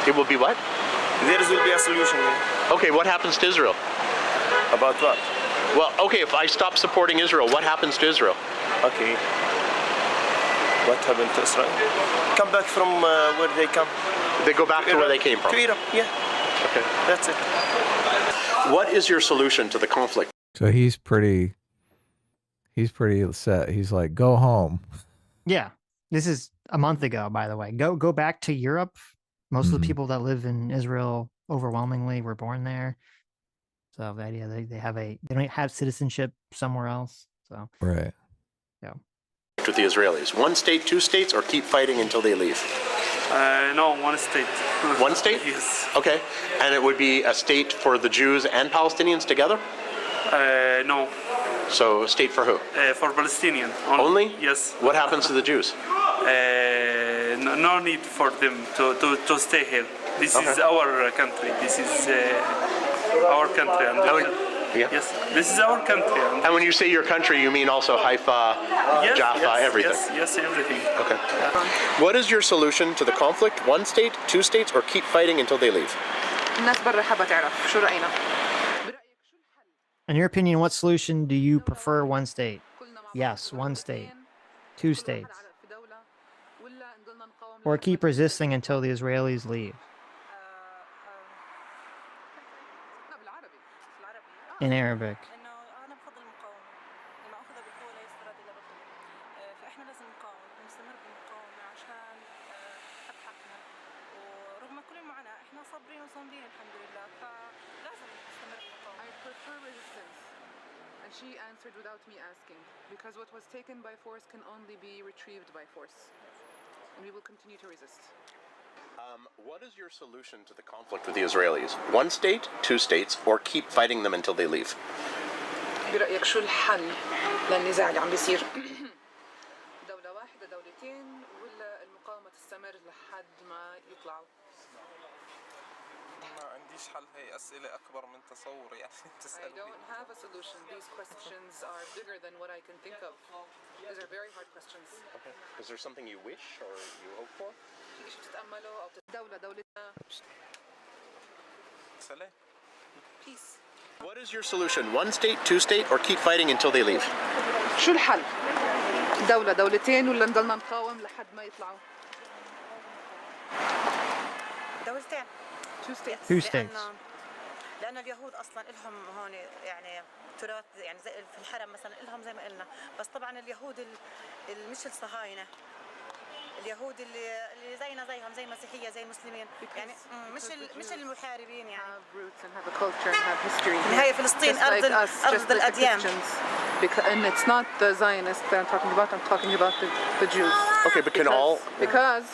It will be what? There will be a solution. Okay, what happens to Israel? About what? Well, okay, if I stop supporting Israel, what happens to Israel? Okay. What happened to Israel? Come back from where they come. They go back to where they came from? To Europe, yeah. Okay. That's it. What is your solution to the conflict? So he's pretty set. He's like, go home. Yeah. This is a month ago, by the way. Go back to Europe. Most of the people that live in Israel overwhelmingly were born there. So the idea they don't have citizenship somewhere else. So Right. yeah. With the Israelis, one state, two states, or keep fighting until they leave? No, one state. One state? Yes. Okay. And it would be a state for the Jews and Palestinians together? No. So a state for who? For Palestinian. Only? Yes. What happens to the Jews? No need for them to stay here. This is our country. This is our country. And Yeah. Yes, this is our country. And when you say your country, you mean also Haifa, Yes, Jaffa, yes, everything? Yes, everything. Okay. What is your solution to the conflict? 1 state, 2 states, or keep fighting until they leave? الناس برا حابة تعرف شو رأينا. In your opinion, what solution do you prefer? 1 state? Yes, 1 state. 2 states. Or keep resisting until the Israelis leave. In Arabic. She answered without me asking, because what was taken by force can only be retrieved by force. And we will continue to resist. What is your solution to the conflict with the Israelis? 1 state, 2 states, or keep fighting them until they leave? برأيك شو الحل للنزاع اللي عم بيصير؟ دولة واحدة، دولتين، ولا المقاومة تستمر لحد ما يطلعوا؟ ما عنديش حل، هي أسئلة أكبر من تصوري يعني I don't have a solution. These questions are bigger than what I can think of. These are very hard questions. Okay. Is there something you wish or you hope for? في شيء بتتأملوا أو دولتنا. سلام. Peace. What is your solution? 1 state, 2 state, or keep fighting until they leave? شو الحل؟ دولة، دولتين، ولا نضلنا نقاوم لحد ما يطلعوا؟ دولتين. 2 states. لأن اليهود أصلا إلهم هون يعني تراث، يعني زي في الحرم مثلا إلهم زي ما قلنا، بس طبعا اليهود مش الصهاينة، اليهود اللي زينا زيهم، زي مسيحية زي مسلمين، يعني مش المحاربين يعني. Have roots and have a culture and have history. هي فلسطين أرض الأديان. And it's not the Zionists that I'm talking about. I'm talking about the Jews. Okay, but can all? Because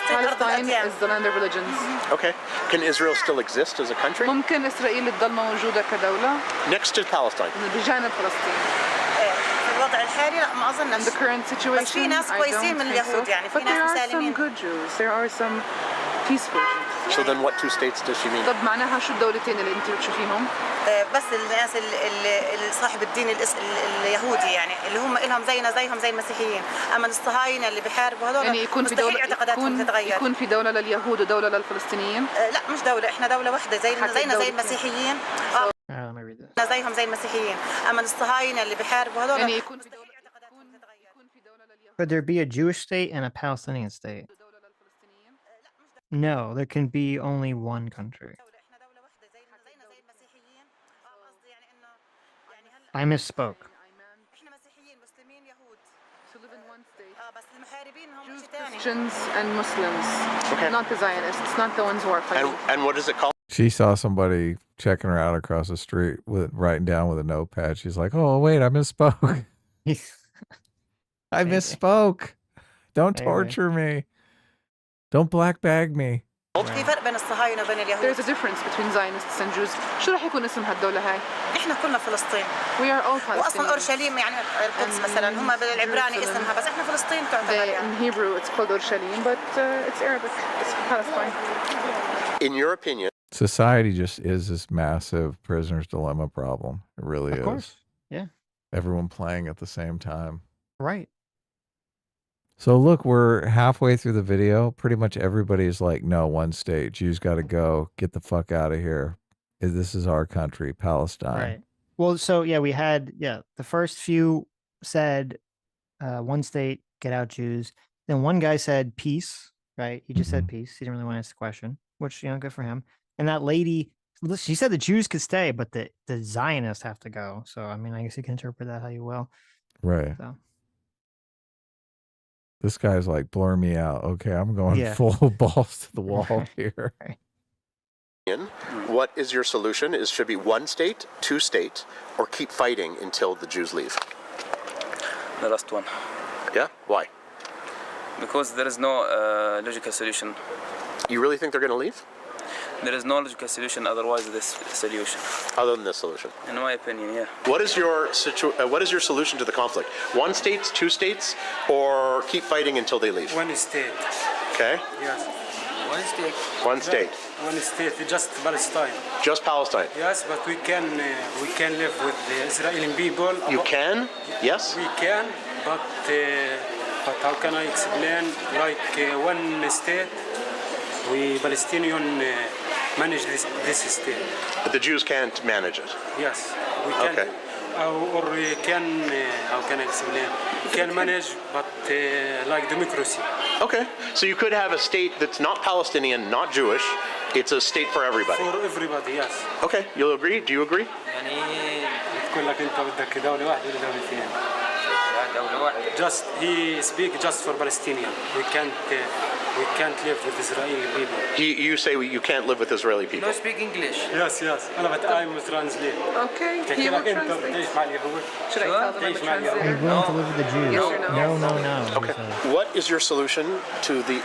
Palestine is the land of religions. Okay. Can Israel still exist as a country? ممكن إسرائيل تضل موجودة كدولة. Next to Palestine. بجانب فلسطين. في الوضع الحالي لا ما أظن. In the current situation, بس في ناس كويسين من اليهود يعني في ناس مسالمين. But there are some good Jews. There are some peaceful Jews. So then what 2 states does she mean? طب معناها شو الدولتين اللي أنت بتشوفيهم؟ بس الناس صاحب الدين اليهودي يعني اللي هم إلهم زينا زيهم زي المسيحيين، أما الصهاينة اللي بيحاربوا هذول يعني يكون في دولة اعتقاداتهم تتغير. يكون في دولة لليهود ودولة للفلسطينيين؟ لا مش دولة، إحنا دولة واحدة زينا زي المسيحيين. زيهم زي المسيحيين، أما الصهاينة اللي بيحاربوا هذول يعني يكون في دولة Could there be a Jewish state and a Palestinian state? No, there can be only one country. I misspoke. Christians and Muslims, not the Zionists, not the ones who are fighting. And what is it called? She saw somebody checking her out across the street with writing down with a notepad. She's like, "Oh wait, I misspoke. I misspoke. Don't torture me. Don't black bag me." في فرق بين الصهاينة وبين اليهود. There's a difference between Zionists and Jews. شو رح يكون اسم هالدولة هاي؟ إحنا كلنا فلسطين. We are all Palestinians. وأصلا أورشليم يعني القدس مثلا هم بالعبراني اسمها بس إحنا فلسطين تعتبر يعني. In Hebrew it's called Orushalim, but it's Arabic. It's Palestine. In your opinion, society just is this massive prisoner's dilemma problem. It really is. Of course. Yeah. Everyone playing at the same time. Right. So look, we're halfway through the video. Pretty much everybody's like, no, 1 state. Jews got to go. Get the fuck out of here. This is our country, Palestine. Right. Well, so yeah, we had, the first few said 1 state, get out Jews. Then one guy said peace, right? He just said peace. He didn't really want to ask the question, which, good for him. And that lady, she said the Jews could stay, but the Zionists have to go. So, I mean, I guess you can interpret that how you will. Right. So. This guy's like, blur me out. Okay, I'm going full balls to the wall here. what is your solution? Should be 1 state, 2 state, or keep fighting until the Jews leave? The last one. Yeah? Why? Because there is no logical solution. You really think they're going to leave? There is no logical solution otherwise this solution. Other than this solution? In my opinion, yeah. What is your solution to the conflict? 1 state, 2 states, or keep fighting until they leave? 1 state. Okay. Yes. One state. One state. One state, just Palestine. Just Palestine. Yes, but we can live with the Israeli people. You can? Yes. We can, but how can I explain? Like one state, we Palestinian manage this state. But the Jews can't manage it. Yes, we can. Okay. Or we can, how can I explain? We can manage, but like democracy. Okay, so you could have a state that's not Palestinian, not Jewish. It's a state for everybody. For everybody, yes. Okay, you'll agree? Do you agree? يعني تقول لك أنت بدك دولة واحدة ولا دولتين؟ دولة واحدة. Just he speak just for Palestinian. We can't live with Israeli people. You say you can't live with Israeli people. No speak English. Yes. أنا بتعلم translate. Okay, he will translate. Should I tell them I'm a translator? He's willing to live with the Jews. Yes or no? No. Okay. What is your solution to the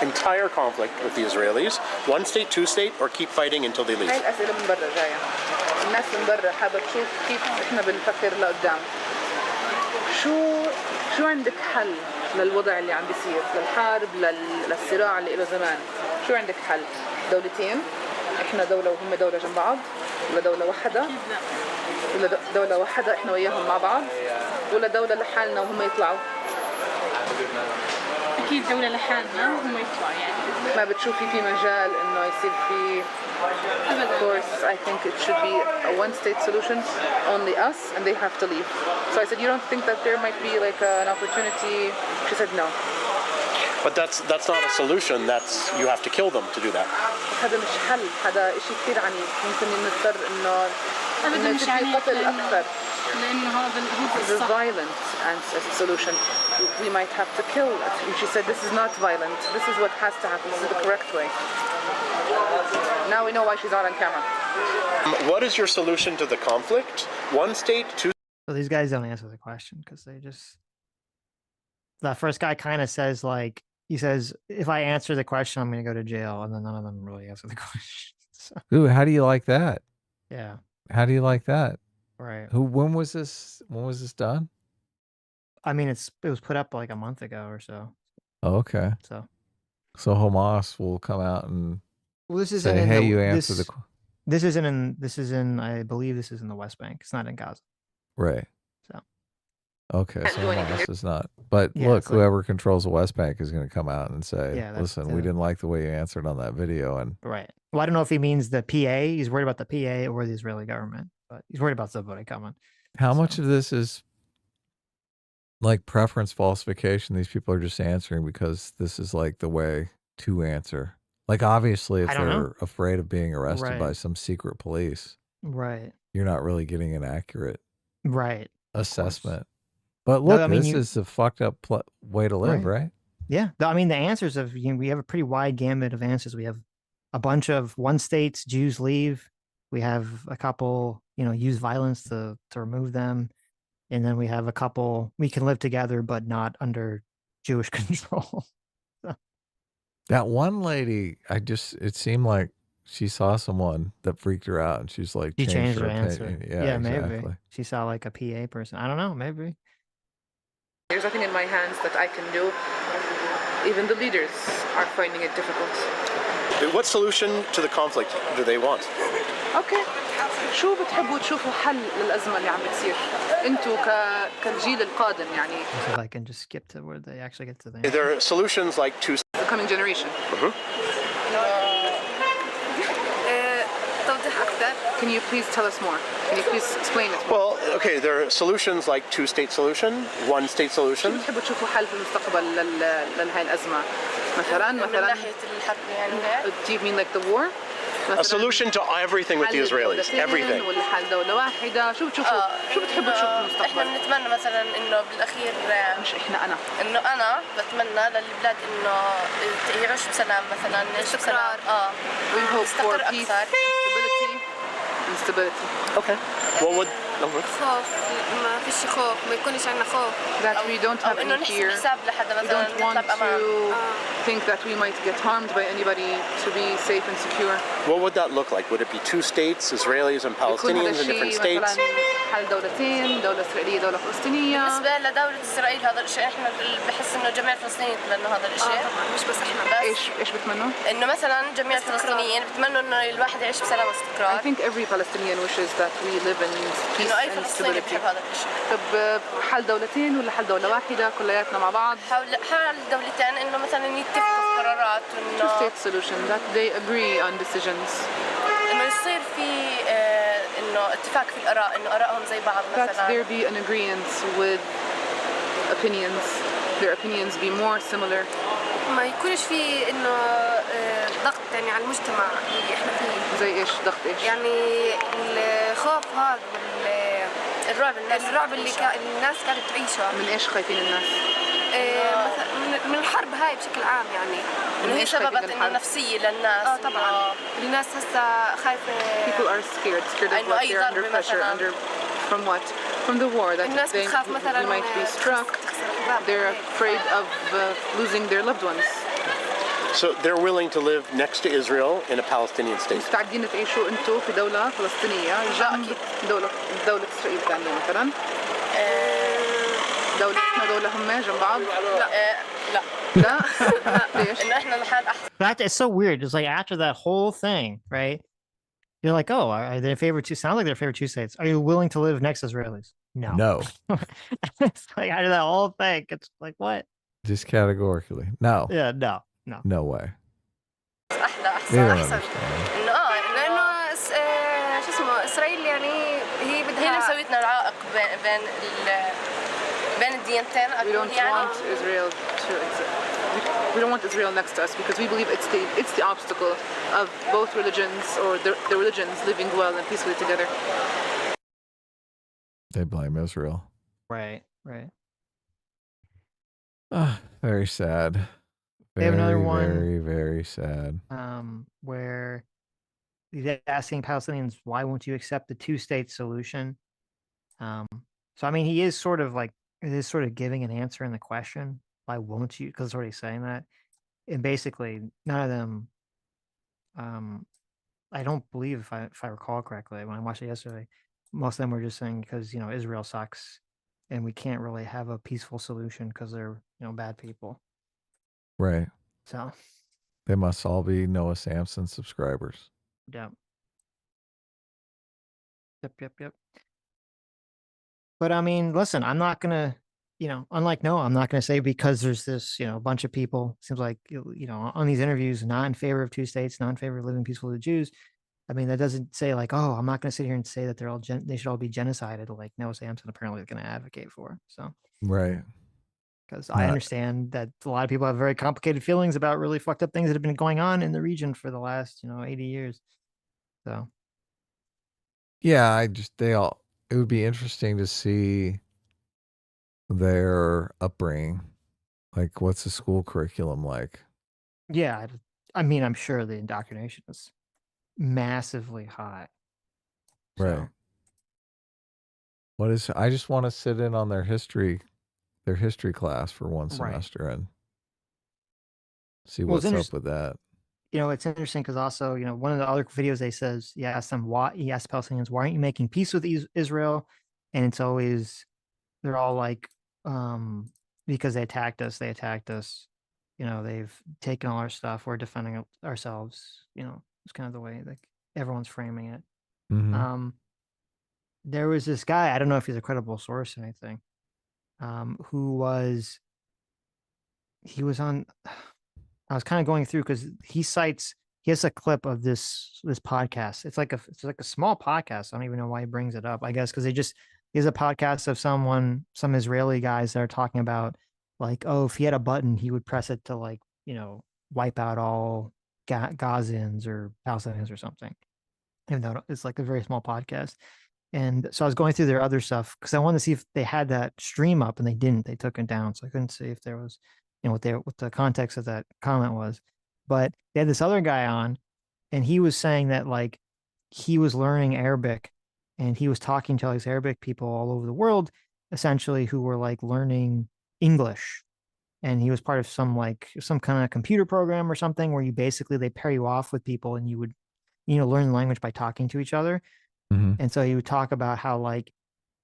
entire conflict with the Israelis? One state, two state, or keep fighting until they leave? هاي الأسئلة من برا جاية. الناس من برا حابة تشوف كيف إحنا بنفكر لقدام. شو عندك حل للوضع اللي عم بيصير، للحرب، للصراع اللي له زمان؟ شو عندك حل؟ دولتين؟ احنا دولة وهم دولة جنب بعض؟ ولا دولة واحدة؟ ولا دولة واحدة احنا وياهم مع بعض؟ ولا دولة لحالنا وهم يطلعوا؟ أكيد دولة لحالنا وهم يطلعوا يعني. ما بتشوفي في مجال إنه يصير في Of course, I think it should be a one-state solution, only us, and they have to leave. So I said, you don't think that there might be like an opportunity? She said, no. But that's not a solution. That's you have to kill them to do that. هذا مش حل، هذا شيء كثير عنيف. ممكن نضطر إنه في قتل أكثر. لأنه هذا the violent solution. We might have to kill. And she said, this is not violent. This is what has to happen. This is the correct way. Now we know why she's not on camera. What is your solution to the conflict? One state, two. So these guys don't answer the question because they just. That first guy kind of says like he says, if I answer the question, I'm going to go to jail, and then none of them really answer the question. So. Ooh, how do you like that? Yeah. How do you like that? Right. When was this done? I mean, it was put up like a month ago or so. Oh, okay. So Hamas will come out and say, "Hey, you answer the." This is in. I believe this is in the West Bank. It's not in Gaza. Right. So. Okay, so Hamas is not. But yeah, look, whoever controls the West Bank is going to come out and say, "Listen, we didn't like the way you answered on that video." And right. Well, I don't know if he means the PA. He's worried about the PA or the Israeli government, but he's worried about somebody coming. How much of this is like preference falsification? These people are just answering because this is like the way to answer. Like, obviously, if they're afraid of being arrested by some secret police, right, you're not really getting an accurate assessment. But look, this is a fucked up way to live, right? Yeah. I mean, the answers of, we have a pretty wide gamut of answers. We have a bunch of one states, Jews leave. We have a couple, use violence to remove them. And then we have a couple, we can live together, but not under Jewish control. That one lady, it seemed like she saw someone that freaked her out, and she's like, she changed her answer. answer. Yeah, exactly. Maybe she saw like a PA person. I don't know, maybe. There's nothing in my hands that I can do. Even the leaders are finding it difficult. What solution to the conflict do they want? Okay. شو بتحبوا تشوفوا حل للأزمة اللي عم بتصير؟ أنتوا كالجيل القادم يعني. So I can just skip to where they actually get to the. There are solutions like to the coming generation. Can you please tell us more? Can you please explain it more? Well, okay, there are solutions like two-state solution, one-state solution. شو بتحبوا تشوفوا حل في المستقبل لهي الأزمة؟ مثلا do you mean like the war? A solution to everything with the Israelis, everything. والحل دولة واحدة. شو بتحبوا تشوفوا في المستقبل؟ احنا بنتمنى مثلا انه بالاخير مش احنا انه انا بتمنى للبلاد انه يعيشوا بسلام مثلا استقرار. We hope for peace, stability. Okay. What would ما فيش خوف ما يكونش عندنا خوف that we don't have إنه any نحسب fear. حساب لحدا We مثلا don't want نطلع بأمان to think that we might get harmed by anybody to be safe and secure. What would that look like? Would it be two states, Israelis and يكون هذا Palestinians in different الشيء states? مثلا حل دولتين، دولة إسرائيلية دولة فلسطينية. بالنسبة لدولة إسرائيل هذا الشيء إحنا بحس إنه جميع الفلسطينيين يتمنوا هذا الشيء طبعا مش بس إحنا بس إيش بتمنوا؟ إنه مثلا جميع الفلسطينيين بتمنوا إنه الواحد يعيش بسلام واستقرار. I think every Palestinian wishes that we live in peace إنه أي and فلسطيني stability. بيحب هذا الشيء. طب حل دولتين ولا حل دولة واحدة كلياتنا مع بعض؟ حل دولتين إنه مثلا يتفقوا في قرارات وإنه two-state solution that they agree on decisions. إنه يصير في إنه اتفاق في الآراء إنه آرائهم زي بعض That مثلا. there be an agreement with opinions, their opinions be more similar. ما يكونش في إنه ضغط يعني على المجتمع اللي إحنا فيه. زي إيش ضغط إيش؟ يعني الخوف هذا الرعب اللي الناس قاعدة تعيشه. من إيش خايفين الناس؟ مثلا من الحرب هاي بشكل عام يعني إنه هي سببت إنه نفسية للناس. طبعا الناس هسه خايفة. People are scared of what they're under pressure from what? From the war that الناس بتخاف مثلا they might be struck. They're afraid of losing their loved ones. So they're willing to live next to Israel in a Palestinian state. مستعدين تعيشوا أنتوا في دولة فلسطينية جنب دولة إسرائيل ثانية مثلا. دولة هم جنب بعض. لا ليش؟ إنه إحنا الحال أحسن. That is so weird. It's like after that whole thing, right? You're like, oh, are they in favor of two? Sound like they're in favor of two states. Are you willing to live next to Israelis? No. No. It's like after that whole thing, it's like what? Just categorically. No. Yeah, no. No way. أحسن إنه لأنه شو اسمه إسرائيل يعني هي بدها مسويتنا العائق بين الديانتين. We don't want Israel to exist. We don't want Israel next to us because we believe it's the obstacle of both religions or the religions living well and peacefully together. They blame Israel. Right. Very sad. They have another one. Very, very sad. Where he's asking Palestinians, why won't you accept the two-state solution? So I mean, he is sort of giving an answer in the question. Why won't you? Because it's already saying that. And basically, none of them, I don't believe, if I recall correctly, when I watched it yesterday, most of them were just saying because, Israel sucks and we can't really have a peaceful solution because they're, bad people. Right. So they must all be Noah Samson subscribers. Yeah. Yep. But I mean, listen, I'm not gonna, unlike Noah, I'm not gonna say because there's this, bunch of people, seems like, on these interviews, not in favor of two states, not in favor of living peacefully with Jews. I mean, that doesn't say like, oh, I'm not gonna sit here and say that they should all be genocided, like Noah Samson apparently is gonna advocate for. So right. Because I understand that a lot of people have very complicated feelings about really fucked up things that have been going on in the region for the last, 80 years. So yeah, it would be interesting to see their upbringing. Like, what's the school curriculum like? Yeah, I mean, I'm sure the indoctrination is massively high. Right. I just want to sit in on their history class for one semester and see what's up with that. It's interesting because also, one of the other videos he asked Palestinians, why aren't you making peace with Israel? And it's always, they're all like, because they attacked us. They've taken all our stuff. We're defending ourselves. It's kind of the way like everyone's framing it. Mm-hmm. There was this guy, I don't know if he's a credible source or anything, he was on, I was kind of going through because he has a clip of this podcast. It's like a small podcast. I don't even know why he brings it up. I guess because he has a podcast of some Israeli guys that are talking about like, oh, if he had a button, he would press it to like, wipe out all Gazans or Palestinians or something. Even though it's like a very small podcast. And so I was going through their other stuff because I wanted to see if they had that stream up, and they didn't. They took it down, so I couldn't see if there was, what the context of that comment was. But they had this other guy on, and he was saying that like he was learning Arabic and he was talking to all these Arabic people all over the world, essentially, who were like learning English. And he was part of some kind of computer program or something where they pair you off with people and you would, learn the language by talking to each other. And so he would talk about how like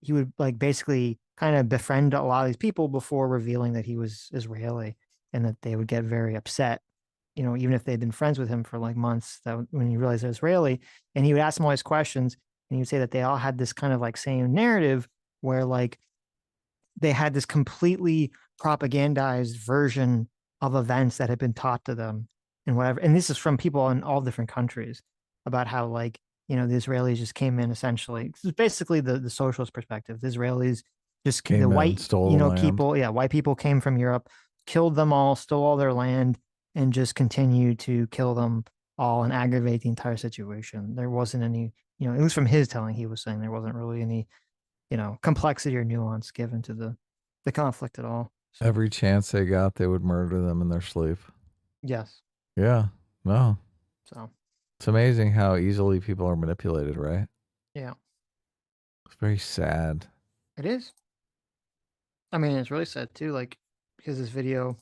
he would like basically kind of befriend a lot of these people before revealing that he was Israeli, and that they would get very upset, even if they'd been friends with him for like months, that when you realize they're Israeli. And he would ask them all these questions, and he would say that they all had this kind of like same narrative where like they had this completely propagandized version of events that had been taught to them and whatever. And this is from people in all different countries about how like, the Israelis just came in essentially. This is basically the socialist perspective. The Israelis just Came the in, white, stole the land. people. Yeah. White people came from Europe, killed them all, stole all their land, and just continued to kill them all and aggravate the entire situation. There wasn't any, at least from his telling, he was saying there wasn't really any, complexity or nuance given to the conflict at all. Every chance they got, they would murder them in their sleep. Yes. Yeah. No. So it's amazing how easily people are manipulated, right? Yeah. It's very sad. It is. I mean, it's really sad too, like, because this video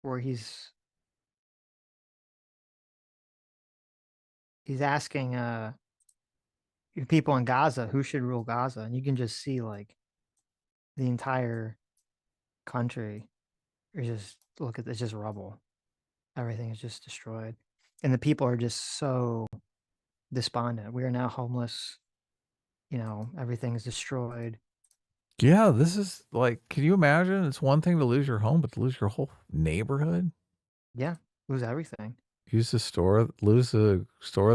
where he's asking people in Gaza who should rule Gaza, and you can just see like the entire country is just it's just rubble. Everything is just destroyed, and the people are just so despondent. We are now homeless. Everything is destroyed. Yeah, this is like, can you imagine? It's one thing to lose your home, but to lose your whole neighborhood. Yeah, lose everything. Lose the store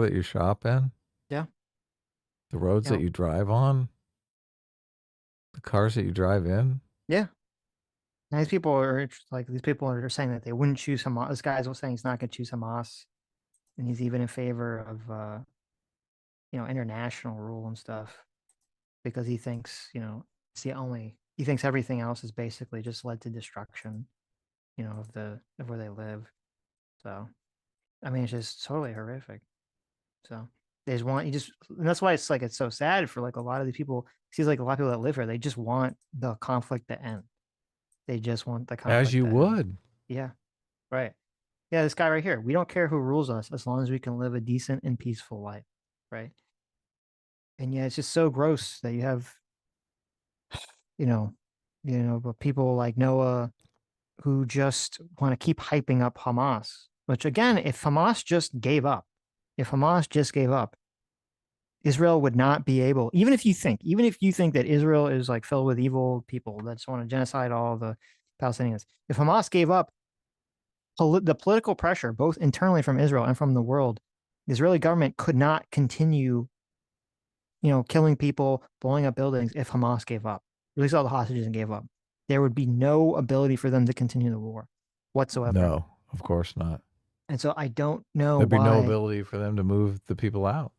that you shop in. Yeah. The roads that you drive on. The cars that you drive in. Yeah. And these people are saying that they wouldn't choose Hamas. This guy's saying he's not going to choose Hamas, and he's even in favor of international rule and stuff, because he thinks it's he thinks everything else is basically just led to destruction, of where they live. So, I mean, it's just totally horrific. So they just want and that's why it's so sad for like a lot of the people. It seems like a lot of people that live here, they just want the conflict to end. They just want the conflict. As you would. End. Yeah. Right. Yeah. This guy right here. We don't care who rules us as long as we can live a decent and peaceful life. Right. And yeah, it's just so gross that you have, but people like Noah who just want to keep hyping up Hamas, which again, if Hamas just gave up, Israel would not be able, even if you think that Israel is like filled with evil people that just want to genocide all the Palestinians. If Hamas gave up, the political pressure, both internally from Israel and from the world, the Israeli government could not continue, killing people, blowing up buildings if Hamas gave up, released all the hostages and gave up. There would be no ability for them to continue the war whatsoever. No, of course not. And so I don't know There'd be no ability for them to move the people out.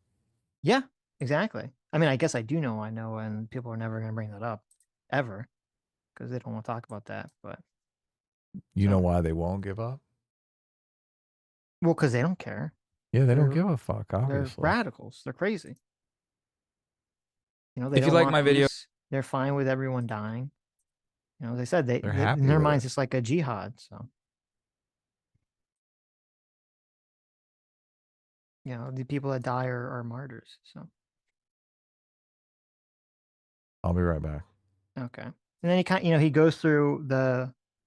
Yeah, exactly. I mean, I guess I do know, and people are never going to bring that up ever because they don't want to talk about that. But you know why they won't give up? Well, because they don't care. Yeah, they don't give a fuck, obviously. They're radicals. They're crazy. They if you like my video, they're fine with everyone dying. They said they're happy in their with minds it. It's like a jihad. So, the people that die are martyrs. So, I'll be right back. Okay. And then he goes through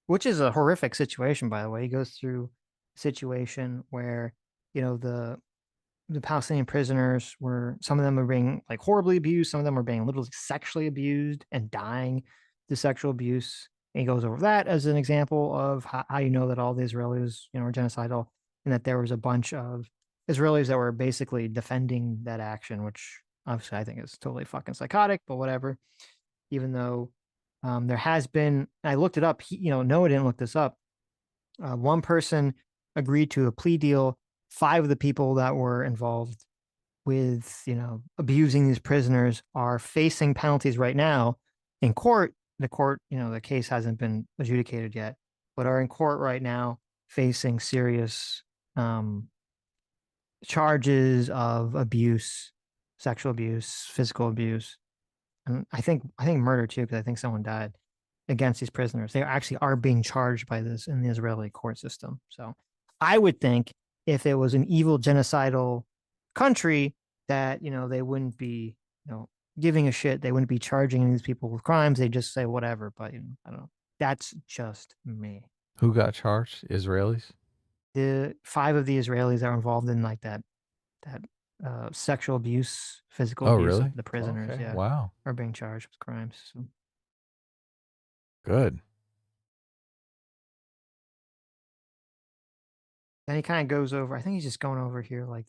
which is a horrific situation, by the way. He goes through a situation where, the Palestinian prisoners some of them were being like horribly abused. Some of them were being literally sexually abused and dying to sexual abuse. And he goes over that as an example of how you know that all the Israelis, are genocidal, and that there was a bunch of Israelis that were basically defending that action, which obviously I think is totally fucking psychotic, but whatever. Even though there has been, I looked it up. Noah didn't look this up. One person agreed to a plea deal. 5 of the people that were involved with, abusing these prisoners are facing penalties right now in court. The court, the case hasn't been adjudicated yet, but are in court right now facing serious charges of abuse sexual abuse, physical abuse, and I think murder too, because I think someone died against these prisoners. They actually are being charged by this in the Israeli court system. So I would think if it was an evil genocidal country that, they wouldn't be, giving a shit. They wouldn't be charging these people with crimes. They just say whatever. But, I don't know. That's just me. Who got charged? Israelis? The 5 of the Israelis that were involved in like that sexual abuse, physical abuse really? of the prisoners, Okay. yeah, Wow. are being charged with crimes. So. Good. Then he kind of goes over. I think he's just going over here like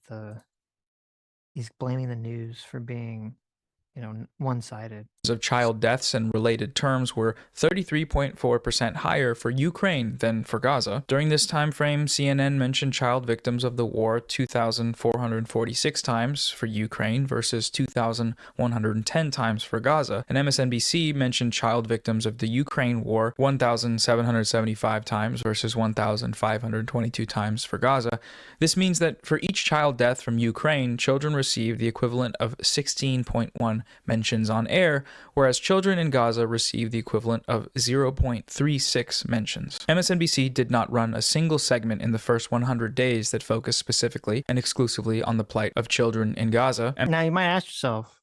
he's blaming the news for being, one-sided. Of child deaths and related terms were 33.4% higher for Ukraine than for Gaza. During this time frame, CNN mentioned child victims of the war 2,446 times for Ukraine versus 2,110 times for Gaza, and MSNBC mentioned child victims of the Ukraine war 1,775 times versus 1,522 times for Gaza. This means that for each child death from Ukraine, children receive the equivalent of 16.1 mentions on air, whereas children in Gaza receive the equivalent of 0.36 mentions. MSNBC did not run a single segment in the first 100 days that focused specifically and exclusively on the plight of children in Gaza. Now you might ask yourself,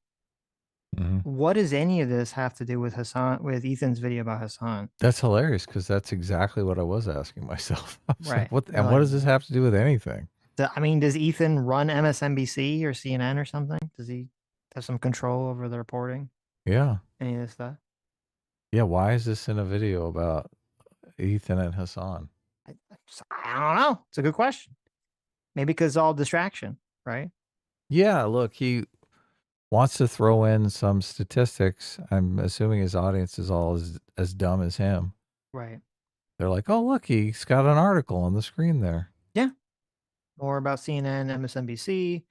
what does any of this have to do with Ethan's video about Hassan? That's hilarious because that's exactly what I was asking myself. Right. What does this have to do with anything? Does Ethan run MSNBC or CNN or something? Does he have some control over the reporting? Yeah. Any of this stuff? Yeah. Why is this in a video about Ethan and Hassan? I don't know. It's a good question. Maybe because it's all distraction, right? Yeah. Look, he wants to throw in some statistics. I'm assuming his audience is all as dumb as him. Right. They're like, oh, look, he's got an article on the screen there. Yeah. More about CNN, MSNBC.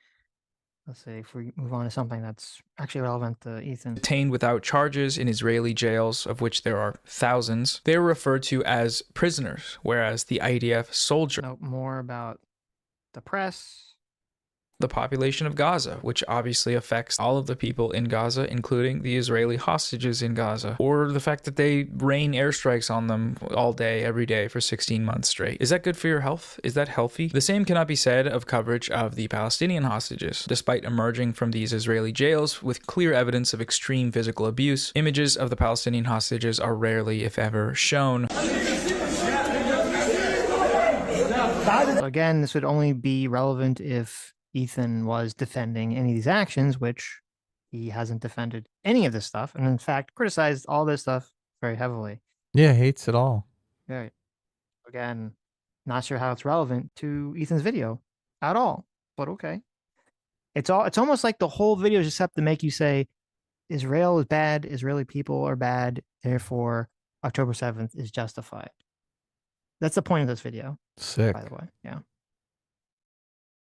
Let's see if we move on to something that's actually relevant to Ethan. Detained without charges in Israeli jails, of which there are thousands. They are referred to as prisoners, whereas the IDF soldiers. More about the press. The population of Gaza, which obviously affects all of the people in Gaza, including the Israeli hostages in Gaza, or the fact that they rain airstrikes on them all day, every day for 16 months straight. Is that good for your health? Is that healthy? The same cannot be said of coverage of the Palestinian hostages. Despite emerging from these Israeli jails with clear evidence of extreme physical abuse, images of the Palestinian hostages are rarely, if ever, shown. Again, this would only be relevant if Ethan was defending any of these actions, which he hasn't defended any of this stuff, and in fact criticized all this stuff very heavily. Yeah, hates it all. Right. Again, not sure how it's relevant to Ethan's video at all, but okay. It's almost like the whole video is just up to make you say Israel is bad, Israeli people are bad, therefore October 7th is justified. That's the point of this video. Sick. By the way, yeah.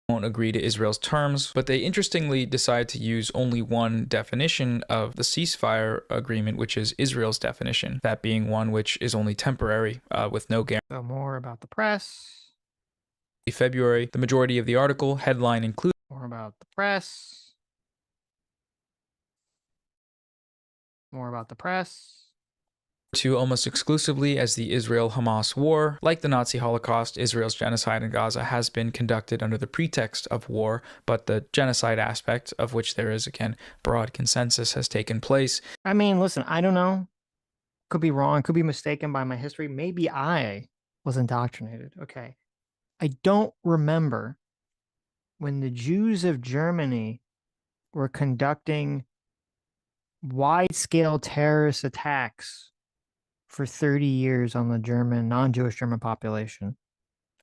Won't agree to Israel's terms, but they interestingly decide to use only one definition of the ceasefire agreement, which is Israel's definition, that being one which is only temporary, with no guarantee. So more about the press. February, the majority of the article headline includes more about the press. More about the press. To almost exclusively as the Israel-Hamas war. Like the Nazi Holocaust, Israel's genocide in Gaza has been conducted under the pretext of war, but the genocide aspect, of which there is, again, broad consensus, has taken place. I mean, listen, I don't know. Could be wrong, could be mistaken by my history. Maybe I was indoctrinated. Okay. I don't remember when the Jews of Germany were conducting wide-scale terrorist attacks for 30 years on the non-Jewish German population.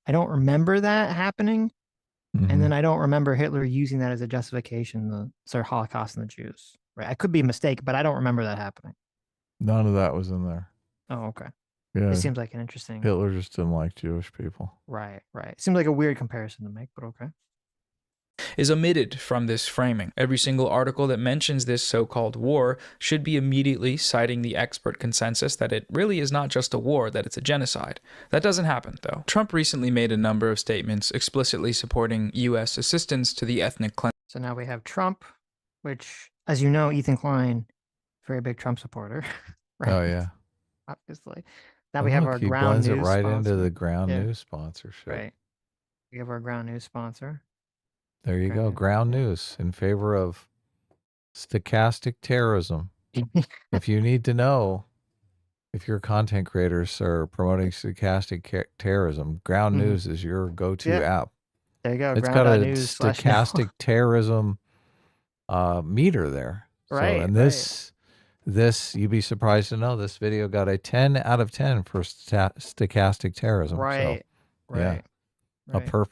I don't remember that happening. And then I don't remember Hitler using that as a justification, the sort of Holocaust and the Jews. Right? I could be mistaken, but I don't remember that happening. None of that was in there. Oh, okay. Yeah. It seems like an interesting... Hitler just didn't like Jewish people. Right. Seems like a weird comparison to make, but okay. Is omitted from this framing. Every single article that mentions this so-called war should be immediately citing the expert consensus that it really is not just a war, that it's a genocide. That doesn't happen, though. Trump recently made a number of statements explicitly supporting U.S. assistance to the ethnic cleansing. So now we have Trump which, as you know, Ethan Klein, very big Trump supporter. Right? Oh yeah. Obviously. Now Oh, we have look, our he ground blends it news right sponsor. into the ground Yeah. news sponsorship. Right. We have our ground news sponsor. There you go. Ground news in favor of stochastic terrorism. If you need to know if your content creators are promoting stochastic terrorism, ground news is your go-to app. There you go. It's got a ground.news/now. stochastic terrorism meter there. Right. So, and this, you'd be surprised to know this video got a 10 out of 10 for stochastic terrorism. Right. So, yeah,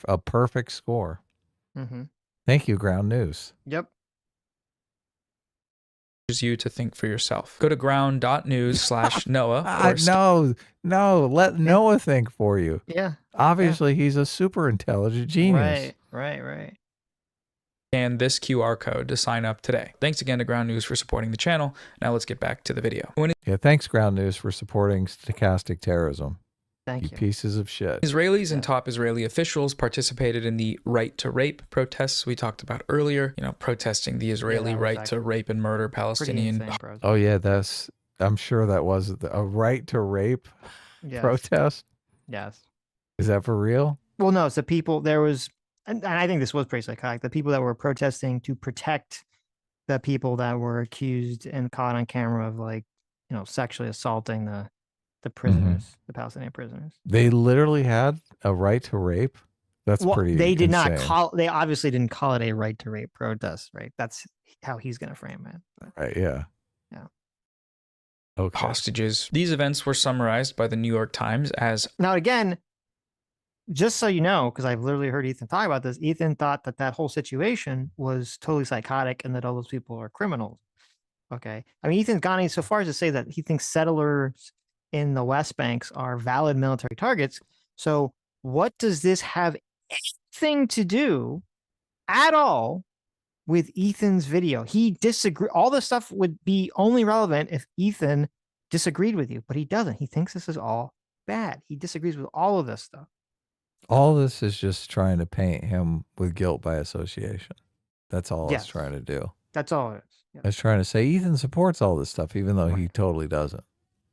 a perfect score. Mm-hmm. Thank you, Ground News. Yep. You to think for yourself. Go to ground.news/Noah. No, let Noah think for you. Yeah. Obviously, he's a super intelligent genius. Right. And this QR code to sign up today. Thanks again to Ground News for supporting the channel. Now let's get back to the video. Yeah, thanks, Ground News, for supporting stochastic terrorism. Thank you. Pieces of shit. Israelis and top Israeli officials participated in the right to rape protests we talked about earlier, protesting the Israeli right to rape and murder Palestinian. Oh yeah, I'm sure that was a right to rape protest. Yes. Is that for real? Well, no, it's the people, and I think this was pretty psychotic, the people that were protesting to protect the people that were accused and caught on camera of sexually assaulting the prisoners, the Palestinian prisoners. They literally had a right to rape. That's pretty. They did insane. not call. They obviously didn't call it a right to rape protest, right? That's how he's going to frame it. Right. Yeah. Yeah. Okay. Hostages. These events were summarized by the New York Times as. Now, again, just so you know, because I've literally heard Ethan talk about this, Ethan thought that whole situation was totally psychotic and that all those people are criminals. Okay. I mean, Ethan's gone so far as to say that he thinks settlers in the West Banks are valid military targets. So what does this have anything to do at all with Ethan's video? He disagreed. All this stuff would be only relevant if Ethan disagreed with you, but he doesn't. He thinks this is all bad. He disagrees with all of this stuff. All this is just trying to paint him with guilt by association. That's all it's trying to do. That's all it is. Yeah. It's trying to say Ethan supports all this stuff, even though he totally doesn't.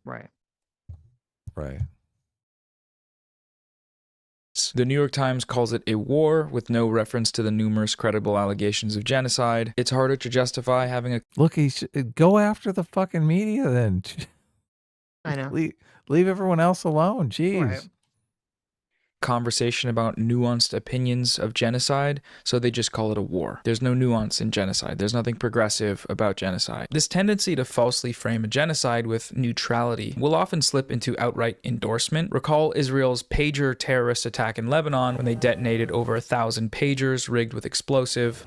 Right. Right. The New York Times calls it a war with no reference to the numerous credible allegations of genocide. It's harder to justify having a... Look, go after the fucking media then. I know. Leave everyone else alone. Jeez. Right. Conversation about nuanced opinions of genocide, so they just call it a war. There's no nuance in genocide. There's nothing progressive about genocide. This tendency to falsely frame a genocide with neutrality will often slip into outright endorsement. Recall Israel's pager terrorist attack in Lebanon when they detonated over 1,000 pagers rigged with explosive.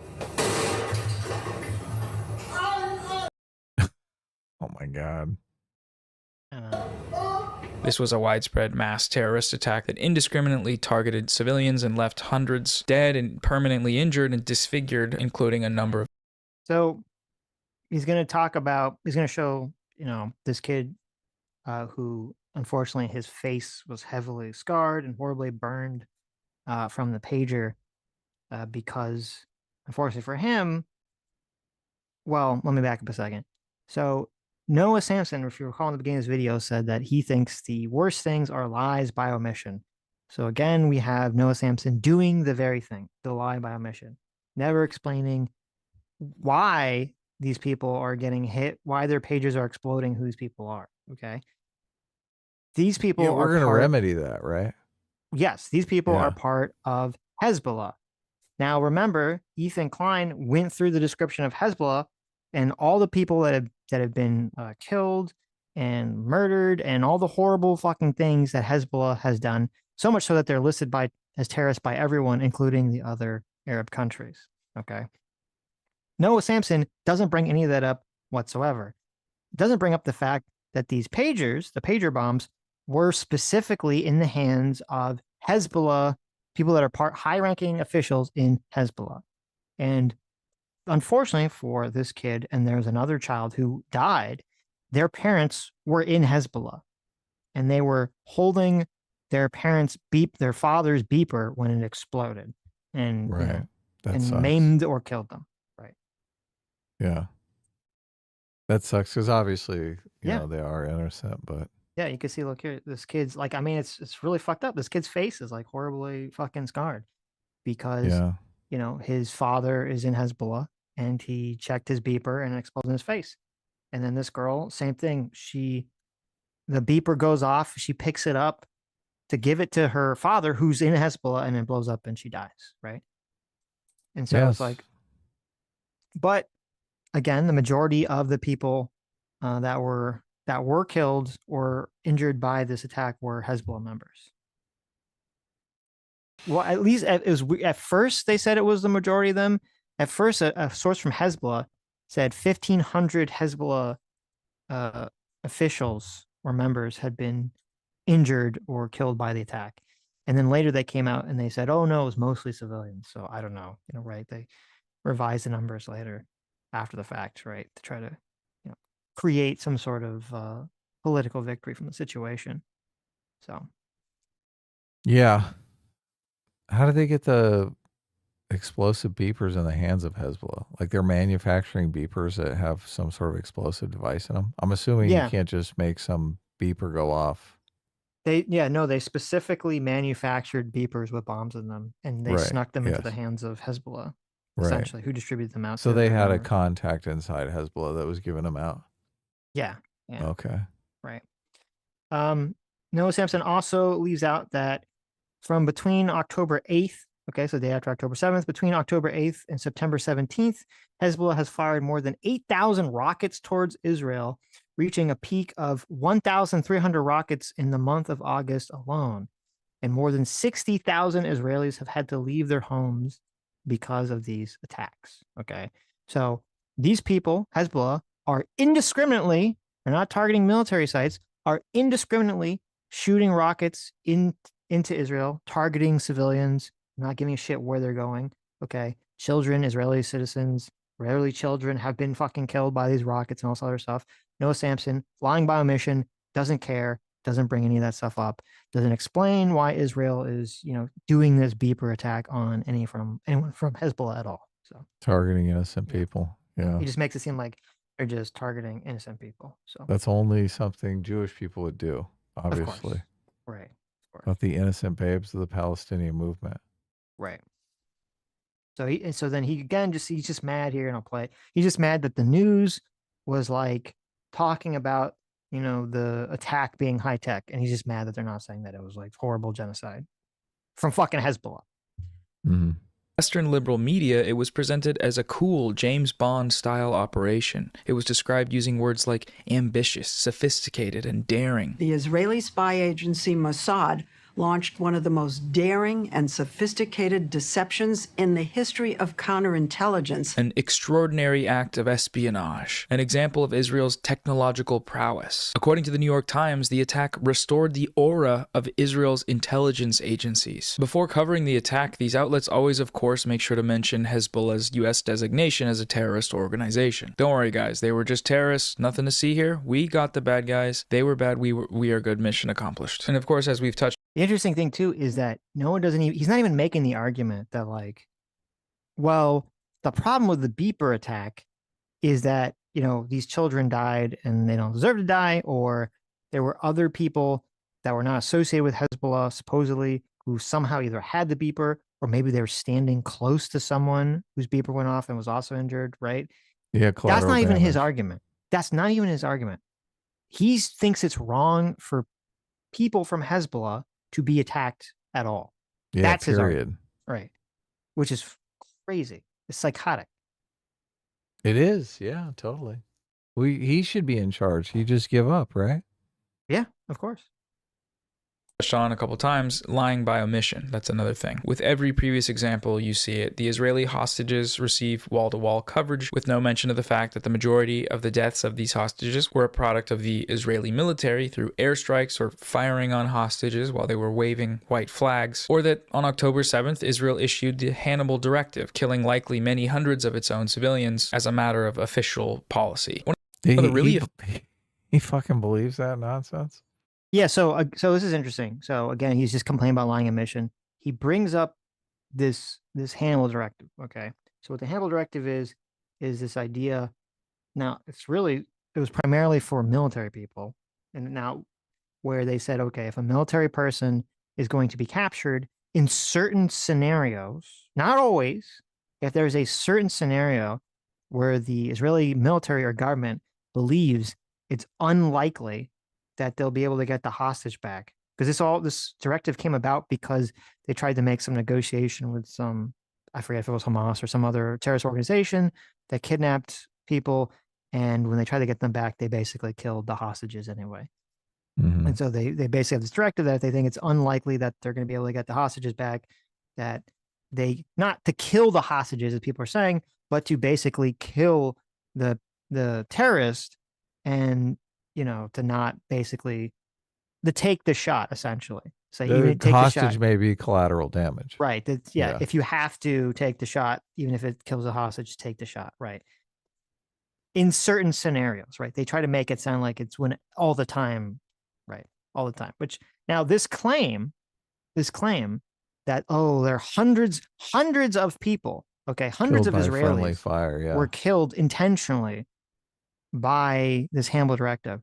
Oh my God. This was a widespread mass terrorist attack that indiscriminately targeted civilians and left hundreds dead and permanently injured and disfigured, including a number of... So he's going to show, this kid who, unfortunately, his face was heavily scarred and horribly burned from the pager because, unfortunately for him, well, let me back up a second. So Noah Samsen, if you recall in the beginning of this video, said that he thinks the worst things are lies by omission. So again, we have Noah Samsen doing the very thing, the lie by omission, never explaining why these people are getting hit, why their pages are exploding, who these people are. Okay. These people we're going to remedy that, right? Yes. These people are part of Hezbollah. Now, remember, Ethan Klein went through the description of Hezbollah and all the people that have been killed and murdered and all the horrible fucking things that Hezbollah has done, so much so that they're listed as terrorists by everyone, including the other Arab countries. Okay. Noah Samsen doesn't bring any of that up whatsoever. Doesn't bring up the fact that these pagers, the pager bombs, were specifically in the hands of Hezbollah, people that are high-ranking officials in Hezbollah. And unfortunately for this kid, and there's another child who died, their parents were in Hezbollah, and they were holding their father's beeper when it exploded, and and maimed or killed them. Right. Yeah. That sucks because obviously, you know, they are innocent, but Yeah, you can see, look here, this kid's like, I mean, it's really fucked up. This kid's face is like horribly fucking scarred because, yeah. you know, his father is in Hezbollah and he checked his beeper and it exploded in his face. And then this girl, same thing. The beeper goes off. She picks it up to give it to her father who's in Hezbollah and it blows up and she dies. Right. And so it's like, but again, the majority of the people that were killed or injured by this attack were Hezbollah members. Well, at least at first they said it was the majority of them. At first, a source from Hezbollah said 1,500 Hezbollah officials or members had been injured or killed by the attack. And then later they came out and they said, oh, no, it was mostly civilians. So I don't know, right? They revised the numbers later after the fact, right? To try to, create some sort of political victory from the situation. So. Yeah. How do they get the explosive beepers in the hands of Hezbollah? Like they're manufacturing beepers that have some sort of explosive device in them. I'm assuming you can't just make some beeper go off. They specifically manufactured beepers with bombs in them and they snuck them into the hands of Hezbollah, essentially, who distributed them out. So they had a contact inside Hezbollah that was giving them out. Yeah. Okay. Right. Noah Samson also leaves out that from between October 8th, okay, so day after October 7th, between October 8th and September 17th, Hezbollah has fired more than 8,000 rockets towards Israel, reaching a peak of 1,300 rockets in the month of August alone. And more than 60,000 Israelis have had to leave their homes because of these attacks. Okay. So these people, Hezbollah, are indiscriminately, they're not targeting military sites, are indiscriminately shooting rockets into Israel, targeting civilians, not giving a shit where they're going. Okay. Children, Israeli citizens, Israeli children have been fucking killed by these rockets and all this other stuff. Noah Samson, lying by omission, doesn't care, doesn't bring any of that stuff up, doesn't explain why Israel is, doing this beeper attack on anyone from Hezbollah at all. So targeting innocent people. Yeah. He just makes it seem like they're just targeting innocent people. So that's only something Jewish people would do, obviously. Right. Not the innocent babes of the Palestinian movement. Right. So then he's just mad here, and I'll play it. He's just mad that the news was like talking about, the attack being high tech, and he's just mad that they're not saying that it was like horrible genocide from fucking Hezbollah. Mm-hmm. Western liberal media, it was presented as a cool James Bond-style operation. It was described using words like ambitious, sophisticated, and daring. The Israeli spy agency Mossad launched one of the most daring and sophisticated deceptions in the history of counterintelligence. An extraordinary act of espionage, an example of Israel's technological prowess. According to the New York Times, the attack restored the aura of Israel's intelligence agencies. Before covering the attack, these outlets always, of course, make sure to mention Hezbollah's U.S. designation as a terrorist organization. Don't worry, guys, they were just terrorists, nothing to see here. We got the bad guys. They were bad, we are good, mission accomplished. And of course, as we've touched, the interesting thing too is that Noah he's not even making the argument that like, well, the problem with the beeper attack is that, these children died and they don't deserve to die, or there were other people that were not associated with Hezbollah, supposedly, who somehow either had the beeper or maybe they were standing close to someone whose beeper went off and was also injured, right? Yeah, that's not even his argument. That's not even his argument. He thinks it's wrong for people from Hezbollah to be attacked at all. Yeah, that's period. His argument, right? Which is crazy. It's psychotic. It is, yeah, totally. He should be in charge. He just give up, right? Yeah, of course. On a couple times, lying by omission. That's another thing. With every previous example, you see it. The Israeli hostages receive wall-to-wall coverage with no mention of the fact that the majority of the deaths of these hostages were a product of the Israeli military through airstrikes or firing on hostages while they were waving white flags, or that on October 7th, Israel issued the Hannibal Directive, killing likely many hundreds of its own civilians as a matter of official policy. He fucking believes that nonsense? Yeah, so this is interesting. So again, he's just complaining about lying omission. He brings up this Hannibal Directive. Okay, so what the Hannibal Directive is is this idea. Now, it was primarily for military people. And now where they said, okay, if a military person is going to be captured in certain scenarios, not always, if there's a certain scenario where the Israeli military or government believes it's unlikely that they'll be able to get the hostage back. Because this directive came about because they tried to make some negotiation with some, I forget if it was Hamas or some other terrorist organization that kidnapped people. And when they tried to get them back, they basically killed the hostages anyway. Mm-hmm. And so they basically have this directive that if they think it's unlikely that they're going to be able to get the hostages back, that they, not to kill the hostages, as people are saying, but to basically kill the terrorist and, to not basically, to take the shot, essentially. So you The take the hostage shot. may be collateral damage. Right. Yeah. If you have to take the shot, even if it kills a hostage, take the shot. Right. In certain scenarios, right? They try to make it sound like it's when all the time, right? All the time. Which now this claim that, there are hundreds of people, okay, hundreds Killed of by friendly Israelis fire, were killed intentionally by this Hezbollah directive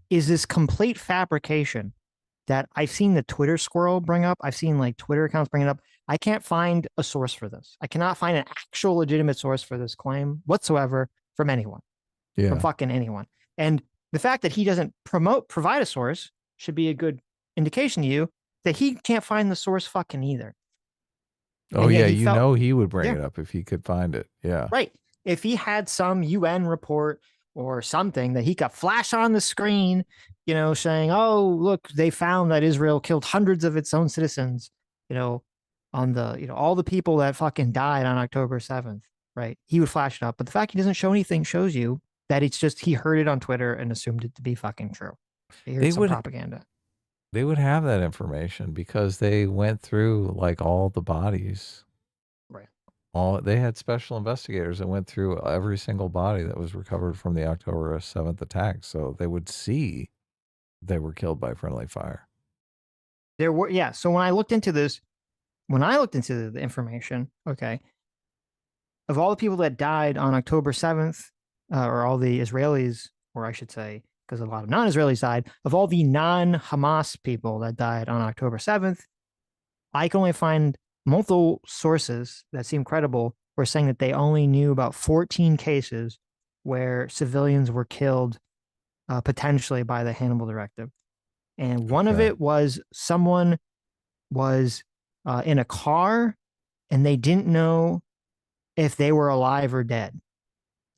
is this complete fabrication that I've seen the Twitter squirrel bring up. I've seen like Twitter accounts bring it up. I can't find a source for this. I cannot find an actual legitimate source for this claim whatsoever from anyone. Yeah. From fucking anyone. And the fact that he doesn't provide a source should be a good indication to you that he can't find the source fucking either. Oh, yeah. He would bring it up if he could find it. Yeah. Right. If he had some UN report or something that he could flash on the screen, saying, oh, look, they found that Israel killed hundreds of its own citizens, on the, all the people that fucking died on October 7th. Right. He would flash it up. But the fact he doesn't show anything shows you that it's just he heard it on Twitter and assumed it to be fucking true. He heard some propaganda. They would have that information because they went through like all the bodies. Right. They had special investigators that went through every single body that was recovered from the October 7th attack. So they would see they were killed by friendly fire. There were, yeah. So when I looked into the information, okay, of all the people that died on October 7th, or all the Israelis, or I should say, because a lot of non-Israelis died, of all the non-Hamas people that died on October 7th, I can only find multiple sources that seem credible were saying that they only knew about 14 cases where civilians were killed potentially by the Hannibal Directive. And one of it was someone was in a car and they didn't know if they were alive or dead.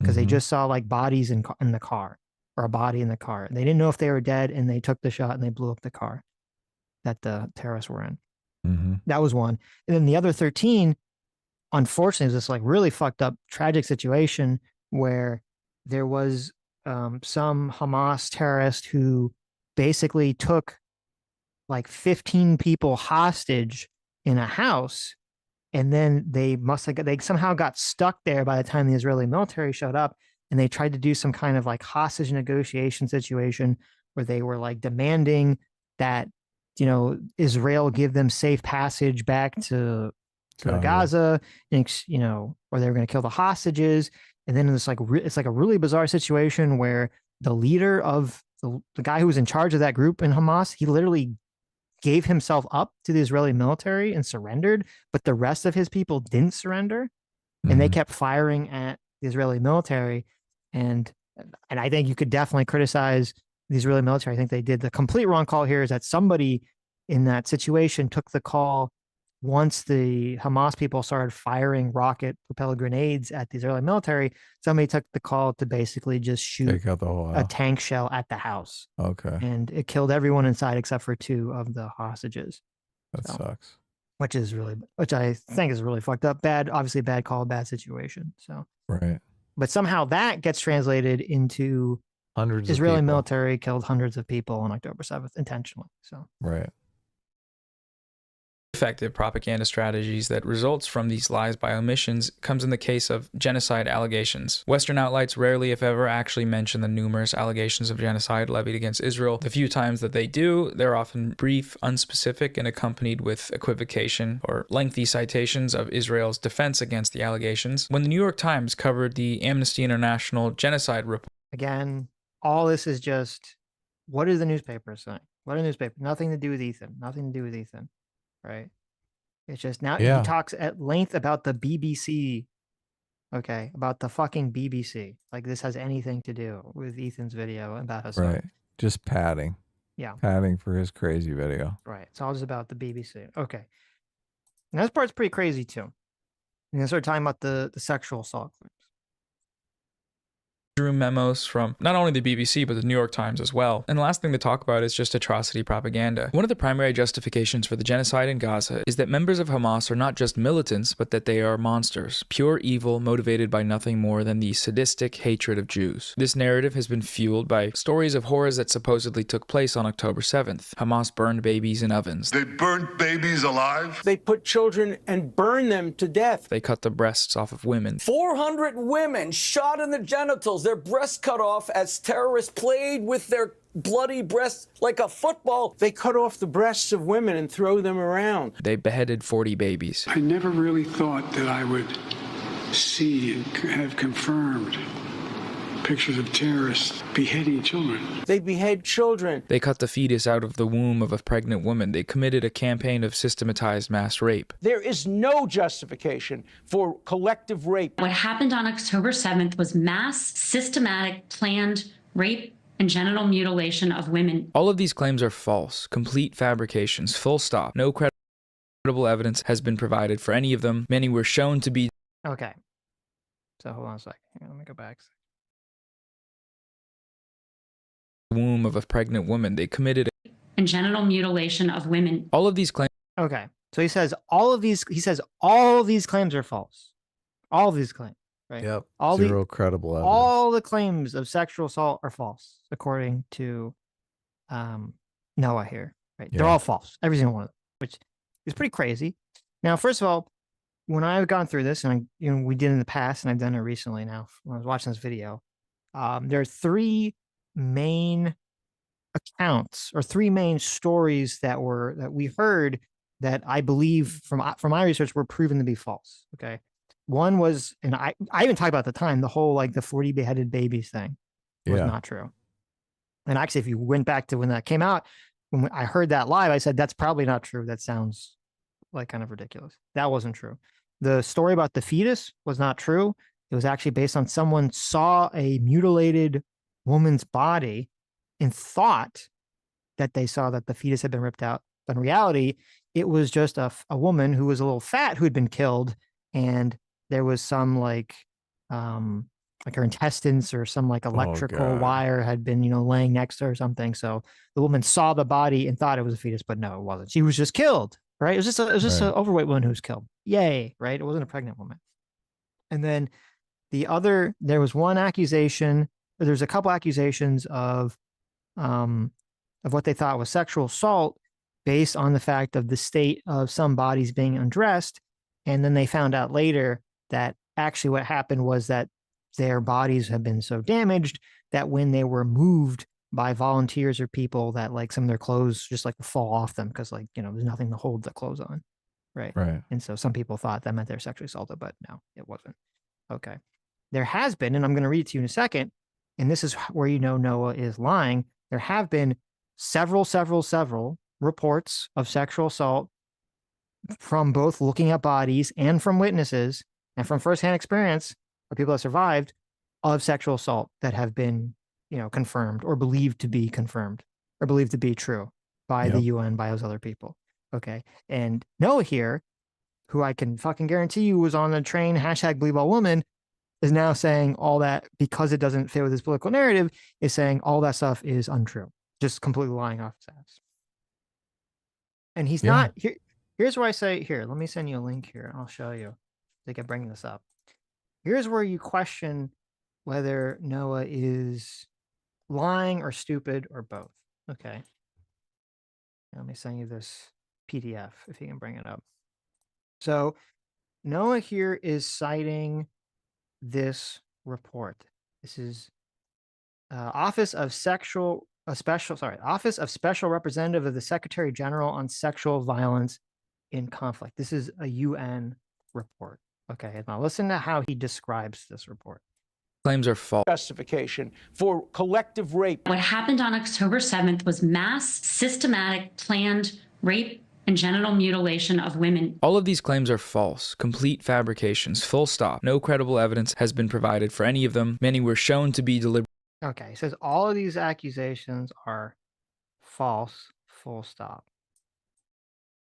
Because they just saw like bodies in the car, or a body in the car. They didn't know if they were dead, and they took the shot and they blew up the car that the terrorists were in. Mm-hmm. That was one. And then the other 13, unfortunately, was this like really fucked up, tragic situation where there was some Hamas terrorist who basically took like 15 people hostage in a house. And then they somehow got stuck there by the time the Israeli military showed up, and they tried to do some kind of like hostage negotiation situation where they were like demanding that, Israel give them safe passage back to Gaza, and, or they were going to kill the hostages. And then it's like a really bizarre situation where the leader of the guy who was in charge of that group in Hamas, he literally gave himself up to the Israeli military and surrendered, but the rest of his people didn't surrender. And they kept firing at the Israeli military. And I think you could definitely criticize the Israeli military. I think they did the complete wrong call here, is that somebody in that situation took the call once the Hamas people started firing rocket propelled grenades at the Israeli military. Somebody took the call to basically just shoot a tank shell at the house. Okay. And it killed everyone inside except for 2 of the hostages. That sucks. Which I think is really fucked up. Obviously bad call, bad situation. So right. But somehow that gets translated into hundreds of Israeli people. military killed hundreds of people on October 7th intentionally. So right. effective propaganda strategies that results from these lies by omissions comes in the case of genocide allegations. Western outlets rarely, if ever, actually mention the numerous allegations of genocide levied against Israel. The few times that they do, they're often brief, unspecific, and accompanied with equivocation or lengthy citations of Israel's defense against the allegations. When the New York Times covered the Amnesty International genocide report, again, all this is just, what is the newspaper saying? What are the newspaper? Nothing to do with Ethan. Nothing to do with Ethan, right? It's just now he talks at length about the BBC. Okay, about the fucking BBC. Like this has anything to do with Ethan's video about his Right. Just padding. Yeah. Padding for his crazy video. Right. It's all just about the BBC. Okay. And this part's pretty crazy too. I'm gonna start talking about the sexual assault claims. Drew memos from not only the BBC but the New York Times as well. And the last thing to talk about is just atrocity propaganda. One of the primary justifications for the genocide in Gaza is that members of Hamas are not just militants, but that they are monsters, pure evil motivated by nothing more than the sadistic hatred of Jews. This narrative has been fueled by stories of horrors that supposedly took place on October 7th. Hamas burned babies in ovens. They burnt babies alive. They put children and burned them to death. They cut the breasts off of women. 400 women shot in the genitals, their breasts cut off as terrorists played with their bloody breasts like a football. They cut off the breasts of women and throw them around. They beheaded 40 babies. I never really thought that I would see and have confirmed pictures of terrorists beheading children. They behead children. They cut the fetus out of the womb of a pregnant woman. They committed a campaign of systematized mass rape. There is no justification for collective rape. What happened on October 7th was mass, systematic, planned rape and genital mutilation of women. All of these claims are false, complete fabrications, full stop. No credible evidence has been provided for any of them. Many were shown to be... Okay. So hold on a second. Let me go back. Womb of a pregnant woman. They committed and genital mutilation of women. All of these claims. Okay. So he says all of these claims are false. All of these claims, right? Yep. All Zero credible evidence. All the claims of sexual assault are false, according to Noah here, right? Yeah. They're all false. Every single one of them, which is pretty crazy. Now, first of all, when I've gone through this, and we did in the past, and I've done it recently now, when I was watching this video, there are three main accounts or three main stories that we heard that I believe from my research were proven to be false. Okay. One was, and I even talked about at the time, the whole like the 40 beheaded babies thing was not true. And actually, if you went back to when that came out, when I heard that live, I said, that's probably not true. That sounds like kind of ridiculous. That wasn't true. The story about the fetus was not true. It was actually based on someone saw a mutilated woman's body and thought that they saw that the fetus had been ripped out. But in reality, it was just a woman who was a little fat who had been killed, and there was some like her intestines or some like electrical wire had been, laying next to her or something. So the woman saw the body and thought it was a fetus, but no, it wasn't. She was just killed, right? It was just an overweight woman who was killed. Yay, right? It wasn't a pregnant woman. And then there was one accusation. There's a couple accusations of what they thought was sexual assault based on the fact of the state of some bodies being undressed. And then they found out later that actually what happened was that their bodies have been so damaged that when they were moved by volunteers or people, that like some of their clothes just like fall off them because there's nothing to hold the clothes on. Right. And so some people thought that meant they're sexually assaulted, but no, it wasn't. Okay. There has been, and I'm going to read it to you in a second, and this is where Noah is lying. There have been several reports of sexual assault from both looking at bodies and from witnesses and from firsthand experience of people that survived of sexual assault that have been, confirmed or believed to be confirmed or believed to be true by the UN, by those other people. Okay. And Noah here, who I can fucking guarantee you was on the train, #BelieveAllWomen, is now saying all that because it doesn't fit with his political narrative, is saying all that stuff is untrue. Just completely lying off his ass. And he's not here. Here's where I say, here, let me send you a link here. I'll show you. I can bring this up. Here's where you question whether Noah is lying or stupid or both. Okay. Let me send you this PDF if he can bring it up. So Noah here is citing this report. This is Office of Special Representative of the Secretary General on Sexual Violence in Conflict. This is a UN report. Okay, now listen to how he describes this report. Claims are false. Justification for collective rape. What happened on October 7th was mass, systematic, planned rape and genital mutilation of women. All of these claims are false, complete fabrications, full stop. No credible evidence has been provided for any of them. Many were shown to be deliberate. Okay, he says all of these accusations are false, full stop.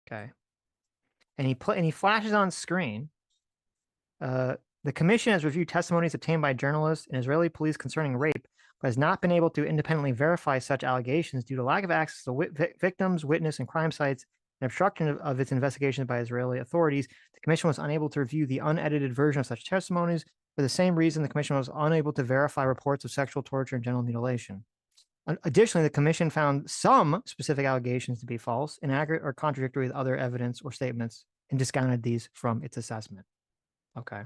Okay. And he flashes on screen. The commission has reviewed testimonies obtained by journalists and Israeli police concerning rape, but has not been able to independently verify such allegations due to lack of access to victims, witness, and crime sites, and obstruction of its investigations by Israeli authorities. The commission was unable to review the unedited version of such testimonies. For the same reason, the commission was unable to verify reports of sexual torture and genital mutilation. Additionally, the commission found some specific allegations to be false, inaccurate, or contradictory with other evidence or statements, and discounted these from its assessment. Okay.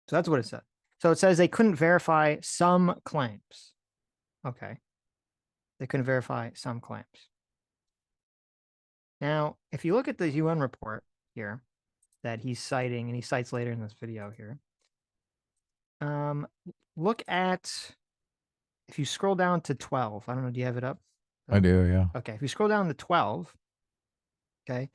So that's what it said. So it says they couldn't verify some claims. Okay. They couldn't verify some claims. Now, if you look at the UN report here that he's citing, and he cites later in this video here, look at, if you scroll down to 12, I don't know, do you have it up? I do, yeah. Okay, if you scroll down to 12, okay,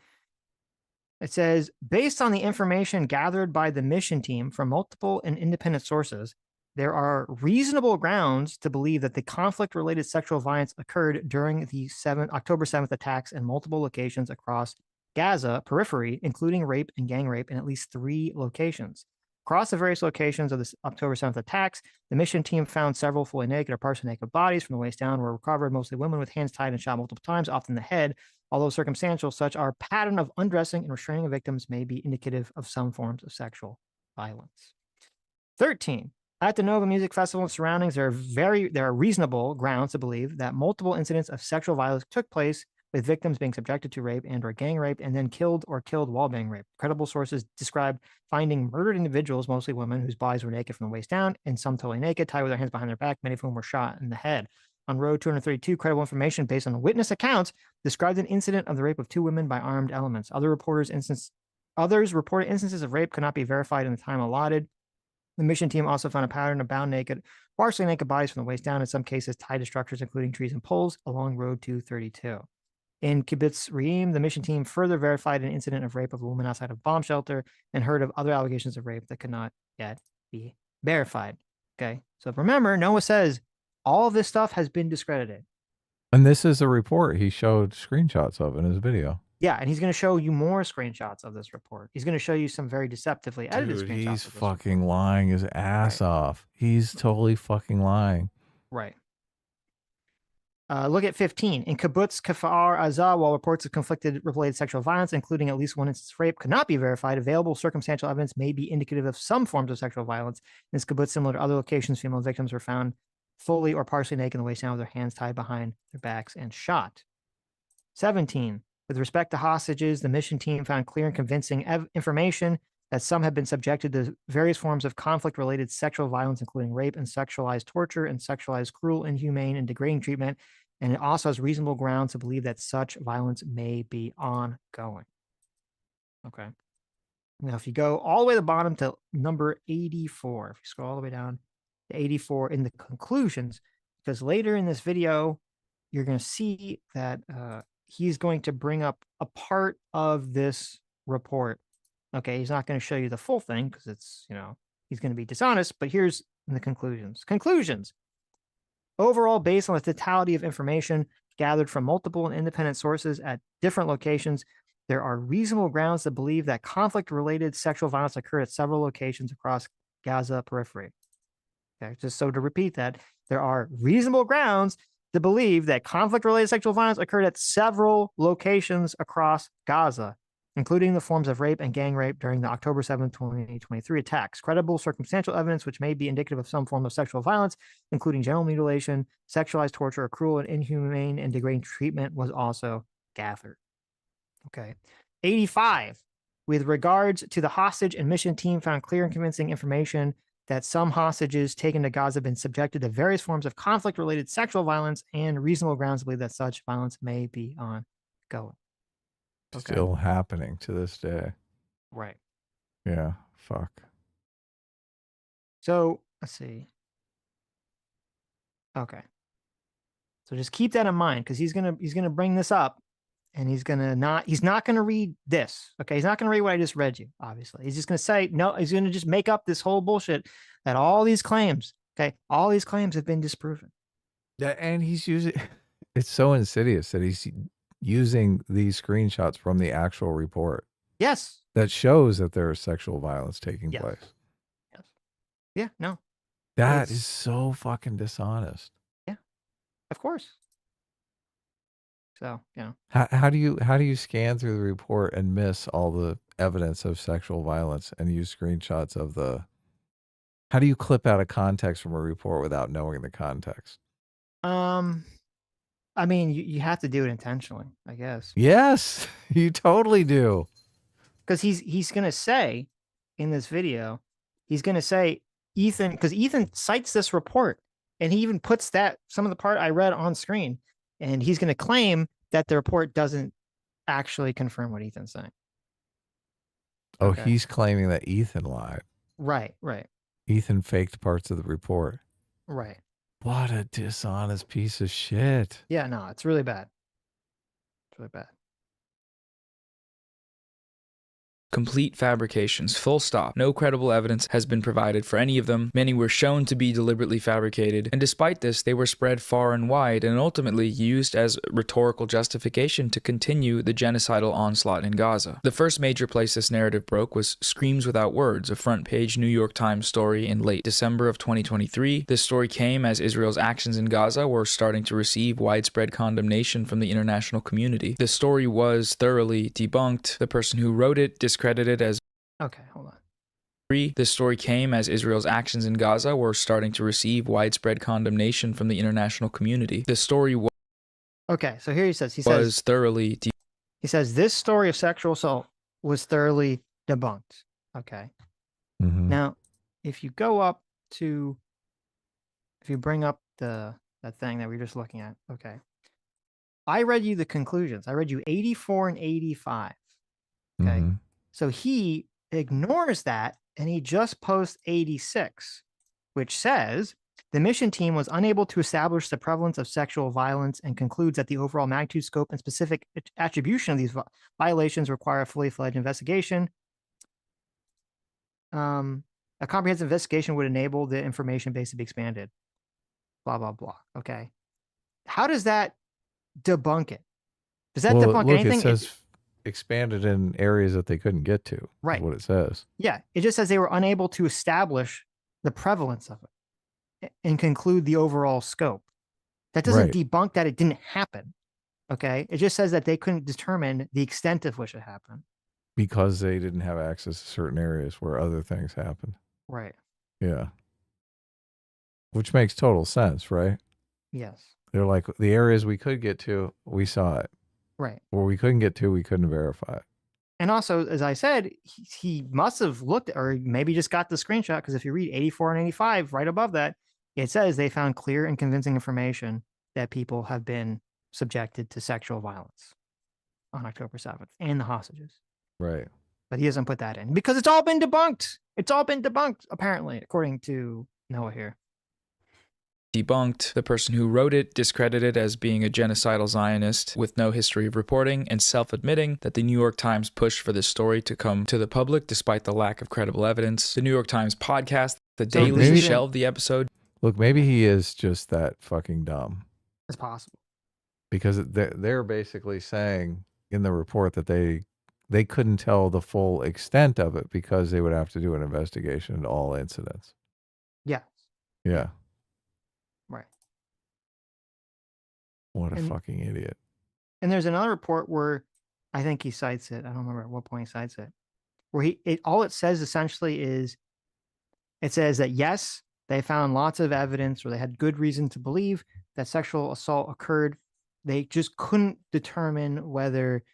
it says, based on the information gathered by the mission team from multiple and independent sources, there are reasonable grounds to believe that the conflict-related sexual violence occurred during the October 7th attacks in multiple locations across Gaza periphery, including rape and gang rape in at least 3 locations. Across the various locations of the October 7th attacks, the mission team found several fully naked or partially naked bodies from the waist down were recovered, mostly women with hands tied and shot multiple times, often in the head. Although circumstantial, such our pattern of undressing and restraining of victims may be indicative of some forms of sexual violence. 13. At the Nova Music Festival and surroundings, there are reasonable grounds to believe that multiple incidents of sexual violence took place, with victims being subjected to rape and or gang rape and then killed while being raped. Credible sources describe finding murdered individuals, mostly women, whose bodies were naked from the waist down and some totally naked, tied with their hands behind their back, many of whom were shot in the head. On row 232, credible information based on witness accounts described an incident of the rape of 2 women by armed elements. Others reported instances of rape could not be verified in the time allotted. The mission team also found a pattern of bound naked, partially naked bodies from the waist down, in some cases tied to structures including trees and poles along road 232. In Kibbutz Re'im, the mission team further verified an incident of rape of a woman outside a bomb shelter and heard of other allegations of rape that could not yet be verified. Okay, so remember, Noah says all of this stuff has been discredited. And this is a report he showed screenshots of in his video. Yeah, and he's going to show you more screenshots of this report. He's going to show you some very deceptively edited Dude, screenshots. he's fucking lying his ass off. He's totally fucking lying. Right. Look at 15. In Kibbutz Kfar Aza, while reports of conflicted related sexual violence, including at least one instance of rape, could not be verified, available circumstantial evidence may be indicative of some forms of sexual violence. In this kibbutz, similar to other locations, female victims were found fully or partially naked in the waist down with their hands tied behind their backs and shot. 17. With respect to hostages, the mission team found clear and convincing information that some have been subjected to various forms of conflict-related sexual violence, including rape and sexualized torture and sexualized cruel, inhumane, and degrading treatment. And it also has reasonable grounds to believe that such violence may be ongoing. Okay. Now, if you go all the way to the bottom to number 84, if you scroll all the way down to 84 in the conclusions, because later in this video, you're going to see that he's going to bring up a part of this report. Okay, he's not going to show you the full thing because it's, he's going to be dishonest, but here's the conclusions. Conclusions. Overall, based on the totality of information gathered from multiple and independent sources at different locations, there are reasonable grounds to believe that conflict-related sexual violence occurred at several locations across Gaza periphery. Okay, just so to repeat that, there are reasonable grounds to believe that conflict-related sexual violence occurred at several locations across Gaza, including the forms of rape and gang rape during the October 7, 2023 attacks. Credible circumstantial evidence which may be indicative of some form of sexual violence, including genital mutilation, sexualized torture, or cruel and inhumane and degrading treatment was also gathered. Okay. 85. With regards to the hostage and mission team found clear and convincing information that some hostages taken to Gaza have been subjected to various forms of conflict-related sexual violence and reasonable grounds to believe that such violence may be ongoing. Okay. Still happening to this day. Right. Yeah. Fuck. So let's see. Okay. So just keep that in mind because he's gonna bring this up, and he's not gonna read this. Okay, he's not gonna read what I just read you. Obviously, he's just gonna say no. He's gonna just make up this whole bullshit that all these claims, all these claims have been disproven. Yeah, and he's using. It's so insidious that he's using these screenshots from the actual report. Yes. That shows that there is sexual violence taking place. Yes. Yeah. No. That is so fucking dishonest. Yeah. Of course. So, you know. How do you scan through the report and miss all the evidence of sexual violence and use screenshots of the? How do you clip out of context from a report without knowing the context? I mean, you have to do it intentionally, I guess. Yes, you totally do. Because he's gonna say in this video, he's gonna say Ethan, because Ethan cites this report, and he even puts that some of the part I read on screen, and he's gonna claim that the report doesn't actually confirm what Ethan's saying. Oh, Okay. he's claiming that Ethan lied. Right. Ethan faked parts of the report. Right. What a dishonest piece of shit. Yeah, no, it's really bad. It's really bad. Complete fabrications, full stop. No credible evidence has been provided for any of them. Many were shown to be deliberately fabricated, and despite this, they were spread far and wide and ultimately used as rhetorical justification to continue the genocidal onslaught in Gaza. The first major place this narrative broke was Screams Without Words, a front-page New York Times story in late December of 2023. This story came as Israel's actions in Gaza were starting to receive widespread condemnation from the international community. The story was thoroughly debunked. The person who wrote it discredited as Okay, hold on. This story came as Israel's actions in Gaza were starting to receive widespread condemnation from the international community. The story Okay, so here he says thoroughly he says this story of sexual assault was thoroughly debunked. Okay. Mm-hmm. Now, if you go up to, if you bring up that thing that we were just looking at, okay. I read you the conclusions. I read you 84 and 85. Okay. Mm-hmm. So he ignores that and he just posts 86, which says the mission team was unable to establish the prevalence of sexual violence and concludes that the overall magnitude, scope, and specific attribution of these violations require a fully fledged investigation. A comprehensive investigation would enable the information base to be expanded. Blah, blah, blah. Okay. How does that debunk it? Does that debunk anything? It says expanded in areas that they couldn't get to. Right. Is what it says. Yeah. It just says they were unable to establish the prevalence of it and conclude the overall scope. That doesn't debunk that it didn't happen. Okay. It just says that they couldn't determine the extent of which it happened. Because they didn't have access to certain areas where other things happened. Right. Yeah. Which makes total sense, right? Yes. They're like, the areas we could get to, we saw it. Right. Where we couldn't get to, we couldn't verify it. And also, as I said, he must have looked or maybe just got the screenshot because if you read 84 and 85 right above that, it says they found clear and convincing information that people have been subjected to sexual violence on October 7th and the hostages. Right. But he doesn't put that in because it's all been debunked. It's all been debunked, apparently, according to Noah here. Debunked. The person who wrote it discredited as being a genocidal Zionist with no history of reporting and self-admitting that the New York Times pushed for this story to come to the public despite the lack of credible evidence. The New York Times podcast, The Daily, shelved the episode. Look, maybe he is just that fucking dumb. It's possible. Because they're basically saying in the report that they couldn't tell the full extent of it because they would have to do an investigation into all incidents. Yeah. Yeah. Right. What a fucking idiot. And there's another report where I think he cites it. I don't remember at what point he cites it. Where all it says essentially is it says that yes, they found lots of evidence or they had good reason to believe that sexual assault occurred. They just couldn't determine whether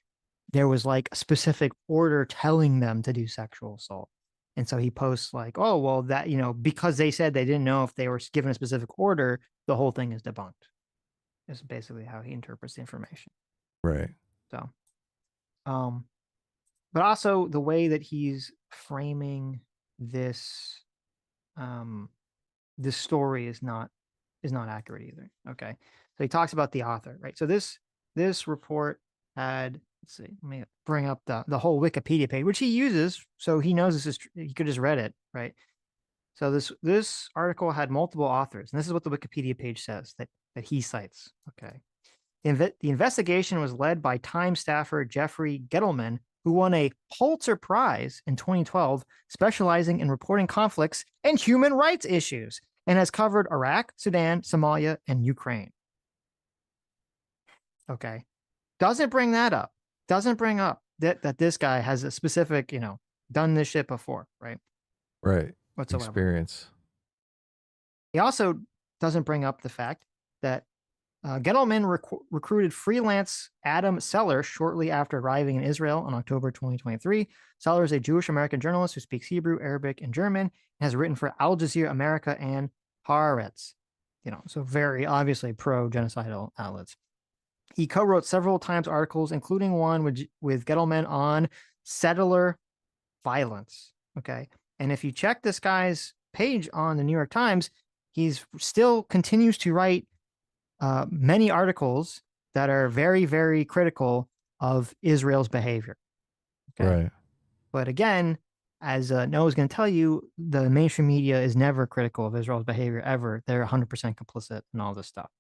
there was like a specific order telling them to do sexual assault. And so he posts like, oh, well, that, you know, because they said they didn't know if they were given a specific order, the whole thing is debunked. Is basically how he interprets the information. Right. So, but also the way that he's framing this, this story is not accurate either. Okay. So he talks about the author, right? So this report had, let's see, let me bring up the whole Wikipedia page, which he uses. So he knows this is, he could just read it, right? So this article had multiple authors, and this is what the Wikipedia page says that he cites. Okay. The investigation was led by Time staffer Jeffrey Gettleman, who won a Pulitzer Prize in 2012, specializing in reporting conflicts and human rights issues, and has covered Iraq, Sudan, Somalia, and Ukraine. Okay. Doesn't bring that up. Doesn't bring up that this guy has a specific, you know, done this shit before, right? Right. Whatsoever. Experience. He also doesn't bring up the fact that Gettleman recruited freelance Adam Seller shortly after arriving in Israel in October 2023. Seller is a Jewish-American journalist who speaks Hebrew, Arabic, and German, and has written for Al Jazeera America and Haaretz. You know, so very obviously pro-genocidal outlets. He co-wrote several Times articles, including one with Gettleman on settler violence. Okay. And if you check this guy's page on the New York Times, he's still continues to write many articles that are very, very critical of Israel's behavior. Okay? Right. But again, as Noah's going to tell you, the mainstream media is never critical of Israel's behavior ever. They're 100% complicit in all this stuff,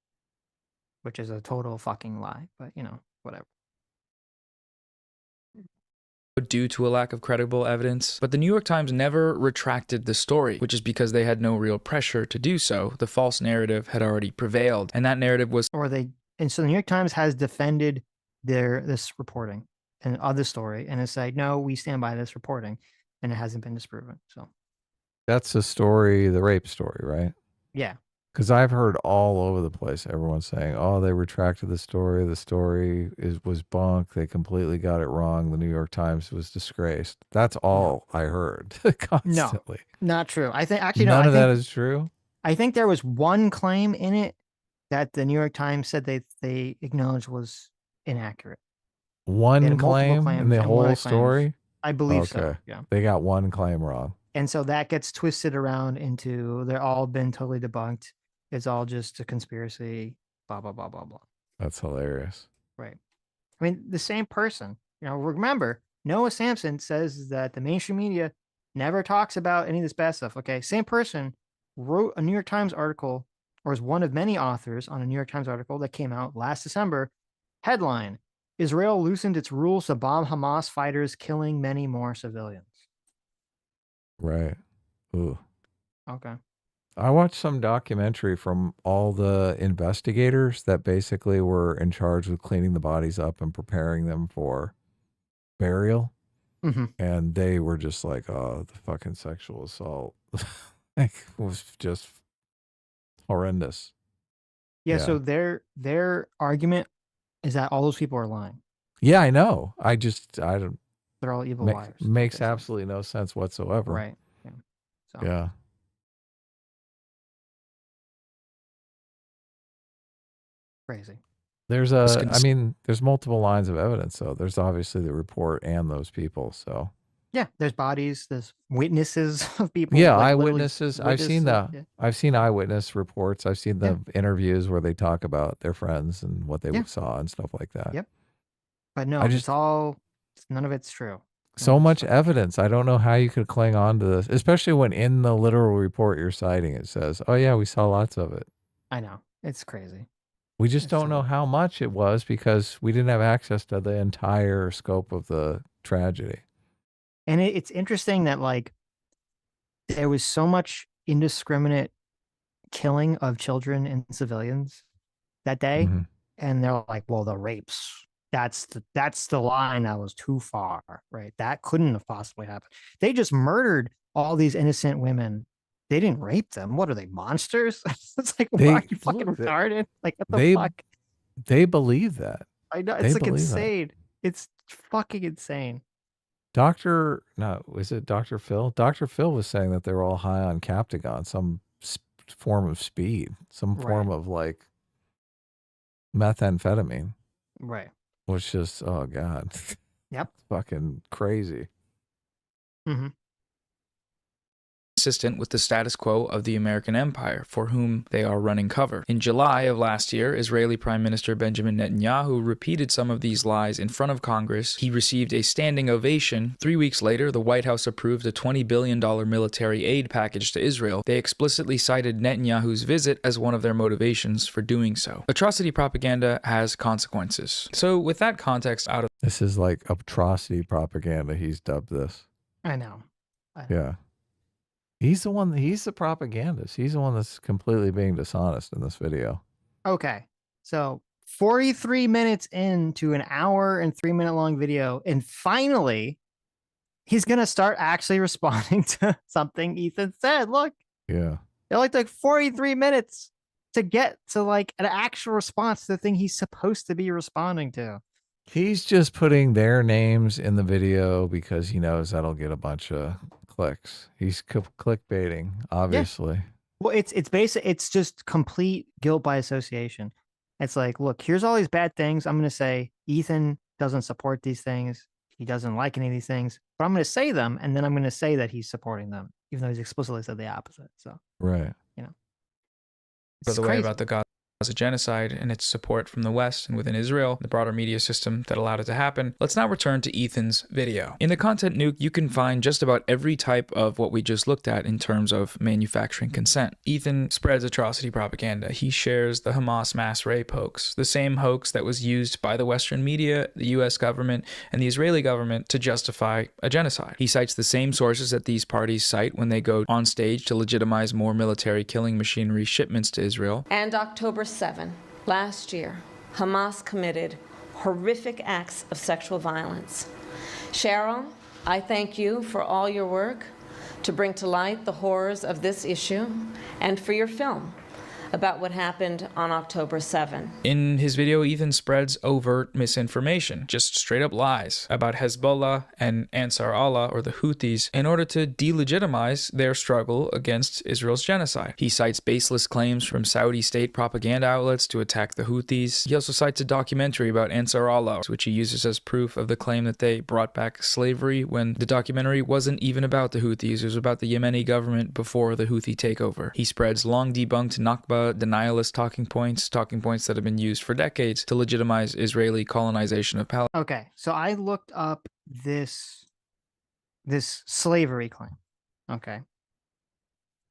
which is a total fucking lie. But, you know, whatever. Due to a lack of credible evidence, but the New York Times never retracted the story, which is because they had no real pressure to do so. The false narrative had already prevailed, and that narrative was... And so the New York Times has defended this reporting and other story, and it's like, no, we stand by this reporting, and it hasn't been disproven. So that's the story, the rape story, right? Yeah. Because I've heard all over the place, everyone saying, oh, they retracted the story. The story was bunk. They completely got it wrong. The New York Times was disgraced. That's all I heard constantly. No, not true. I think none of that is true. I think there was one claim in it that the New York Times said they acknowledged was inaccurate. One claim in the whole story? I believe so. Yeah. They got one claim wrong. And so that gets twisted around into they're all been totally debunked. It's all just a conspiracy, blah, blah, blah, blah, blah. That's hilarious. Right. I mean, the same person, you know, remember, Noah Samsen says that the mainstream media never talks about any of this bad stuff. Okay. Same person wrote a New York Times article, or is one of many authors on a New York Times article that came out last December. Headline: Israel loosened its rules to bomb Hamas fighters, killing many more civilians. Right. Ooh. Okay. I watched some documentary from all the investigators that basically were in charge with cleaning the bodies up and preparing them for burial. Mm-hmm. And they were just like, oh, the fucking sexual assault was just horrendous. Yeah. So their argument is that all those people are lying. Yeah, I know. I don't. They're all evil liars. Makes absolutely no sense whatsoever. Right. Yeah. So. Yeah. Crazy. There's there's multiple lines of evidence. So there's obviously the report and those people. So yeah, there's bodies, there's witnesses of people. Yeah, eyewitnesses. I've seen I've seen eyewitness reports. I've seen the interviews where they talk about their friends and what they saw and stuff like that. Yep. But no, none of it's true. So much evidence. I don't know how you could cling on to this, especially when in the literal report you're citing it says, oh yeah, we saw lots of it. I know. It's crazy. We just don't know how much it was because we didn't have access to the entire scope of the tragedy. And it's interesting that like there was so much indiscriminate killing of children and civilians that day. Mm-hmm. And they're like, well, the rapes, that's the line that was too far, right? That couldn't have possibly happened. They just murdered all these innocent women. They didn't rape them. What are they, monsters? It's like, why are you fucking retarded? Like, what the fuck? They believe that. I know. It's like insane. It's fucking insane. Is it Dr. Phil? Dr. Phil was saying that they were all high on Captagon, some form of speed, some form of like methamphetamine. Right. Which is, oh God. Yep. Fucking crazy. Mm-hmm. Consistent with the status quo of the American empire, for whom they are running cover. In July of last year, Israeli Prime Minister Benjamin Netanyahu repeated some of these lies in front of Congress. He received a standing ovation. 3 weeks later, the White House approved a $20 billion military aid package to Israel. They explicitly cited Netanyahu's visit as one of their motivations for doing so. Atrocity propaganda has consequences. So with that context out of... This is like atrocity propaganda, he's dubbed this. I know. Yeah. He's the propagandist. He's the one that's completely being dishonest in this video. Okay. So 43 minutes into an hour and 3-minute long video. And finally, he's going to start actually responding to something Ethan said. Look. Yeah. It like 43 minutes to get to like an actual response to the thing he's supposed to be responding to. He's just putting their names in the video because he knows that'll get a bunch of clicks. He's clickbaiting, obviously. Yeah. Well, it's basic. It's just complete guilt by association. It's like, look, here's all these bad things. I'm going to say Ethan doesn't support these things. He doesn't like any of these things, but I'm going to say them. And then I'm going to say that he's supporting them, even though he's explicitly said the opposite. So, right. You know, by the way, about the Gaza genocide and its support from the West and within Israel, the broader media system that allowed it to happen. Let's now return to Ethan's video. In the content nuke, you can find just about every type of what we just looked at in terms of manufacturing consent. Ethan spreads atrocity propaganda. He shares the Hamas mass rape hoax, the same hoax that was used by the Western media, the US government, and the Israeli government to justify a genocide. He cites the same sources that these parties cite when they go on stage to legitimize more military killing machinery shipments to Israel. And October 7, last year, Hamas committed horrific acts of sexual violence. Cheryl, I thank you for all your work to bring to light the horrors of this issue and for your film about what happened on October 7. In his video, Ethan spreads overt misinformation, just straight up lies about Hezbollah and Ansar Allah, or the Houthis, in order to delegitimize their struggle against Israel's genocide. He cites baseless claims from Saudi state propaganda outlets to attack the Houthis. He also cites a documentary about Ansar Allah, which he uses as proof of the claim that they brought back slavery, when the documentary wasn't even about the Houthis. It was about the Yemeni government before the Houthi takeover. He spreads long debunked Nakba denialist talking points that have been used for decades to legitimize Israeli colonization of Palestine. Okay, so I looked up this slavery claim. Okay.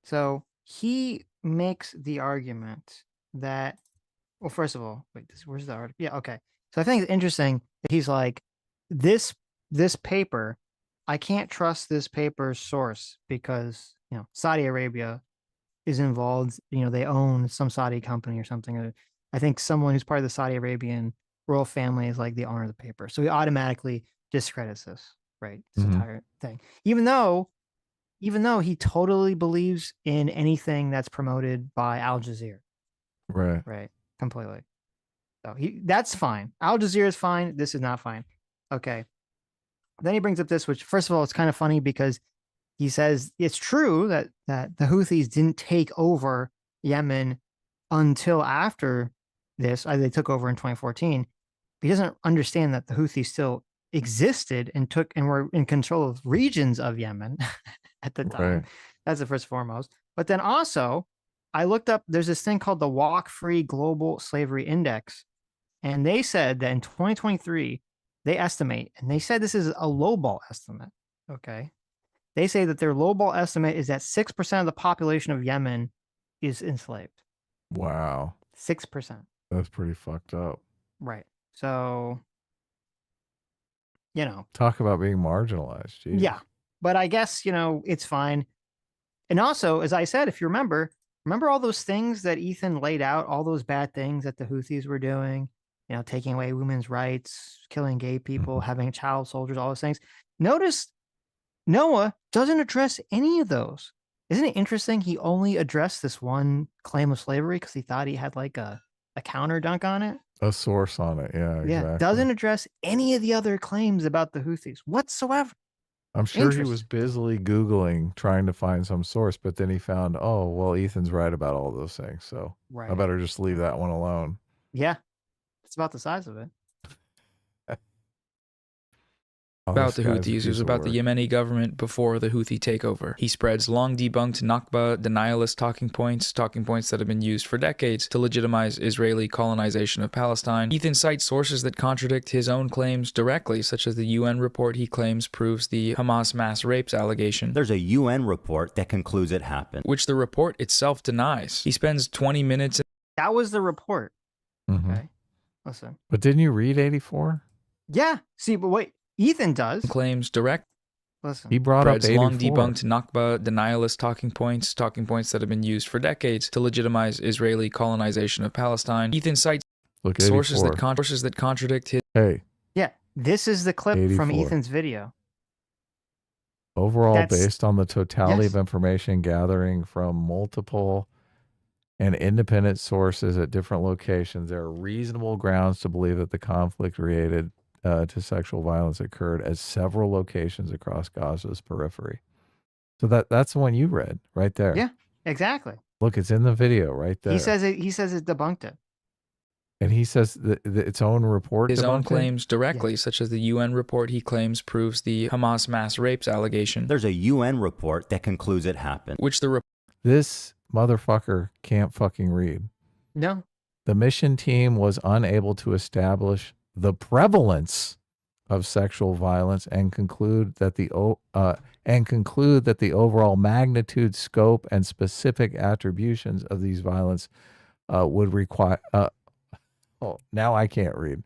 So he makes the argument that, well, first of all, wait, where's the article? Yeah, okay. So I think it's interesting that he's like, this paper, I can't trust this paper's source because, you know, Saudi Arabia is involved, you know, they own some Saudi company or something. Or I think someone who's part of the Saudi Arabian royal family is like the owner of the paper. So he automatically discredits this, right? This entire thing. Even though he totally believes in anything that's promoted by Al Jazeera. Right. Right. Completely. So that's fine. Al Jazeera is fine. This is not fine. Okay. Then he brings up this, which first of all, it's kind of funny because he says it's true that the Houthis didn't take over Yemen until after this. They took over in 2014. He doesn't understand that the Houthis still existed and were in control of regions of Yemen at the time. Right. That's the first and foremost. But then also, I looked up, there's this thing called the Walk Free Global Slavery Index. And they said that in 2023, they estimate, and they said this is a lowball estimate, okay? They say that their lowball estimate is that 6% of the population of Yemen is enslaved. Wow. 6%. That's pretty fucked up. Right. So, you know. Talk about being marginalized. Geez. Yeah. But I guess, you know, it's fine. And also, as I said, if you remember all those things that Ethan laid out, all those bad things that the Houthis were doing, you know, taking away women's rights, killing gay people, having child soldiers, all those things. Notice Noah doesn't address any of those. Isn't it interesting? He only addressed this one claim of slavery because he thought he had like a counter dunk on it. A source on it. Yeah, exactly. Yeah, doesn't address any of the other claims about the Houthis whatsoever. I'm sure he was busily Googling, trying to find some source, but then he found, oh, well, Ethan's right about all those things. So I better just leave that one alone. Yeah, it's about the size of it. About the Houthis, it was about the Yemeni government before the Houthi takeover. He spreads long debunked Nakba denialist talking points that have been used for decades to legitimize Israeli colonization of Palestine. Ethan cites sources that contradict his own claims directly, such as the UN report he claims proves the Hamas mass rapes allegation. There's a UN report that concludes it happened, which the report itself denies. He spends 20 minutes. That was the report. Mm-hmm. Okay, listen. But didn't you read 84? Yeah. See, but wait. Ethan does. Claims direct. Listen. He brought up 84. Long debunked Nakba denialist talking points that have been used for decades to legitimize Israeli colonization of Palestine. Ethan cites sources that contradict his. Hey. Yeah, this is the clip 84. from Ethan's video. Overall, based on the totality of information gathering from multiple and independent sources at different locations, there are reasonable grounds to believe that the conflict related to sexual violence occurred at several locations across Gaza's periphery. So that's the one you read right there. Yeah, exactly. Look, it's in the video right there. He says it debunked it. And he says that its own report his own debunked claims directly, such as the UN report he claims proves the Hamas mass rapes allegation. There's a UN report that concludes it happened, which this motherfucker can't fucking read. No. The mission team was unable to establish the prevalence of sexual violence and conclude that the overall magnitude, scope, and specific attributions of these violence would require. Now I can't read.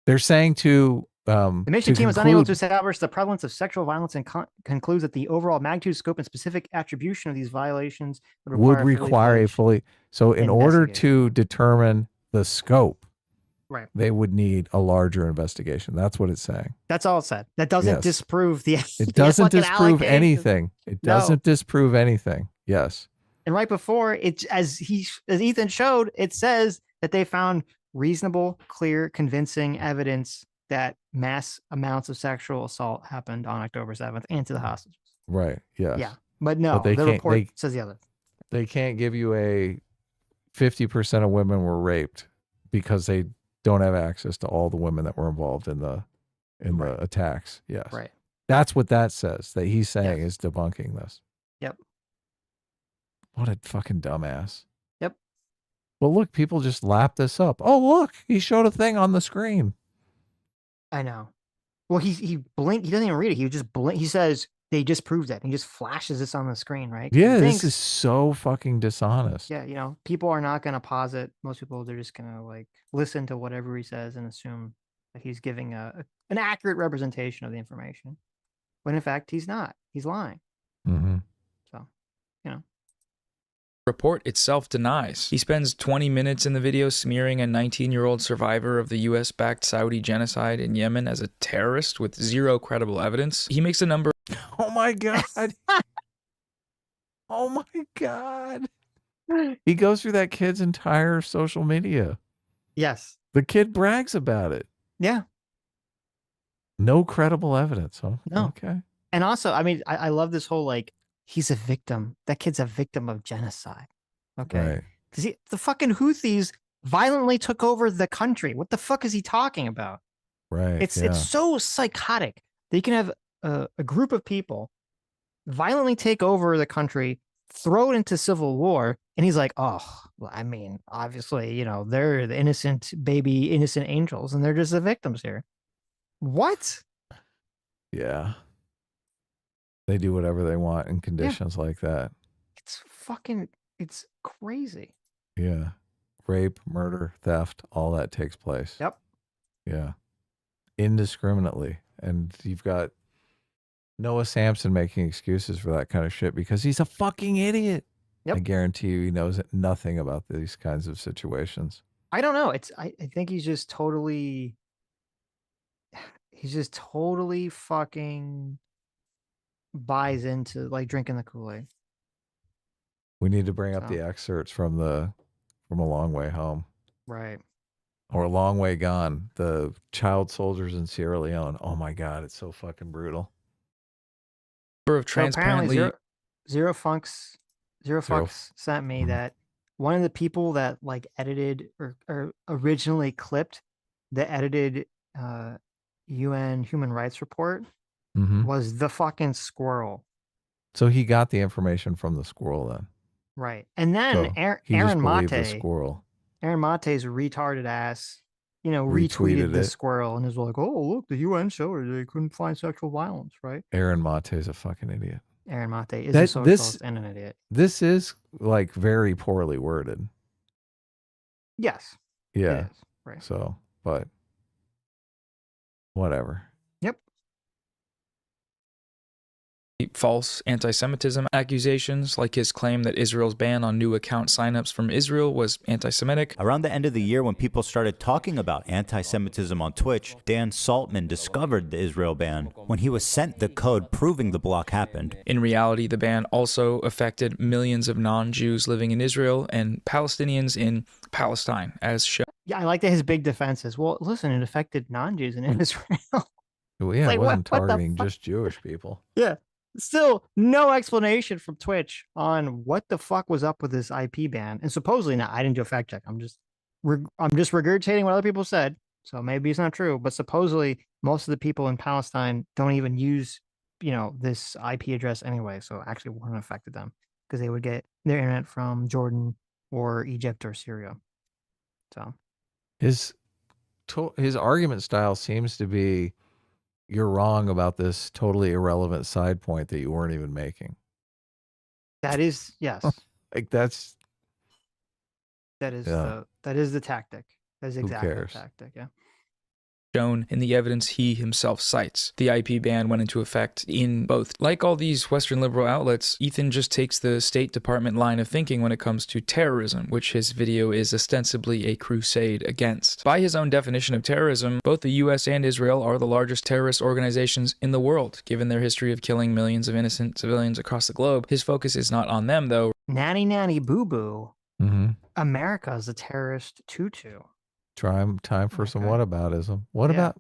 They're saying to the mission team was unable to establish the prevalence of sexual violence and concludes that the overall magnitude, scope, and specific attribution of these violations would require a fully. So in order to determine the scope, right, they would need a larger investigation. That's what it's saying. That's all it said. That doesn't disprove the. It doesn't disprove anything. It doesn't disprove anything. Yes. And right before it, as Ethan showed, it says that they found reasonable, clear, convincing evidence that mass amounts of sexual assault happened on October 7th and to the hostages. Right. Yes. Yeah. But no, the report says the other. They can't give you a 50% of women were raped because they don't have access to all the women that were involved in the attacks. Yes. Right. That's what that says, that he's saying is debunking this. Yep. What a fucking dumbass. Yep. Well, look, people just lap this up. Oh, look, he showed a thing on the screen. I know. Well, he blinked. He doesn't even read it. He just blink. He says they just proved it. He just flashes this on the screen, right? Yeah, this is so fucking dishonest. Yeah, you know, people are not going to pause it. Most people, they're just going to like listen to whatever he says and assume that he's giving an accurate representation of the information, when in fact he's not. He's lying. Mm-hmm. So, you know. Report itself denies. He spends 20 minutes in the video smearing a 19-year-old survivor of the US-backed Saudi genocide in Yemen as a terrorist with zero credible evidence. He makes a number. Oh my God. Oh my God. He goes through that kid's entire social media. Yes. The kid brags about it. Yeah. No credible evidence, huh? No. Okay. And also, I mean, I love this whole like, he's a victim. That kid's a victim of genocide. Okay. Right. Because the fucking Houthis violently took over the country. What the fuck is he talking about? Right. It's so psychotic that you can have a group of people violently take over the country, throw it into civil war, and he's like, oh, well, I mean, obviously, you know, they're the innocent baby, innocent angels, and they're just the victims here. What? Yeah. They do whatever they want in conditions like that. It's crazy. Yeah. Rape, murder, theft, all that takes place. Yep. Yeah. Indiscriminately. And you've got Noah Samson making excuses for that kind of shit because he's a fucking idiot. Yep. I guarantee you he knows nothing about these kinds of situations. I don't know. I think he's just totally fucking buys into like drinking the Kool-Aid. We need to bring up the excerpts from A Long Way Home. Right. Or Long Way Gone, the child soldiers in Sierra Leone. Oh my God, it's so fucking brutal. Of So apparently transparently Zero Funks sent me that one of the people that like edited or originally clipped the edited UN human rights report was the fucking squirrel. So he got the information from the squirrel then. Right. And then So Aaron he just believed the Mate, squirrel. Aaron Mate's retarded ass, retweeted Retweeted the it. squirrel and is like, oh, look, the UN showed they couldn't find sexual violence, right? Aaron Mate is a fucking idiot. Aaron Mate is a socialist and an idiot. This is like very poorly worded. Yes. Yeah. It is. Right. So, but whatever. Yep. False anti-Semitism accusations, like his claim that Israel's ban on new account signups from Israel was anti-Semitic. Around the end of the year, when people started talking about anti-Semitism on Twitch, Dan Saltman discovered the Israel ban when he was sent the code proving the block happened. In reality, the ban also affected millions of non-Jews living in Israel and Palestinians in Palestine, as shown. Yeah, I like that his big defense is, well, listen, it affected non-Jews in Israel. Well, yeah, Like, it wasn't what the targeting fuck? just Jewish people. Yeah. Still no explanation from Twitch on what the fuck was up with this IP ban. And supposedly, now I didn't do a fact check. I'm just regurgitating what other people said. So maybe it's not true, but supposedly most of the people in Palestine don't even use, this IP address anyway. So it actually wouldn't have affected them because they would get their internet from Jordan or Egypt or Syria. So His argument style seems to be, you're wrong about this totally irrelevant side point that you weren't even making. that is, yes, Like that's that is yeah. that is the tactic. That is exactly the cares? tactic. Yeah. Shown in the evidence he himself cites. The IP ban went into effect in both. Like all these Western liberal outlets, Ethan just takes the State Department line of thinking when it comes to terrorism, which his video is ostensibly a crusade against. By his own definition of terrorism, both the US and Israel are the largest terrorist organizations in the world. Given their history of killing millions of innocent civilians across the globe, his focus is not on them, though. Nanny boo boo. America is a terrorist tutu. Time for some whataboutism. What about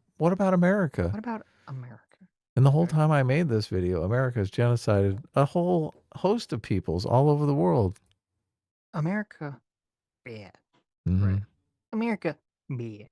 America? What about America? And the whole time I made this video, America has genocided a whole host of peoples all over the world. America, bad. Right. America, bad.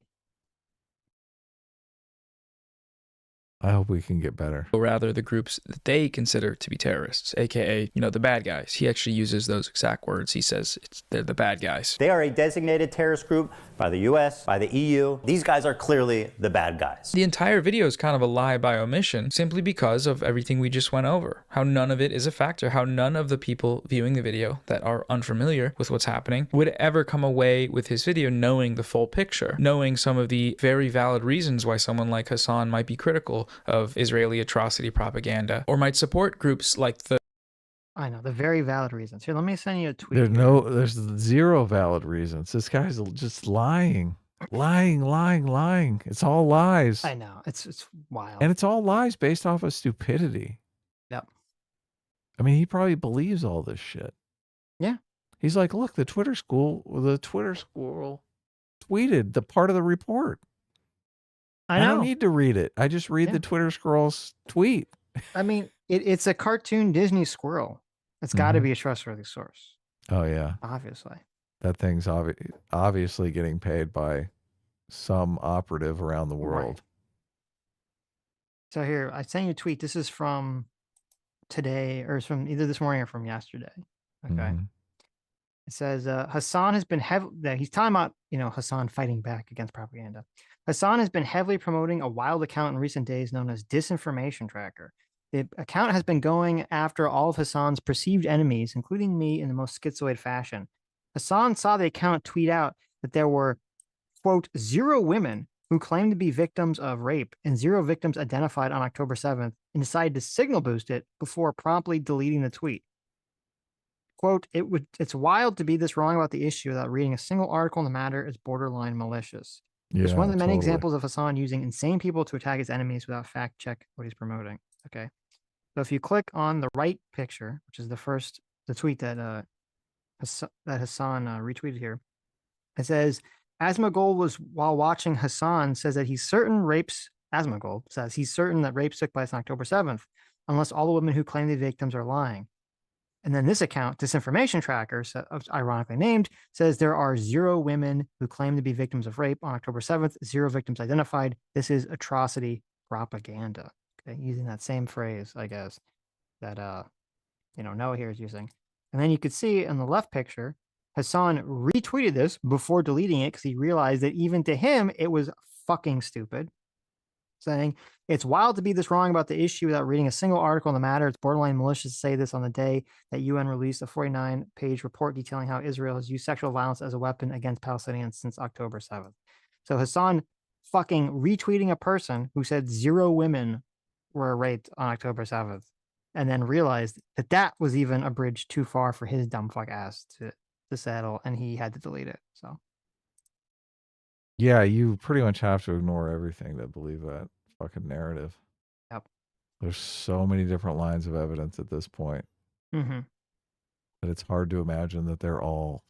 I hope we can get better. Or rather, the groups that they consider to be terrorists, aka, the bad guys. He actually uses those exact words. He says they're the bad guys. They are a designated terrorist group by the US, by the EU. These guys are clearly the bad guys. The entire video is kind of a lie by omission, simply because of everything we just went over. How none of it is a factor, how none of the people viewing the video that are unfamiliar with what's happening would ever come away with his video knowing the full picture, knowing some of the very valid reasons why someone like Hassan might be critical of Israeli atrocity propaganda, or might support groups like the... I know, the very valid reasons. Here, let me send you a tweet. There's zero valid reasons. This guy's just lying. Lying. It's all lies. I know. It's wild. And it's all lies based off of stupidity. Yep. I mean, he probably believes all this shit. Yeah. He's like, look, the Twitter squirrel tweeted the part of the report. I don't need to read it. I just read the Twitter squirrel's tweet. I mean, it's a cartoon Disney squirrel. It's got to be a trustworthy source. Oh, yeah. Obviously. That thing's obviously getting paid by some operative around the world. Right. So here, I sent you a tweet. This is from today, or it's from either this morning or from yesterday. Okay. It says, Hassan has been he's talking about, Hassan fighting back against propaganda. Hassan has been heavily promoting a wild account in recent days known as Disinformation Tracker. The account has been going after all of Hassan's perceived enemies, including me, in the most schizoid fashion. Hassan saw the account tweet out that there were, quote, 0 women who claimed to be victims of rape and 0 victims identified on October 7th, and decided to signal boost it before promptly deleting the tweet. Quote, it's wild to be this wrong about the issue without reading a single article on the matter is borderline malicious. It's one of the many examples of Hassan using insane people to attack his enemies without fact check what he's promoting. Okay. So if you click on the right picture, which is the tweet that Hassan retweeted here, it says, Asmagul was, while watching Hassan, says that he's certain rapes, Asmagul says he's certain that rapes took place on October 7th, unless all the women who claim the victims are lying. And then this account, Disinformation Tracker, ironically named, says there are 0 women who claim to be victims of rape on October 7th, 0 victims identified. This is atrocity propaganda. Okay, using that same phrase, I guess, that Noah here is using. And then you could see in the left picture, Hassan retweeted this before deleting it because he realized that even to him, it was fucking stupid. Saying, it's wild to be this wrong about the issue without reading a single article on the matter. It's borderline malicious to say this on the day that UN released a 49-page report detailing how Israel has used sexual violence as a weapon against Palestinians since October 7th. So Hassan fucking retweeting a person who said 0 women were raped on October 7th and then realized that that was even a bridge too far for his dumb fuck ass to settle, and he had to delete it. So Yeah, you pretty much have to ignore everything to believe that fucking narrative. Yep. There's so many different lines of evidence at this point Mm-hmm. that it's hard to imagine that they're all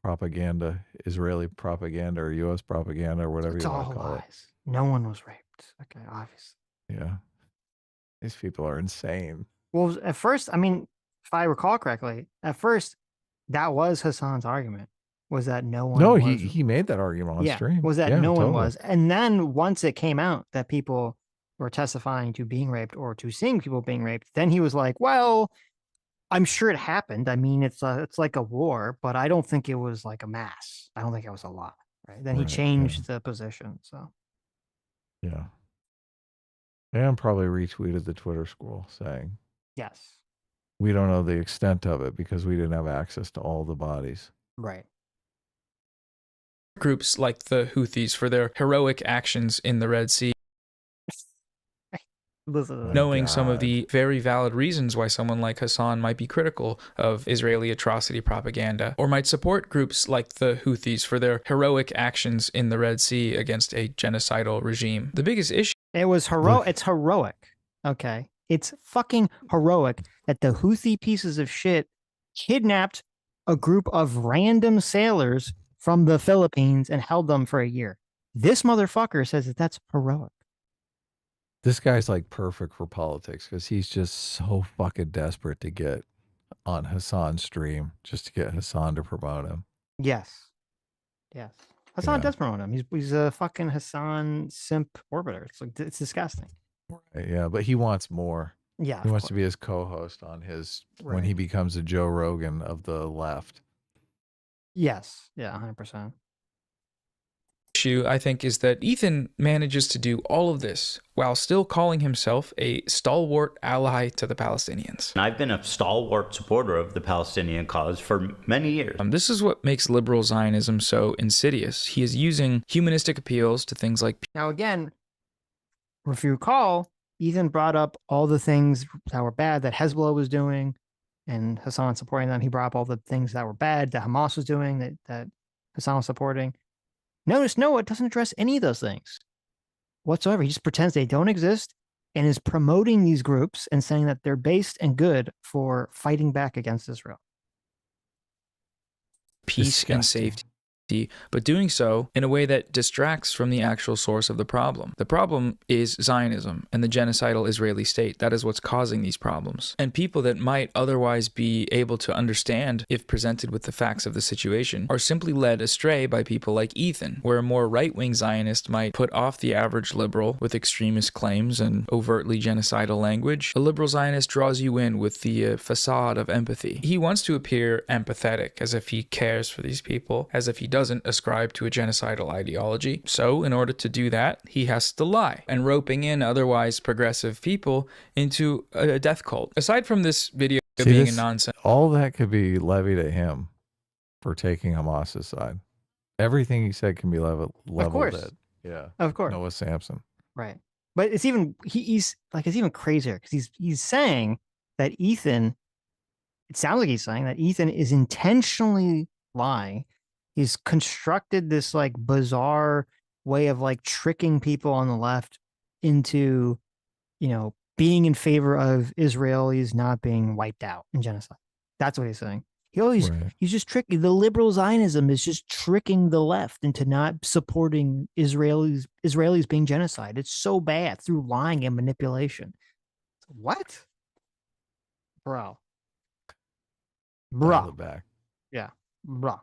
propaganda, Israeli propaganda or U.S. propaganda or whatever It's you all want to call lies. No one was raped. Okay, obviously. it. Yeah. These people are insane. Well, at first, I mean, if I recall correctly, at first, that was Hassan's argument, was that no one No, was. he made that argument on Yeah, stream. was that Yeah, no one totally. was. And then once it came out that people were testifying to being raped or to seeing people being raped, then he was like, well, I'm sure it happened. I mean, it's like a war, but I don't think it was like a mass. I don't think it was a lot. Right. Then he Right, changed the position. So Yeah. And probably retweeted the Twitter school saying, yes. we don't know the extent of it because we didn't have access to all the bodies. Right. Groups like the Houthis for their heroic actions in the Red Sea, knowing some of the very valid reasons why someone like Hassan might be critical of Israeli atrocity propaganda, or might support groups like the Houthis for their heroic actions in the Red Sea against a genocidal regime. The biggest issue... It was heroic. It's heroic. Okay. It's fucking heroic that the Houthi pieces of shit kidnapped a group of random sailors from the Philippines and held them for a year. This motherfucker says that that's heroic. This guy's like perfect for politics because he's just so fucking desperate to get on Hassan's stream just to get Hassan to promote him. Yes. Yes. Hassan does promote him. He's a fucking Hassan simp orbiter. It's like, it's disgusting. Yeah, but he wants more. Yeah. He wants to be his co-host on his when he becomes a Joe Rogan of the left. Yes. Yeah, 100%. Issue, I think, is that Ethan manages to do all of this while still calling himself a stalwart ally to the Palestinians. And I've been a stalwart supporter of the Palestinian cause for many years. This is what makes liberal Zionism so insidious. He is using humanistic appeals to things like... Now, again, if you recall, Ethan brought up all the things that were bad that Hezbollah was doing, and Hassan supporting them. He brought up all the things that were bad that Hamas was doing, that Hassan was supporting. Notice Noah doesn't address any of those things whatsoever. He just pretends they don't exist and is promoting these groups and saying that they're based and good for fighting back against Israel. Peace and safety, but doing so in a way that distracts from the actual source of the problem. The problem is Zionism and the genocidal Israeli state. That is what's causing these problems. And people that might otherwise be able to understand if presented with the facts of the situation are simply led astray by people like Ethan, where a more right-wing Zionist might put off the average liberal with extremist claims and overtly genocidal language. A liberal Zionist draws you in with the facade of empathy. He wants to appear empathetic, as if he cares for these people, as if he doesn't ascribe to a genocidal ideology. So in order to do that, he has to lie, and roping in otherwise progressive people into a death cult. Aside from this video being a nonsense, all that could be levied at him for taking Hamas's side. Everything he said can be leveled at, of course, Noah Samsen. Right, but it's even he's like it's even crazier because he's saying that Ethan. It sounds like he's saying that Ethan is intentionally lying. He's constructed this like bizarre way of like tricking people on the left into, being in favor of Israelis not being wiped out in genocide. That's what he's saying. He's just tricking. The liberal Zionism is just tricking the left into not supporting Israelis being genocide. It's so bad through lying and manipulation. What? Bro. Back. Yeah. Bro.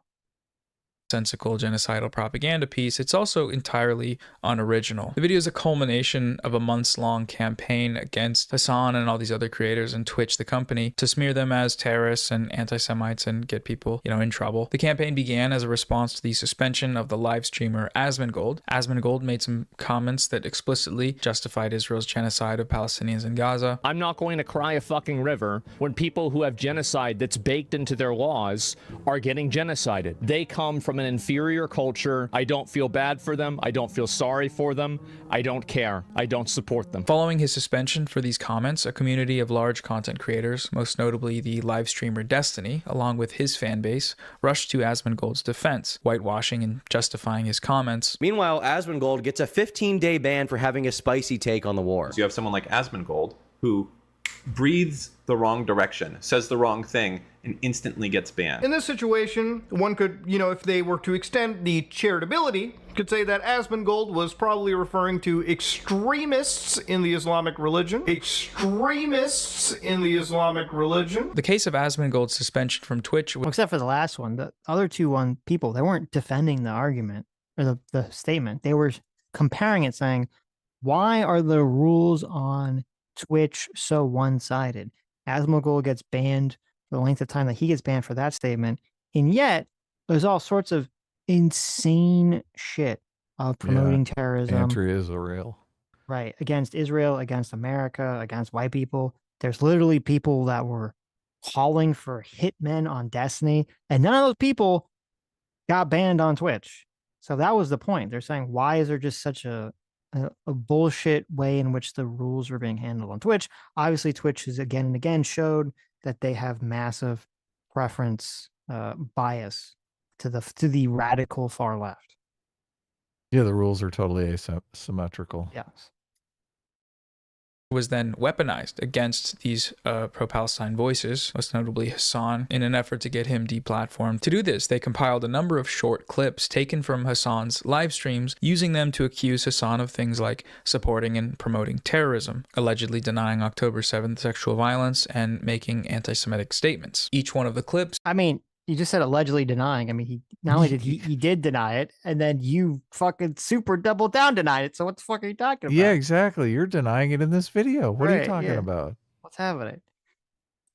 Sensical genocidal propaganda piece, it's also entirely unoriginal. The video is a culmination of a months-long campaign against Hassan and all these other creators and Twitch, the company, to smear them as terrorists and anti-Semites and get people, in trouble. The campaign began as a response to the suspension of the live streamer Asmongold. Asmongold made some comments that explicitly justified Israel's genocide of Palestinians in Gaza. I'm not going to cry a fucking river when people who have genocide that's baked into their laws are getting genocided. They come from an inferior culture. I don't feel bad for them. I don't feel sorry for them. I don't care. I don't support them. Following his suspension for these comments, a community of large content creators, most notably the live streamer Destiny, along with his fan base, rushed to Asmongold's defense, whitewashing and justifying his comments. Meanwhile, Asmongold gets a 15-day ban for having a spicy take on the war. So you have someone like Asmongold who breathes the wrong direction, says the wrong thing, and instantly gets banned. In this situation, one could, if they were to extend the charitability, could say that Asmongold was probably referring to extremists in the Islamic religion. Extremists in the Islamic religion. The case of Asmongold's suspension from Twitch... Except for the last one, the other two people, they weren't defending the argument or the statement. They were comparing it, saying, why are the rules on Twitch so one-sided? Asmongold gets banned for the length of time that he gets banned for that statement, and yet there's all sorts of insane shit of promoting terrorism, anti-Israel, right, against Israel, against America, against white people. There's literally people that were calling for hitmen on Destiny, and none of those people got banned on Twitch. So that was the point. They're saying, why is there just such a bullshit way in which the rules are being handled on Twitch? Obviously, Twitch has again and again showed that they have massive preference bias to the radical far left. Yeah, the rules are totally asymmetrical. Yes. Was then weaponized against these pro-Palestine voices, most notably Hassan, in an effort to get him deplatformed. To do this, they compiled a number of short clips taken from Hassan's live streams, using them to accuse Hassan of things like supporting and promoting terrorism, allegedly denying October 7th sexual violence, and making anti-Semitic statements. Each one of the clips... I mean, you just said allegedly denying. I mean, he not only did he did deny it, and then you fucking super double down denied it. So what the fuck are you talking about? Yeah, exactly. You're denying it in this video. What are you talking about? What's happening?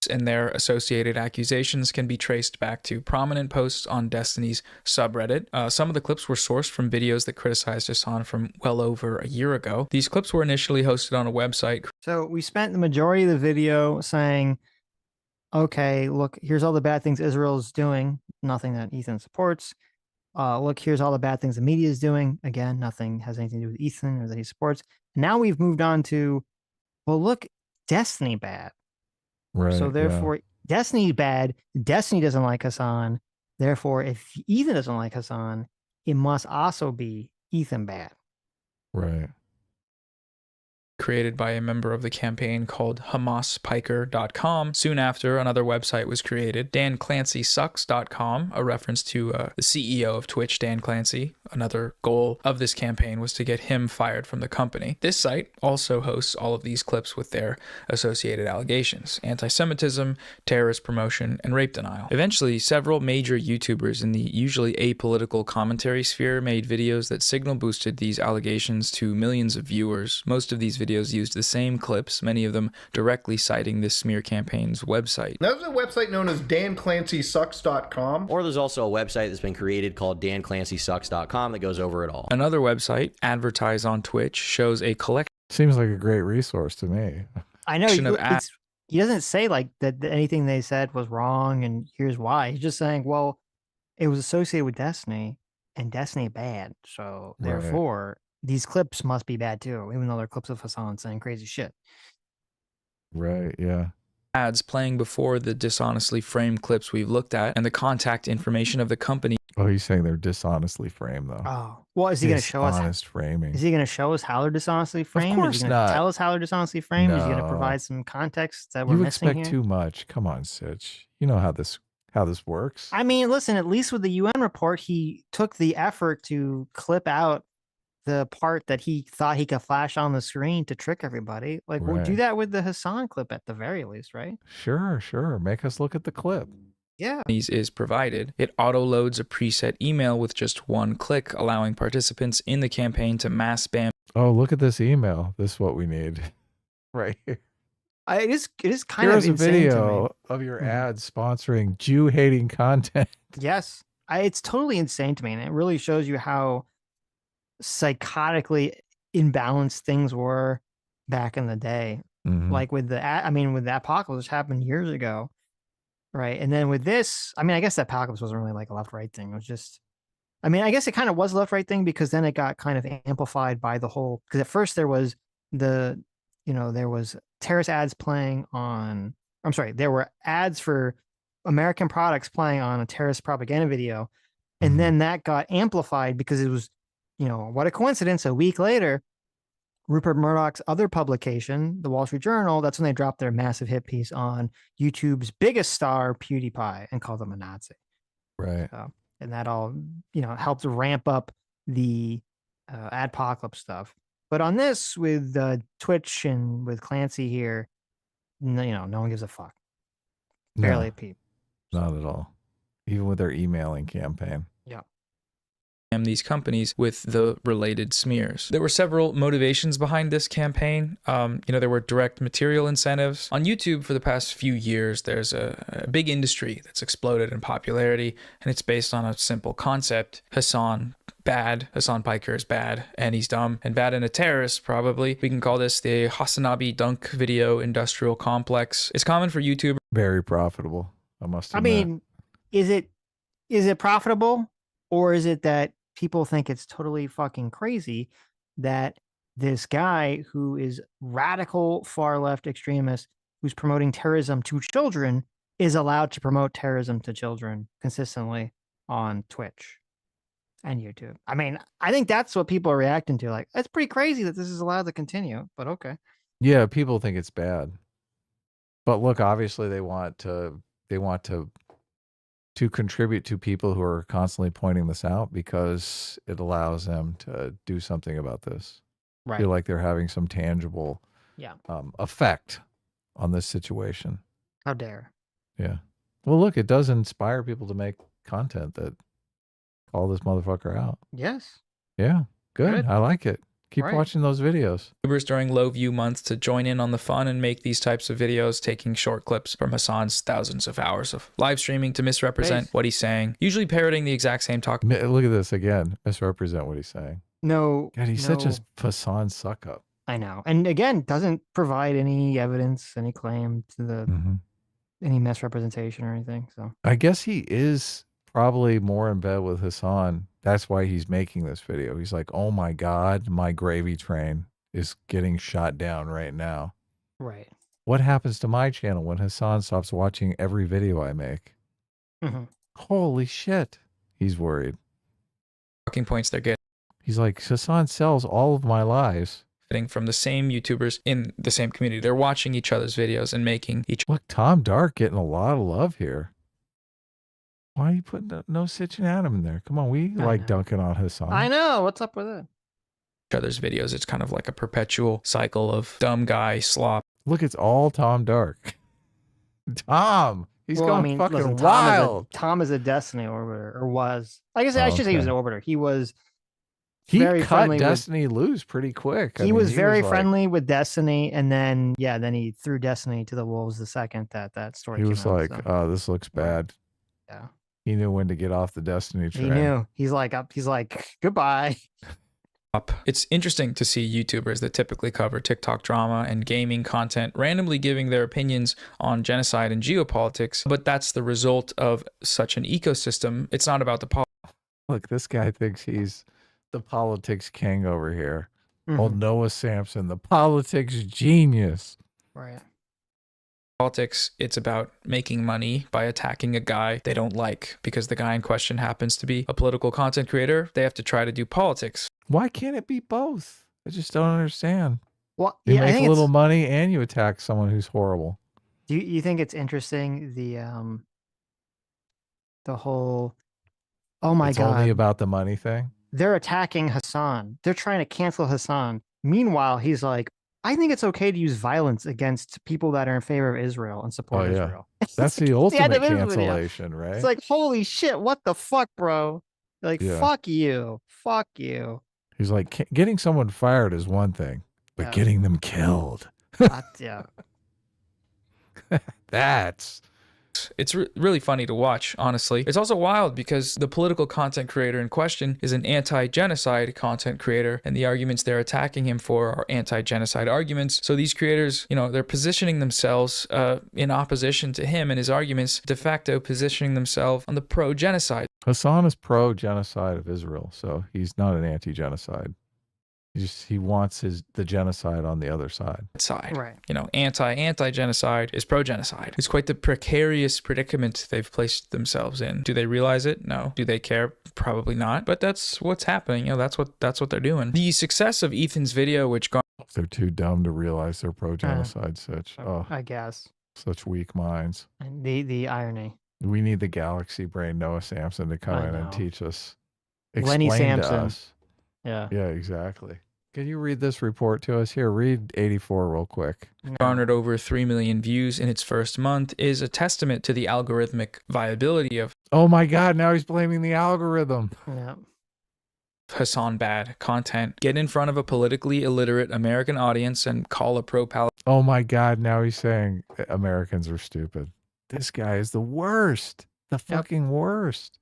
And their associated accusations can be traced back to prominent posts on Destiny's subreddit. Some of the clips were sourced from videos that criticized Hassan from well over a year ago. These clips were initially hosted on a website. So we spent the majority of the video saying, okay, look, here's all the bad things Israel's doing, nothing that Ethan supports. Look, here's all the bad things the media is doing. Again, nothing has anything to do with Ethan or that he supports. Now we've moved on to, well, look, Destiny bad. Right. So therefore, Destiny bad. Destiny doesn't like Hassan. Therefore, if Ethan doesn't like Hassan, it must also be Ethan bad. Right. Created by a member of the campaign called HamasPiker.com. Soon after, another website was created, DanClancySucks.com, a reference to the CEO of Twitch, Dan Clancy. Another goal of this campaign was to get him fired from the company. This site also hosts all of these clips with their associated allegations: anti-Semitism, terrorist promotion, and rape denial. Eventually, several major YouTubers in the usually apolitical commentary sphere made videos that signal boosted these allegations to millions of viewers. Most of these videos used the same clips, many of them directly citing this smear campaign's website. There's a website known as DanClancySucks.com. Or there's also a website that's been created called DanClancySucks.com that goes over it all. Another website, Advertise on Twitch, shows a collection. Seems like a great resource to me. I know he doesn't say like that anything they said was wrong and here's why. He's just saying, well, it was associated with Destiny and Destiny bad. So therefore, these clips must be bad too, even though they're clips of Hassan saying crazy shit. Right, yeah. Ads playing before the dishonestly framed clips we've looked at, and the contact information of the company. Oh, he's saying they're dishonestly framed, though. Oh, well, is he going to show us? Dishonest framing. Is he going to show us how they're dishonestly framed? Of course is he going to tell us how they're dishonestly framed? No. Is he going to provide some context that we're you missing expect here? too much. Come on, Sitch. You know how how this works. I mean, listen, at least with the UN report, he took the effort to clip out the part that he thought he could flash on the screen to trick everybody. Like, we'll do Right. that with the Hassan clip at the very least, right? Sure, sure. Make us look at the clip. Yeah. Is provided. It auto-loads a preset email with just one click, allowing participants in the campaign to mass spam. Oh, look at this email. This is what we need. Right here. It is kind Here's of a insane to me. video of your ads sponsoring Jew-hating content. Yes. It's totally insane to me. And it really shows you how psychotically imbalanced things were back in the day. Mhm. Like with with the apocalypse, which happened years ago. Right. And then with this, I mean, I guess the apocalypse wasn't really like a left-right thing. It was just, I mean, I guess it kind of was a left-right thing because then it got kind of amplified by the whole, because at first there was there was terrorist ads playing on, I'm sorry, there were ads for American products playing on a terrorist propaganda video. And then that got amplified because it was, what a coincidence. A week later, Rupert Murdoch's other publication, the Wall Street Journal, that's when they dropped their massive hit piece on YouTube's biggest star, PewDiePie, and called him a Nazi. Right. And that all, helped ramp up the adpocalypse stuff. But on this, with Twitch and with Clancy here, no one gives a fuck. Barely a peep. Not at all. Even with their emailing campaign. Yeah. These companies with the related smears. There were several motivations behind this campaign. There were direct material incentives. On YouTube for the past few years, there's a big industry that's exploded in popularity, and it's based on a simple concept. Hassan Piker is bad, and he's dumb, and bad and a terrorist, probably. We can call this the Hassanabi dunk video industrial complex. It's common for YouTubers. Very profitable, I must admit. I mean, is it profitable, or is it that people think it's totally fucking crazy that this guy who is radical far left extremist who's promoting terrorism to children is allowed to promote terrorism to children consistently on Twitch and YouTube? I mean, I think that's what people are reacting to. Like, it's pretty crazy that this is allowed to continue, but okay. Yeah, people think it's bad. But look, obviously they want to contribute to people who are constantly pointing this out because it allows them to do something about this. Right. Feel like they're having some tangible effect on this situation. How dare. Yeah. Well, look, it does inspire people to make content that call this motherfucker out. Yes. Yeah. Good. I like it. Keep Right. watching those videos. YouTubers during low view months to join in on the fun and make these types of videos, taking short clips from Hassan's thousands of hours of live streaming to misrepresent what he's saying, usually parroting the exact same talk. Look at this again. Misrepresent what he's saying. No. God, he's such a Hassan suck up. I know. And again, doesn't provide any evidence, any claim to the any misrepresentation or anything. So I guess he is probably more in bed with Hassan. That's why he's making this video. He's like, oh my God, my gravy train is getting shot down right now. Right. What happens to my channel when Hassan stops watching every video I make? Holy shit. He's worried. Talking points they're getting. He's like, Hassan sells all of my lives. From the same YouTubers in the same community. They're watching each other's videos and making each. Look, Tom Dark getting a lot of love here. Why are you putting no Sitch and Adam in there? Come on, we like dunking on Hassan. I know. What's up with it? Each other's videos. It's kind of like a perpetual cycle of dumb guy slop. Look, it's all Tom Dark. Tom, he's going fucking listen, wild. Tom is a Destiny orbiter, or was. I guess I should say he was an orbiter. He was. He very cut friendly Destiny loose pretty quick. He was very friendly with Destiny, and then then he threw Destiny to the wolves the second that story. He came was out, like, so. "Oh, this looks bad." Yeah. He knew when to get off the Destiny train. He knew. He's like goodbye. It's interesting to see YouTubers that typically cover TikTok drama and gaming content randomly giving their opinions on genocide and geopolitics, but that's the result of such an ecosystem. It's not about the politics. Look, this guy thinks he's the politics king over here. Old Noah Samson, the politics genius. Right. Politics, it's about making money by attacking a guy they don't like because the guy in question happens to be a political content creator. They have to try to do politics. Why can't it be both? I just don't understand. Well, you yeah, make a little money and you attack someone who's horrible. Do you think it's interesting the whole, oh my It's God. only about the money thing. They're attacking Hassan. They're trying to cancel Hassan. Meanwhile, he's like, I think it's okay to use violence against people that are in favor of Israel and support Israel. That's the end ultimate of his video. cancellation, right? It's like, holy shit, what the fuck, bro? Like, Yeah. fuck you. Fuck you. He's like, getting someone fired is one thing, but Yeah. getting them killed. Yeah. It's really funny to watch, honestly. It's also wild because the political content creator in question is an anti-genocide content creator, and the arguments they're attacking him for are anti-genocide arguments. So these creators, you know, they're positioning themselves in opposition to him and his arguments, de facto positioning themselves on the pro-genocide. Hassan is pro-genocide of Israel, so he's not an anti-genocide. He wants the genocide on the other side. Right. You know, anti-genocide is pro-genocide. It's quite the precarious predicament they've placed themselves in. Do they realize it? No. Do they care? Probably not. But that's what's happening. You know, that's what they're doing. The success of Ethan's video, which they're too dumb to realize they're pro-genocide, Sitch. Oh, I guess. Such weak minds. And the irony. We need the galaxy brain Noah Samsen to come in and teach us. Lenny Explain to Samson. us. Yeah. Yeah, exactly. Can you read this report to us? Here, read 84 real quick. garnered over 3 million views in its first month is a testament to the algorithmic viability of Oh my God, now he's blaming the algorithm. Yeah. Hassan bad content. Get in front of a politically illiterate American audience and call a pro-Palestinian. Oh my God, now he's saying Americans are stupid. This guy is the worst. The fucking worst.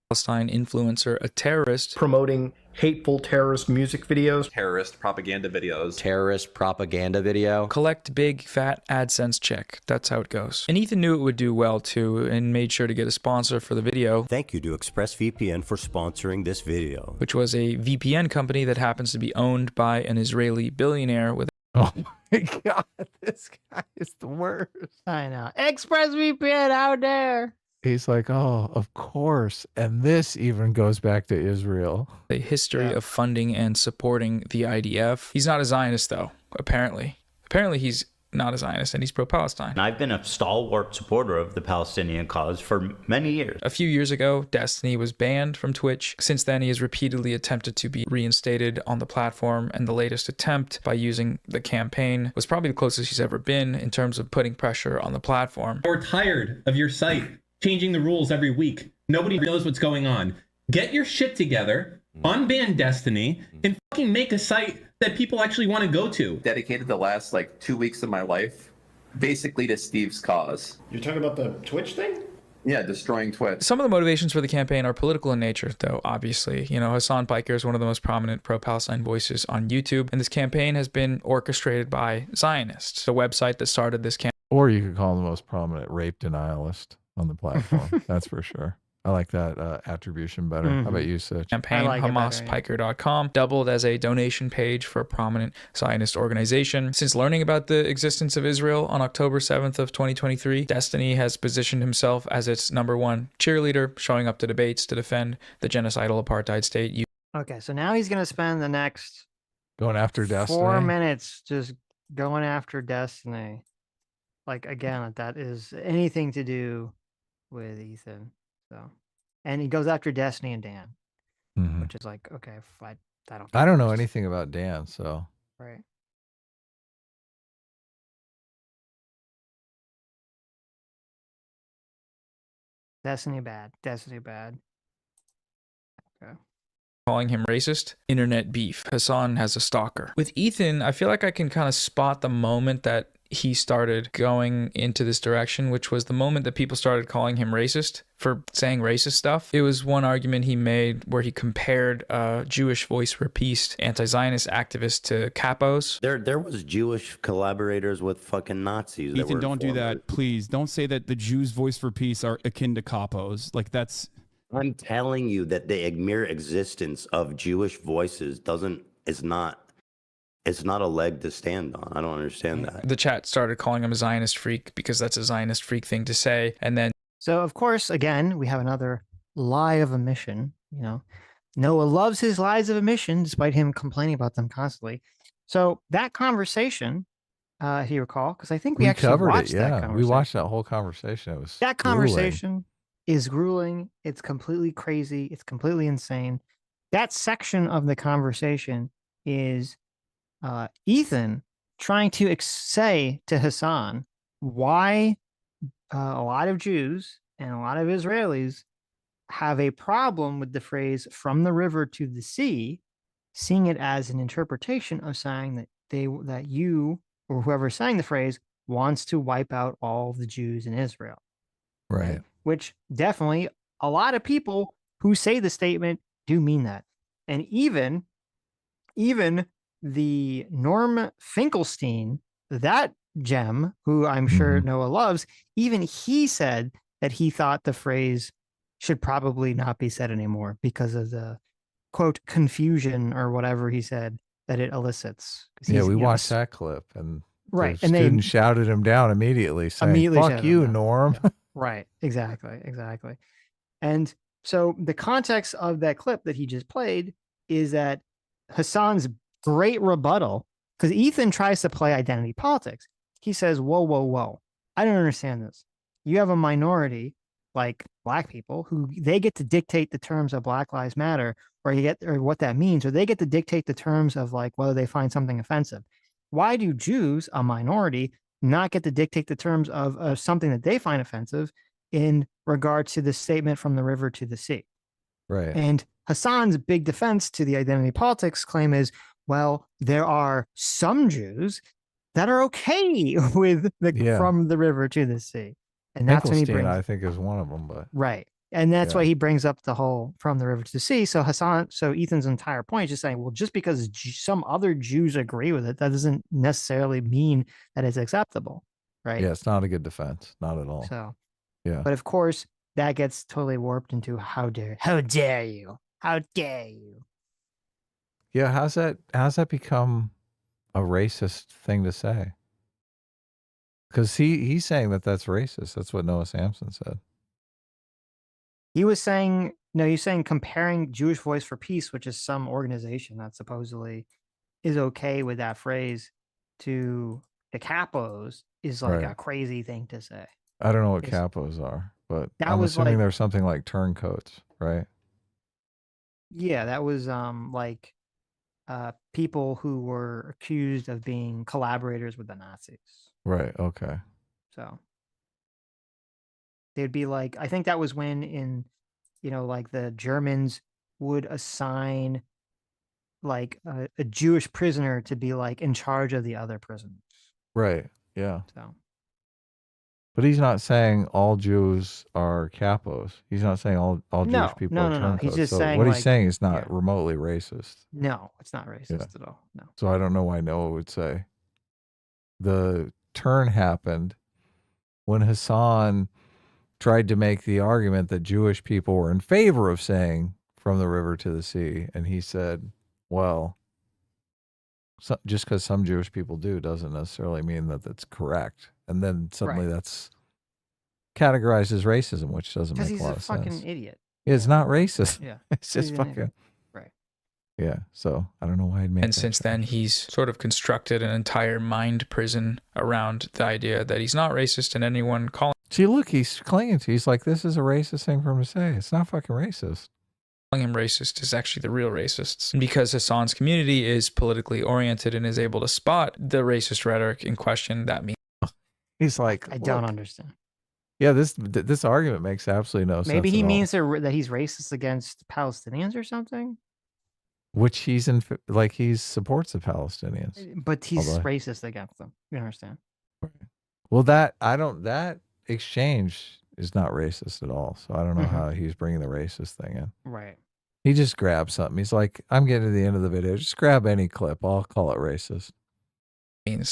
Palestine influencer a terrorist. Promoting hateful terrorist music videos. Terrorist propaganda videos. Terrorist propaganda video. Collect big fat AdSense check. That's how it goes. And Ethan knew it would do well too and made sure to get a sponsor for the video. Thank you to ExpressVPN for sponsoring this video. Which was a VPN company that happens to be owned by an Israeli billionaire with Oh my God, this guy is the worst. I know. ExpressVPN out there. He's like, oh, of course. And this even goes back to Israel. A history of funding and supporting the IDF. He's not a Zionist, though, apparently. Apparently, he's not a Zionist, and he's pro-Palestine. And I've been a stalwart supporter of the Palestinian cause for many years. A few years ago, Destiny was banned from Twitch. Since then, he has repeatedly attempted to be reinstated on the platform, and the latest attempt by using the campaign was probably the closest he's ever been in terms of putting pressure on the platform. We're tired of your site changing the rules every week. Nobody knows what's going on. Get your shit together, unban Destiny, and fucking make a site that people actually want to go to. Dedicated the last 2 weeks of my life basically to Steve's cause. You're talking about the Twitch thing? Yeah, destroying Twitch. Some of the motivations for the campaign are political in nature, though, obviously. You know, Hassan Piker is one of the most prominent pro-Palestine voices on YouTube, and this campaign has been orchestrated by Zionists, the website that started this campaign. Or you could call him the most prominent rape denialist on the platform. That's for sure. I like that attribution better. How about you, Sitch? Campaign, HamasPiker.com, doubled as a donation page for a prominent Zionist organization. Since learning about the existence of Israel on October 7th of 2023, Destiny has positioned himself as its #1 cheerleader, showing up to debates to defend the genocidal apartheid state. Okay, so now he's going to spend the next going after Destiny. 4 minutes just going after Destiny. Like, again, that is anything to do with Ethan. So, and he goes after Destiny and Dan, which is like, okay, I don't know anything about Dan, so. Right. Destiny bad. Destiny bad. Okay. Calling him racist, internet beef. Hassan has a stalker. With Ethan, I feel like I can kind of spot the moment that he started going into this direction, which was the moment that people started calling him racist for saying racist stuff. It was one argument he made where he compared Jewish Voice for Peace anti-Zionist activists to capos. There was Jewish collaborators with fucking Nazis. Ethan, don't do that, please. Don't say that the Jews' Voice for Peace are akin to capos. Like, that's... I'm telling you that the mere existence of Jewish voices is not a leg to stand on. I don't understand that. The chat started calling him a Zionist freak because that's a Zionist freak thing to say. And then, so of course, again, we have another lie of omission. You know, Noah loves his lies of omission, despite him complaining about them constantly. So that conversation, if you recall, because I think we actually covered watched it. that Yeah, conversation. we watched that whole conversation. It was that conversation. is grueling. It's completely crazy. It's completely insane. That section of the conversation is Ethan trying to say to Hassan why a lot of Jews and a lot of Israelis have a problem with the phrase "from the river to the sea," seeing it as an interpretation of saying that that you or whoever's saying the phrase wants to wipe out all the Jews in Israel. Right. Which definitely a lot of people who say the statement do mean that. And even the Norm Finkelstein, that gem, who I'm sure Noah loves, even he said that he thought the phrase should probably not be said anymore because of the quote confusion or whatever he said that it elicits. Yeah, we watched that clip and right, the and student shouted him down immediately, saying, "Fuck you, Norm." Right, exactly. And so the context of that clip that he just played is that Hassan's great rebuttal, because Ethan tries to play identity politics. He says, whoa. I don't understand this. You have a minority like black people who they get to dictate the terms of Black Lives Matter or what that means, or they get to dictate the terms of like whether they find something offensive. Why do Jews, a minority, not get to dictate the terms of something that they find offensive in regard to the statement from the river to the sea? Right. And Hassan's big defense to the identity politics claim is, well, there are some Jews that are okay with the from the river to the sea. And that's when he brings, I think, is one of them, but right. And that's why he brings up the whole from the river to the sea. So Ethan's entire point is just saying, well, just because some other Jews agree with it, that doesn't necessarily mean that it's acceptable. Right. Yeah, it's not a good defense. Not at all. So, yeah. But of course, that gets totally warped into how dare you? Yeah, how's that become a racist thing to say? Because he's saying that's racist. That's what Noah Samsen said. He was saying, no, he's saying comparing Jewish Voice for Peace, which is some organization that supposedly is okay with that phrase, to the capos is like a crazy thing to say. I don't know what capos are, but I'm assuming there's something like turncoats, right? Yeah, that was people who were accused of being collaborators with the Nazis. Right. Okay. So they'd be like, I think that was when like the Germans would assign like a Jewish prisoner to be like in charge of the other prisoners. Right. Yeah. So. But he's not saying all Jews are capos. He's not saying all Jewish people are turncoats. He's just so saying what he's saying is not remotely racist. No, it's not racist at all. No. So I don't know why Noah would say. The turn happened when Hassan tried to make the argument that Jewish people were in favor of saying from the river to the sea. And he said, well, just because some Jewish people do doesn't necessarily mean that that's correct. And then suddenly that's categorized as racism, which doesn't make a lot of sense. Because he's a fucking idiot. It's not racist. Yeah. It's just fucking. Right. Yeah. So I don't know why I'd make And since then, he's sort of constructed an entire mind prison around the idea that he's not racist and anyone calling. See, look, he's clinging to. He's like, this is a racist thing for him to say. It's not fucking racist. Calling him racist is actually the real racists. And because Hassan's community is politically oriented and is able to spot the racist rhetoric in question, that means. He's like, I don't understand. Yeah, this argument makes absolutely no sense. Maybe he means that he's racist against Palestinians or something. Which he supports the Palestinians, but he's racist against them. You understand? Well, that exchange is not racist at all. So I don't know how he's bringing the racist thing in. Right. He just grabbed something. He's like, I'm getting to the end of the video. Just grab any clip. I'll call it racist.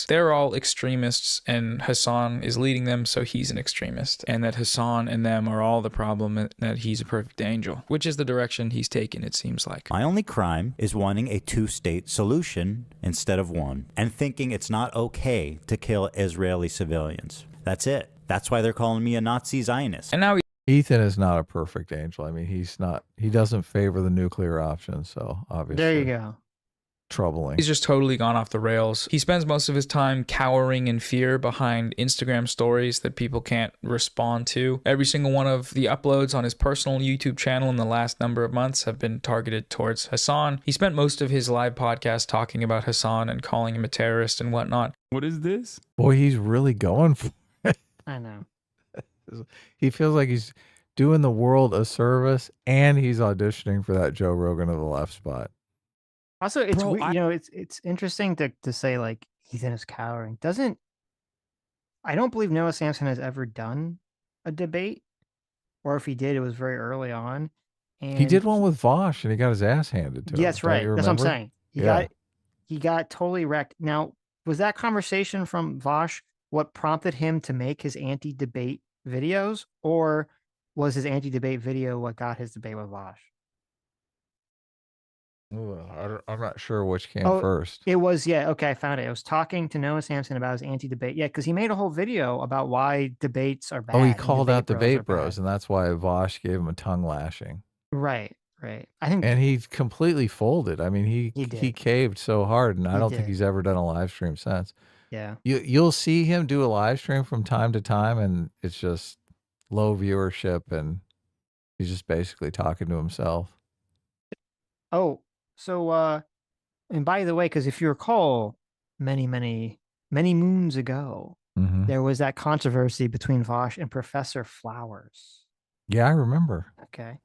They're all extremists and Hassan is leading them, so he's an extremist, and that Hassan and them are all the problem, and that he's a perfect angel, which is the direction he's taken, it seems like. My only crime is wanting a two-state solution instead of one, and thinking it's not okay to kill Israeli civilians. That's it. That's why they're calling me a Nazi Zionist. And now Ethan is not a perfect angel. I mean, he doesn't favor the nuclear option, so obviously. There you go. troubling. He's just totally gone off the rails. He spends most of his time cowering in fear behind Instagram stories that people can't respond to. Every single one of the uploads on his personal YouTube channel in the last number of months have been targeted towards Hassan. He spent most of his live podcast talking about Hassan and calling him a terrorist and whatnot. What is this? Boy, he's really going for it. I know. He feels like he's doing the world a service, and he's auditioning for that Joe Rogan of the left spot. Also, it's weird, it's interesting to say like Ethan is cowering. I don't believe Noah Samsen has ever done a debate, or if he did, it was very early on. And He did one with Vosch, and he got his ass handed to him. That's right. That's what I'm saying. Yeah. He got totally wrecked. Now, was that conversation from Vosch what prompted him to make his anti-debate videos, or was his anti-debate video what got his debate with Vosch? I'm not sure which came first. It was, yeah, okay, I found it. I was talking to Noah Samsen about his anti-debate. Yeah, because he made a whole video about why debates are bad. Oh, he and called out debate are bros, and that's why Vosch gave him a tongue lashing. Right, right. I think, And he completely folded. I mean, he did. caved so hard, and I He don't think did. he's ever done a live stream since. Yeah. You'll see him do a live stream from time to time, and it's just low viewership, and he's just basically talking to himself. Oh, so, and by the way, because if you recall, many moons ago, Mhm. there was that controversy between Vosch and Professor Flowers. Yeah, I remember. Okay.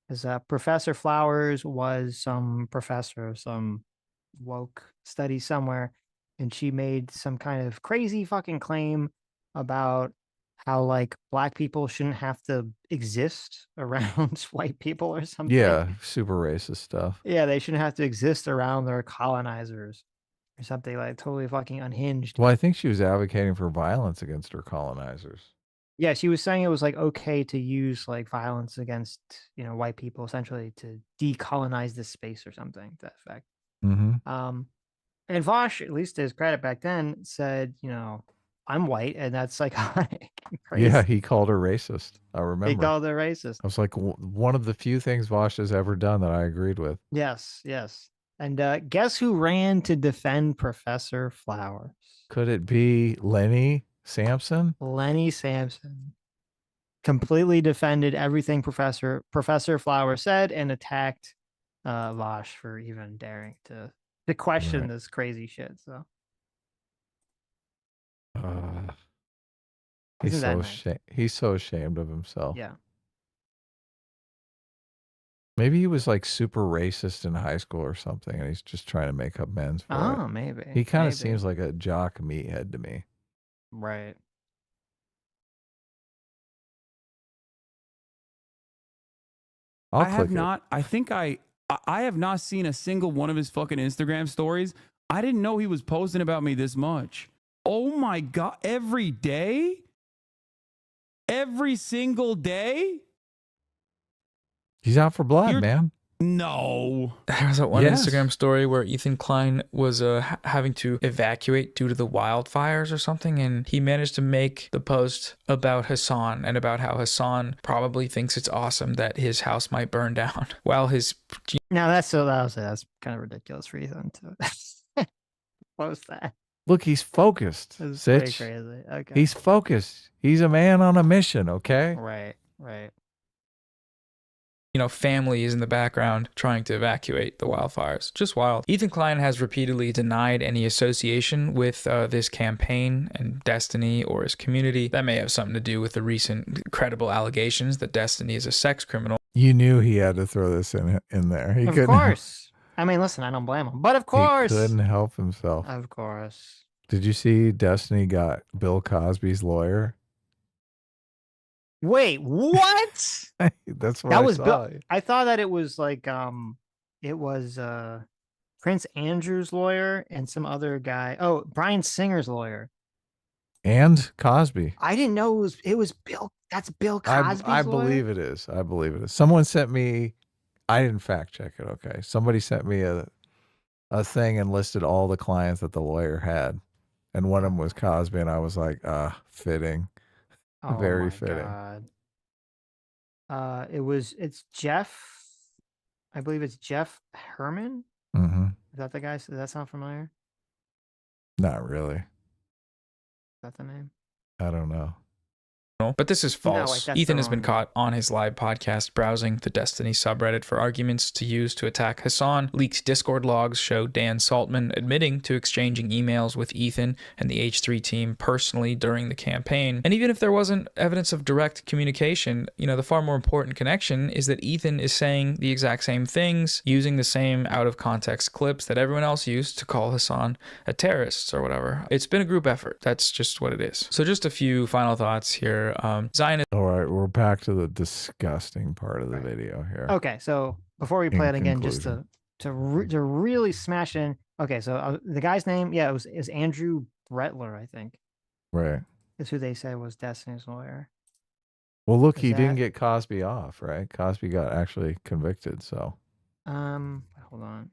Because Professor Flowers was some professor of some woke study somewhere, and she made some kind of crazy fucking claim about how like black people shouldn't have to exist around white people or something. Yeah, super racist stuff. Yeah, they shouldn't have to exist around their colonizers or something, like totally fucking unhinged. Well, I think she was advocating for violence against her colonizers. Yeah, she was saying it was like okay to use like violence against, white people essentially to decolonize this space or something to that effect. Mm-hmm. And Vosch, at least to his credit back then, said, I'm white, and that's psychotic. Crazy. Yeah, he called her racist. I remember. He called her racist. I was like, one of the few things Vosch has ever done that I agreed with. Yes, yes. And guess who ran to defend Professor Flowers? Could it be Lenny Samson? Lenny Samson completely defended everything Professor Flowers said and attacked Vosch for even daring to question this crazy shit. So he's Isn't that so nice? he's so ashamed of himself. Yeah. Maybe he was like super racist in high school or something, and he's just trying to make amends for it. Oh, maybe. He kind of Maybe. seems like a jock meathead to me. Right. I have not. I think I have not seen a single one of his fucking Instagram stories. I didn't know he was posting about me this much. Oh my God. Every day? Every single day? He's out for blood, man. No. There was that one Instagram story where Ethan Klein was having to evacuate due to the wildfires or something, and he managed to make the post about Hassan and about how Hassan probably thinks it's awesome that his house might burn down while his... Now that's kind of ridiculous for Ethan to post that. Look, he's focused. It's pretty Sitch. crazy. Okay. He's focused. He's a man on a mission, okay? Right, right. family is in the background trying to evacuate the wildfires. Just wild. Ethan Klein has repeatedly denied any association with this campaign and Destiny or his community. That may have something to do with the recent credible allegations that Destiny is a sex criminal. You knew he had to throw this in there. He Of couldn't. course. I mean, listen, I don't blame him. But of course. He couldn't help himself. Of course. Did you see Destiny got Bill Cosby's lawyer? Wait, what? That's what That I was saw. I thought that it was like it was Prince Andrew's lawyer and some other guy. Oh, Bryan Singer's lawyer. And Cosby. I didn't know it was Bill. That's Bill Cosby's I lawyer? believe it is. I believe it is. Someone sent me, I didn't fact check it, okay. Somebody sent me a thing and listed all the clients that the lawyer had. And one of them was Cosby, and I was like, fitting. Oh, Very my fitting. God. It's Jeff. I believe it's Jeff Herman. Mm-hmm. Is that the guy? Does that sound familiar? Not really. Is that the name? I don't know. But this is No, false. like, that's Ethan the has been wrong caught on his live podcast browsing the Destiny subreddit for arguments to use to attack Hassan. Leaked Discord logs show Dan Saltman admitting to exchanging emails with Ethan and the H3 team personally during the campaign. And even if there wasn't evidence of direct communication, you know, the far more important connection is that Ethan is saying the exact same things, using the same out-of-context clips that everyone else used to call Hassan a terrorist or whatever. It's been a group effort. That's just what it is. So just a few final thoughts here. Zionist. All right, we're back to the disgusting part of the video here. Okay, so before we play it again, just conclusion. to really smash in. Okay, so the guy's name, yeah, is Andrew Brettler, I think. Right. Is who they said was Destiny's lawyer. Well, look, Is he didn't that- get Cosby off, right? Cosby got actually convicted, so. Hold on.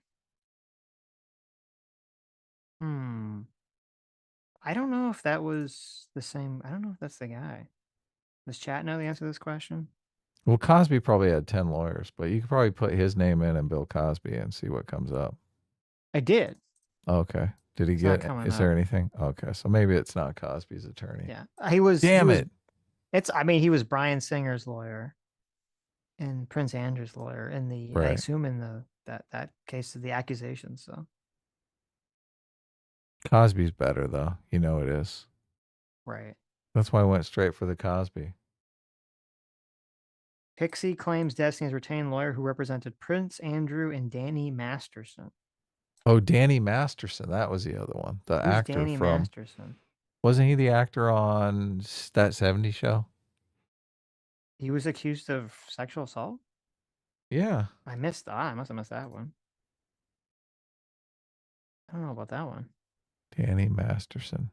I don't know if that was the same. I don't know if that's the guy. Does chat know the answer to this question? Well, Cosby probably had 10 lawyers, but you could probably put his name in and Bill Cosby and see what comes up. I did. Okay. Did he It's not get, coming is there up. anything? Okay, so maybe it's not Cosby's attorney. Yeah, he was. Damn he was- it. I mean, he was Brian Singer's lawyer and Prince Andrew's lawyer in the, I Right. assume in that case of the accusations. So Cosby's better, though. You know it is. right. That's why I went straight for the Cosby. Pixie claims Destiny's retained lawyer who represented Prince Andrew and Danny Masterson. Oh, Danny Masterson. That was the other one. The Who's actor Danny from. Masterson? Wasn't he the actor on that 70s show? He was accused of sexual assault? Yeah. I must have missed that one. I don't know about that one. Danny Masterson.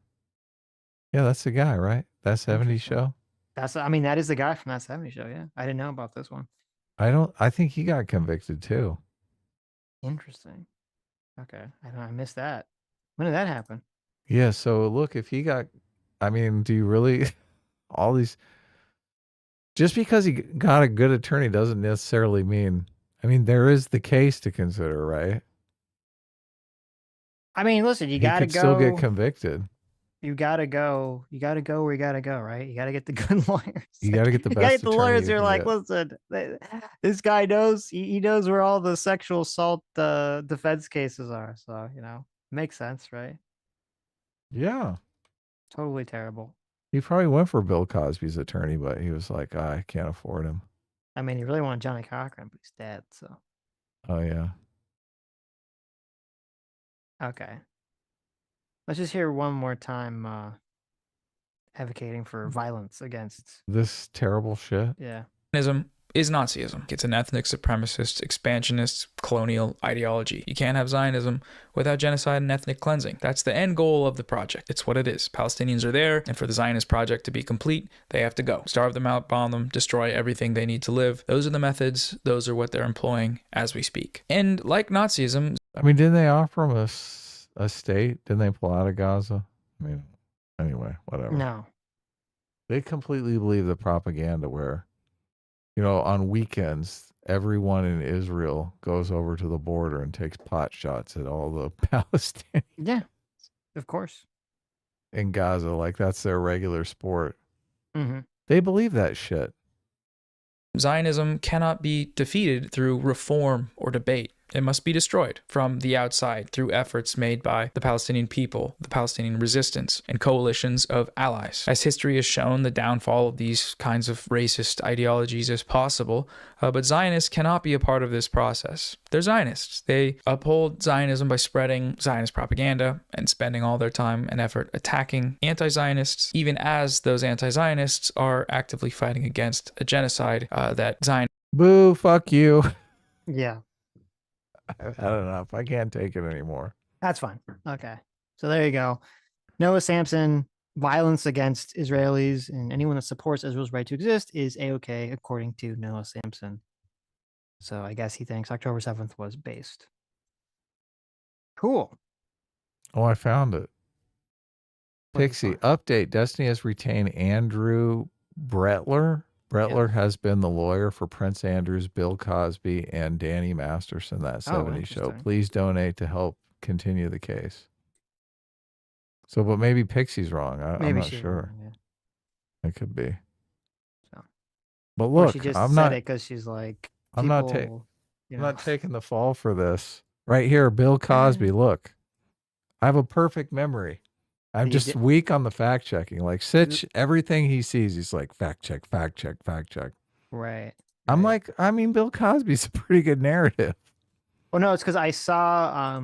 Yeah, that's the guy, right? That 70s show? That is the guy from that 70s show, yeah. I didn't know about this one. I think he got convicted too. Interesting. Okay. I missed that. When did that happen? Yeah, so look, if he got, I mean, do you really, all these, just because he got a good attorney doesn't necessarily mean, I mean, there is the case to consider, right? I mean, listen, you He gotta could go. still get convicted. You gotta go where you gotta go, right? You gotta get the good lawyers. You got to get the You gotta best get the attorney lawyers you who are can like, get. listen, this guy knows, he knows where all the sexual assault defense cases are. So, makes sense, right? Yeah. Totally terrible. He probably went for Bill Cosby's attorney, but he was like, I can't afford him. I mean, he really wanted Johnny Cochran, but he's dead, so. Oh, yeah. Okay. Let's just hear one more time advocating for violence against. This terrible shit. Yeah. Zionism is Nazism. It's an ethnic supremacist, expansionist, colonial ideology. You can't have Zionism without genocide and ethnic cleansing. That's the end goal of the project. It's what it is. Palestinians are there, and for the Zionist project to be complete, they have to go. Starve them out, bomb them, destroy everything they need to live. Those are the methods. Those are what they're employing as we speak. And like Nazism... I mean, didn't they offer him a state? Didn't they pull out of Gaza? I mean, anyway, whatever. No. They completely believe the propaganda where, on weekends, everyone in Israel goes over to the border and takes pot shots at all the Palestinians. Yeah, of course. In Gaza. Like, that's their regular sport. Mm-hmm. They believe that shit. Zionism cannot be defeated through reform or debate. It must be destroyed from the outside through efforts made by the Palestinian people, the Palestinian resistance, and coalitions of allies. As history has shown, the downfall of these kinds of racist ideologies is possible, but Zionists cannot be a part of this process. They're Zionists. They uphold Zionism by spreading Zionist propaganda and spending all their time and effort attacking anti-Zionists, even as those anti-Zionists are actively fighting against a genocide that Zion... Boo, fuck you. Yeah. I've had enough. I can't take it anymore. That's fine. Okay. So there you go. Noah Samsen, violence against Israelis and anyone that supports Israel's right to exist is A-okay, according to Noah Samsen. So I guess he thinks October 7th was based. Cool. Oh, I found it. Pixie, update. Destiny has retained Andrew Brettler Bretler has been the lawyer for Prince Andrews, Bill Cosby, and Danny Masterson, that 70s show. Please donate to help continue the case. So, but maybe Pixie's wrong. I'm not sure. Wrong, yeah. It could be. So. But Or look, she just I'm said not. it because she's like, I'm not taking the fall for this. Right here, Bill Cosby. Look, I have a perfect memory. I'm just weak on the fact checking. Like Sitch, everything he sees, he's like, fact check, fact check, fact check. Right. I'm like, I mean, Bill Cosby's a pretty good narrative. Well, no, it's because I saw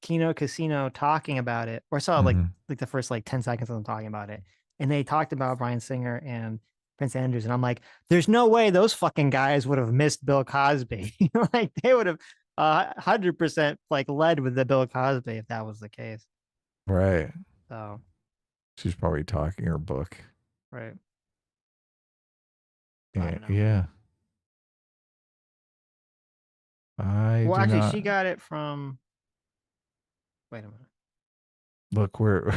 Kino Casino talking about it, or I saw like the first 10 seconds of them talking about it, and they talked about Bryan Singer and Prince Andrews, and I'm like, there's no way those fucking guys would have missed Bill Cosby. Like they would have 100% led with the Bill Cosby if that was the case. Right. So she's probably talking her book. Right. Yeah. Well, actually, she got it from. Wait a minute. Look, we're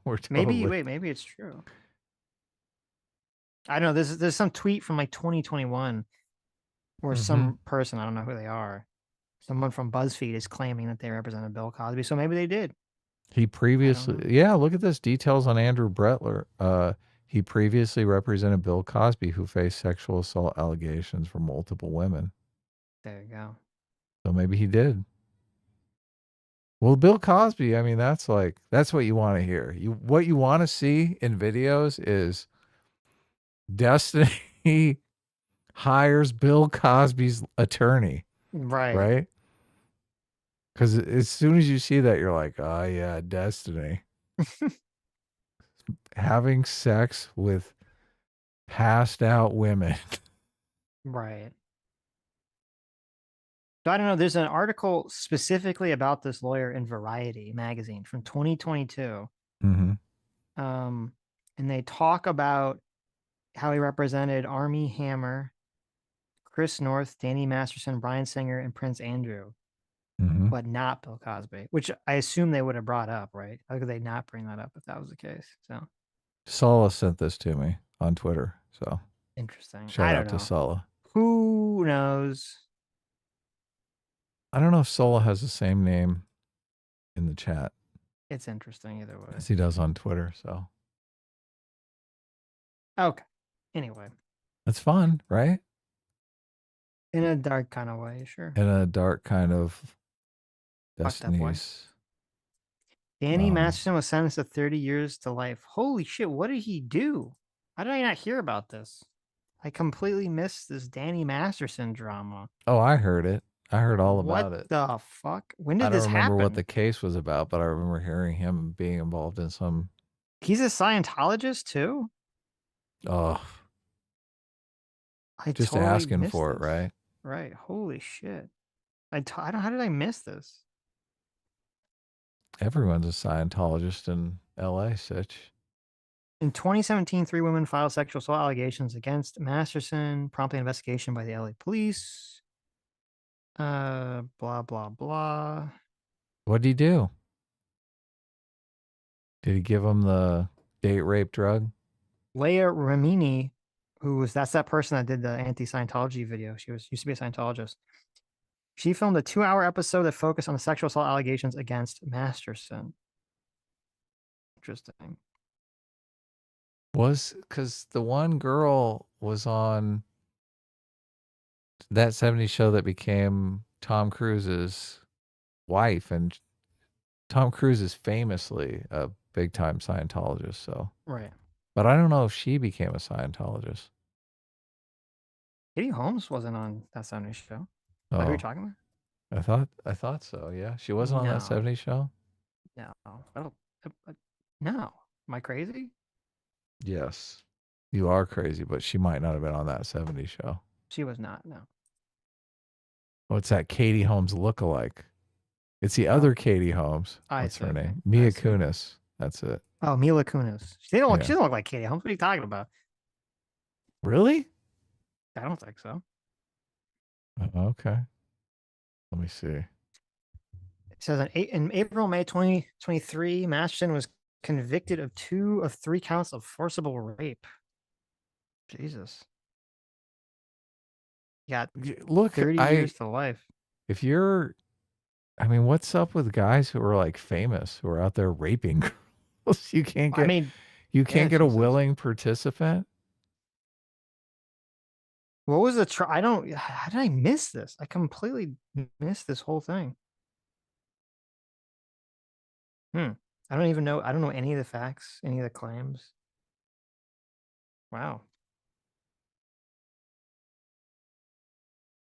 totally... maybe it's true. I don't know. There's some tweet from 2021 where some person, I don't know who they are, someone from BuzzFeed is claiming that they represented Bill Cosby. So maybe they did. He previously, look at this, details on Andrew Bretler. He previously represented Bill Cosby, who faced sexual assault allegations from multiple women. There you go. So maybe he did. Well, Bill Cosby, I mean, that's what you want to hear. What you want to see in videos is Destiny hires Bill Cosby's attorney. Right. Right? Because as soon as you see that, you're like, oh, yeah, Destiny. Having sex with passed out women. Right. So I don't know. There's an article specifically about this lawyer in Variety magazine from 2022. And they talk about how he represented Armie Hammer, Chris North, Danny Masterson, Bryan Singer, and Prince Andrew. But not Bill Cosby, which I assume they would have brought up, right? How could they not bring that up if that was the case? So Sala sent this to me on Twitter. So interesting. Shout out to Sala. Who knows? I don't know if Sala has the same name in the chat. It's interesting either way. As he does on Twitter. So okay. Anyway. It's fun, right? In a dark kind of way, sure. In a dark kind of Destinies. Danny Masterson was sentenced to 30 years to life. Holy shit, what did he do? How did I not hear about this? I completely missed this Danny Masterson drama. Oh, I heard it. I heard all about it. What the fuck? When did this happen? I don't remember what the case was about, but I remember hearing him being involved in some... He's a Scientologist too? Oh. Just totally asking for it, right? Right. Holy shit. How did I miss this? Everyone's a Scientologist in LA, Sitch. In 2017, 3 women filed sexual assault allegations against Masterson, prompting investigation by the LA police. Blah, blah, blah. What'd he do? Did he give him the date rape drug? Leah Remini, that's that person that did the anti-Scientology video. She used to be a Scientologist. She filmed a 2-hour episode that focused on the sexual assault allegations against Masterson. Interesting. Because the one girl was on that 70s show that became Tom Cruise's wife, and Tom Cruise is famously a big-time Scientologist, so. Right. But I don't know if she became a Scientologist. Katie Holmes wasn't on that 70s show. Oh. What are you talking about? I thought so, yeah. She wasn't on that 70s show? No. No. Am I crazy? Yes. You are crazy, but she might not have been on that 70s show. She was not, no. What's that Katie Holmes lookalike? It's the other Katie Holmes. What's her name? Mia Kunis. That's it. Oh, Mila Kunis. She doesn't look like Katie Holmes. What are you talking about? Really? I don't think so. Okay. Let me see. It says in April, May 2023, Masterson was convicted of 2 of 3 counts of forcible rape. Jesus. got Look, 30 years to life. If you're, I mean, what's up with guys who are like famous who are out there raping girls? You can't get. I mean, you can't yeah, get a Jesus. willing participant. What was the I don't. How did I miss this? I completely missed this whole thing. I don't even know. I don't know any of the facts, any of the claims. Wow.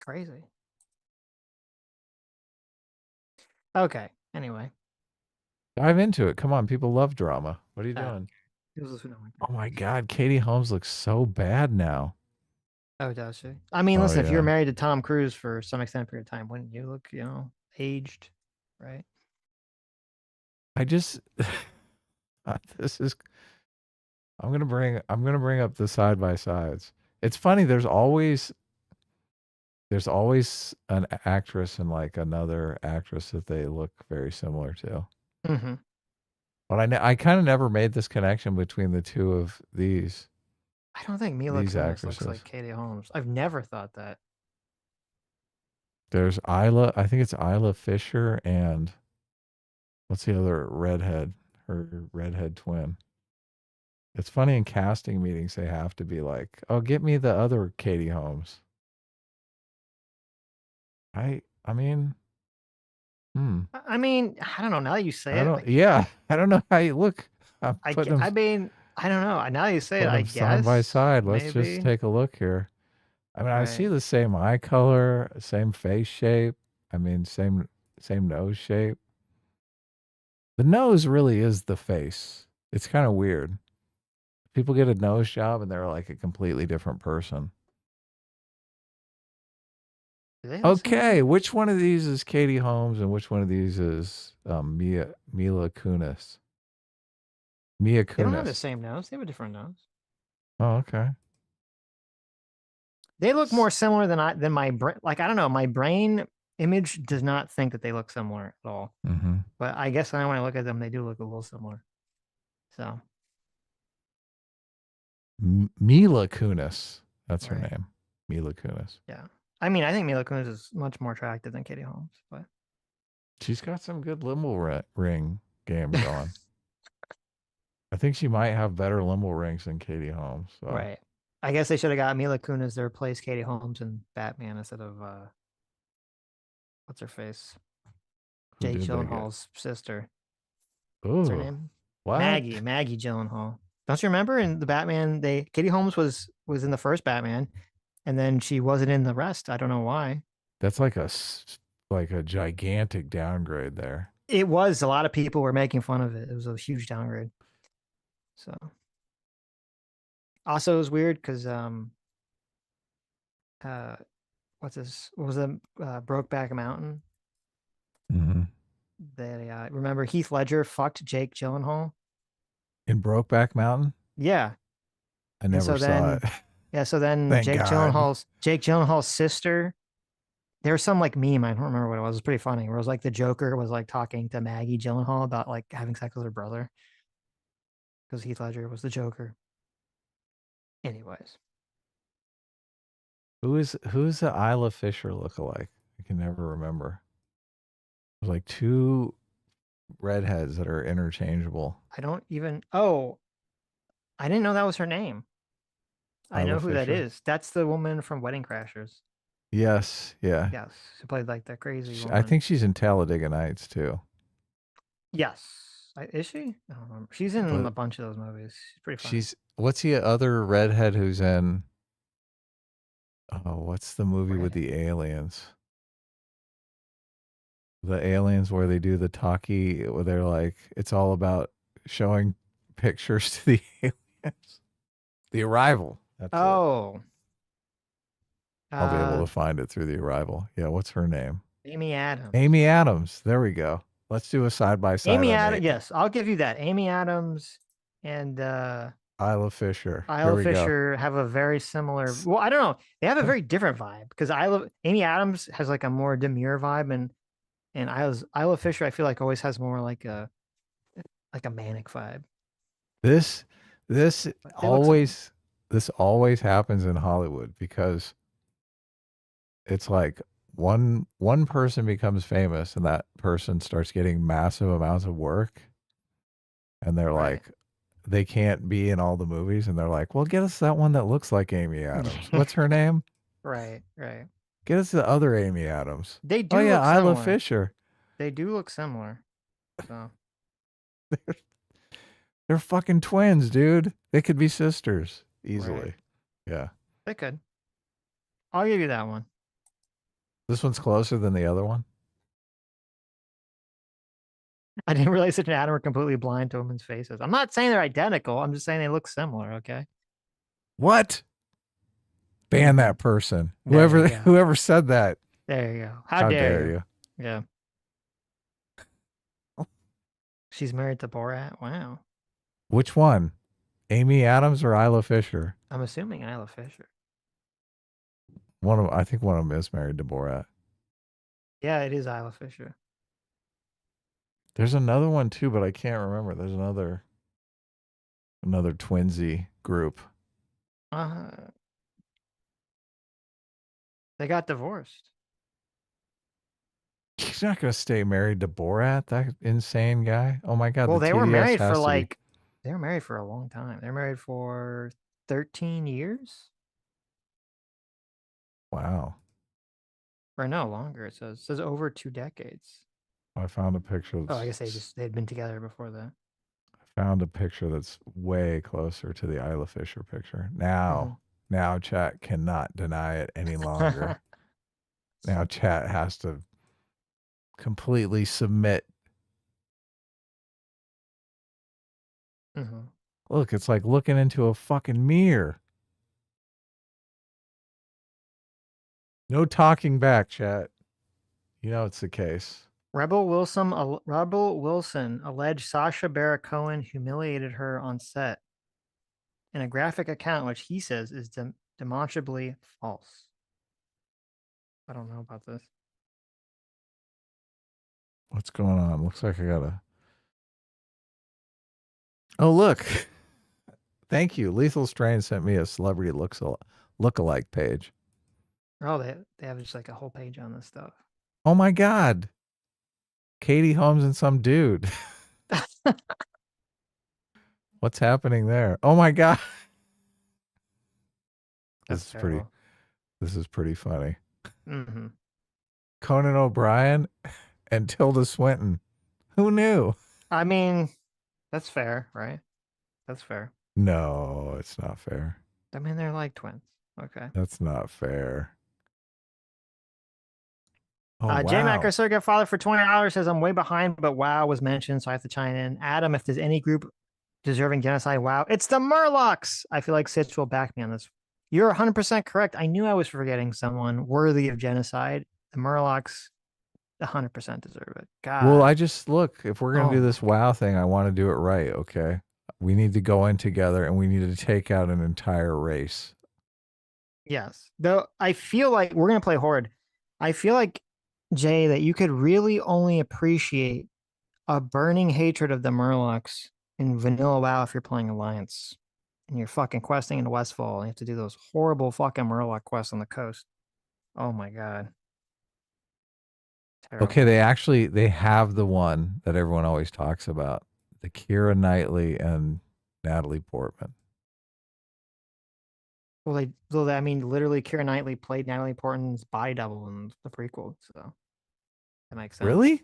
Crazy. Okay. Anyway. Dive into it. Come on, people love drama. What are you doing? Oh Oh my God, Katie Holmes looks so bad now. Oh, does she? I mean, Oh, listen, if you're yeah. married to Tom Cruise for some extended period of time, wouldn't you look, aged, right? I just this is I'm gonna bring up the side by sides. It's funny, there's always an actress and like another actress that they look very similar to. Mm-hmm. But I kind of never made this connection between the two of these. I don't think Mila These Kunis actresses. looks like Katie Holmes. I've never thought that. There's Isla, I think it's Isla Fisher, and what's the other redhead? Her redhead twin. It's funny in casting meetings they have to be like, "Oh, get me the other Katie Holmes." I mean, I mean, I don't know. Now that you say I it, don't. Yeah, I don't know how you look. I'm I putting them, mean, I don't know. Now that you say it, putting I them side guess by side. Let's maybe. just take a look here. I mean, I see Right. the same eye color, same face shape. I mean, same nose shape. The nose really is the face. It's kind of weird. People get a nose job and they're like a completely different person. Do they have the same Okay, nose? which one of these is Katie Holmes and which one of these is Mila Kunis? Mia They don't have the Kunis. same nose. They have a different nose. Oh, okay. They look more similar than my brain. Like, I don't know. My brain image does not think that they look similar at all. Mm-hmm. But I guess when I look at them, they do look a little similar. So Mila Kunis. That's her Right. name. Mila Kunis. yeah, I mean, I think Mila Kunis is much more attractive than Katie Holmes, but She's got some good limbo ring game going. I think she might have better limbo rings than Katie Holmes. So. right. I guess they should have got Mila Kunis to replace Katie Holmes in Batman instead of what's her face, Who Jake did they get? Gyllenhaal's sister. Ooh, What's her name? what? Maggie Gyllenhaal. Don't you remember in the Batman? Katie Holmes was in the first Batman, and then she wasn't in the rest. I don't know why. That's like a gigantic downgrade there. It was. A lot of people were making fun of it. It was a huge downgrade. So, also it was weird because what's this? What was it? Brokeback Mountain. Mm-hmm. They remember Heath Ledger fucked Jake Gyllenhaal. In Brokeback Mountain? Yeah. I never saw it. Yeah, so then Thank Jake God. Gyllenhaal's sister. There was some like meme, I don't remember what it was. It was pretty funny. Where it was like the Joker was like talking to Maggie Gyllenhaal about like having sex with her brother. Because Heath Ledger was the Joker. Anyways. Who's the Isla Fisher lookalike? I can never remember. There's like two redheads that are interchangeable. I don't even I didn't know that was her name. I Isla know who that Fisher? is. That's the woman from Wedding Crashers. Yes, yeah. Yes. She played like that crazy I woman. think she's in Talladega Nights too. Yes. Is she? I don't remember. She's in But a bunch of those movies. She's pretty funny. What's the other redhead who's in? Oh, what's the movie with the aliens? The aliens where they do the talkie, where they're like, it's all about showing pictures to the aliens. The Arrival. That's it. Oh. I'll be able to find it through The Arrival. Yeah, what's her name? Amy Adams. Amy Adams. There we go. Let's do a side by side. Amy Adams. Yes, I'll give you that. Amy Adams and Isla Fisher. Here Isla we go. Fisher have a very similar. Well, I don't know. They have a very different vibe because Amy Adams has like a more demure vibe, and Isla Fisher I feel like always has more like a manic vibe. This always happens in Hollywood because it's like one person becomes famous and that person starts getting massive amounts of work, and they're like, they can't be in all the movies, and they're like, well, get us that one that looks like Amy Adams. What's her name? Right. Get us the other Amy Adams. They do Oh yeah, look Isla similar. Fisher. They do look similar. So. They're fucking twins, dude. They could be sisters easily. Right. Yeah. They could. I'll give you that one. This one's closer than the other one. I didn't realize that Adam were completely blind to women's faces. I'm not saying they're identical. I'm just saying they look similar. Okay. What? Ban that person. There you go. Whoever said that. There you go. How dare you? Yeah. She's married to Borat. Wow. Which one? Amy Adams or Isla Fisher? I'm assuming Isla Fisher. I think one of them is married to Borat. Yeah, it is Isla Fisher. There's another one too, but I can't remember. There's another twinsy group. They got divorced. He's not going to stay married to Borat, that insane guy. Oh my God. Well, the they were TDS married has for to be- they were married for a long time. They're married for 13 years. Wow. Or no, longer. It says over 2 decades. I found a picture. Oh, I guess they'd been together before that. I found a picture that's way closer to the Isla Fisher picture. Now chat cannot deny it any longer. Now chat has to completely submit. Look, it's like looking into a fucking mirror. No talking back, chat. You know it's the case. Rebel Wilson alleged Sacha Baron Cohen humiliated her on set in a graphic account, which he says is demonstrably false. I don't know about this. What's going on? Looks like I gotta. Oh, look. Thank you. Lethal Strain sent me a celebrity lookalike page. Oh, they have just like a whole page on this stuff. Oh my God. Katie Holmes and some dude. What's happening there? Oh my God. This is pretty funny. Mm-hmm. Conan O'Brien and Tilda Swinton. Who knew? I mean, that's fair, right? That's fair. No, it's not fair. I mean, they're like twins. Okay. That's not fair. Oh, wow. J-Mac, our surrogate father for $20 says, I'm way behind, but WoW was mentioned, so I have to chime in. Adam, if there's any group deserving genocide, WoW, it's the Murlocs. I feel like Sitch will back me on this. You're 100% correct. I knew I was forgetting someone worthy of genocide. The Murlocs 100% deserve it. God. Well, I just look, if we're going to do this WoW thing, I want to do it right, okay? We need to go in together and we need to take out an entire race. Yes. Though I feel like we're going to play Horde. I feel like, Jay, that you could really only appreciate a burning hatred of the Murlocs in vanilla WoW if you're playing Alliance and you're fucking questing in Westfall and you have to do those horrible fucking Murloc quests on the coast. Oh my God. Terrible. Okay, they have the one that everyone always talks about, the Keira Knightley and Natalie Portman. Well, I mean, literally, Keira Knightley played Natalie Portman's body double in the prequel, so that makes sense. Really?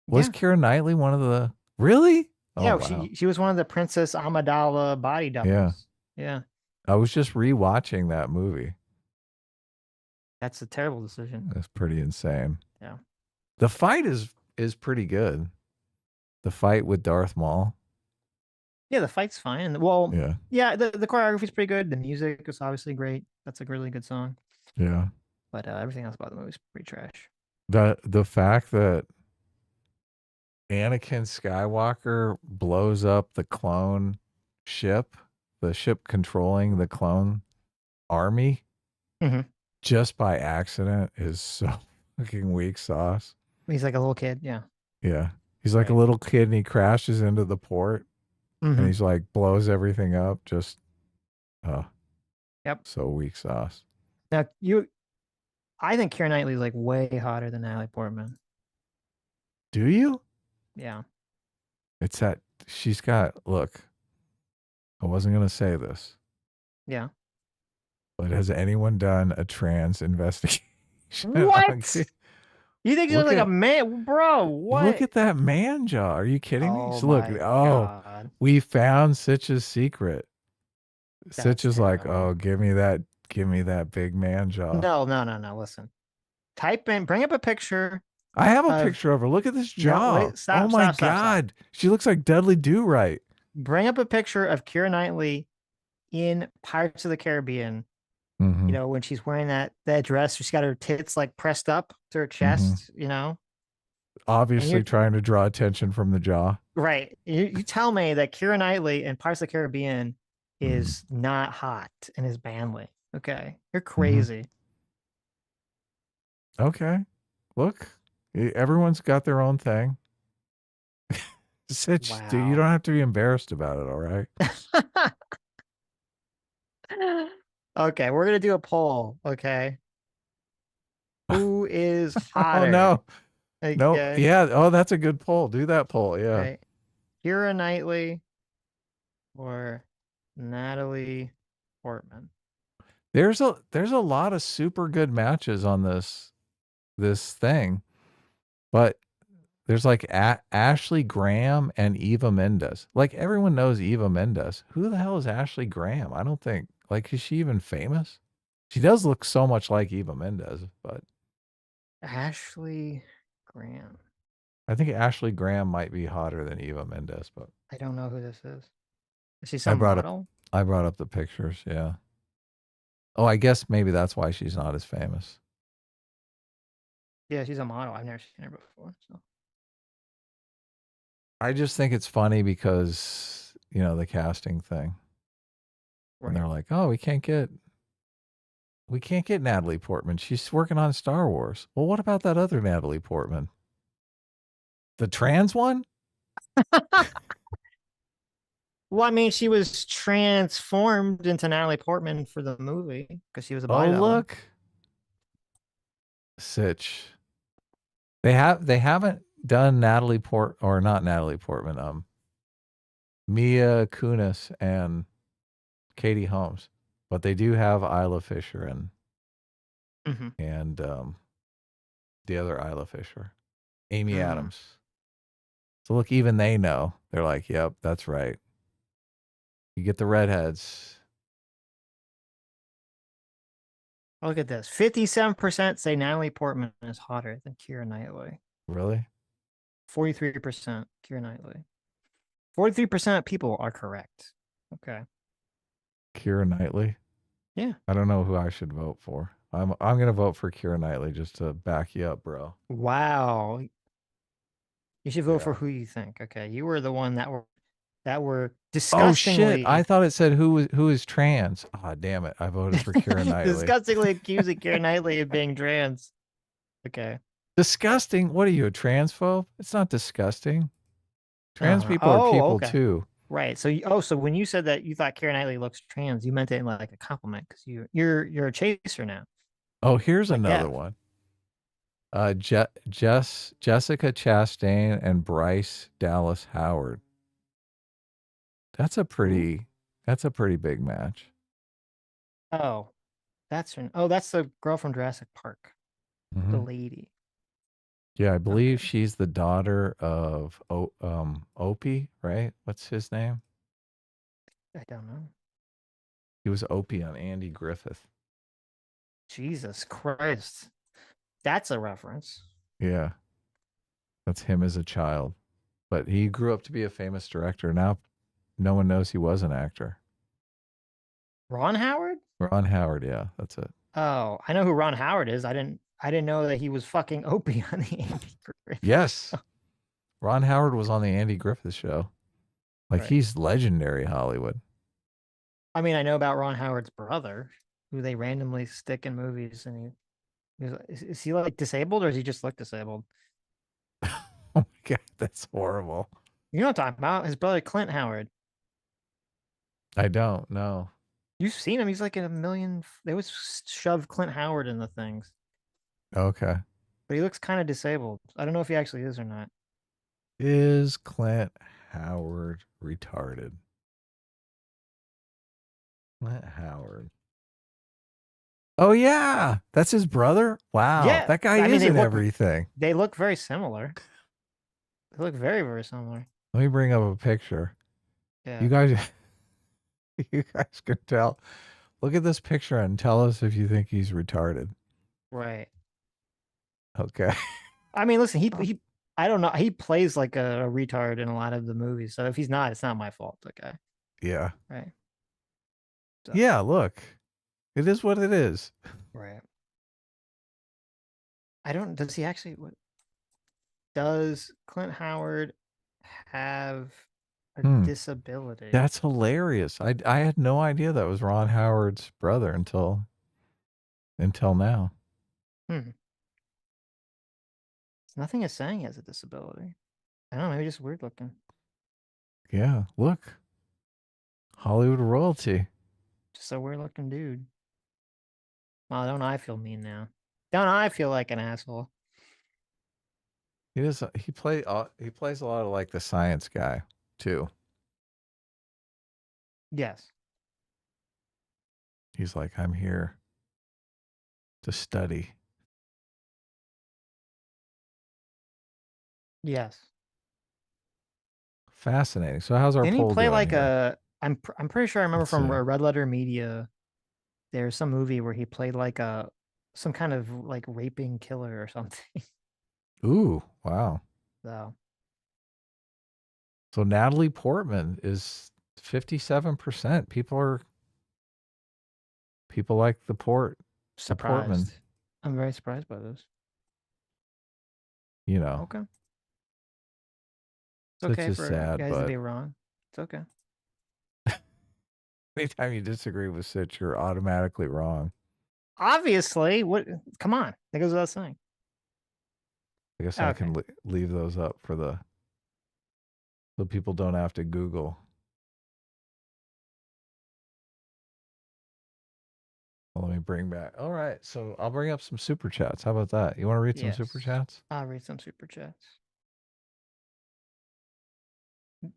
Was Keira Knightley one of the? Really? Yeah, Oh, wow. she was one of the Princess Amidala body doubles. Yeah. I was just rewatching that movie. That's a terrible decision. That's pretty insane. Yeah. The fight is pretty good. The fight with Darth Maul. Yeah, the fight's fine. Well, yeah, the choreography's pretty good. The music is obviously great. That's a really good song. Yeah. But everything else about the movie is pretty trash. The fact that Anakin Skywalker blows up the clone ship, the ship controlling the clone army, just by accident is so fucking weak sauce. He's like a little kid, yeah. Yeah. He's like a little kid and he crashes into the port and he's like blows everything up. Just, Yep. So weak sauce. Now, you I think Keira Knightley is like way hotter than Natalie Portman. Do you? Yeah. It's that she's got. Look, I wasn't gonna say this. Yeah. But has anyone done a trans investigation? What? You think she looks like a man, bro? What? Look at that man jaw. Are you kidding me? Oh So look, my God. we found Sitch's secret. That's Sitch is like, terrible. oh, give me that big man jaw. No. Listen. Type in, bring up a picture. I have a picture of her. Look at this jaw. No, wait, stop, oh my stop, stop, God. She looks like Dudley Do-Right. Bring up a picture of Keira Knightley in Pirates of the Caribbean. Mhm. You know, when she's wearing that dress, she's got her tits like pressed up to her chest, you know? Obviously trying to draw attention from the jaw. Right. You tell me that Keira Knightley in Pirates of the Caribbean is not hot and is manly. Okay. You're crazy. Okay. Look, everyone's got their own thing. Sitch, dude, you don't have to be embarrassed about it, all right? Okay, we're gonna do a poll. Okay, who is hotter? Oh no, okay. no, yeah. Oh, that's a good poll. Do that poll, yeah. Okay. Keira Knightley or Natalie Portman? There's a lot of super good matches on this thing, but there's like Ashley Graham and Eva Mendes. Like everyone knows Eva Mendes. Who the hell is Ashley Graham? I don't think. Like, is she even famous? She does look so much like Eva Mendes, but Ashley Graham. I think Ashley Graham might be hotter than Eva Mendes, but I don't know who this is. Is she some model? I brought up the pictures, yeah. Oh, I guess maybe that's why she's not as famous. Yeah, she's a model. I've never seen her before. So I just think it's funny because, you know, the casting thing. Right. And they're like, oh, we can't get Natalie Portman. She's working on Star Wars. Well, what about that other Natalie Portman? The trans one? Well, I mean, she was transformed into Natalie Portman for the movie because she was a body double. Look. Sitch. They haven't done Natalie Portman. Mia Kunis and Katie Holmes, but they do have Isla Fisher and the other Isla Fisher, Amy Adams. So look, even they know. They're like, yep, that's right. You get the redheads. Look at this. 57% say Natalie Portman is hotter than Keira Knightley. Really? 43% Keira Knightley. 43% of people are correct. Okay. Keira Knightley? Yeah. I don't know who I should vote for. I'm going to vote for Keira Knightley just to back you up, bro. Wow. You should vote for who you think. Okay. You were the one that were disgustingly... Oh shit, I thought it said who is trans. Ah, damn it. I voted for Keira Knightley. Disgustingly accusing Keira Knightley of being trans. Okay. Disgusting? What are you, a transphobe? It's not disgusting. Trans people are people too. Right. So so when you said that you thought Keira Knightley looks trans, you meant it in like a compliment because you're a chaser now. Oh, here's another one. Jessica Chastain and Bryce Dallas Howard. That's a pretty big match. Oh, that's the girl from Jurassic Park. The lady. Yeah, I believe she's the daughter of Opie, right? What's his name? I don't know. He was Opie on Andy Griffith. Jesus Christ. That's a reference. Yeah. That's him as a child. But he grew up to be a famous director. Now no one knows he was an actor. Ron Howard? Ron Howard, yeah, that's it. Oh, I know who Ron Howard is. I didn't know that he was fucking Opie on the Andy Griffith. Yes. Ron Howard was on the Andy Griffith show. Like, he's legendary Hollywood. I mean, I know about Ron Howard's brother, who they randomly stick in movies, and is he like disabled, or does he just look disabled? Oh my God, that's horrible. You know what I'm talking about? His brother Clint Howard. I don't know. You've seen him. He's like in a million. They always shove Clint Howard in the things. Okay. But he looks kind of disabled. I don't know if he actually is or not. Is Clint Howard retarded? Clint Howard. Oh yeah, that's his brother. Wow, Yeah, that guy is in everything. They look very similar. They look very, very similar. Let me bring up a picture. Yeah. You guys, you guys can tell. Look at this picture and tell us if you think he's retarded. Right. Okay. I mean, listen, he I don't know. He plays like a retard in a lot of the movies. So if he's not, it's not my fault. Okay. Yeah. Right. So. Yeah. Look, it is what it is. Right. Does he actually, does Clint Howard have a disability? That's hilarious. I had no idea that was Ron Howard's brother until now. Nothing is saying he has a disability. I don't know, maybe just weird looking. Yeah, look. Hollywood royalty. Just a weird looking dude. Oh, don't I feel mean now? Don't I feel like an asshole? He does. He plays a lot of like the science guy too. Yes. He's like, I'm here to study. Yes. Fascinating. So how's our Didn't poll he play doing like here? I'm pretty sure I remember Let's from see. Red Letter Media. There's some movie where he played like some kind of like raping killer or something. Ooh, wow. So Natalie Portman is 57%. People like the Portman. Surprised. I'm very surprised by this. You know. Okay. It's Such okay is for sad, guys to but be wrong. It's okay. anytime you disagree with Sitch, you're automatically wrong. Obviously, what? Come on, that goes without saying. I guess I can leave those up so people don't have to Google. Well, let me bring back. All right, so I'll bring up some super chats. How about that? You want to read some super chats? I'll read some super chats.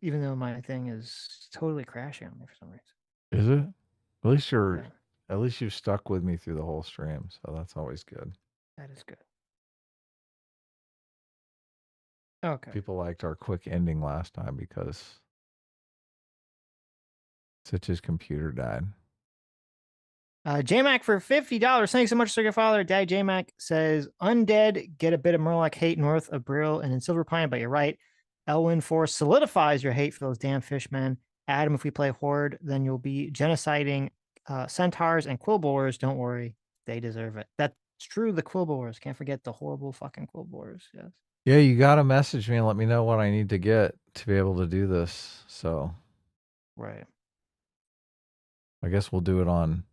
Even though my thing is totally crashing on me for some reason. Is it? At least you've stuck with me through the whole stream, so that's always good. That is good. Okay. People liked our quick ending last time because Sitch's computer died. JMac for $50. Thanks so much, Circuit Father. Daddy JMac says, Undead, get a bit of Murloc hate north of Brill and in Silver Pine, but you're right. Elwyn Force solidifies your hate for those damn fishmen. Adam, if we play Horde, then you'll be genociding centaurs and quillboars. Don't worry, they deserve it. That's true, the quillboars. Can't forget the horrible fucking quillboars. Yes. Yeah, you got to message me and let me know what I need to get to be able to do this. So, right. I guess we'll do it on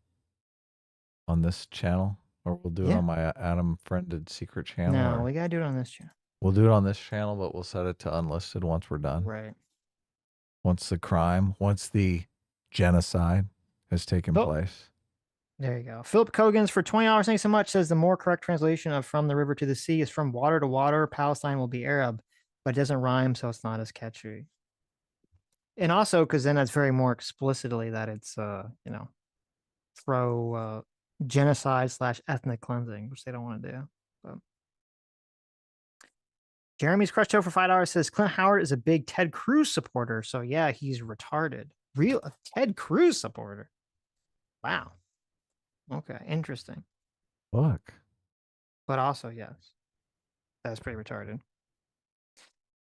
this channel, or we'll do it on my Adam friended secret channel. No, we gotta do it on this channel. We'll do it on this channel, but we'll set it to unlisted once we're done. Right. Once the genocide has taken place. There you go. Philip Cogans for $20. Thanks so much. Says the more correct translation of from the river to the sea is from water to water. Palestine will be Arab, but it doesn't rhyme, so it's not as catchy. And also, because then that's very more explicitly that it's, throw genocide / ethnic cleansing, which they don't want to do. But. Jeremy's Crush Toe for $5 says Clint Howard is a big Ted Cruz supporter. So yeah, he's retarded. Real Ted Cruz supporter. Wow. Okay, interesting. Look. But also, yes, that's pretty retarded.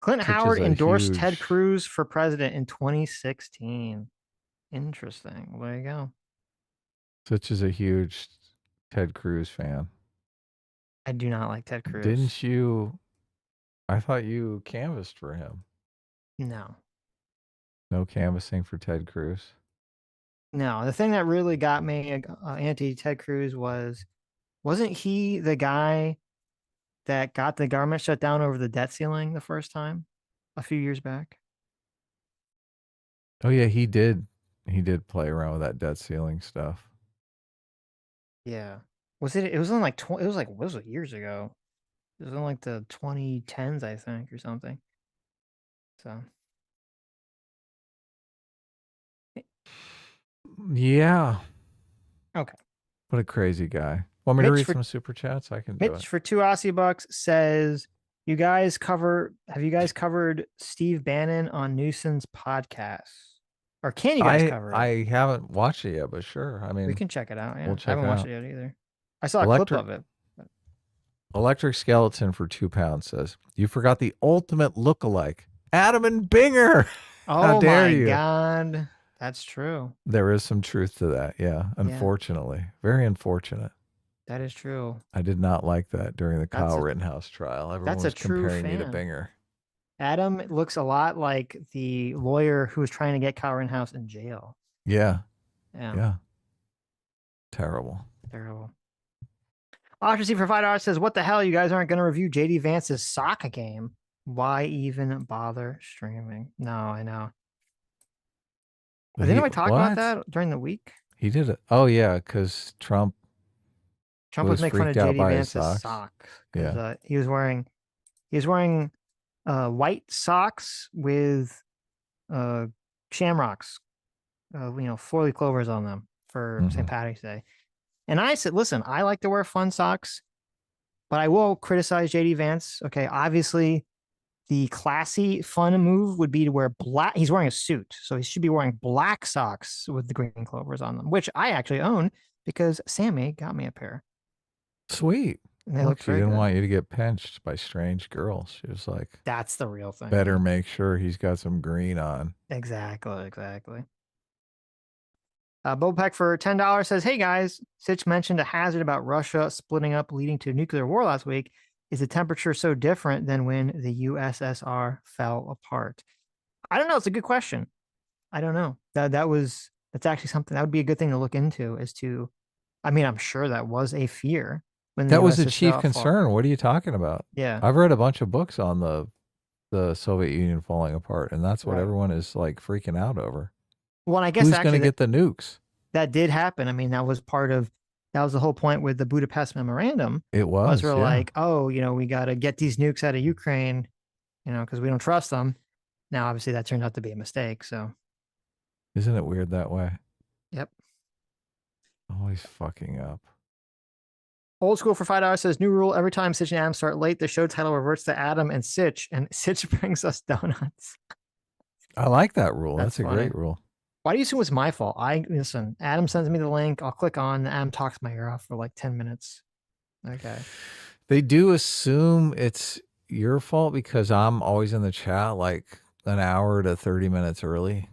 Clint Howard endorsed Ted Cruz for president in 2016. Interesting. Well, there you go. Sitch is a huge Ted Cruz fan. I do not like Ted Cruz. Didn't you? I thought you canvassed for him. No. No canvassing for Ted Cruz? No. The thing that really got me anti-Ted Cruz wasn't he the guy that got the government shut down over the debt ceiling the first time a few years back? Oh, yeah, he did. He did play around with that debt ceiling stuff. Yeah. Was it? It was in like it was like what was it years ago? It was in like the 2010s, I think, or something. So. Yeah. Okay. What a crazy guy. Want me to read some super chats? I can do it. Mitch for 2 Aussie bucks says, have you guys covered Steve Bannon on Newsom's podcast? Or can you guys cover it? I haven't watched it yet, but sure. I mean, we can check it out. Yeah. We'll check I haven't it watched out. it yet either. I saw a clip of it. Electric Skeleton for £2 says, you forgot the ultimate lookalike, Adam and Binger. How dare you? Oh my God. That's true. There is some truth to that. Yeah. Unfortunately. Very unfortunate. That is true. I did not like that during the Kyle Rittenhouse trial. Everyone was comparing me to Binger. Adam looks a lot like the lawyer who was trying to get Kyle Rittenhouse in jail. Yeah. Yeah. Terrible. Ocracy for $5 says, what the hell? You guys aren't going to review JD Vance's soccer game. Why even bother streaming? No, I know. Didn't we talk about that during the week? He did it. Oh, yeah, because Trump was making fun of JD Vance's socks. Yeah. He was wearing white socks with shamrocks, 4-leaf clovers on them for St. Patrick's Day. And I said, listen, I like to wear fun socks, but I will criticize JD Vance. Okay, obviously the classy, fun move would be to wear black. He's wearing a suit, so he should be wearing black socks with the green clovers on them, which I actually own because Sammy got me a pair. Sweet. And they look she didn't want you to get pinched by strange girls. She was like, that's the real thing. Better make sure he's got some green on. Exactly. Bobek for $10 says, hey guys, Sitch mentioned a hazard about Russia splitting up leading to nuclear war last week. Is the temperature so different than when the USSR fell apart? I don't know. It's a good question. I don't know. That's actually something that would be a good thing to look into I'm sure that was a fear. That was a chief concern. What are you talking about? Yeah. I've read a bunch of books on the Soviet Union falling apart, and that's what everyone is like freaking out over. Well, I guess who's going to get the nukes? That did happen. That was the whole point with the Budapest Memorandum. It was. We're like, we got to get these nukes out of Ukraine, because we don't trust them. Now, obviously, that turned out to be a mistake. So, isn't it weird that way? Yep. Always fucking up. Old School for $5 says, new rule: every time Sitch and Adam start late, the show title reverts to Adam and Sitch brings us donuts. I like that rule. That's a funny. Great rule. Why do you assume it's my fault? Listen, Adam sends me the link. I'll click on, Adam talks my ear off for like 10 minutes. Okay. They do assume it's your fault because I'm always in the chat like an hour to 30 minutes early.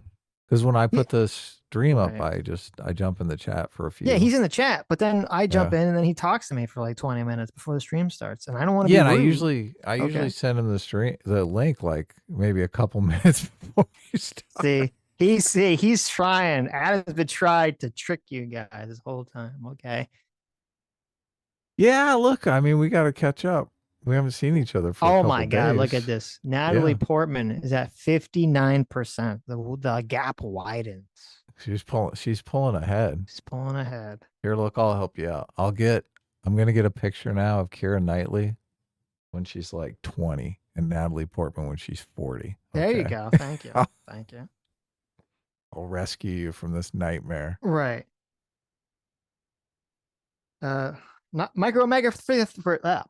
Because when I put the stream up, I jump in the chat for a few. Yeah, he's in the chat, but then I jump in and then he talks to me for like 20 minutes before the stream starts. And I don't want to be rude. I usually send him the link like maybe a couple minutes before you start. He's trying. Adam's been trying to trick you guys this whole time. Okay. Yeah, look, we got to catch up. We haven't seen each other for a couple my God, days. look at this. Natalie Portman is at 59%. The gap widens. She's pulling ahead. She's pulling ahead. Here, look, I'll help you out. I'm going to get a picture now of Keira Knightley when she's like 20 and Natalie Portman when she's 40. There you go. Thank you. Thank you. I'll rescue you from this nightmare. Right. Not Micro Omega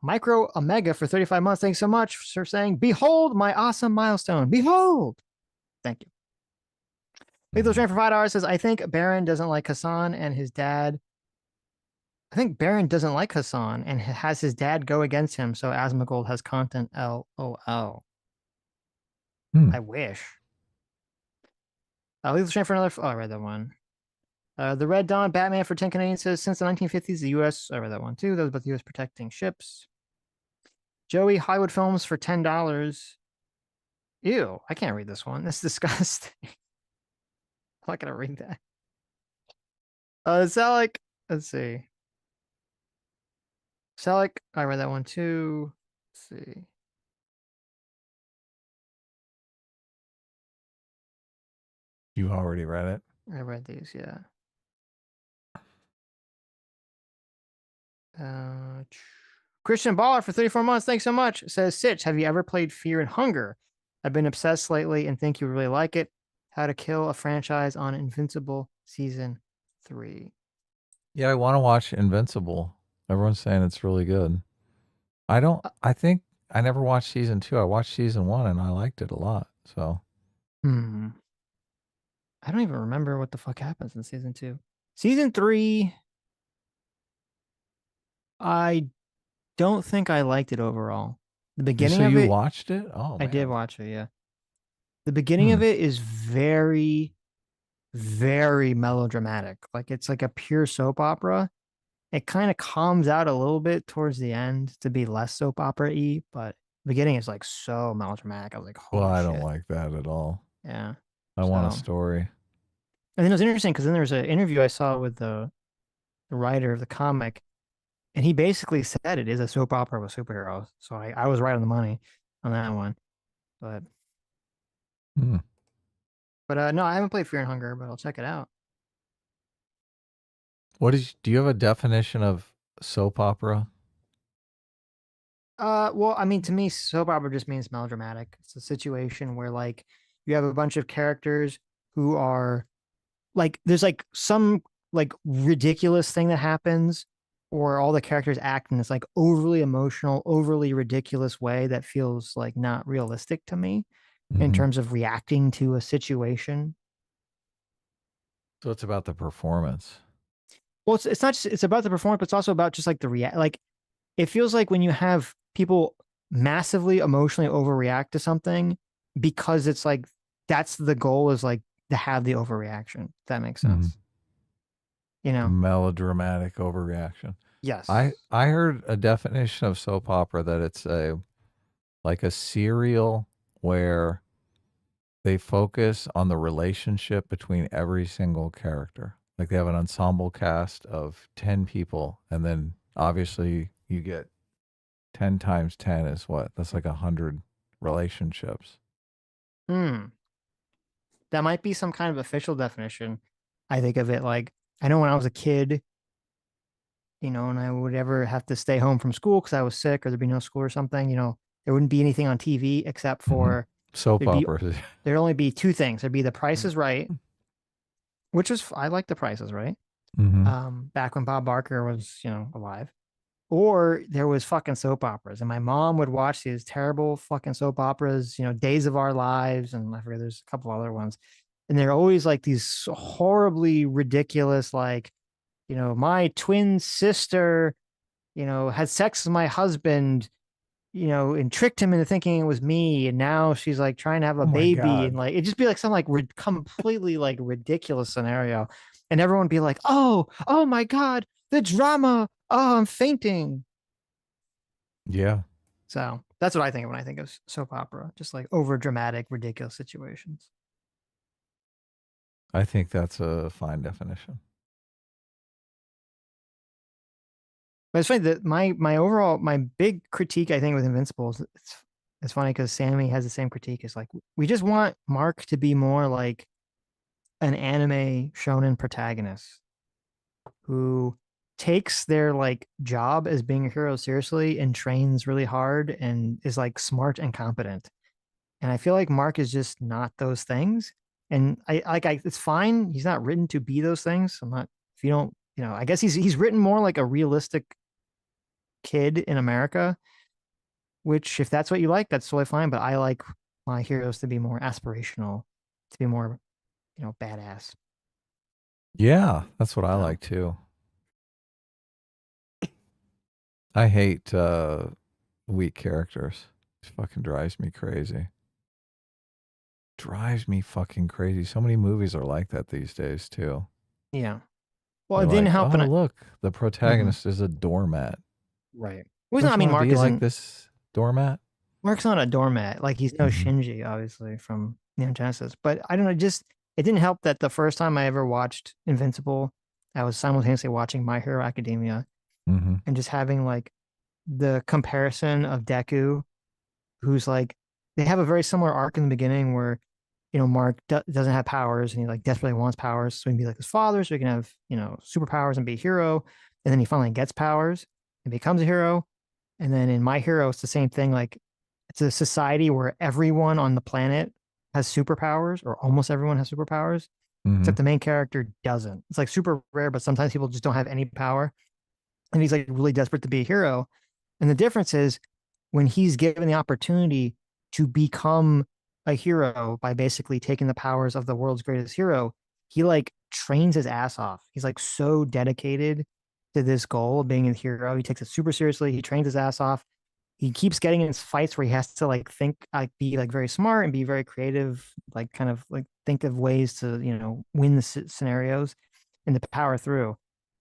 Micro Omega for 35 months. Thanks so much for saying, behold my awesome milestone. Behold. Thank you. Lethal Strain for $5 says, I think Barron doesn't like Hassan and his dad. I think Barron doesn't like Hassan and has his dad go against him. So Asmongold has content. LOL. I wish. Lethal Strain for another. I read that one. The Red Dawn Batman for 10 Canadian says, since the 1950s, the U.S. I read that one too. That was about the U.S. protecting ships. Joey Hollywood Films for $10. Ew, I can't read this one. That's disgusting. I'm not gonna read that. Salik, let's see. Salik, I read that one too. Let's see. You already read it? I read these, yeah. Christian Baller for 34 months. Thanks so much. Says, Sitch, have you ever played Fear and Hunger? I've been obsessed lately and think you really like it. How to Kill a Franchise on Invincible Season 3. Yeah, I want to watch Invincible. Everyone's saying it's really good. I think I never watched season 2. I watched season 1 and I liked it a lot. So. I don't even remember what the fuck happens in season 2. Season 3, I don't think I liked it overall. The beginning of it. So you watched it? Oh, I did watch it, yeah. The beginning of it is very, very melodramatic. Like it's like a pure soap opera. It kind of calms out a little bit towards the end to be less soap opera-y, but the beginning is like so melodramatic. I was like, holy well, I shit. don't like that at all. Yeah. I want a story. And then it was interesting because then there was an interview I saw with the writer of the comic, and he basically said it is a soap opera with superheroes. So I was right on the money on that one. But no, I haven't played Fear and Hunger, but I'll check it out. Do you have a definition of soap opera? Well, I mean, to me, soap opera just means melodramatic. It's a situation where like you have a bunch of characters who are like, there's like some like ridiculous thing that happens, or all the characters act in this like overly emotional, overly ridiculous way that feels like not realistic to me in terms of reacting to a situation. So it's about the performance. Well, it's not just, it's about the performance, but it's also about just like like it feels like when you have people massively emotionally overreact to something because it's like that's the goal, is like to have the overreaction. If that makes sense. You know, melodramatic overreaction. Yes. I heard a definition of soap opera that it's like a serial where they focus on the relationship between every single character. Like they have an ensemble cast of 10 people, and then obviously you get 10 times 10 is what? That's like 100 relationships. That might be some kind of official definition. I think of it like, I know when I was a kid, you know, and I would ever have to stay home from school because I was sick or there'd be no school or something, you know, there wouldn't be anything on TV except for soap operas. There'd only be two things. There'd be The Price is Right, which was, I like The Price is Right. Back when Bob Barker was, you know, alive. Or there was fucking soap operas, and my mom would watch these terrible fucking soap operas, you know, Days of Our Lives, and I forget, there's a couple other ones. And they're always like these horribly ridiculous, like, you know, my twin sister, you know, had sex with my husband, you know, and tricked him into thinking it was me. And now she's like trying to have a baby. God. And like, it'd just be like some like completely like ridiculous scenario. And everyone would be like, oh my God, the drama. Oh, I'm fainting. Yeah. So that's what I think of when I think of soap opera, just like over dramatic, ridiculous situations. I think that's a fine definition. But it's funny that my big critique, I think, with Invincible is it's funny because Sammy has the same critique. It's like, we just want Mark to be more like an anime shonen protagonist who takes their like job as being a hero seriously and trains really hard and is like smart and competent. And I feel like Mark is just not those things. And it's fine. He's not written to be those things. I'm not, if you don't, you know, I guess he's written more like a realistic kid in America, which if that's what you like, that's totally fine. But I like my heroes to be more aspirational, to be more, you know, badass. Yeah, that's what I like too. I hate weak characters. It fucking drives me crazy. Drives me fucking crazy. So many movies are like that these days too. Yeah. Well, They're it didn't like, help. Oh, look, the protagonist is a doormat. Right. Well, I mean, Mark is isn't like this doormat. Mark's not a doormat. Like he's no Shinji, obviously, from Neon Genesis. But I don't know, just it didn't help that the first time I ever watched Invincible, I was simultaneously watching My Hero Academia and just having like the comparison of Deku, who's like, they have a very similar arc in the beginning where, you know, Mark doesn't have powers and he like desperately wants powers. So he can be like his father, so he can have, you know, superpowers and be a hero. And then he finally gets powers. and becomes a hero. And then in My Hero, it's the same thing. Like, it's a society where everyone on the planet has superpowers, or almost everyone has superpowers, except the main character doesn't. It's like super rare, but sometimes people just don't have any power. And he's like really desperate to be a hero. And the difference is when he's given the opportunity to become a hero by basically taking the powers of the world's greatest hero, he like trains his ass off. He's like so dedicated to this goal of being a hero. He takes it super seriously. He trains his ass off. He keeps getting in fights where he has to like think, like be like very smart and be very creative, like kind of like think of ways to, you know, win the scenarios and to power through.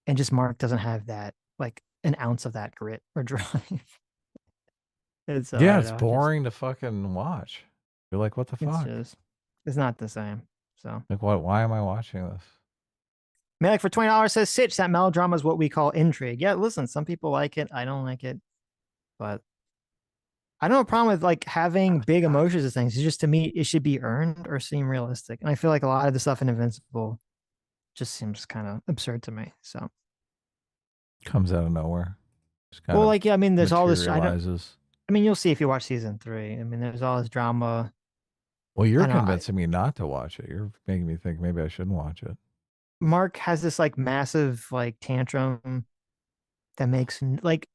And just Mark doesn't have that, like an ounce of that grit or drive. It's it's boring to fucking watch. You're like, what the fuck? It's not the same. So like, what? Why am I watching this? Malik for $20 says, Sitch, that melodrama is what we call intrigue. Yeah, listen, some people like it. I don't like it. But I don't have a problem with like having big emotions and things. It's just, to me, it should be earned or seem realistic. And I feel like a lot of the stuff in Invincible just seems kind of absurd to me. So comes out of nowhere. Well, like, yeah, I mean, there's all this. I mean, you'll see if you watch season 3. I mean, there's all this drama. Well, you're convincing me not to watch it. You're making me think maybe I shouldn't watch it. Mark has this like massive like tantrum that makes like,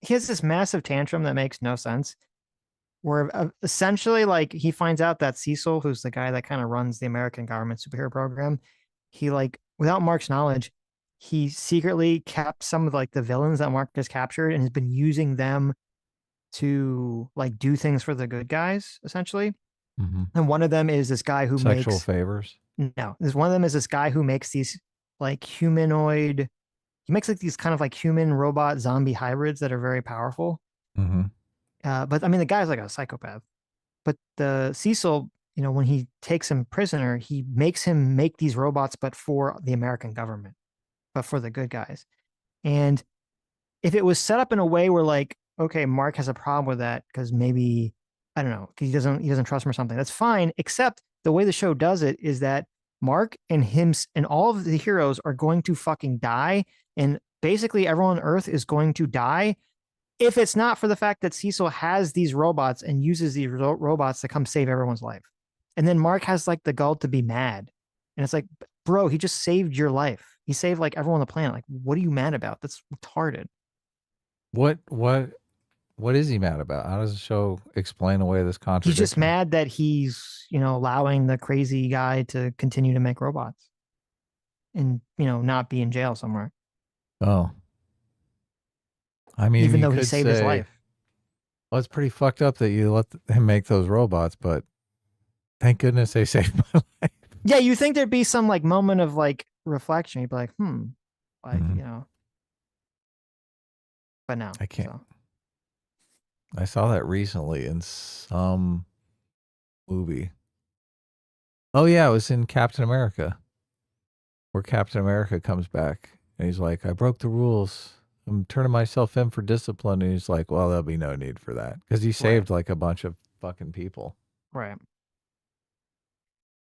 he has this massive tantrum that makes no sense, where essentially like he finds out that Cecil, who's the guy that kind of runs the American government superhero program, he like, without Mark's knowledge, he secretly kept some of like the villains that Mark has captured and has been using them to like do things for the good guys, essentially. And one of them is this guy who makes sexual favors. No, there's one of them is this guy who makes these like humanoid. He makes like these kind of like human robot zombie hybrids that are very powerful. But I mean, the guy's like a psychopath. But the Cecil, you know, when he takes him prisoner, he makes him make these robots, but for the American government, but for the good guys. And if it was set up in a way where like, okay, Mark has a problem with that because maybe, I don't know, he doesn't trust him or something, that's fine. Except the way the show does it is that Mark and him and all of the heroes are going to fucking die. And basically everyone on Earth is going to die if it's not for the fact that Cecil has these robots and uses these robots to come save everyone's life. And then Mark has like the gall to be mad. And it's like, bro, he just saved your life. He saved like everyone on the planet. Like, what are you mad about? That's retarded. What is he mad about? How does the show explain away this contradiction? He's just mad that he's, you know, allowing the crazy guy to continue to make robots and, you know, not be in jail somewhere. Oh. I mean, even though he saved his life. Well, it's pretty fucked up that you let him make those robots, but thank goodness they saved my life. Yeah, you think there'd be some like moment of like reflection. You'd be like, like, you know. But no. I can't. So. I saw that recently in some movie. Oh, yeah, it was in Captain America, where Captain America comes back and he's like, I broke the rules. I'm turning myself in for discipline. And he's like, well, there'll be no need for that because he saved like a bunch of fucking people. Right.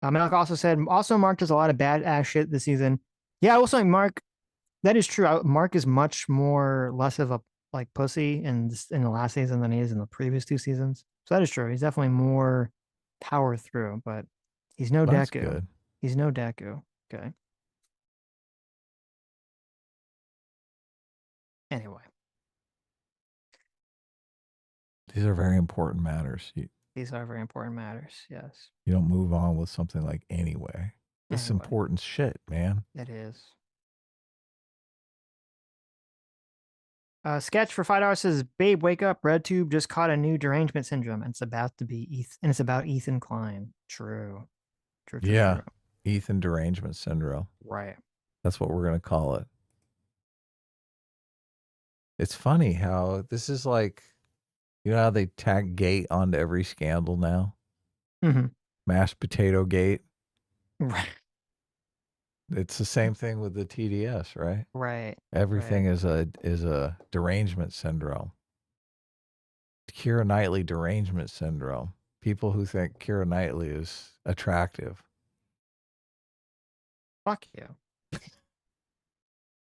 Malik also said, Mark does a lot of badass shit this season. Yeah, also Mark, that is true. Mark is much more less of a like pussy in the last season than he is in the previous 2 seasons. So that is true. He's definitely more power through, but he's no Deku. Good. He's no Deku. Okay. Anyway. These are very important matters. These are very important matters. Yes. You don't move on with something like anyway. This is important shit, man. It is. Sketch for $5 says, "Babe, wake up! RedTube just caught a new derangement syndrome, and it's about to be it's about Ethan Klein." True. Yeah, Ethan derangement syndrome. Right. That's what we're gonna call it. It's funny how this is like, you know how they tag gate onto every scandal now? Mashed potato gate. Right. It's the same thing with the TDS, right? Right. Everything is a derangement syndrome. Keira Knightley derangement syndrome. People who think Keira Knightley is attractive. Fuck you.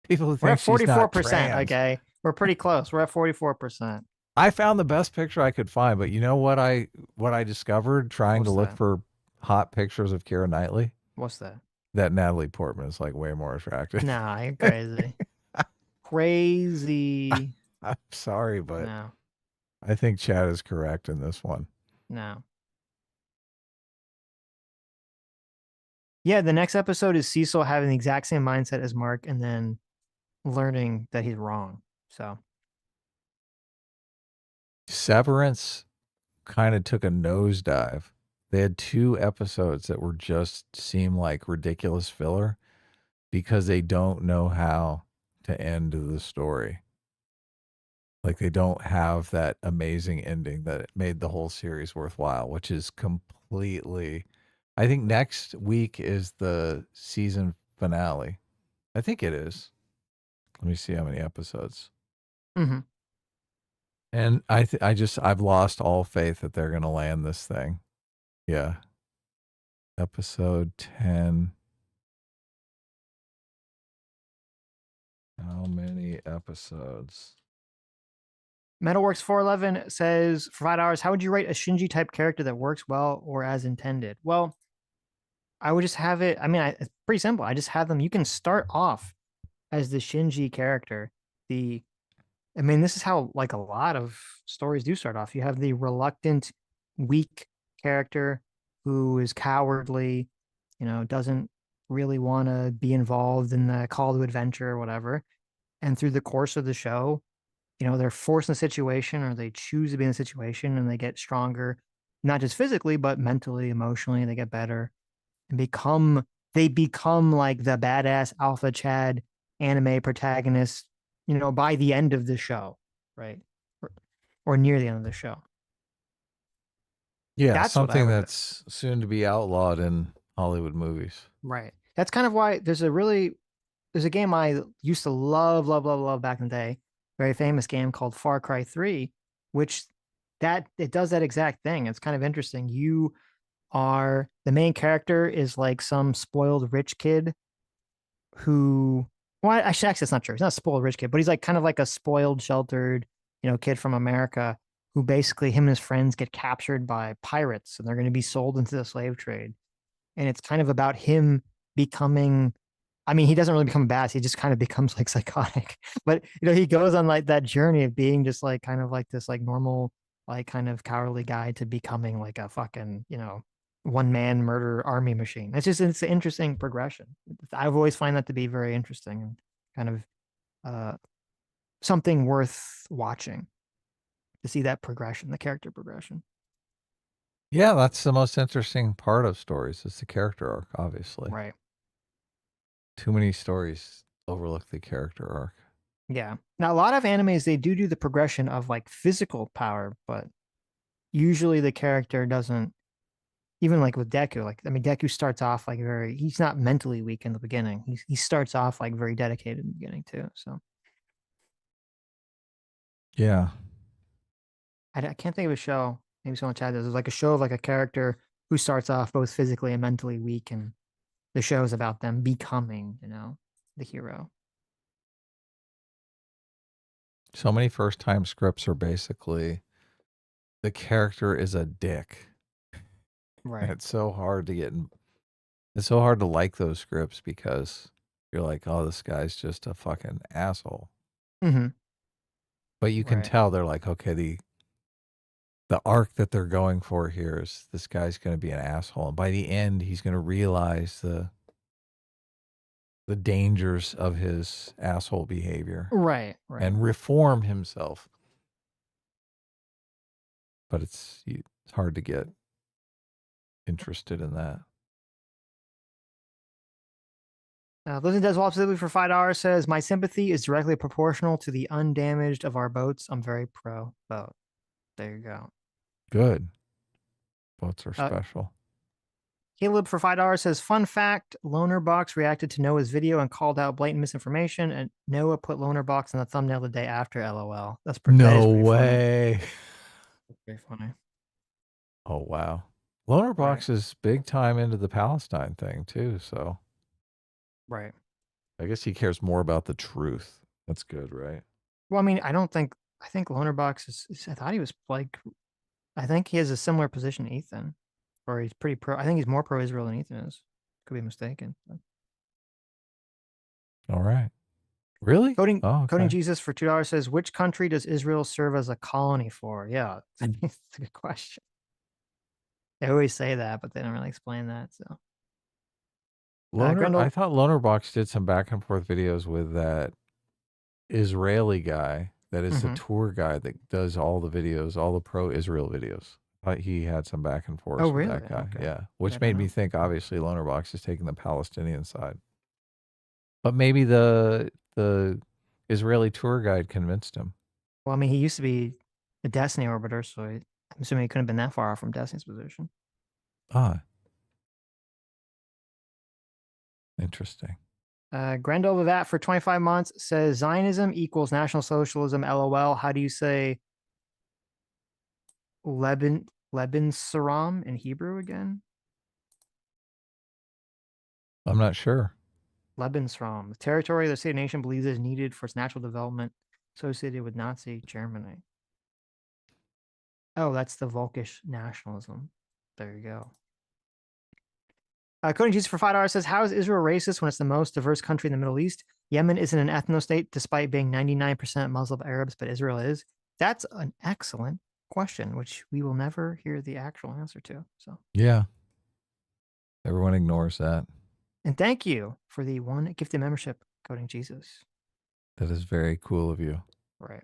People who We're think at 44%. Okay. We're pretty close. We're at 44%. I found the best picture I could find, but you know what I discovered trying to look for hot pictures of Keira Knightley? What's that? That Natalie Portman is like way more attractive. Nah, you're crazy. Crazy. I'm sorry, but No. I think Chad is correct in this one. No. Yeah, the next episode is Cecil having the exact same mindset as Mark and then learning that he's wrong. So Severance kind of took a nosedive. They had 2 episodes that were just seem like ridiculous filler because they don't know how to end the story. Like they don't have that amazing ending that made the whole series worthwhile, which is completely... I think next week is the season finale. I think it is. Let me see how many episodes. Mm-hmm. And I've lost all faith that they're going to land this thing. Yeah. Episode 10. How many episodes? Metalworks 411 says, for $5, how would you rate a Shinji type character that works well or as intended? Well, I would just have it. I mean, it's pretty simple. I just have them. You can start off as the Shinji character. This is how like a lot of stories do start off. You have the reluctant, weak character who is cowardly, doesn't really want to be involved in the call to adventure or whatever. And through the course of the show, they're forced in a situation or they choose to be in a situation and they get stronger, not just physically, but mentally, emotionally, they get better and they become like the badass alpha Chad anime protagonist, by the end of the show, right? Or near the end of the show. Yeah, that's something that's soon to be outlawed in Hollywood movies. Right. That's kind of why there's a game I used to love back in the day, very famous game called Far Cry 3, which it does that exact thing. It's kind of interesting. The main character is like some spoiled rich kid who, well, actually, that's not true. He's not a spoiled rich kid, but he's like kind of like a spoiled, sheltered, kid from America who basically him and his friends get captured by pirates and they're going to be sold into the slave trade. And it's kind of about him becoming, he doesn't really become a badass. He just kind of becomes like psychotic, but he goes on like that journey of being just like kind of like this like normal, like kind of cowardly guy to becoming like a fucking, one-man murder army machine. It's an interesting progression. I've always find that to be very interesting and kind of something worth watching to see that progression, the character progression. Yeah, that's the most interesting part of stories is the character arc, obviously. Right. Too many stories overlook the character arc. Yeah. Now, a lot of animes, they do the progression of like physical power, but usually the character doesn't. Even like with Deku, Deku starts off like he's not mentally weak in the beginning. He starts off like very dedicated in the beginning too. So yeah, I can't think of a show. Maybe someone chat this. There's like a show of like a character who starts off both physically and mentally weak, and the show is about them becoming, the hero. So many first-time scripts are basically the character is a dick. Right. And it's so hard to like those scripts because you're like, oh, this guy's just a fucking asshole. Mm-hmm. But you can tell they're like, okay, the arc that they're going for here is this guy's going to be an asshole. And by the end, he's going to realize the dangers of his asshole behavior. Right. And reform himself. But it's hard to get interested in that. Listen does well absolutely for $5 says, my sympathy is directly proportional to the undamaged of our boats. I'm very pro boat. There you go. Good. Boats are special. Caleb for $5 says, fun fact, Loner Box reacted to Noah's video and called out blatant misinformation, and Noah put Loner Box in the thumbnail the day after LOL. That's pretty No way. That's pretty funny. Oh, wow. Loner Box is big time into the Palestine thing too, so. Right. I guess he cares more about the truth. That's good, right? Well, I mean, I think Lonerbox is I thought he was like, I think he has a similar position to Ethan, or he's pretty pro. I think he's more pro-Israel than Ethan is. Could be mistaken. All right. Really? Coding Jesus for $2 says, which country does Israel serve as a colony for? Yeah, that's a good question. They always say that, but they don't really explain that. So, I thought Lonerbox did some back and forth videos with that Israeli guy that is the tour guy that does all the videos, all the pro-Israel videos. I thought he had some back and forth with that guy. Okay. Yeah, which made me think, obviously, Lonerbox is taking the Palestinian side. But maybe the Israeli tour guide convinced him. Well, I mean, he used to be a Destiny orbiter, so I'm assuming he couldn't have been that far off from Destiny's position. Ah. Interesting. Grendel Vivat for 25 months says Zionism equals National Socialism. LOL. How do you say Leben Saram in Hebrew again? I'm not sure. Lebensraum, the territory the state nation believes is needed for its natural development associated with Nazi Germany. Oh, that's the Volkish nationalism. There you go. Coding Jesus for $5 says, how is Israel racist when it's the most diverse country in the Middle East? Yemen isn't an ethno-state despite being 99% Muslim Arabs, but Israel is. That's an excellent question, which we will never hear the actual answer to. So yeah. Everyone ignores that. And thank you for the one gifted membership, Coding Jesus. That is very cool of you. Right.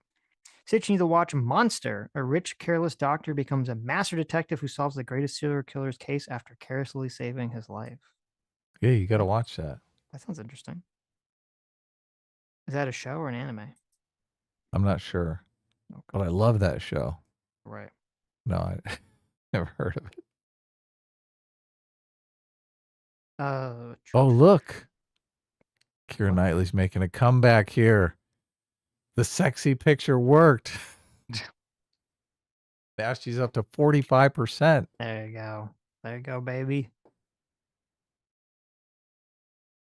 Sitch, you need to watch Monster. A rich, careless doctor becomes a master detective who solves the greatest serial killer's case after carelessly saving his life. Yeah, you got to watch that. That sounds interesting. Is that a show or an anime? I'm not sure. Okay. But I love that show. Right. No, I never heard of it. Oh, look. Keira Knightley's making a comeback here. The sexy picture worked. Now she's up to 45%. There you go. There you go, baby.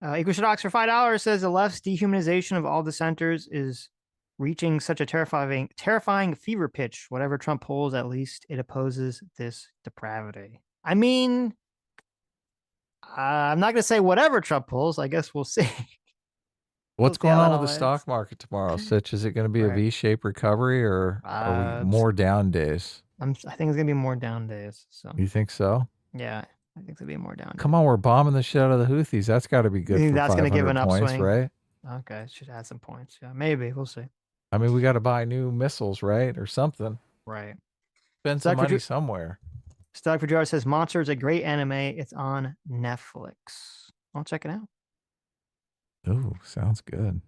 Equishodox for $5 says the left's dehumanization of all dissenters is reaching such a terrifying fever pitch. Whatever Trump polls, at least it opposes this depravity. I mean, I'm not going to say whatever Trump pulls. I guess we'll see. What's going on with the stock market tomorrow, Sitch? Is it going to be a V-shaped recovery, or are we more down days? I think it's going to be more down days. So you think so? Yeah, I think it's going to be more down. Come on, we're bombing the shit out of the Houthis. That's got to be good. For that's going to give an points, upswing, right? Okay, should add some points. Yeah, maybe we'll see. I mean, we got to buy new missiles, right, or something. Right. Spend some money somewhere. Stock for Jar says Monster is a great anime. It's on Netflix. I'll check it out. Ooh, sounds good.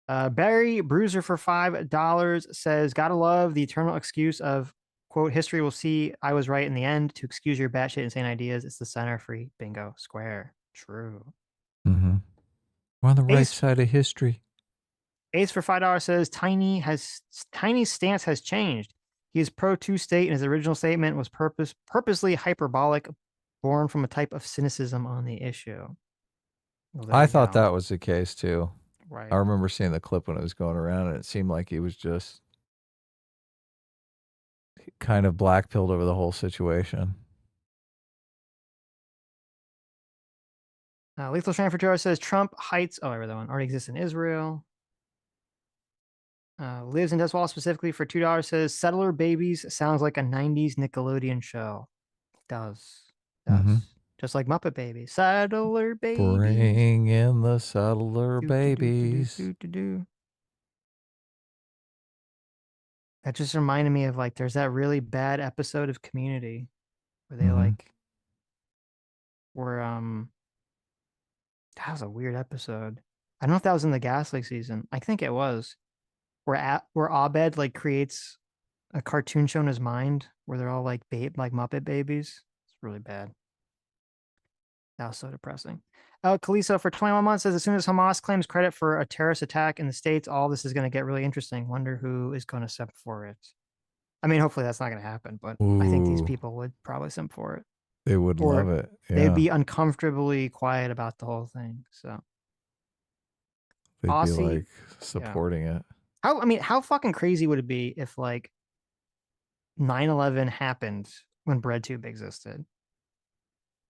Barry Bruiser for $5 says, gotta love the eternal excuse of, quote, history will see I was right in the end to excuse your batshit insane ideas. It's the center free bingo square. True. Mm-hmm. We're on the right side of history. Ace for $5 says Tiny's stance has changed. He is pro two-state, and his original statement was purposely hyperbolic, born from a type of cynicism on the issue. Well, I thought that was the case too. Right. I remember seeing the clip when it was going around, and it seemed like he was just kind of black-pilled over the whole situation. Lethal Strand for Joe says Trump Heights. Oh, I read that one. Already exists in Israel. Lives in Deswall specifically for $2 says Settler Babies sounds like a 90s Nickelodeon show. It does. Mm-hmm. Just like Muppet Babies. Settler Babies. Bring in the settler babies. That just reminded me of, like, there's that really bad episode of Community where they that was a weird episode. I don't know if that was in the Gaslight season. I think it was. Where Abed like creates a cartoon show in his mind where they're all like Muppet babies. It's really bad. That was so depressing. Kaliso for 21 months says as soon as Hamas claims credit for a terrorist attack in the States, all this is going to get really interesting. Wonder who is going to simp for it. I mean, hopefully that's not going to happen, but I think these people would probably simp for it. They would love it. Yeah. They'd be uncomfortably quiet about the whole thing. So they'd be like supporting it. How fucking crazy would it be if like 9/11 happened when BreadTube existed?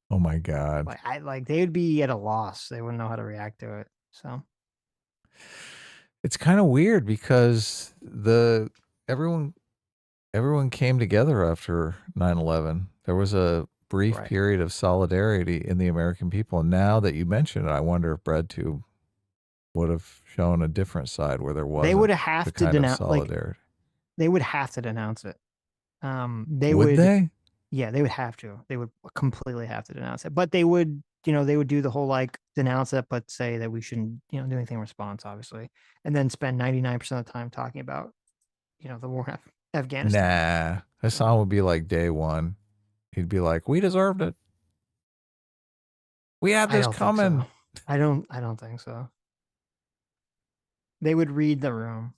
Oh my God. Like they would be at a loss. They wouldn't know how to react to it. So it's kind of weird because everyone came together after 9/11. There was a brief period of solidarity in the American people. And now that you mention it, I wonder if BreadTube would have shown a different side where there wasn't. They would have to denounce solidarity. They would have to denounce it. Would they? Yeah, they would have to. They would completely have to denounce it. But they would, they would do the whole like denounce it, but say that we shouldn't, do anything in response, obviously, and then spend 99% of the time talking about, the war in Afghanistan. Nah, Hassan would be like day one. He'd be like, "We deserved it. We had this coming." I don't think so. They would read the room.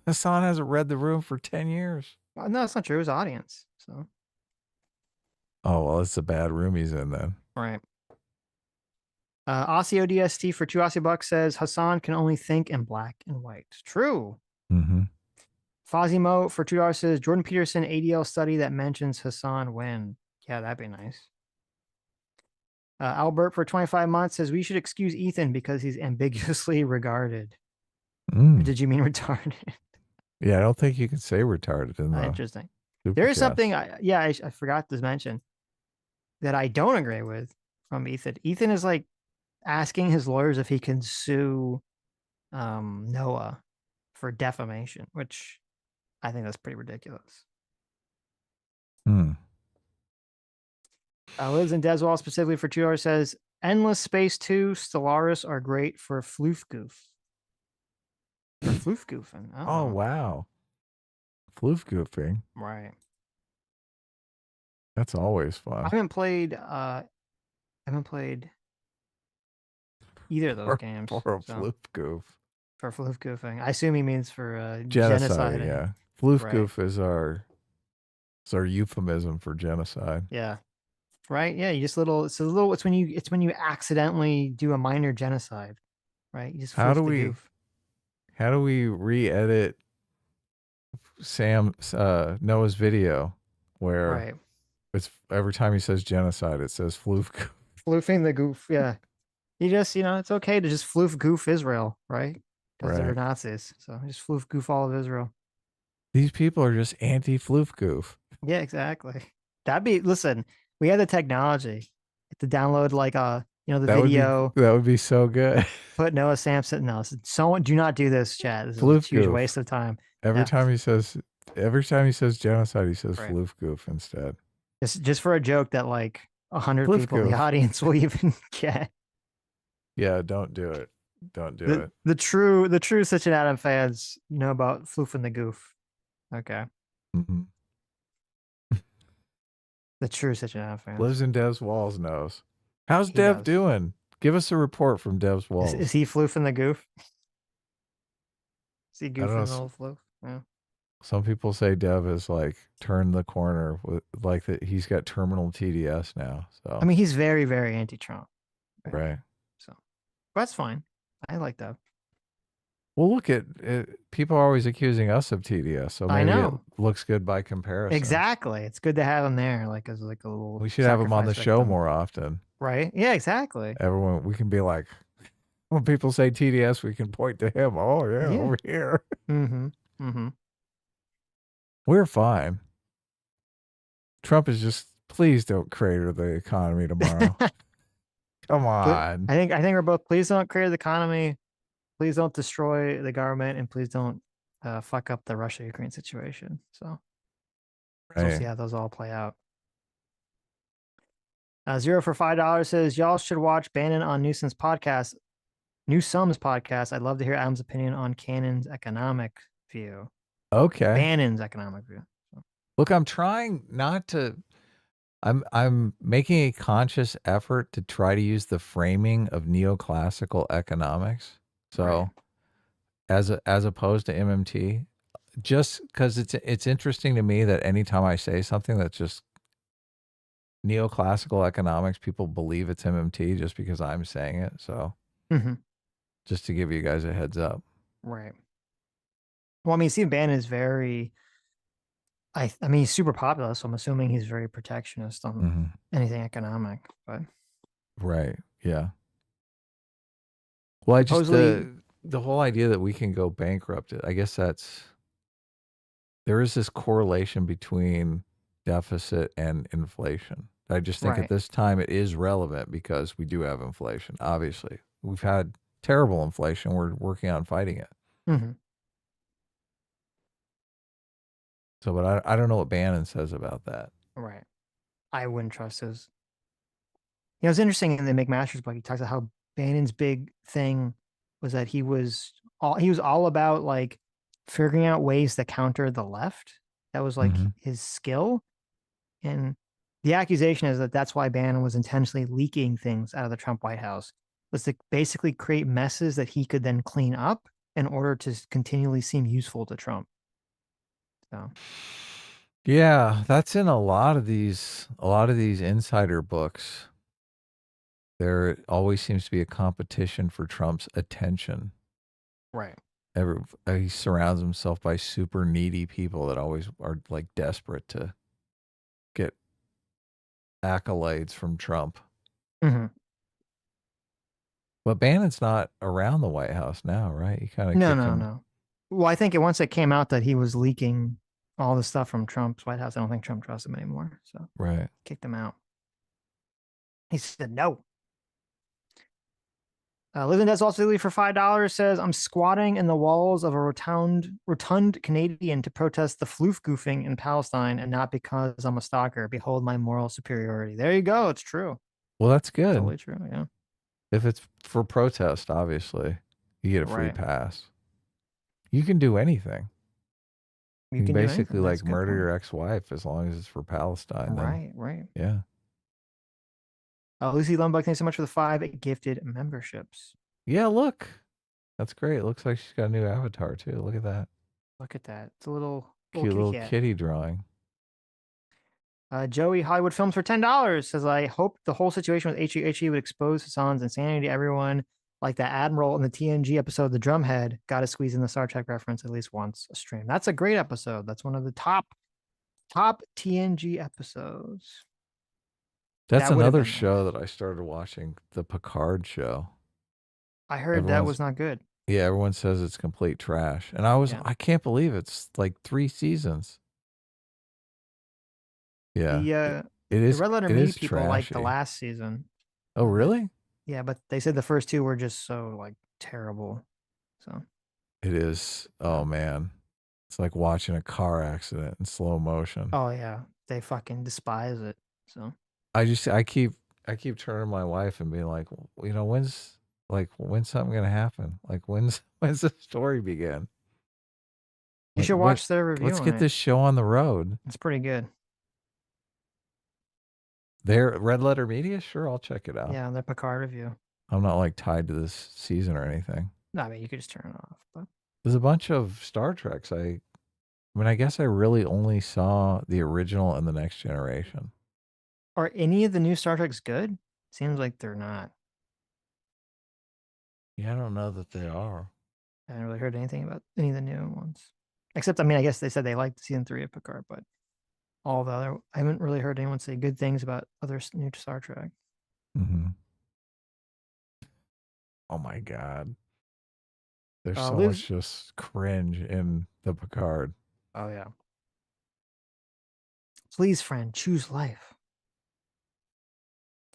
Hassan hasn't read the room for 10 years. No, it's not true. It was audience. So. Oh, well, it's a bad room he's in then. Right. Aussie ODST for 2 Aussie bucks says Hassan can only think in black and white. True. Mm-hmm. Fozimo for $2 says Jordan Peterson ADL study that mentions Hassan when. Yeah, that'd be nice. Albert for 25 months says we should excuse Ethan because he's ambiguously regarded. Or did you mean retarded? Yeah, I don't think you can say retarded in the interesting. There is something I forgot to mention that I don't agree with from Ethan. Ethan is like asking his lawyers if he can sue Noah for defamation, which I think that's pretty ridiculous. Lives in Deswall specifically for $2 says Endless Space 2 Stellaris are great for floof goof. For floof goofing. Oh wow. Floof goofing. Right. That's always fun. I haven't played either of those games. For a floof goof. For floof goofing. I assume he means for genocide. Yeah. Floof goof is our euphemism for genocide. Yeah. Right? Yeah, it's when you accidentally do a minor genocide. Right? You just How do we re-edit Noah's video where it's every time he says genocide it says floof goof. Floofing the goof, yeah. You just, it's okay to just floof goof Israel, right? Because they're Nazis. So just floof goof all of Israel. These people are just anti-floof goof. Yeah, exactly. Listen, we had the technology to download like the video. That would be so good. Put Noah Samson. No, do not do this, chat. This is a huge waste of time. Every time he says genocide, he says floof goof instead. Just for a joke that like 100 people in the audience will even get. Yeah, don't do it. Don't do it. The true Sitch and Adam fans know about floofing the goof. Okay. Mm-hmm. The true Sitch and Adam fans. Lives in Dev's Walls knows. How's Dev doing? Give us a report from Dev's Walls. Is he floofing the goof? Is he goofing the whole floof? Yeah. Some people say Dev has like turned the corner with like that. He's got terminal TDS now. So I mean, he's very, very anti-Trump. Right. So that's fine. I like that. Well, look at it. People are always accusing us of TDS, so maybe it looks good by comparison. Exactly. It's good to have him there, like as like a little. We should have him on the show more often. Right? Yeah, exactly. Everyone, we can be like, when people say TDS, we can point to him. Oh yeah. Over here. Mm-hmm. Mm-hmm. We're fine. Trump is just, please don't crater the economy tomorrow. Come on. I think we're both. Please don't crater the economy. Please don't destroy the government, and please don't fuck up the Russia-Ukraine situation. So we'll see how those all play out. Zero for $5 says y'all should watch Bannon on Newsom's podcast. I'd love to hear Adam's opinion on Cannon's economic view. Okay. Bannon's economic view. So. Look, I'm trying not to. I'm making a conscious effort to try to use the framing of neoclassical economics. So, as opposed to MMT, just because it's interesting to me that anytime I say something that's just neoclassical economics, people believe it's MMT just because I'm saying it. So, just to give you guys a heads up. Right. Well, I mean, Steve Bannon is very, I mean, he's super popular, so I'm assuming he's very protectionist on anything economic. But Right. Yeah. Well, I just supposedly, the whole idea that we can go bankrupt. I guess there is this correlation between deficit and inflation. I just think at right. this time it is relevant because we do have inflation. Obviously, we've had terrible inflation. We're working on fighting it. hmm So, but I don't know what Bannon says about that. Right. I wouldn't trust his. You know, it's interesting in the McMaster's book. He talks about how Bannon's big thing was that he was all about like figuring out ways to counter the left. That was like his skill. And the accusation is that that's why Bannon was intentionally leaking things out of the Trump White House, was to basically create messes that he could then clean up in order to continually seem useful to Trump. So, Yeah, that's in a lot of these insider books. There always seems to be a competition for Trump's attention. right. He surrounds himself by super needy people that always are like desperate to get accolades from Trump. hmm But Bannon's not around the White House now, right? You kind of No, kicked no, him. no. Well, I think once it came out that he was leaking all the stuff from Trump's White House, I don't think Trump trusts him anymore. So Right. kicked him out. He said no. Lives in Desert City for $5 says, I'm squatting in the walls of a rotund Canadian to protest the floof goofing in Palestine and not because I'm a stalker. Behold my moral superiority. There you go. It's true. Well, that's good. Totally true. Yeah. If it's for protest, obviously, you get a free Right. pass. You can do anything. You can do anything. basically That's like a good murder point. your ex-wife as long as it's for Palestine. then- Right, right. Yeah. Lucy Lumbuck, thanks so much for the 5 gifted memberships. Yeah, look. That's great. It looks like she's got a new avatar too. Look at that. Look at that. It's a little Cute little cat. kitty drawing. Joey Hollywood Films for $10 says, I hope the whole situation with HE would expose Hassan's insanity to everyone, like the Admiral in the TNG episode, The Drumhead. Got to squeeze in the Star Trek reference at least once a stream. That's a great episode. That's one of the top TNG episodes. That's That would've another been show that I started watching, the Picard show. I heard that was not good. Yeah, everyone says it's complete trash. And I can't believe it's like 3 seasons. Yeah. It is. The Red Letter it Media is people liked the trashy. last season. Oh, really? Yeah, but they said the first 2 were just so like terrible. So It is. Oh man. It's like watching a car accident in slow motion. oh yeah, they fucking despise it. So I keep turning to my wife and being like, you know, when's something gonna happen? Like when's the story begin? you should watch their review. Let's on get it. this show on the road. It's pretty good. Their Red Letter Media, sure, I'll check it out. Yeah, their Picard review. I'm not like tied to this season or anything. No, I mean you could just turn it off. But There's a bunch of Star Treks. I mean, I guess I really only saw the original and the Next Generation. are any of the new Star Treks good? Seems like they're not. Yeah, I don't know that they are. I haven't really heard anything about any of the new ones. Except, I mean, I guess they said they liked season 3 of Picard, but all the other, I haven't really heard anyone say good things about other new Star Trek. Mm-hmm. Oh my God. There's so Liv- much just cringe in the Picard. Oh, yeah. Please, friend, choose life.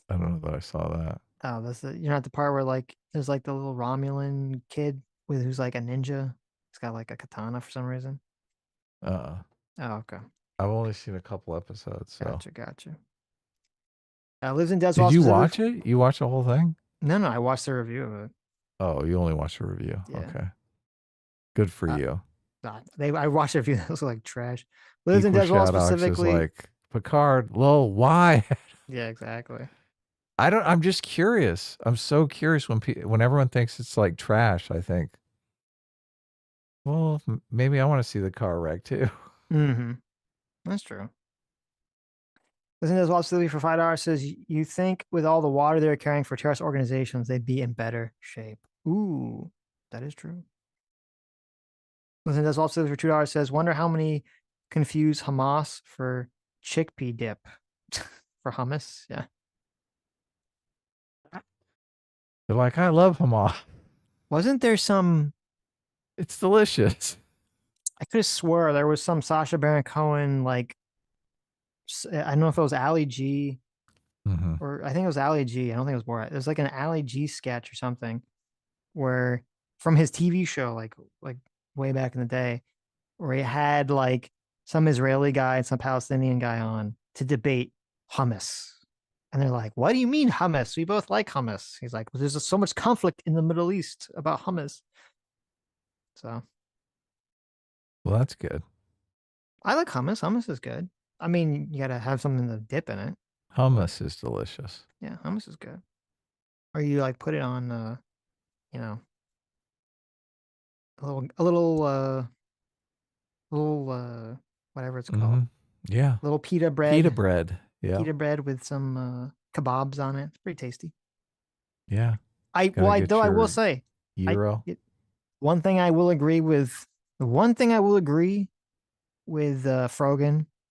I don't know that I saw that. Oh, you're not the part where like there's like the little Romulan kid who's like a ninja. He's got like a katana for some reason. Oh, okay. I've only seen a couple episodes. So. Gotcha. Lives in Des Did you watch it? You watched the whole thing? No, I watched the review of it. Oh, you only watched the review. Yeah. Okay. Good for you. I watched a review that was like trash. Lives in Des specifically. Like Picard, lol, why? Yeah, exactly. I'm just curious. I'm so curious when everyone thinks it's like trash. I think, well, maybe I want to see the car wreck too. Mm-hmm. That's true. Listen to this Silly for $5 says, you think with all the water they're carrying for terrorist organizations, they'd be in better shape. Ooh, that is true. Listen, that's also for $2 says, wonder how many confuse Hamas for chickpea dip for hummus. Yeah. They're like, I love Hamas. Wasn't there some? It's delicious. I could have swore there was some Sacha Baron Cohen, like, I don't know if it was Ali G or I think it was Ali G. I don't think it was Borat. It was like an Ali G sketch or something where from his TV show, like way back in the day, where he had like some Israeli guy and some Palestinian guy on to debate hummus. And they're like, what do you mean hummus? We both like hummus. He's like, well, there's so much conflict in the Middle East about hummus. So. Well, that's good. I like hummus. Hummus is good. I mean, you got to have something to dip in it. Hummus is delicious. Yeah, hummus is good. Or you like put it on, a little, whatever it's called. Yeah. Little pita bread. Pita bread. Yeah. Pita bread with some kebabs on it. It's pretty tasty. Yeah. I will say, gyro. One thing I will agree with Frogan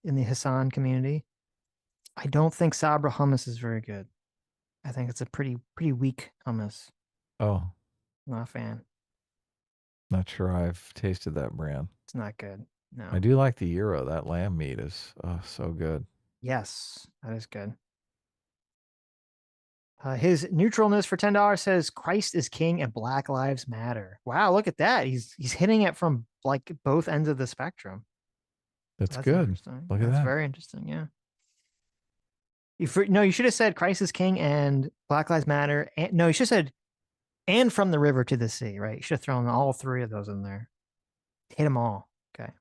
in the Hassan community, I don't think Sabra hummus is very good. I think it's a pretty weak hummus. Oh. Not a fan. Not sure I've tasted that brand. It's not good. No. I do like the gyro. That lamb meat is so good. Yes, that is good. His neutralness for $10 says Christ is king and Black Lives Matter. Wow, look at that. He's hitting it from like both ends of the spectrum. That's good. Look at that. That's very interesting. Yeah. You should have said Christ is king and Black Lives Matter. You should have said and from the river to the sea, right? You should have thrown all three of those in there. Hit them all. Okay.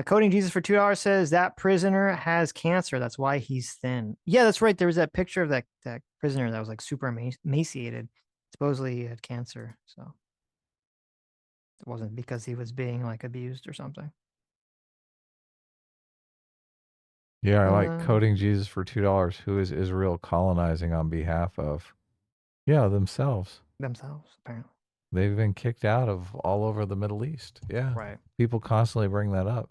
Coding Jesus for $2 says that prisoner has cancer. That's why he's thin. Yeah, that's right. There was that picture of that prisoner that was like super emaciated. Supposedly he had cancer. So it wasn't because he was being like abused or something. Yeah, I like coding Jesus for $2. Who is Israel colonizing on behalf of? Yeah, themselves. Themselves, apparently. They've been kicked out of all over the Middle East. Yeah. Right. People constantly bring that up.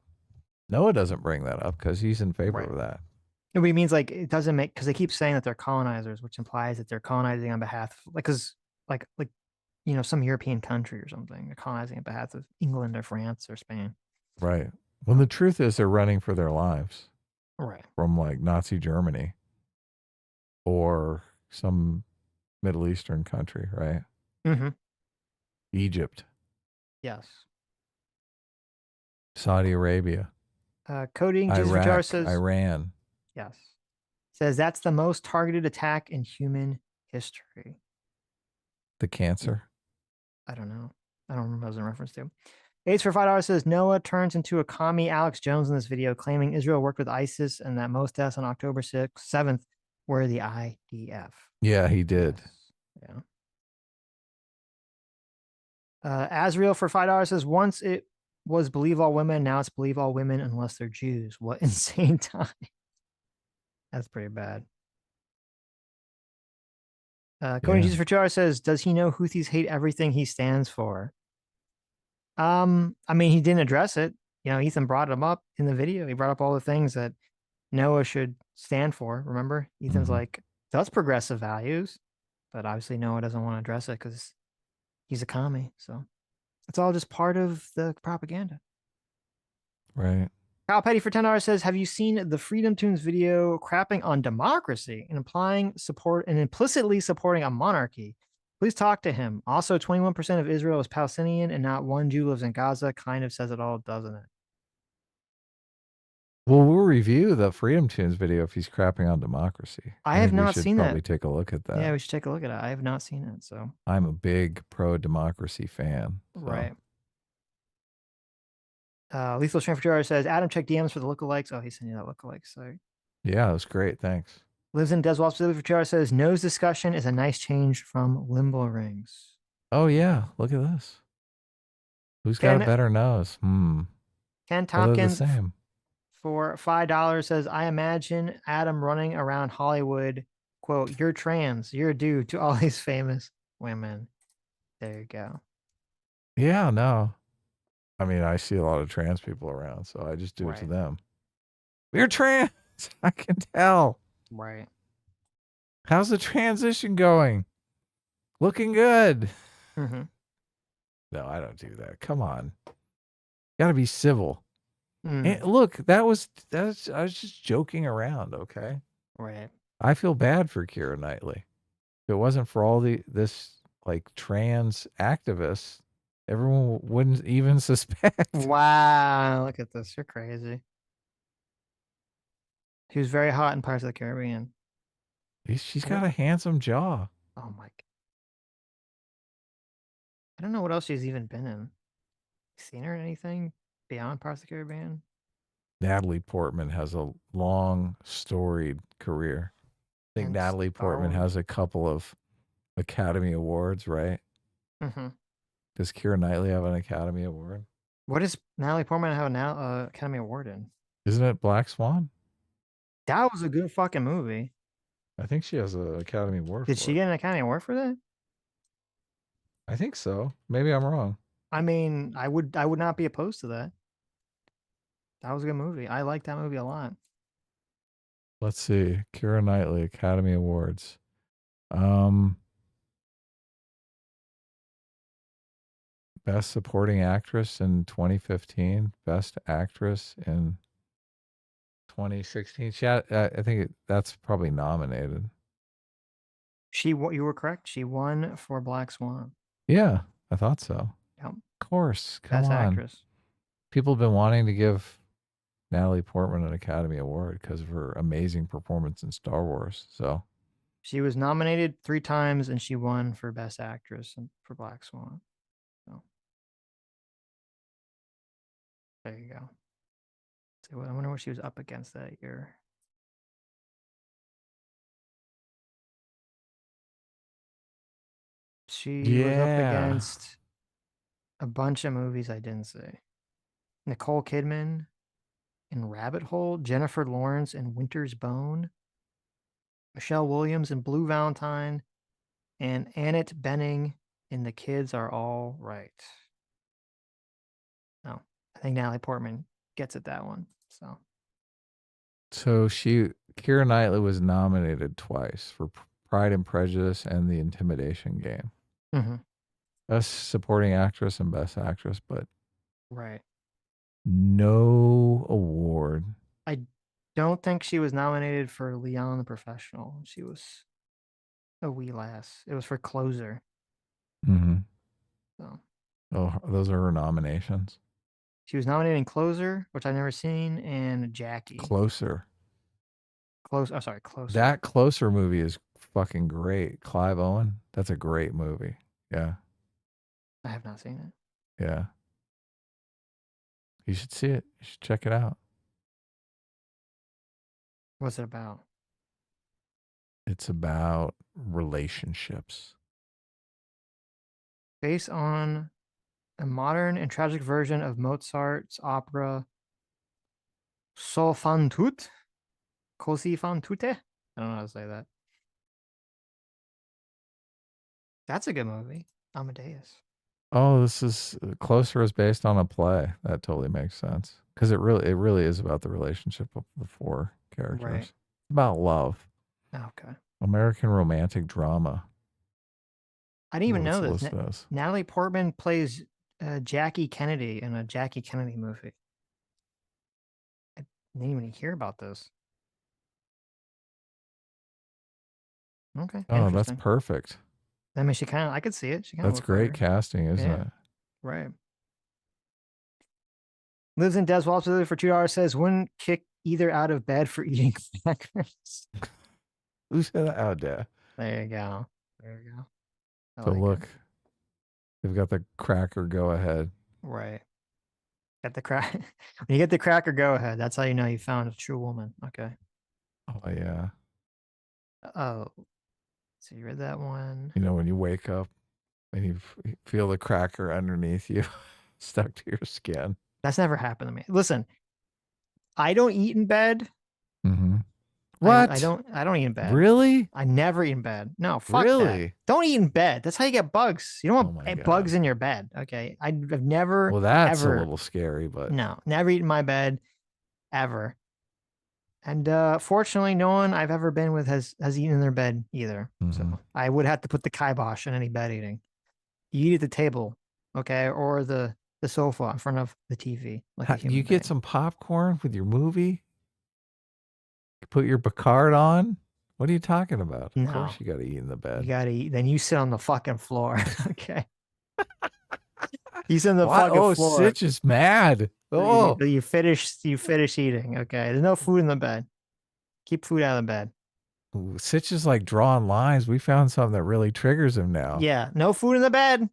Noah doesn't bring that up because he's in favor of that. No, but he means like it doesn't make, because they keep saying that they're colonizers, which implies that they're colonizing on behalf of, because some European country or something. They're colonizing on behalf of England or France or Spain. Right. Well, the truth is they're running for their lives. Right. From like Nazi Germany or some Middle Eastern country, right? Mm-hmm. Egypt. Yes. Saudi Arabia. Coding Jesus Jar says Iran. Yes. Says that's the most targeted attack in human history. The cancer? I don't know. I don't remember what it was in reference to. Aids for $5 says Noah turns into a commie Alex Jones in this video, claiming Israel worked with ISIS and that most deaths on October 7th were the IDF. Yeah, he did. Yes. Yeah. Azrael for $5 says once it was believe all women, now it's believe all women unless they're Jews. What insane time. That's pretty bad. Cody Jesus for $2 says, does he know Houthis hate everything he stands for? I mean, he didn't address it. Ethan brought him up in the video. He brought up all the things that Noah should stand for. Remember? Ethan's like, that's progressive values. But obviously Noah doesn't want to address it because he's a commie. So it's all just part of the propaganda. Right. Kyle Petty for $10 says, have you seen the Freedom Tunes video crapping on democracy and implying support and implicitly supporting a monarchy? Please talk to him. Also, 21% of Israel is Palestinian and not one Jew lives in Gaza. Kind of says it all, doesn't it? Well, we'll review the Freedom Tunes video if he's crapping on democracy. I have not seen that. Probably take a look at that. Yeah, we should take a look at it. I have not seen it. So I'm a big pro-democracy fan. So. Right. Lethal Strength for $2 says, Adam, check DMs for the lookalikes. Oh, he sent you that lookalike. Sorry. Yeah, it was great. Thanks. Lives in Deswald specifically for $2 says, nose discussion is a nice change from limbo rings. Oh, yeah. Look at this. Who's got a better nose? Ken Tompkins for $5 says, I imagine Adam running around Hollywood, quote, you're trans, you're due to all these famous women. There you go. Yeah, no. I mean, I see a lot of trans people around, so I just do it to Right. them. You're trans. I can tell. Right. How's the transition going? Looking good. Mm-hmm. No, I don't do that. Come on. Got to be civil. Mm. And look, I was just joking around, okay? Right. I feel bad for Keira Knightley. If it wasn't for all this like trans activists, everyone wouldn't even suspect. Wow, look at this. You're crazy. He was very hot in Pirates of the Caribbean. She's got a handsome jaw. Oh my. I don't know what else she's even been in. Seen her in anything beyond Pirates of the Caribbean? Natalie Portman has a long, storied career. I think And Natalie Portman Star has a couple of Academy Awards, right? Mm-hmm. Does Keira Knightley have an Academy Award? What does Natalie Portman have an Academy Award in? Isn't it Black Swan? That was a good fucking movie. I think she has an Academy Award Did for she it. get an Academy Award for that? I think so. Maybe I'm wrong. I mean, I would not be opposed to that. That was a good movie. I like that movie a lot. Let's see. Keira Knightley, Academy Awards. Best Supporting Actress in 2015. Best Actress in 2016. I think that's probably nominated. You were correct. She won for Black Swan. Yeah, I thought so. Yep. Of course. Come Best on. actress. People have been wanting to give Natalie Portman an Academy Award because of her amazing performance in Star Wars. So she was nominated 3 times and she won for Best Actress for Black Swan. So there you go. So I wonder what she was up against that year. She was up against a bunch of movies I didn't see. Nicole Kidman in Rabbit Hole, Jennifer Lawrence in Winter's Bone, Michelle Williams in Blue Valentine, and Annette Bening in The Kids Are All Right. No, I think Natalie Portman gets it that one. So Keira Knightley was nominated twice for Pride and Prejudice and The Intimidation Game. Mm-hmm. Best Supporting Actress and Best Actress, but right. No award. I don't think she was nominated for Leon the Professional. She was a wee lass. It was for Closer. Mm-hmm. So. Oh, those are her nominations. She was nominated in Closer, which I've never seen, and Jackie. Closer. Closer. That Closer movie is fucking great. Clive Owen. That's a great movie. Yeah. I have not seen it. Yeah. You should see it. You should check it out. What's it about? It's about relationships. Based on a modern and tragic version of Mozart's opera Sol fan tutte? Così fan tutte? I don't know how to say that. That's a good movie. Amadeus. Oh, this is Closer is based on a play. That totally makes sense. Because it really is about the relationship of the 4 characters. Right. It's about love. Okay. American romantic drama. I didn't even know this. This. Natalie Portman plays Jackie Kennedy in a Jackie Kennedy movie. I didn't even hear about this. Okay. Oh, that's perfect. I mean, I could see it. That's great casting, isn't it? Right. Lives in Des Walls for $2 says, wouldn't kick either out of bed for eating crackers. Who said that out there? There you go. There you go. So look, they've got the cracker go ahead. Right. Get the crack. When you get the cracker go ahead, that's how you know you found a true woman. Okay. Oh yeah. Oh. So you read that one. You know, when you wake up and you feel the cracker underneath you stuck to your skin. That's never happened to me. Listen, I don't eat in bed. Mm-hmm. What? I don't eat in bed. Really? I never eat in bed. No, fuck that. Really? Don't eat in bed. That's how you get bugs. You don't Oh want bugs in your bed. Okay. I've never. Well, that's ever, a little scary, but no, never eaten in my bed, ever. And fortunately, no one I've ever been with has eaten in their bed either. So I would have to put the kibosh on any bed eating. You eat at the table, okay, or the sofa in front of the TV. Like a human you get being. some popcorn with your movie. You put your Picard on. What are you talking about? Of No. course, you got to eat in the bed. You gotta eat. Then you sit on the fucking floor. Okay. You sit on the fucking floor. Sitch is mad. Oh, You finish eating. Okay. There's no food in the bed. Keep food out of the bed. Ooh, Sitch is like drawing lines. We found something that really triggers him now. Yeah. No food in the bed.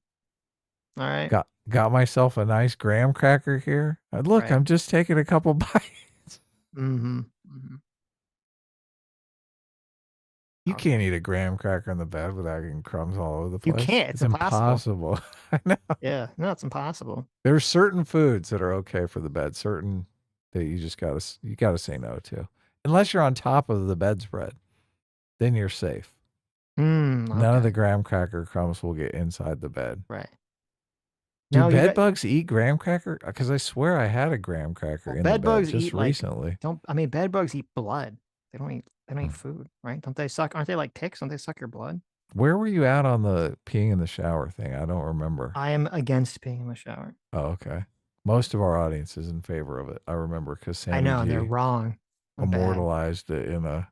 All right. Got myself a nice graham cracker here. Look, Right. I'm just taking a couple bites. You can't eat a graham cracker in the bed without getting crumbs all over the You place. can't. It's impossible. I know. Yeah. No, it's impossible. There's certain foods that are okay for the bed. Certain that you just gotta say no to, unless you're on top of the bedspread. Then you're safe. None of the graham cracker crumbs will get inside the bed. Right. Do bed bugs eat graham cracker? Because I swear I had a graham cracker in the Bed bed bugs just eat recently. bed bugs eat blood. They don't eat food, right? Don't they suck? Aren't they like ticks? Don't they suck your blood? Where were you at on the peeing in the shower thing? I don't remember. I am against peeing in the shower. Oh, okay. Most of our audience is in favor of it. I remember because Sammy I know, G they're wrong. I'm bad. immortalized it in a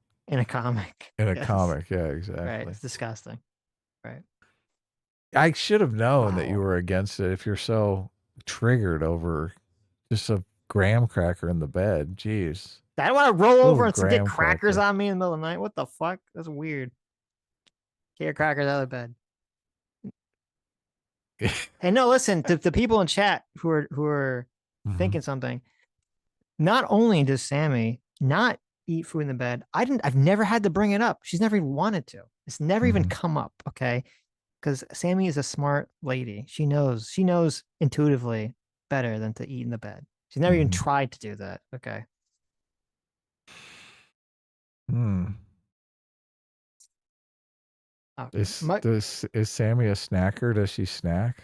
comic. Yes. Comic, yeah, exactly. Right. It's disgusting. Right. I should have known that you were against it if you're so triggered over just a graham cracker in the bed. Jeez. I want to roll over and get graham crackers cracker. on me in the middle of the night. What the fuck? That's weird. Get your crackers out of bed. Hey, no, listen, to the people in chat who are thinking something. Not only does Sammy not eat food in the bed, I've never had to bring it up. She's never even wanted to. It's never even come up, okay? Because Sammy is a smart lady. She knows intuitively better than to eat in the bed. She's never even tried to do that. Okay. Is Sammy a snacker? Does she snack?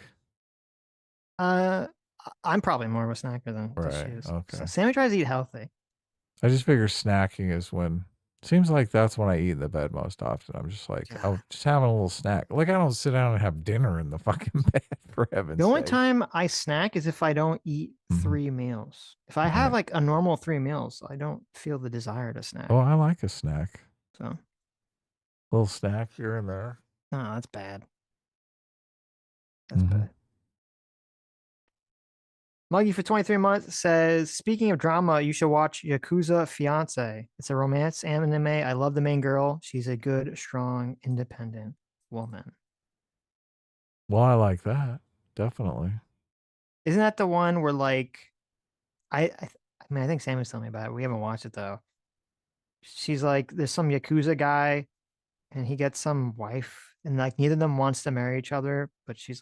I'm probably more of a snacker than she is. Okay. So Sammy tries to eat healthy. I just figure snacking is when seems like that's when I eat in the bed most often. I'm just like, I'm just having a little snack. Like I don't sit down and have dinner in the fucking bed for heaven's The only sake. time I snack is if I don't eat 3 meals. If I have like a normal 3 meals, I don't feel the desire to snack. Oh, I like a snack. So little snack here and there. No, that's bad. That's bad. Muggy for 23 months says, speaking of drama, you should watch Yakuza Fiance. It's a romance anime. I love the main girl. She's a good, strong, independent woman. Well, I like that. Definitely. Isn't that the one where like I mean I think Sam was telling me about it. We haven't watched it though. She's like there's some Yakuza guy and he gets some wife and like neither of them wants to marry each other, but she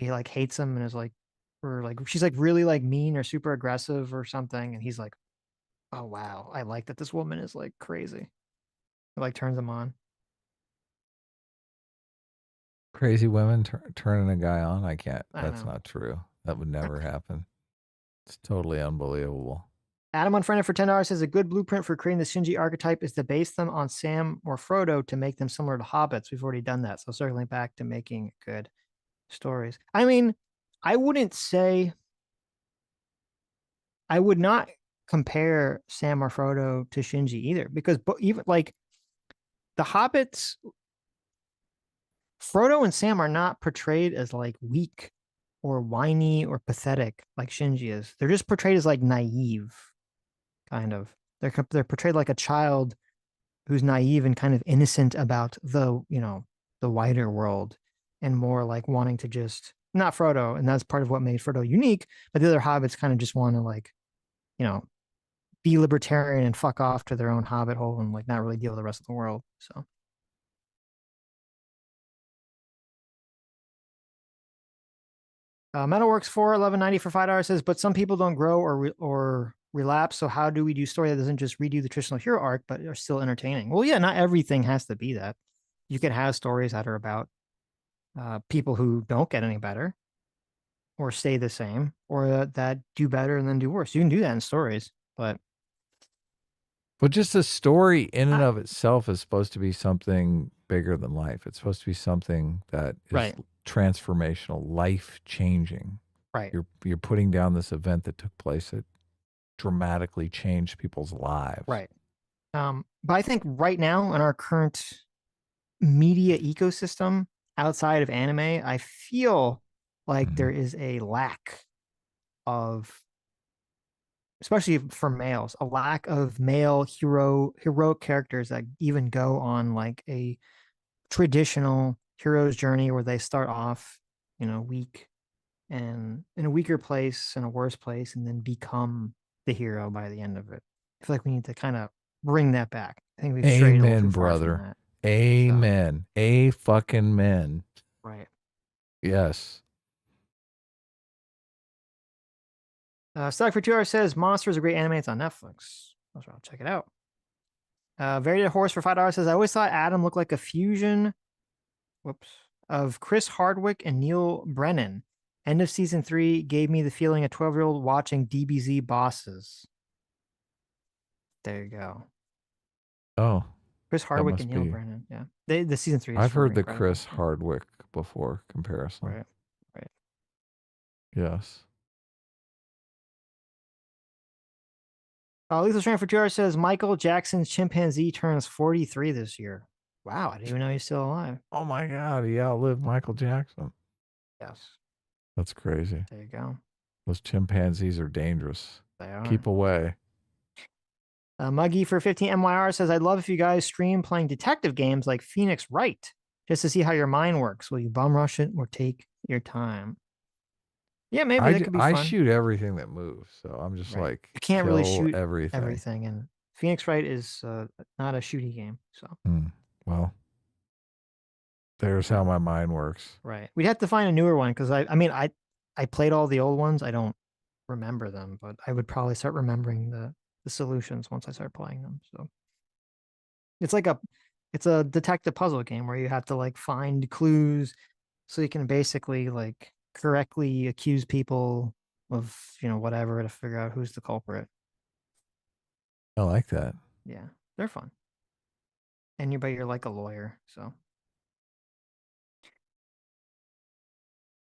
like hates him and is like or like she's like really like mean or super aggressive or something and he's like, oh wow, I like that this woman is like crazy. It like turns him on. Crazy women turning a guy on? I can't. I That's know. not true. That would never happen. It's totally unbelievable. Adam Unfriended for $10 says a good blueprint for creating the Shinji archetype is to base them on Sam or Frodo to make them similar to hobbits. We've already done that. So circling back to making good stories. I mean, I would not compare Sam or Frodo to Shinji either, because even like the hobbits, Frodo and Sam are not portrayed as like weak or whiny or pathetic like Shinji is. They're just portrayed as like naive, kind of. They're portrayed like a child who's naive and kind of innocent about the wider world, and more like wanting to just not Frodo, and that's part of what made Frodo unique. But the other hobbits kind of just want to like, be libertarian and fuck off to their own hobbit hole and like not really deal with the rest of the world. So. Metalworks 4 11.90 for $5 says, but some people don't grow or relapse. So how do we do story that doesn't just redo the traditional hero arc, but are still entertaining? Well, yeah, not everything has to be that. You can have stories that are about people who don't get any better or stay the same, or that do better and then do worse. You can do that in stories, but just the story in and of itself is supposed to be something bigger than life. It's supposed to be something that is transformational, life-changing. Right. You're putting down this event that took place that dramatically changed people's lives. Right. But I think right now in our current media ecosystem outside of anime, I feel like there is a lack of, especially for males, a lack of male heroic characters that even go on like a traditional hero's journey where they start off, weak and in a weaker place, in a worse place, and then become the hero by the end of it. I feel like we need to kind of bring that back. I think we've strayed a little too far from that. Amen. A fucking men. Right. Yes. Stuck for 2 hours says Monster is a great anime. It's on Netflix. I'll check it out. Very Dead Horse for $5 says I always thought Adam looked like a fusion of Chris Hardwick and Neil Brennan. End of season 3 gave me the feeling a 12-year-old watching DBZ Bosses. There you go. Oh. Chris Hardwick and Neil Brennan. Yeah. The season 3 is I've heard the incredible. Chris Hardwick before comparison. Right. Yes. Lethal Strand for 2 hours says Michael Jackson's chimpanzee turns 43 this year. Wow, I didn't even know he's still alive. Oh my God, he outlived Michael Jackson. Yes. That's crazy. There you go. Those chimpanzees are dangerous. They are. Keep away. Muggy for 15 MYR says, I'd love if you guys stream playing detective games like Phoenix Wright, just to see how your mind works. Will you bum rush it or take your time? Yeah, maybe that could be fun. I shoot everything that moves, so I'm just like, you can't really shoot everything. And Phoenix Wright is not a shooty game. So, well, there's how my mind works. Right. We'd have to find a newer one because I played all the old ones. I don't remember them, but I would probably start remembering the solutions once I start playing them. So it's a detective puzzle game where you have to like find clues so you can basically like correctly accuse people of, whatever to figure out who's the culprit. I like that. Yeah, they're fun. And you're like a lawyer, so.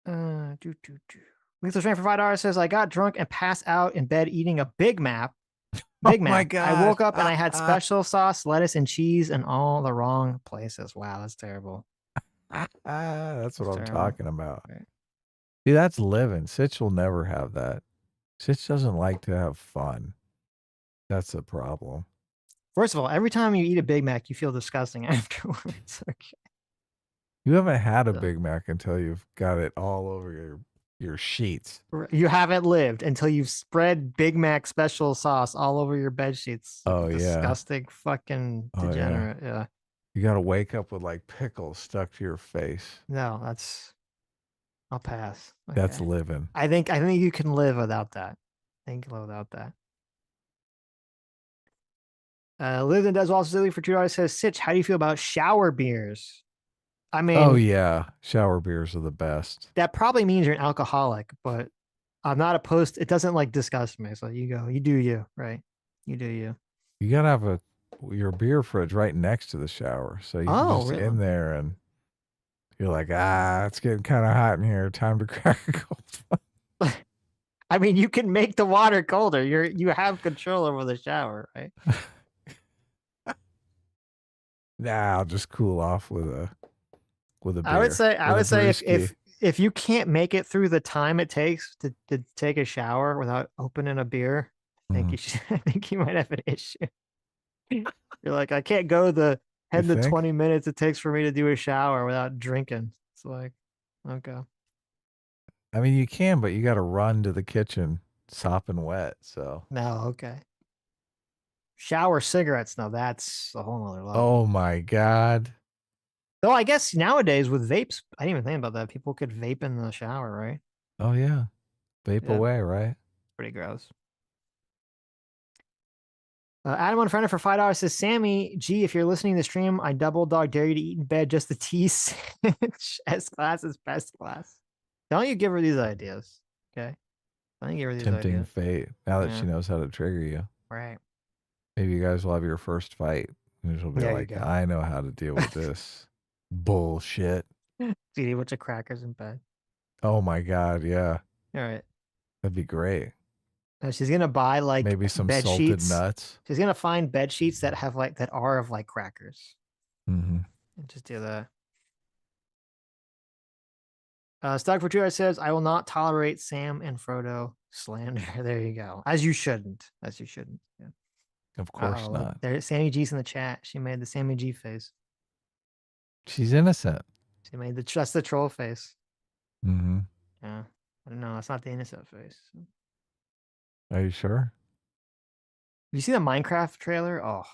Lethal Strand for $5 says I got drunk and passed out in bed eating a Big Mac. My God. I woke up and I had special sauce, lettuce, and cheese in all the wrong places. Wow, that's terrible. That's what I'm talking about. Right. See, that's living. Sitch will never have that. Sitch doesn't like to have fun. That's a problem. First of all, every time you eat a Big Mac, you feel disgusting afterwards. Okay. You haven't had a Big Mac until you've got it all over your sheets. You haven't lived until you've spread Big Mac special sauce all over your bed sheets. Oh, disgusting fucking degenerate. Yeah. You got to wake up with like pickles stuck to your face. No, I'll pass. Okay. That's living. I think you can live without that. I think you can live without that. Lives and does also silly for $2 says, Sitch, how do you feel about shower beers? I mean, oh yeah, shower beers are the best. That probably means you're an alcoholic, but I'm not opposed. It doesn't like disgust me. So you go, you do you, right? You do you. You gotta have your beer fridge right next to the shower, so you can just in there and you're like, it's getting kind of hot in here. Time to crack a cold one. I mean, you can make the water colder. You have control over the shower, right? Nah, I'll just cool off with a beer. I would say if you can't make it through the time it takes to take a shower without opening a beer, I think you might have an issue. You're like, I can't go the 20 minutes it takes for me to do a shower without drinking. It's like, okay. I mean, you can, but you got to run to the kitchen sopping wet. So no, okay. Shower cigarettes, now that's a whole nother level. Oh my God. Though I guess nowadays with vapes, I didn't even think about that. People could vape in the shower, right? Oh yeah. Vape away, right? Pretty gross. Adam on Friend for $5 says, Sammy G, if you're listening to the stream, I double dog dare you to eat in bed just the tea sandwich. S class is best class. Don't you give her these ideas, okay? Don't you give her these Tempting ideas. fate. Now that Yeah. she knows how to trigger you. Right. Maybe you guys will have your first fight. And she'll be There you like, go. I know how to deal with this bullshit. Eat a bunch of crackers in bed. Oh my God, yeah. All right. That'd be great. Now she's gonna buy like Maybe some bed salted sheets. nuts. She's gonna find bed sheets that have like that are of like crackers. Mm-hmm. And just do that. Stock for Two says, I will not tolerate Sam and Frodo slander. There you go. As you shouldn't. As you shouldn't. Yeah. Of course not. There's Sammy G's in the chat. She made the Sammy G face. She's innocent. She made that's the troll face. Mm-hmm. Yeah. I don't know. That's not the innocent face. Are you sure? You see the Minecraft trailer? Oh,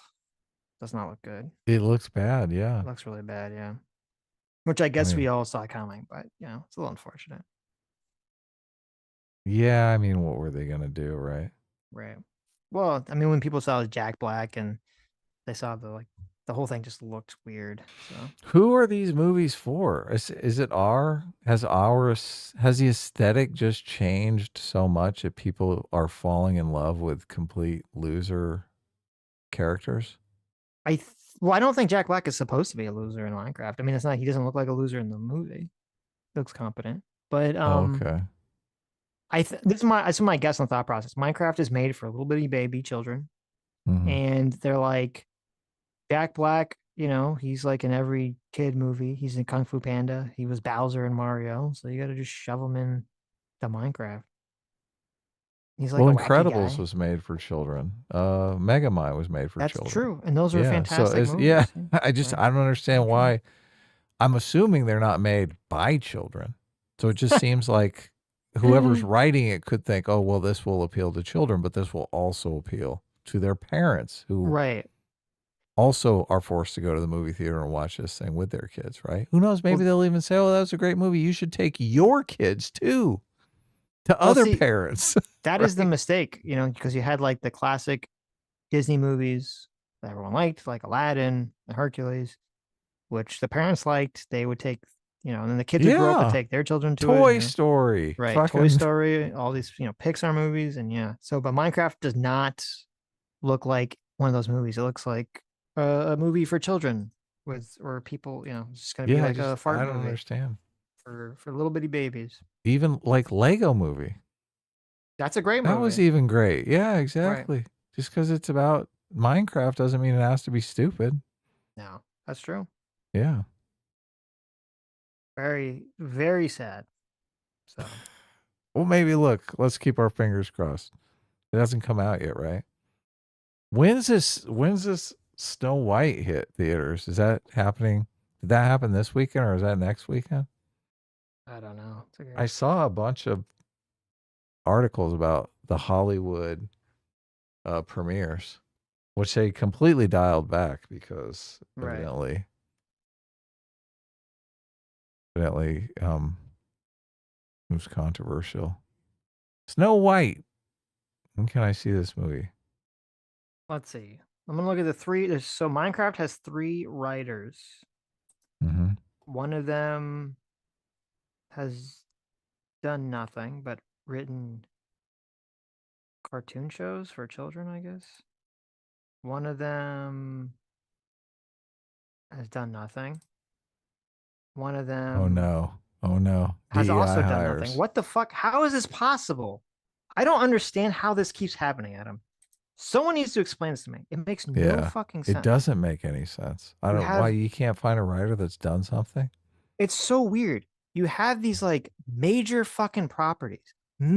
does not look good. It looks bad, yeah. It looks really bad, yeah. Which I guess we all saw coming, but it's a little unfortunate. Yeah, I mean, what were they gonna do, right? Right. Well, I mean, when people saw Jack Black and they saw the whole thing just looked weird. So Who are these movies for? Has the aesthetic just changed so much that people are falling in love with complete loser characters? I don't think Jack Black is supposed to be a loser in Minecraft. I mean, it's not. He doesn't look like a loser in the movie. He looks competent, but Okay. this is my guess on the thought process. Minecraft is made for little bitty baby children, and they're like Jack Black. You know, he's like in every kid movie. He's in Kung Fu Panda. He was Bowser in Mario. So you got to just shove him in the Minecraft. He's like well, a wacky Incredibles guy. was made for children. Megamind was made for That's children. true, and those are fantastic movies. Yeah, I don't understand why. I'm assuming they're not made by children. So it just seems like whoever's writing it could think, oh, well, this will appeal to children, but this will also appeal to their parents who also are forced to go to the movie theater and watch this thing with their kids, right? Who knows? Maybe they'll even say, oh, that was a great movie. You should take your kids too to other parents. That is the mistake, because you had like the classic Disney movies that everyone liked, like Aladdin and Hercules, which the parents liked. They would take, and then the kids would grow up and take their children to Toy it. Story. Right. Fucking... Toy Story, all these, Pixar movies. And but Minecraft does not look like one of those movies. It looks like a movie for children or people, it's just going to be like a fart movie. I don't understand. For little bitty babies. Even like Lego Movie. That's a great movie. That was even great. Yeah, exactly. Right. Just because it's about Minecraft doesn't mean it has to be stupid. No, that's true. Yeah. Very, very sad. So. Well, maybe let's keep our fingers crossed. It hasn't come out yet, right? When's this Snow White hit theaters? Is that happening? Did that happen this weekend or is that next weekend? I don't know. I saw a bunch of articles about the Hollywood premieres, which they completely dialed back because evidently it was controversial. Snow White. When can I see this movie? Let's see. I'm gonna look at the three. So Minecraft has 3 writers. One of them has done nothing but written cartoon shows for children, I guess. One of them has done nothing. One of them Oh no. has DEI also done hires. nothing. What the fuck? How is this possible? I don't understand how this keeps happening, Adam. Someone needs to explain this to me. It makes no fucking sense. It doesn't make any sense. I don't know why you can't find a writer that's done something. It's so weird. You have these like major fucking properties, like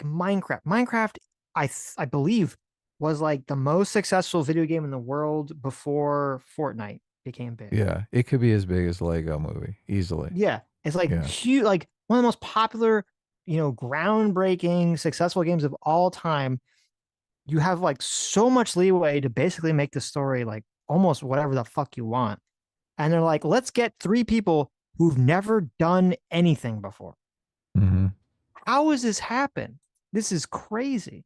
Minecraft. Minecraft, I believe, was like the most successful video game in the world before Fortnite became big. Yeah, it could be as big as Lego Movie easily. Yeah, it's like huge, like one of the most popular, groundbreaking, successful games of all time. You have like so much leeway to basically make the story like almost whatever the fuck you want. And they're like, let's get 3 people who've never done anything before. How has this happened? This is crazy.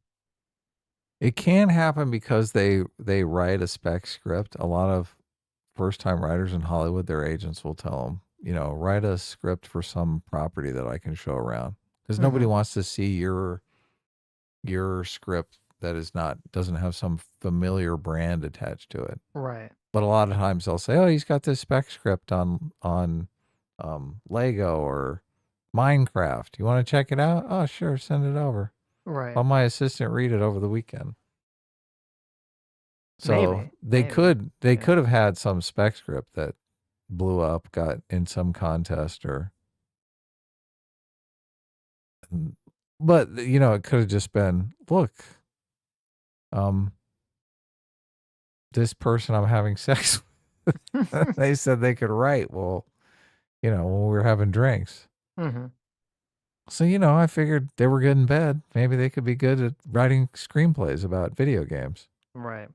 It can happen because they write a spec script. A lot of first-time writers in Hollywood, their agents will tell them, you know, write a script for some property that I can show around, because nobody wants to see your script that doesn't have some familiar brand attached to it. Right. But a lot of times they'll say, oh, he's got this spec script on Lego or Minecraft. You want to check it out? Oh, sure, send it over. Right. I'll my assistant read it over the weekend. So they could have had some spec script that blew up, got in some contest, but you know, it could have just been, look, this person I'm having sex with, they said they could write. Well, you know, when we were having drinks. So, you know, I figured they were good in bed. Maybe they could be good at writing screenplays about video games. Right.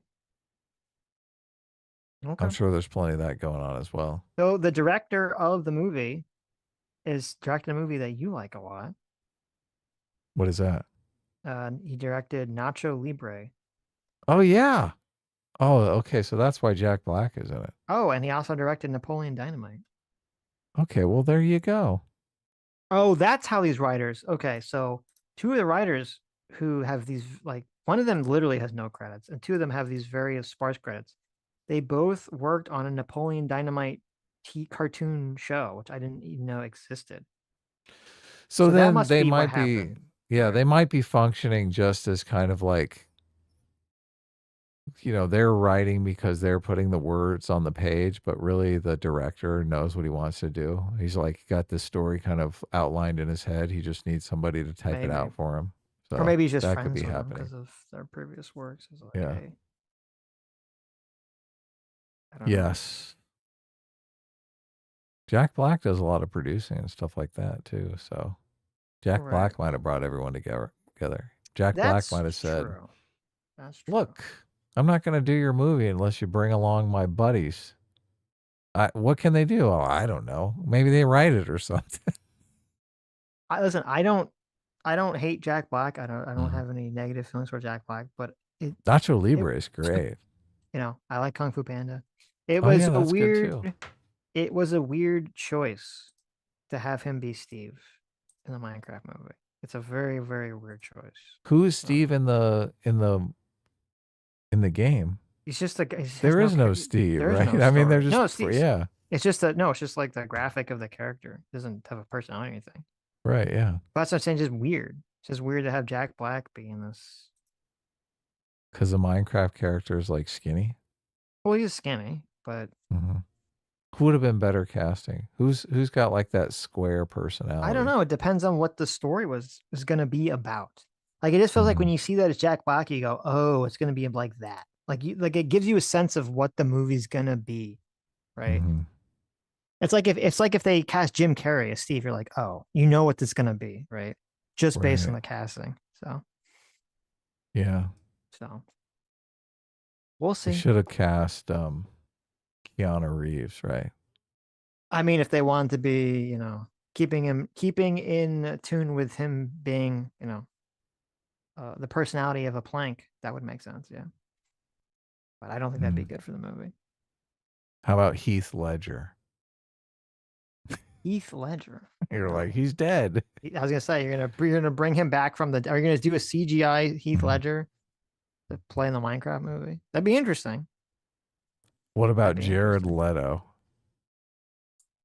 Okay. I'm sure there's plenty of that going on as well. So the director of the movie is directing a movie that you like a lot. What is that? He directed Nacho Libre. Oh, yeah. Oh, okay. So that's why Jack Black is in it. Oh, and he also directed Napoleon Dynamite. Okay, well, there you go. Oh, that's how these writers. Okay, so two of the writers who have these, like, one of them literally has no credits, and two of them have these various sparse credits. They both worked on a Napoleon Dynamite cartoon show, which I didn't even know existed. So then they might be, yeah, they might be functioning just as kind of like, you know, they're writing because they're putting the words on the page, but really the director knows what he wants to do. He's like got this story kind of outlined in his head. He just needs somebody to type it out for him. So or maybe he's just that friends could be with them happening because of their previous works. It's like, Yeah. hey, I don't know. Yes. Jack Black does a lot of producing and stuff like that too. So Jack Right. Black might have brought everyone together. Jack Black That's might have said, true. That's true. look, I'm not going to do your movie unless you bring along my buddies. What can they do? Oh, I don't know. Maybe they write it or something. Listen, I don't hate Jack Black. I don't have any negative feelings for Jack Black, but Nacho Libre is great. You know, I like Kung Fu Panda. It Oh, was yeah, a that's good, weird. too. It was a weird choice to have him be Steve in the Minecraft movie. It's a very, very weird choice. Who is Steve in the game? He's just a guy. There is no Steve, right? I mean, they're just yeah, It's just it's just like the graphic of the character. It doesn't have a personality or anything. right, yeah. But that's what I'm saying. Just weird. It's just weird to have Jack Black be in this. Because the Minecraft character is like skinny. Well, he's skinny, but Who would have been better casting? Who's got like that square personality? I don't know. It depends on what the story was going to be about. Like it just feels like when you see that it's Jack Black, you go, "Oh, it's going to be like that." Like it gives you a sense of what the movie's going to be, right? It's like if they cast Jim Carrey as Steve, you're like, "Oh, you know what this is going to be, right?" Just based on the casting. So Yeah. So we'll They see. should have cast Keanu Reeves, right? I mean, if they wanted to be, you know, keeping in tune with him being, you know, the personality of a plank, that would make sense, yeah. But I don't think that'd be good for the movie. How about Heath Ledger? Heath Ledger. You're like, he's dead. I was gonna say you're gonna bring him back from the. Are you gonna do a CGI Heath Ledger to play in the Minecraft movie? That'd be interesting. What about Jared Leto?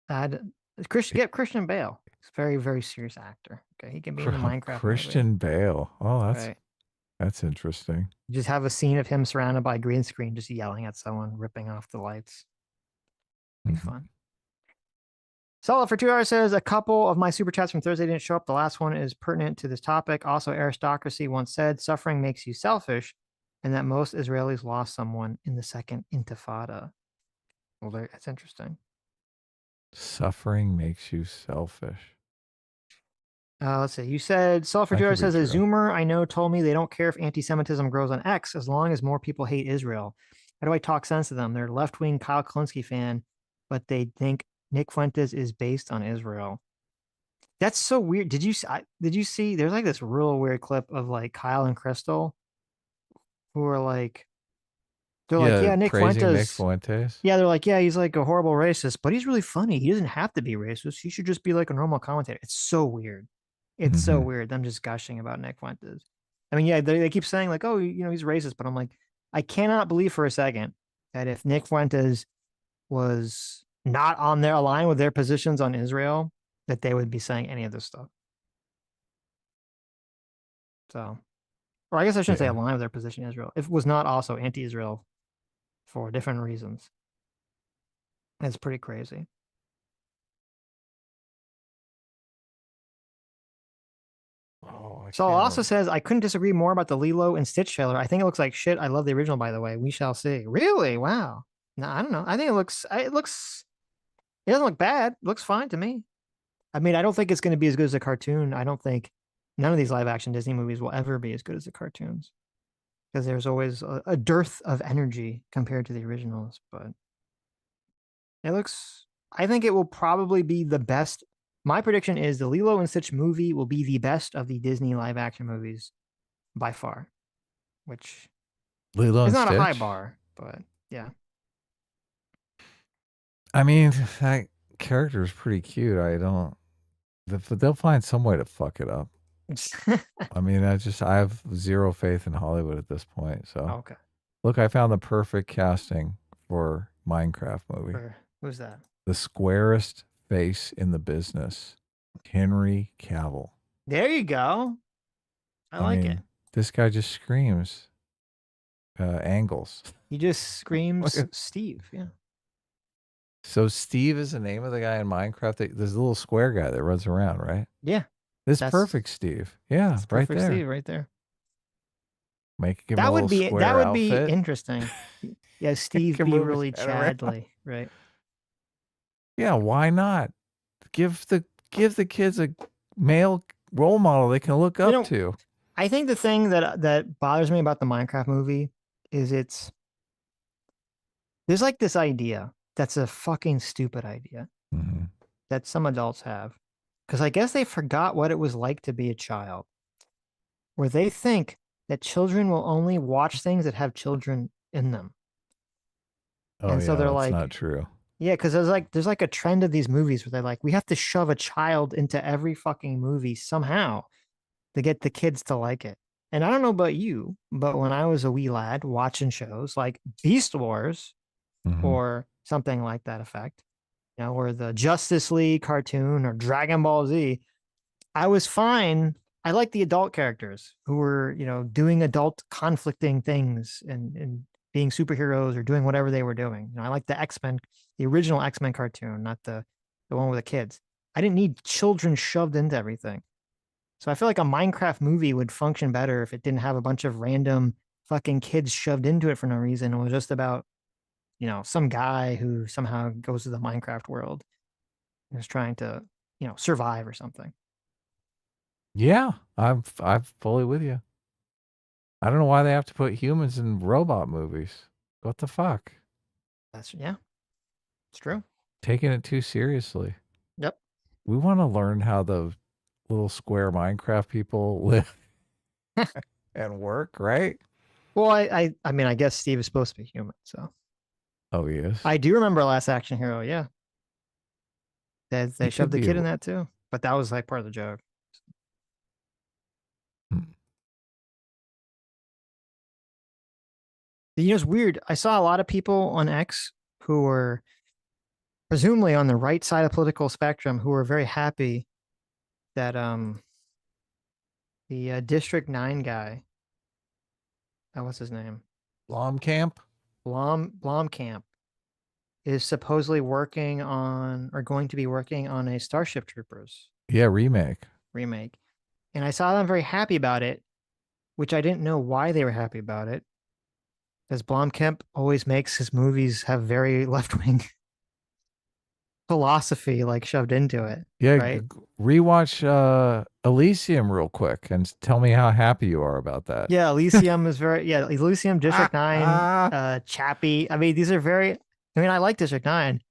Get Christian Bale. He's a very, very serious actor. Okay, he can be in the Minecraft Christian Bale. Oh, Right. that's interesting. Just have a scene of him surrounded by green screen, just yelling at someone, ripping off the lights. Be fun. Solid for 2 hours says a couple of my super chats from Thursday didn't show up. The last one is pertinent to this topic. Also, aristocracy once said, suffering makes you selfish, and that most Israelis lost someone in the second intifada. Well, that's interesting. Suffering makes you selfish. Let's see. You said Solid for That 2 could hours be says a true. Zoomer I know told me they don't care if anti-Semitism grows on X as long as more people hate Israel. How do I talk sense to them? They're a left-wing Kyle Kalinske fan, but they think Nick Fuentes is based on Israel. That's so weird. Did you see? There's like this real weird clip of like Kyle and Crystal who are like, they're like, yeah, Nick praising Fuentes. Nick Fuentes. Yeah, they're like, yeah, he's like a horrible racist, but he's really funny. He doesn't have to be racist. He should just be like a normal commentator. It's so weird. It's so weird. Them just gushing about Nick Fuentes. I mean, yeah, they keep saying like, oh, you know, he's racist, but I'm like, I cannot believe for a second that if Nick Fuentes was not on their line with their positions on Israel, that they would be saying any of this stuff. So, or I guess I shouldn't say align with their position in Israel. If it was not also anti-Israel for different reasons. It's pretty crazy. Saul also says, I couldn't disagree more about the Lilo and Stitch trailer. I think it looks like shit. I love the original, by the way. We shall see. Really? Wow. No, I don't know. I think it doesn't look bad. It looks fine to me. I mean, I don't think it's going to be as good as a cartoon. I don't think none of these live action Disney movies will ever be as good as the cartoons, because there's always a dearth of energy compared to the originals. But I think it will probably be the best. My prediction is the Lilo and Stitch movie will be the best of the Disney live action movies by far, which is not a high bar, but yeah. I mean, that character is pretty cute. They'll find some way to fuck it up. I mean, I have zero faith in Hollywood at this point. So, okay. Look, I found the perfect casting for Minecraft movie. Who's that? The squarest face in the business, Henry Cavill. There you go. I like it. This guy just screams angles. He just screams Steve. Yeah. So Steve is the name of the guy in Minecraft. There's a little square guy that runs around, right? Yeah. That's perfect, Steve. Yeah, right there. Steve, right there. That would be interesting. Yeah, Steve be really Chadley, right? Yeah, why not? Give the kids a male role model they can look up to. I think the thing that bothers me about the Minecraft movie is there's like this idea that's a fucking stupid idea that some adults have, because I guess they forgot what it was like to be a child, where they think that children will only watch things that have children in them. And so they're that's like, not true. Yeah, because there's like a trend of these movies where they're like, we have to shove a child into every fucking movie somehow to get the kids to like it. And I don't know about you, but when I was a wee lad watching shows like Beast Wars or something like that effect, you know, or the Justice League cartoon or Dragon Ball Z, I was fine. I like the adult characters who were, you know, doing adult conflicting things and being superheroes or doing whatever they were doing. You know, I like the X-Men, the original X-Men cartoon, not the one with the kids. I didn't need children shoved into everything. So I feel like a Minecraft movie would function better if it didn't have a bunch of random fucking kids shoved into it for no reason. It was just about, you know, some guy who somehow goes to the Minecraft world and is trying to, you know, survive or something. Yeah, I'm fully with you. I don't know why they have to put humans in robot movies. What the fuck? It's true. Taking it too seriously. Yep. We want to learn how the little square Minecraft people live and work, right? Well, I mean, I guess Steve is supposed to be human, so. Oh, he is? I do remember Last Action Hero, yeah. They shoved the kid in that too, but that was like part of the joke. You know, it's weird. I saw a lot of people on X who were presumably on the right side of the political spectrum who were very happy that the District 9 guy, what's his name? Blomkamp is supposedly working on, or going to be working on, a Starship Troopers. Yeah, remake. And I saw them very happy about it, which I didn't know why they were happy about it. Because Blomkamp always makes his movies have very left-wing philosophy like shoved into it. Yeah, right? Rewatch Elysium real quick and tell me how happy you are about that. Yeah, Elysium is Elysium, District 9, Chappie. I mean, these are very, I like District 9,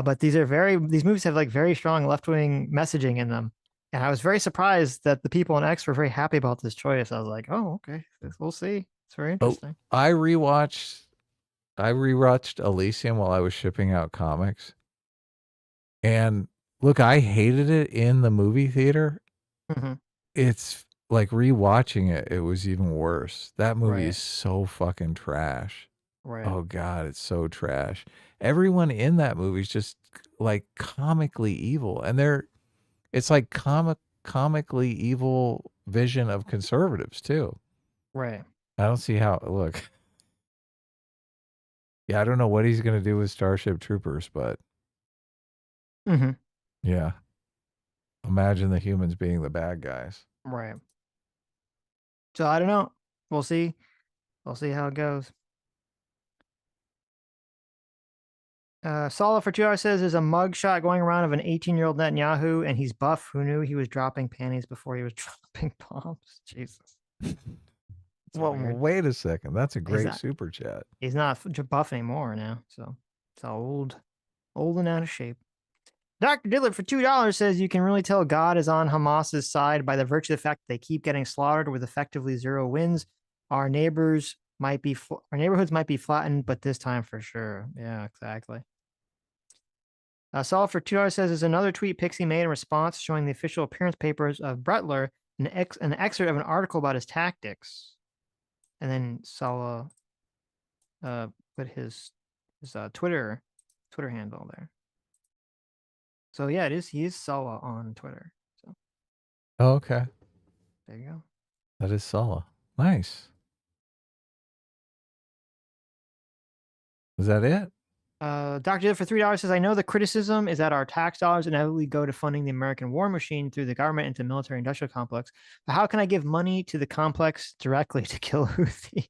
but these movies have like very strong left-wing messaging in them. And I was very surprised that the people on X were very happy about this choice. I was like, oh, okay, we'll see. It's very interesting. I rewatched Elysium while I was shipping out comics. And look, I hated it in the movie theater. Mm-hmm. It's like rewatching it, it was even worse. That movie Right. is so fucking trash. Right. Oh God, it's so trash. Everyone in that movie is just like comically evil. And it's like comically evil vision of conservatives too. Right. I don't see how, look. Yeah, I don't know what he's going to do with Starship Troopers, but Mm-hmm. yeah. Imagine the humans being the bad guys. Right. So I don't know. We'll see. We'll see how it goes. Sala for 2 hours says there's a mug shot going around of an 18-year-old Netanyahu, and he's buff. Who knew he was dropping panties before he was dropping bombs? Jesus. Well, wait a second. That's a great not- super chat. He's not buff anymore now, so it's old and out of shape. Dr. Diddler for $2 says you can really tell God is on Hamas's side by the virtue of the fact that they keep getting slaughtered with effectively 0 wins. Our neighborhoods might be flattened, but this time for sure. Yeah, exactly. Saul for $2 says there's another tweet Pixie made in response showing the official appearance papers of Bretler, an excerpt of an article about his tactics. And then Salah put his Twitter handle there. So yeah, he is Salah on Twitter. So Oh, okay. there you go. That is Sala. Nice. Is that it? Dr. Jill for $3 says, I know the criticism is that our tax dollars inevitably go to funding the American war machine through the government into military industrial complex. But how can I give money to the complex directly to kill Houthis?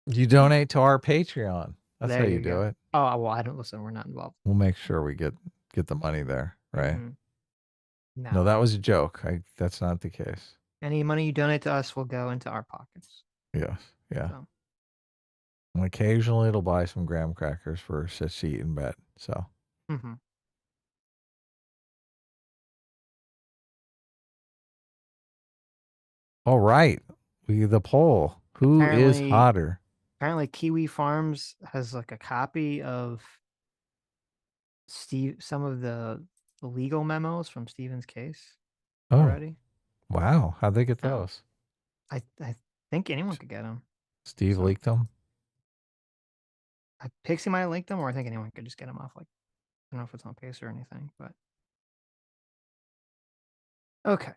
You donate to our Patreon. That's There how you you do go. it. Oh, well, I don't listen. We're not involved. We'll make sure we get the money there, right? Mm-hmm. No, that was a joke. That's not the case. Any money you donate to us will go into our pockets. Yes. Yeah. So. And occasionally it'll buy some graham crackers for Sitch to eat in bed. So. Mm-hmm. All right. The poll. Who is hotter? Apparently Kiwi Farms has like a copy of some of the legal memos from Stephen's case already. Wow. How'd they get those? I think anyone could get them. Steve leaked them? Pixie might have linked them, or I think anyone could just get them off. Like, I don't know if it's on Pace or anything, but okay.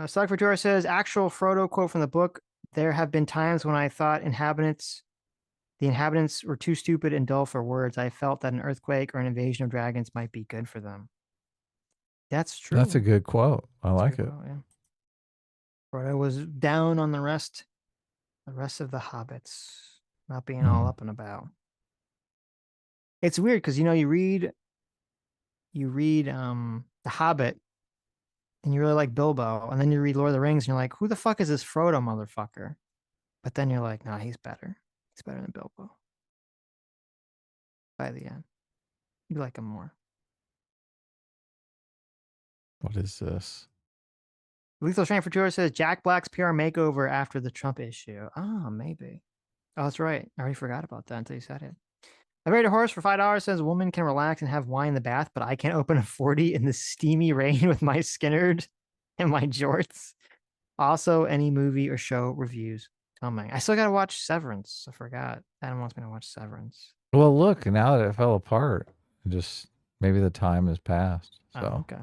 Select Ventura says, actual Frodo quote from the book. There have been times when I thought the inhabitants were too stupid and dull for words. I felt that an earthquake or an invasion of dragons might be good for them. That's true. That's a good quote. I like it. Quote, yeah. Frodo was down on the rest of the hobbits not being all up and about. It's weird because you read The Hobbit and you really like Bilbo, and then you read Lord of the Rings and you're like, who the fuck is this Frodo motherfucker? But then you're like, nah, he's better. He's better than Bilbo. By the end, you like him more. What is this? Lethal Strain for Tour says Jack Black's PR makeover after the Trump issue. Oh, maybe. Oh, that's right. I already forgot about that until you said it. I married a horse for $5 says woman can relax and have wine in the bath, but I can't open a 40 in the steamy rain with my Skinnerd and my jorts. Also, any movie or show reviews coming. I still got to watch Severance. I forgot. Adam wants me to watch Severance. Well, look, now that it fell apart, just maybe the time has passed. So. Oh, okay.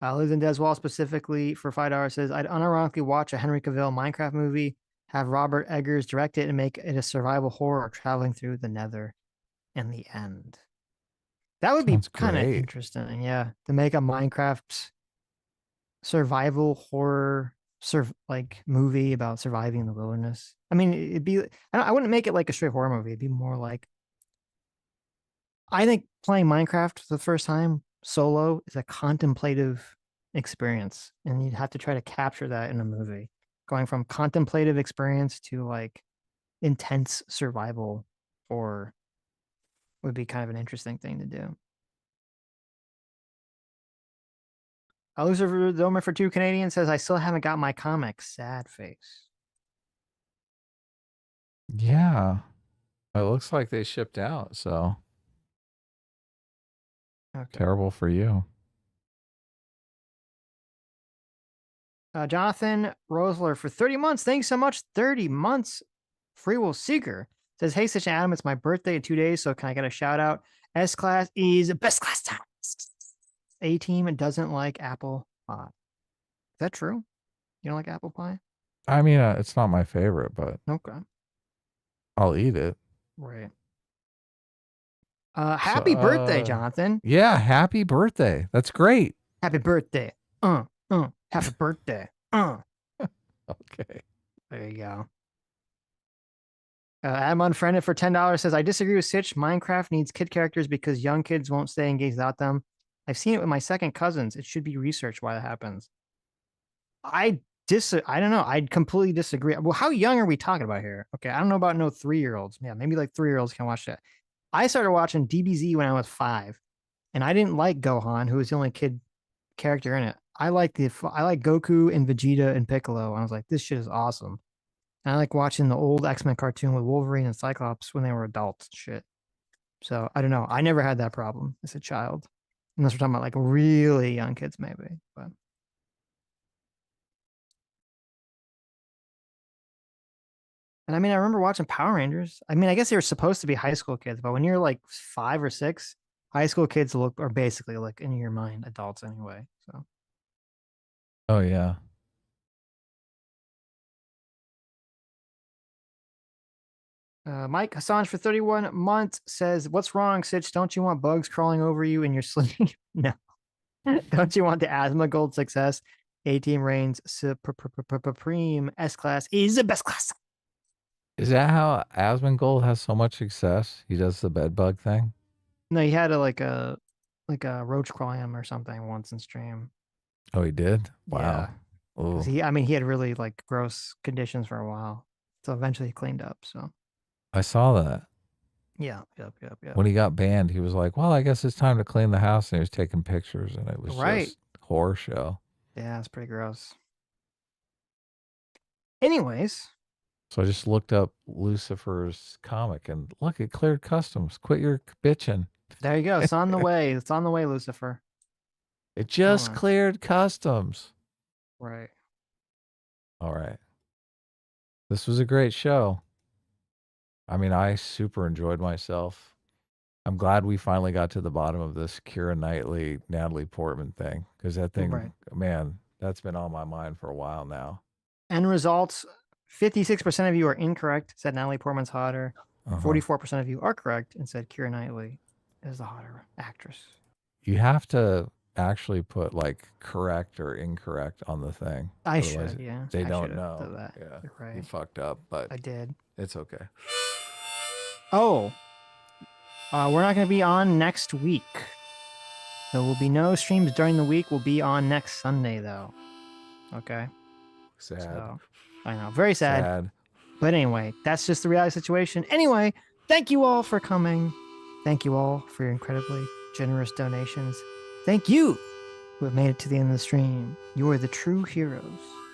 Lives in Deswall specifically for $5 says, I'd unironically watch a Henry Cavill Minecraft movie, have Robert Eggers direct it, and make it a survival horror traveling through the Nether and the end. That would be kind of interesting, yeah. To make a Minecraft survival horror movie about surviving in the wilderness. I mean, it'd be, I wouldn't make it like a straight horror movie. It'd be more like, I think playing Minecraft for the first time solo is a contemplative experience, and you'd have to try to capture that in a movie. Going from contemplative experience to like intense survival horror would be kind of an interesting thing to do. Lucifer Domer for 2 Canadian says, I still haven't got my comic. Sad face. Yeah. It looks like they shipped out, so. Okay. Terrible for you. Jonathan Rosler for 30 months. Thanks so much. 30 months. Free Will Seeker says, hey, Sitch and Adam, it's my birthday in 2 days, so can I get a shout out? S class is best class time. A team doesn't like apple pie. Is that true? You don't like apple pie? I mean, it's not my favorite, but Okay. I'll eat it. Right. Happy birthday, Jonathan. Yeah, happy birthday. That's great. Happy birthday. Happy birthday. Okay. There you go. Adam Unfriended for $10 says, I disagree with Sitch. Minecraft needs kid characters because young kids won't stay engaged without them. I've seen it with my second cousins. It should be researched why that happens. I don't know. I'd completely disagree. Well, how young are we talking about here? Okay, I don't know about no 3-year-olds. Yeah, maybe like 3-year-olds can watch that. I started watching DBZ when I was 5, and I didn't like Gohan, who was the only kid character in it. I like Goku and Vegeta and Piccolo. I was like, this shit is awesome. And I like watching the old X-Men cartoon with Wolverine and Cyclops when they were adults. Shit. So I don't know. I never had that problem as a child, unless we're talking about like really young kids, maybe. But and I mean, I remember watching Power Rangers. I mean, I guess they were supposed to be high school kids, but when you're like 5 or 6, high school kids are basically like in your mind adults anyway. So. Oh yeah. Mike Assange for 31 months says, what's wrong, Sitch? Don't you want bugs crawling over you in your sleep? No. Don't you want the asthma gold success? A-Team reigns supreme. S-Class is the best class. Is that how Asmongold has so much success? He does the bed bug thing? No, he had a roach crawling him or something once in stream. Oh, he did? Wow. Yeah. He had really like gross conditions for a while. So eventually he cleaned up, so. I saw that. Yeah, yep. When he got banned, he was like, well, I guess it's time to clean the house. And he was taking pictures, and it was just horror show. Yeah, it's pretty gross. Anyways. So I just looked up Lucifer's comic, and look, it cleared customs. Quit your bitching. There you go. It's on the way. It's on the way, Lucifer. It just cleared customs. Right. All right. This was a great show. I mean, I super enjoyed myself. I'm glad we finally got to the bottom of this Keira Knightley, Natalie Portman thing, because that thing, man, that's been on my mind for a while now. End results, 56% of you are incorrect, said Natalie Portman's hotter. 44% of you are correct and said Keira Knightley is the hotter actress. You have to actually put like correct or incorrect on the thing. I should, yeah. They I don't know. That. Yeah, you're right. You fucked up, but I did. It's okay. Oh, we're not going to be on next week. There will be no streams during the week. We'll be on next Sunday, though. Okay. Sad. So, I know. Very sad. But anyway, that's just the reality situation. Anyway, thank you all for coming. Thank you all for your incredibly generous donations. Thank you who have made it to the end of the stream. You are the true heroes.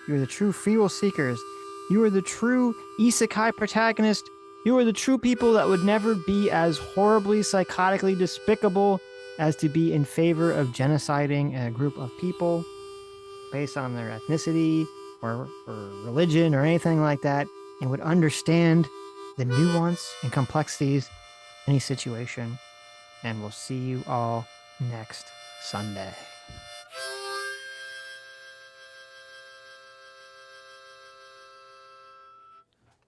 You are the true free will seekers. You are the true isekai protagonist. You are the true people that would never be as horribly, psychotically despicable as to be in favor of genociding a group of people based on their ethnicity or religion or anything like that, and would understand the nuance and complexities of any situation. And we'll see you all next Sunday.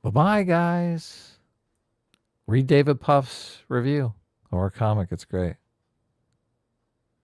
Bye-bye, guys. Read David Puff's review of our comic. It's great.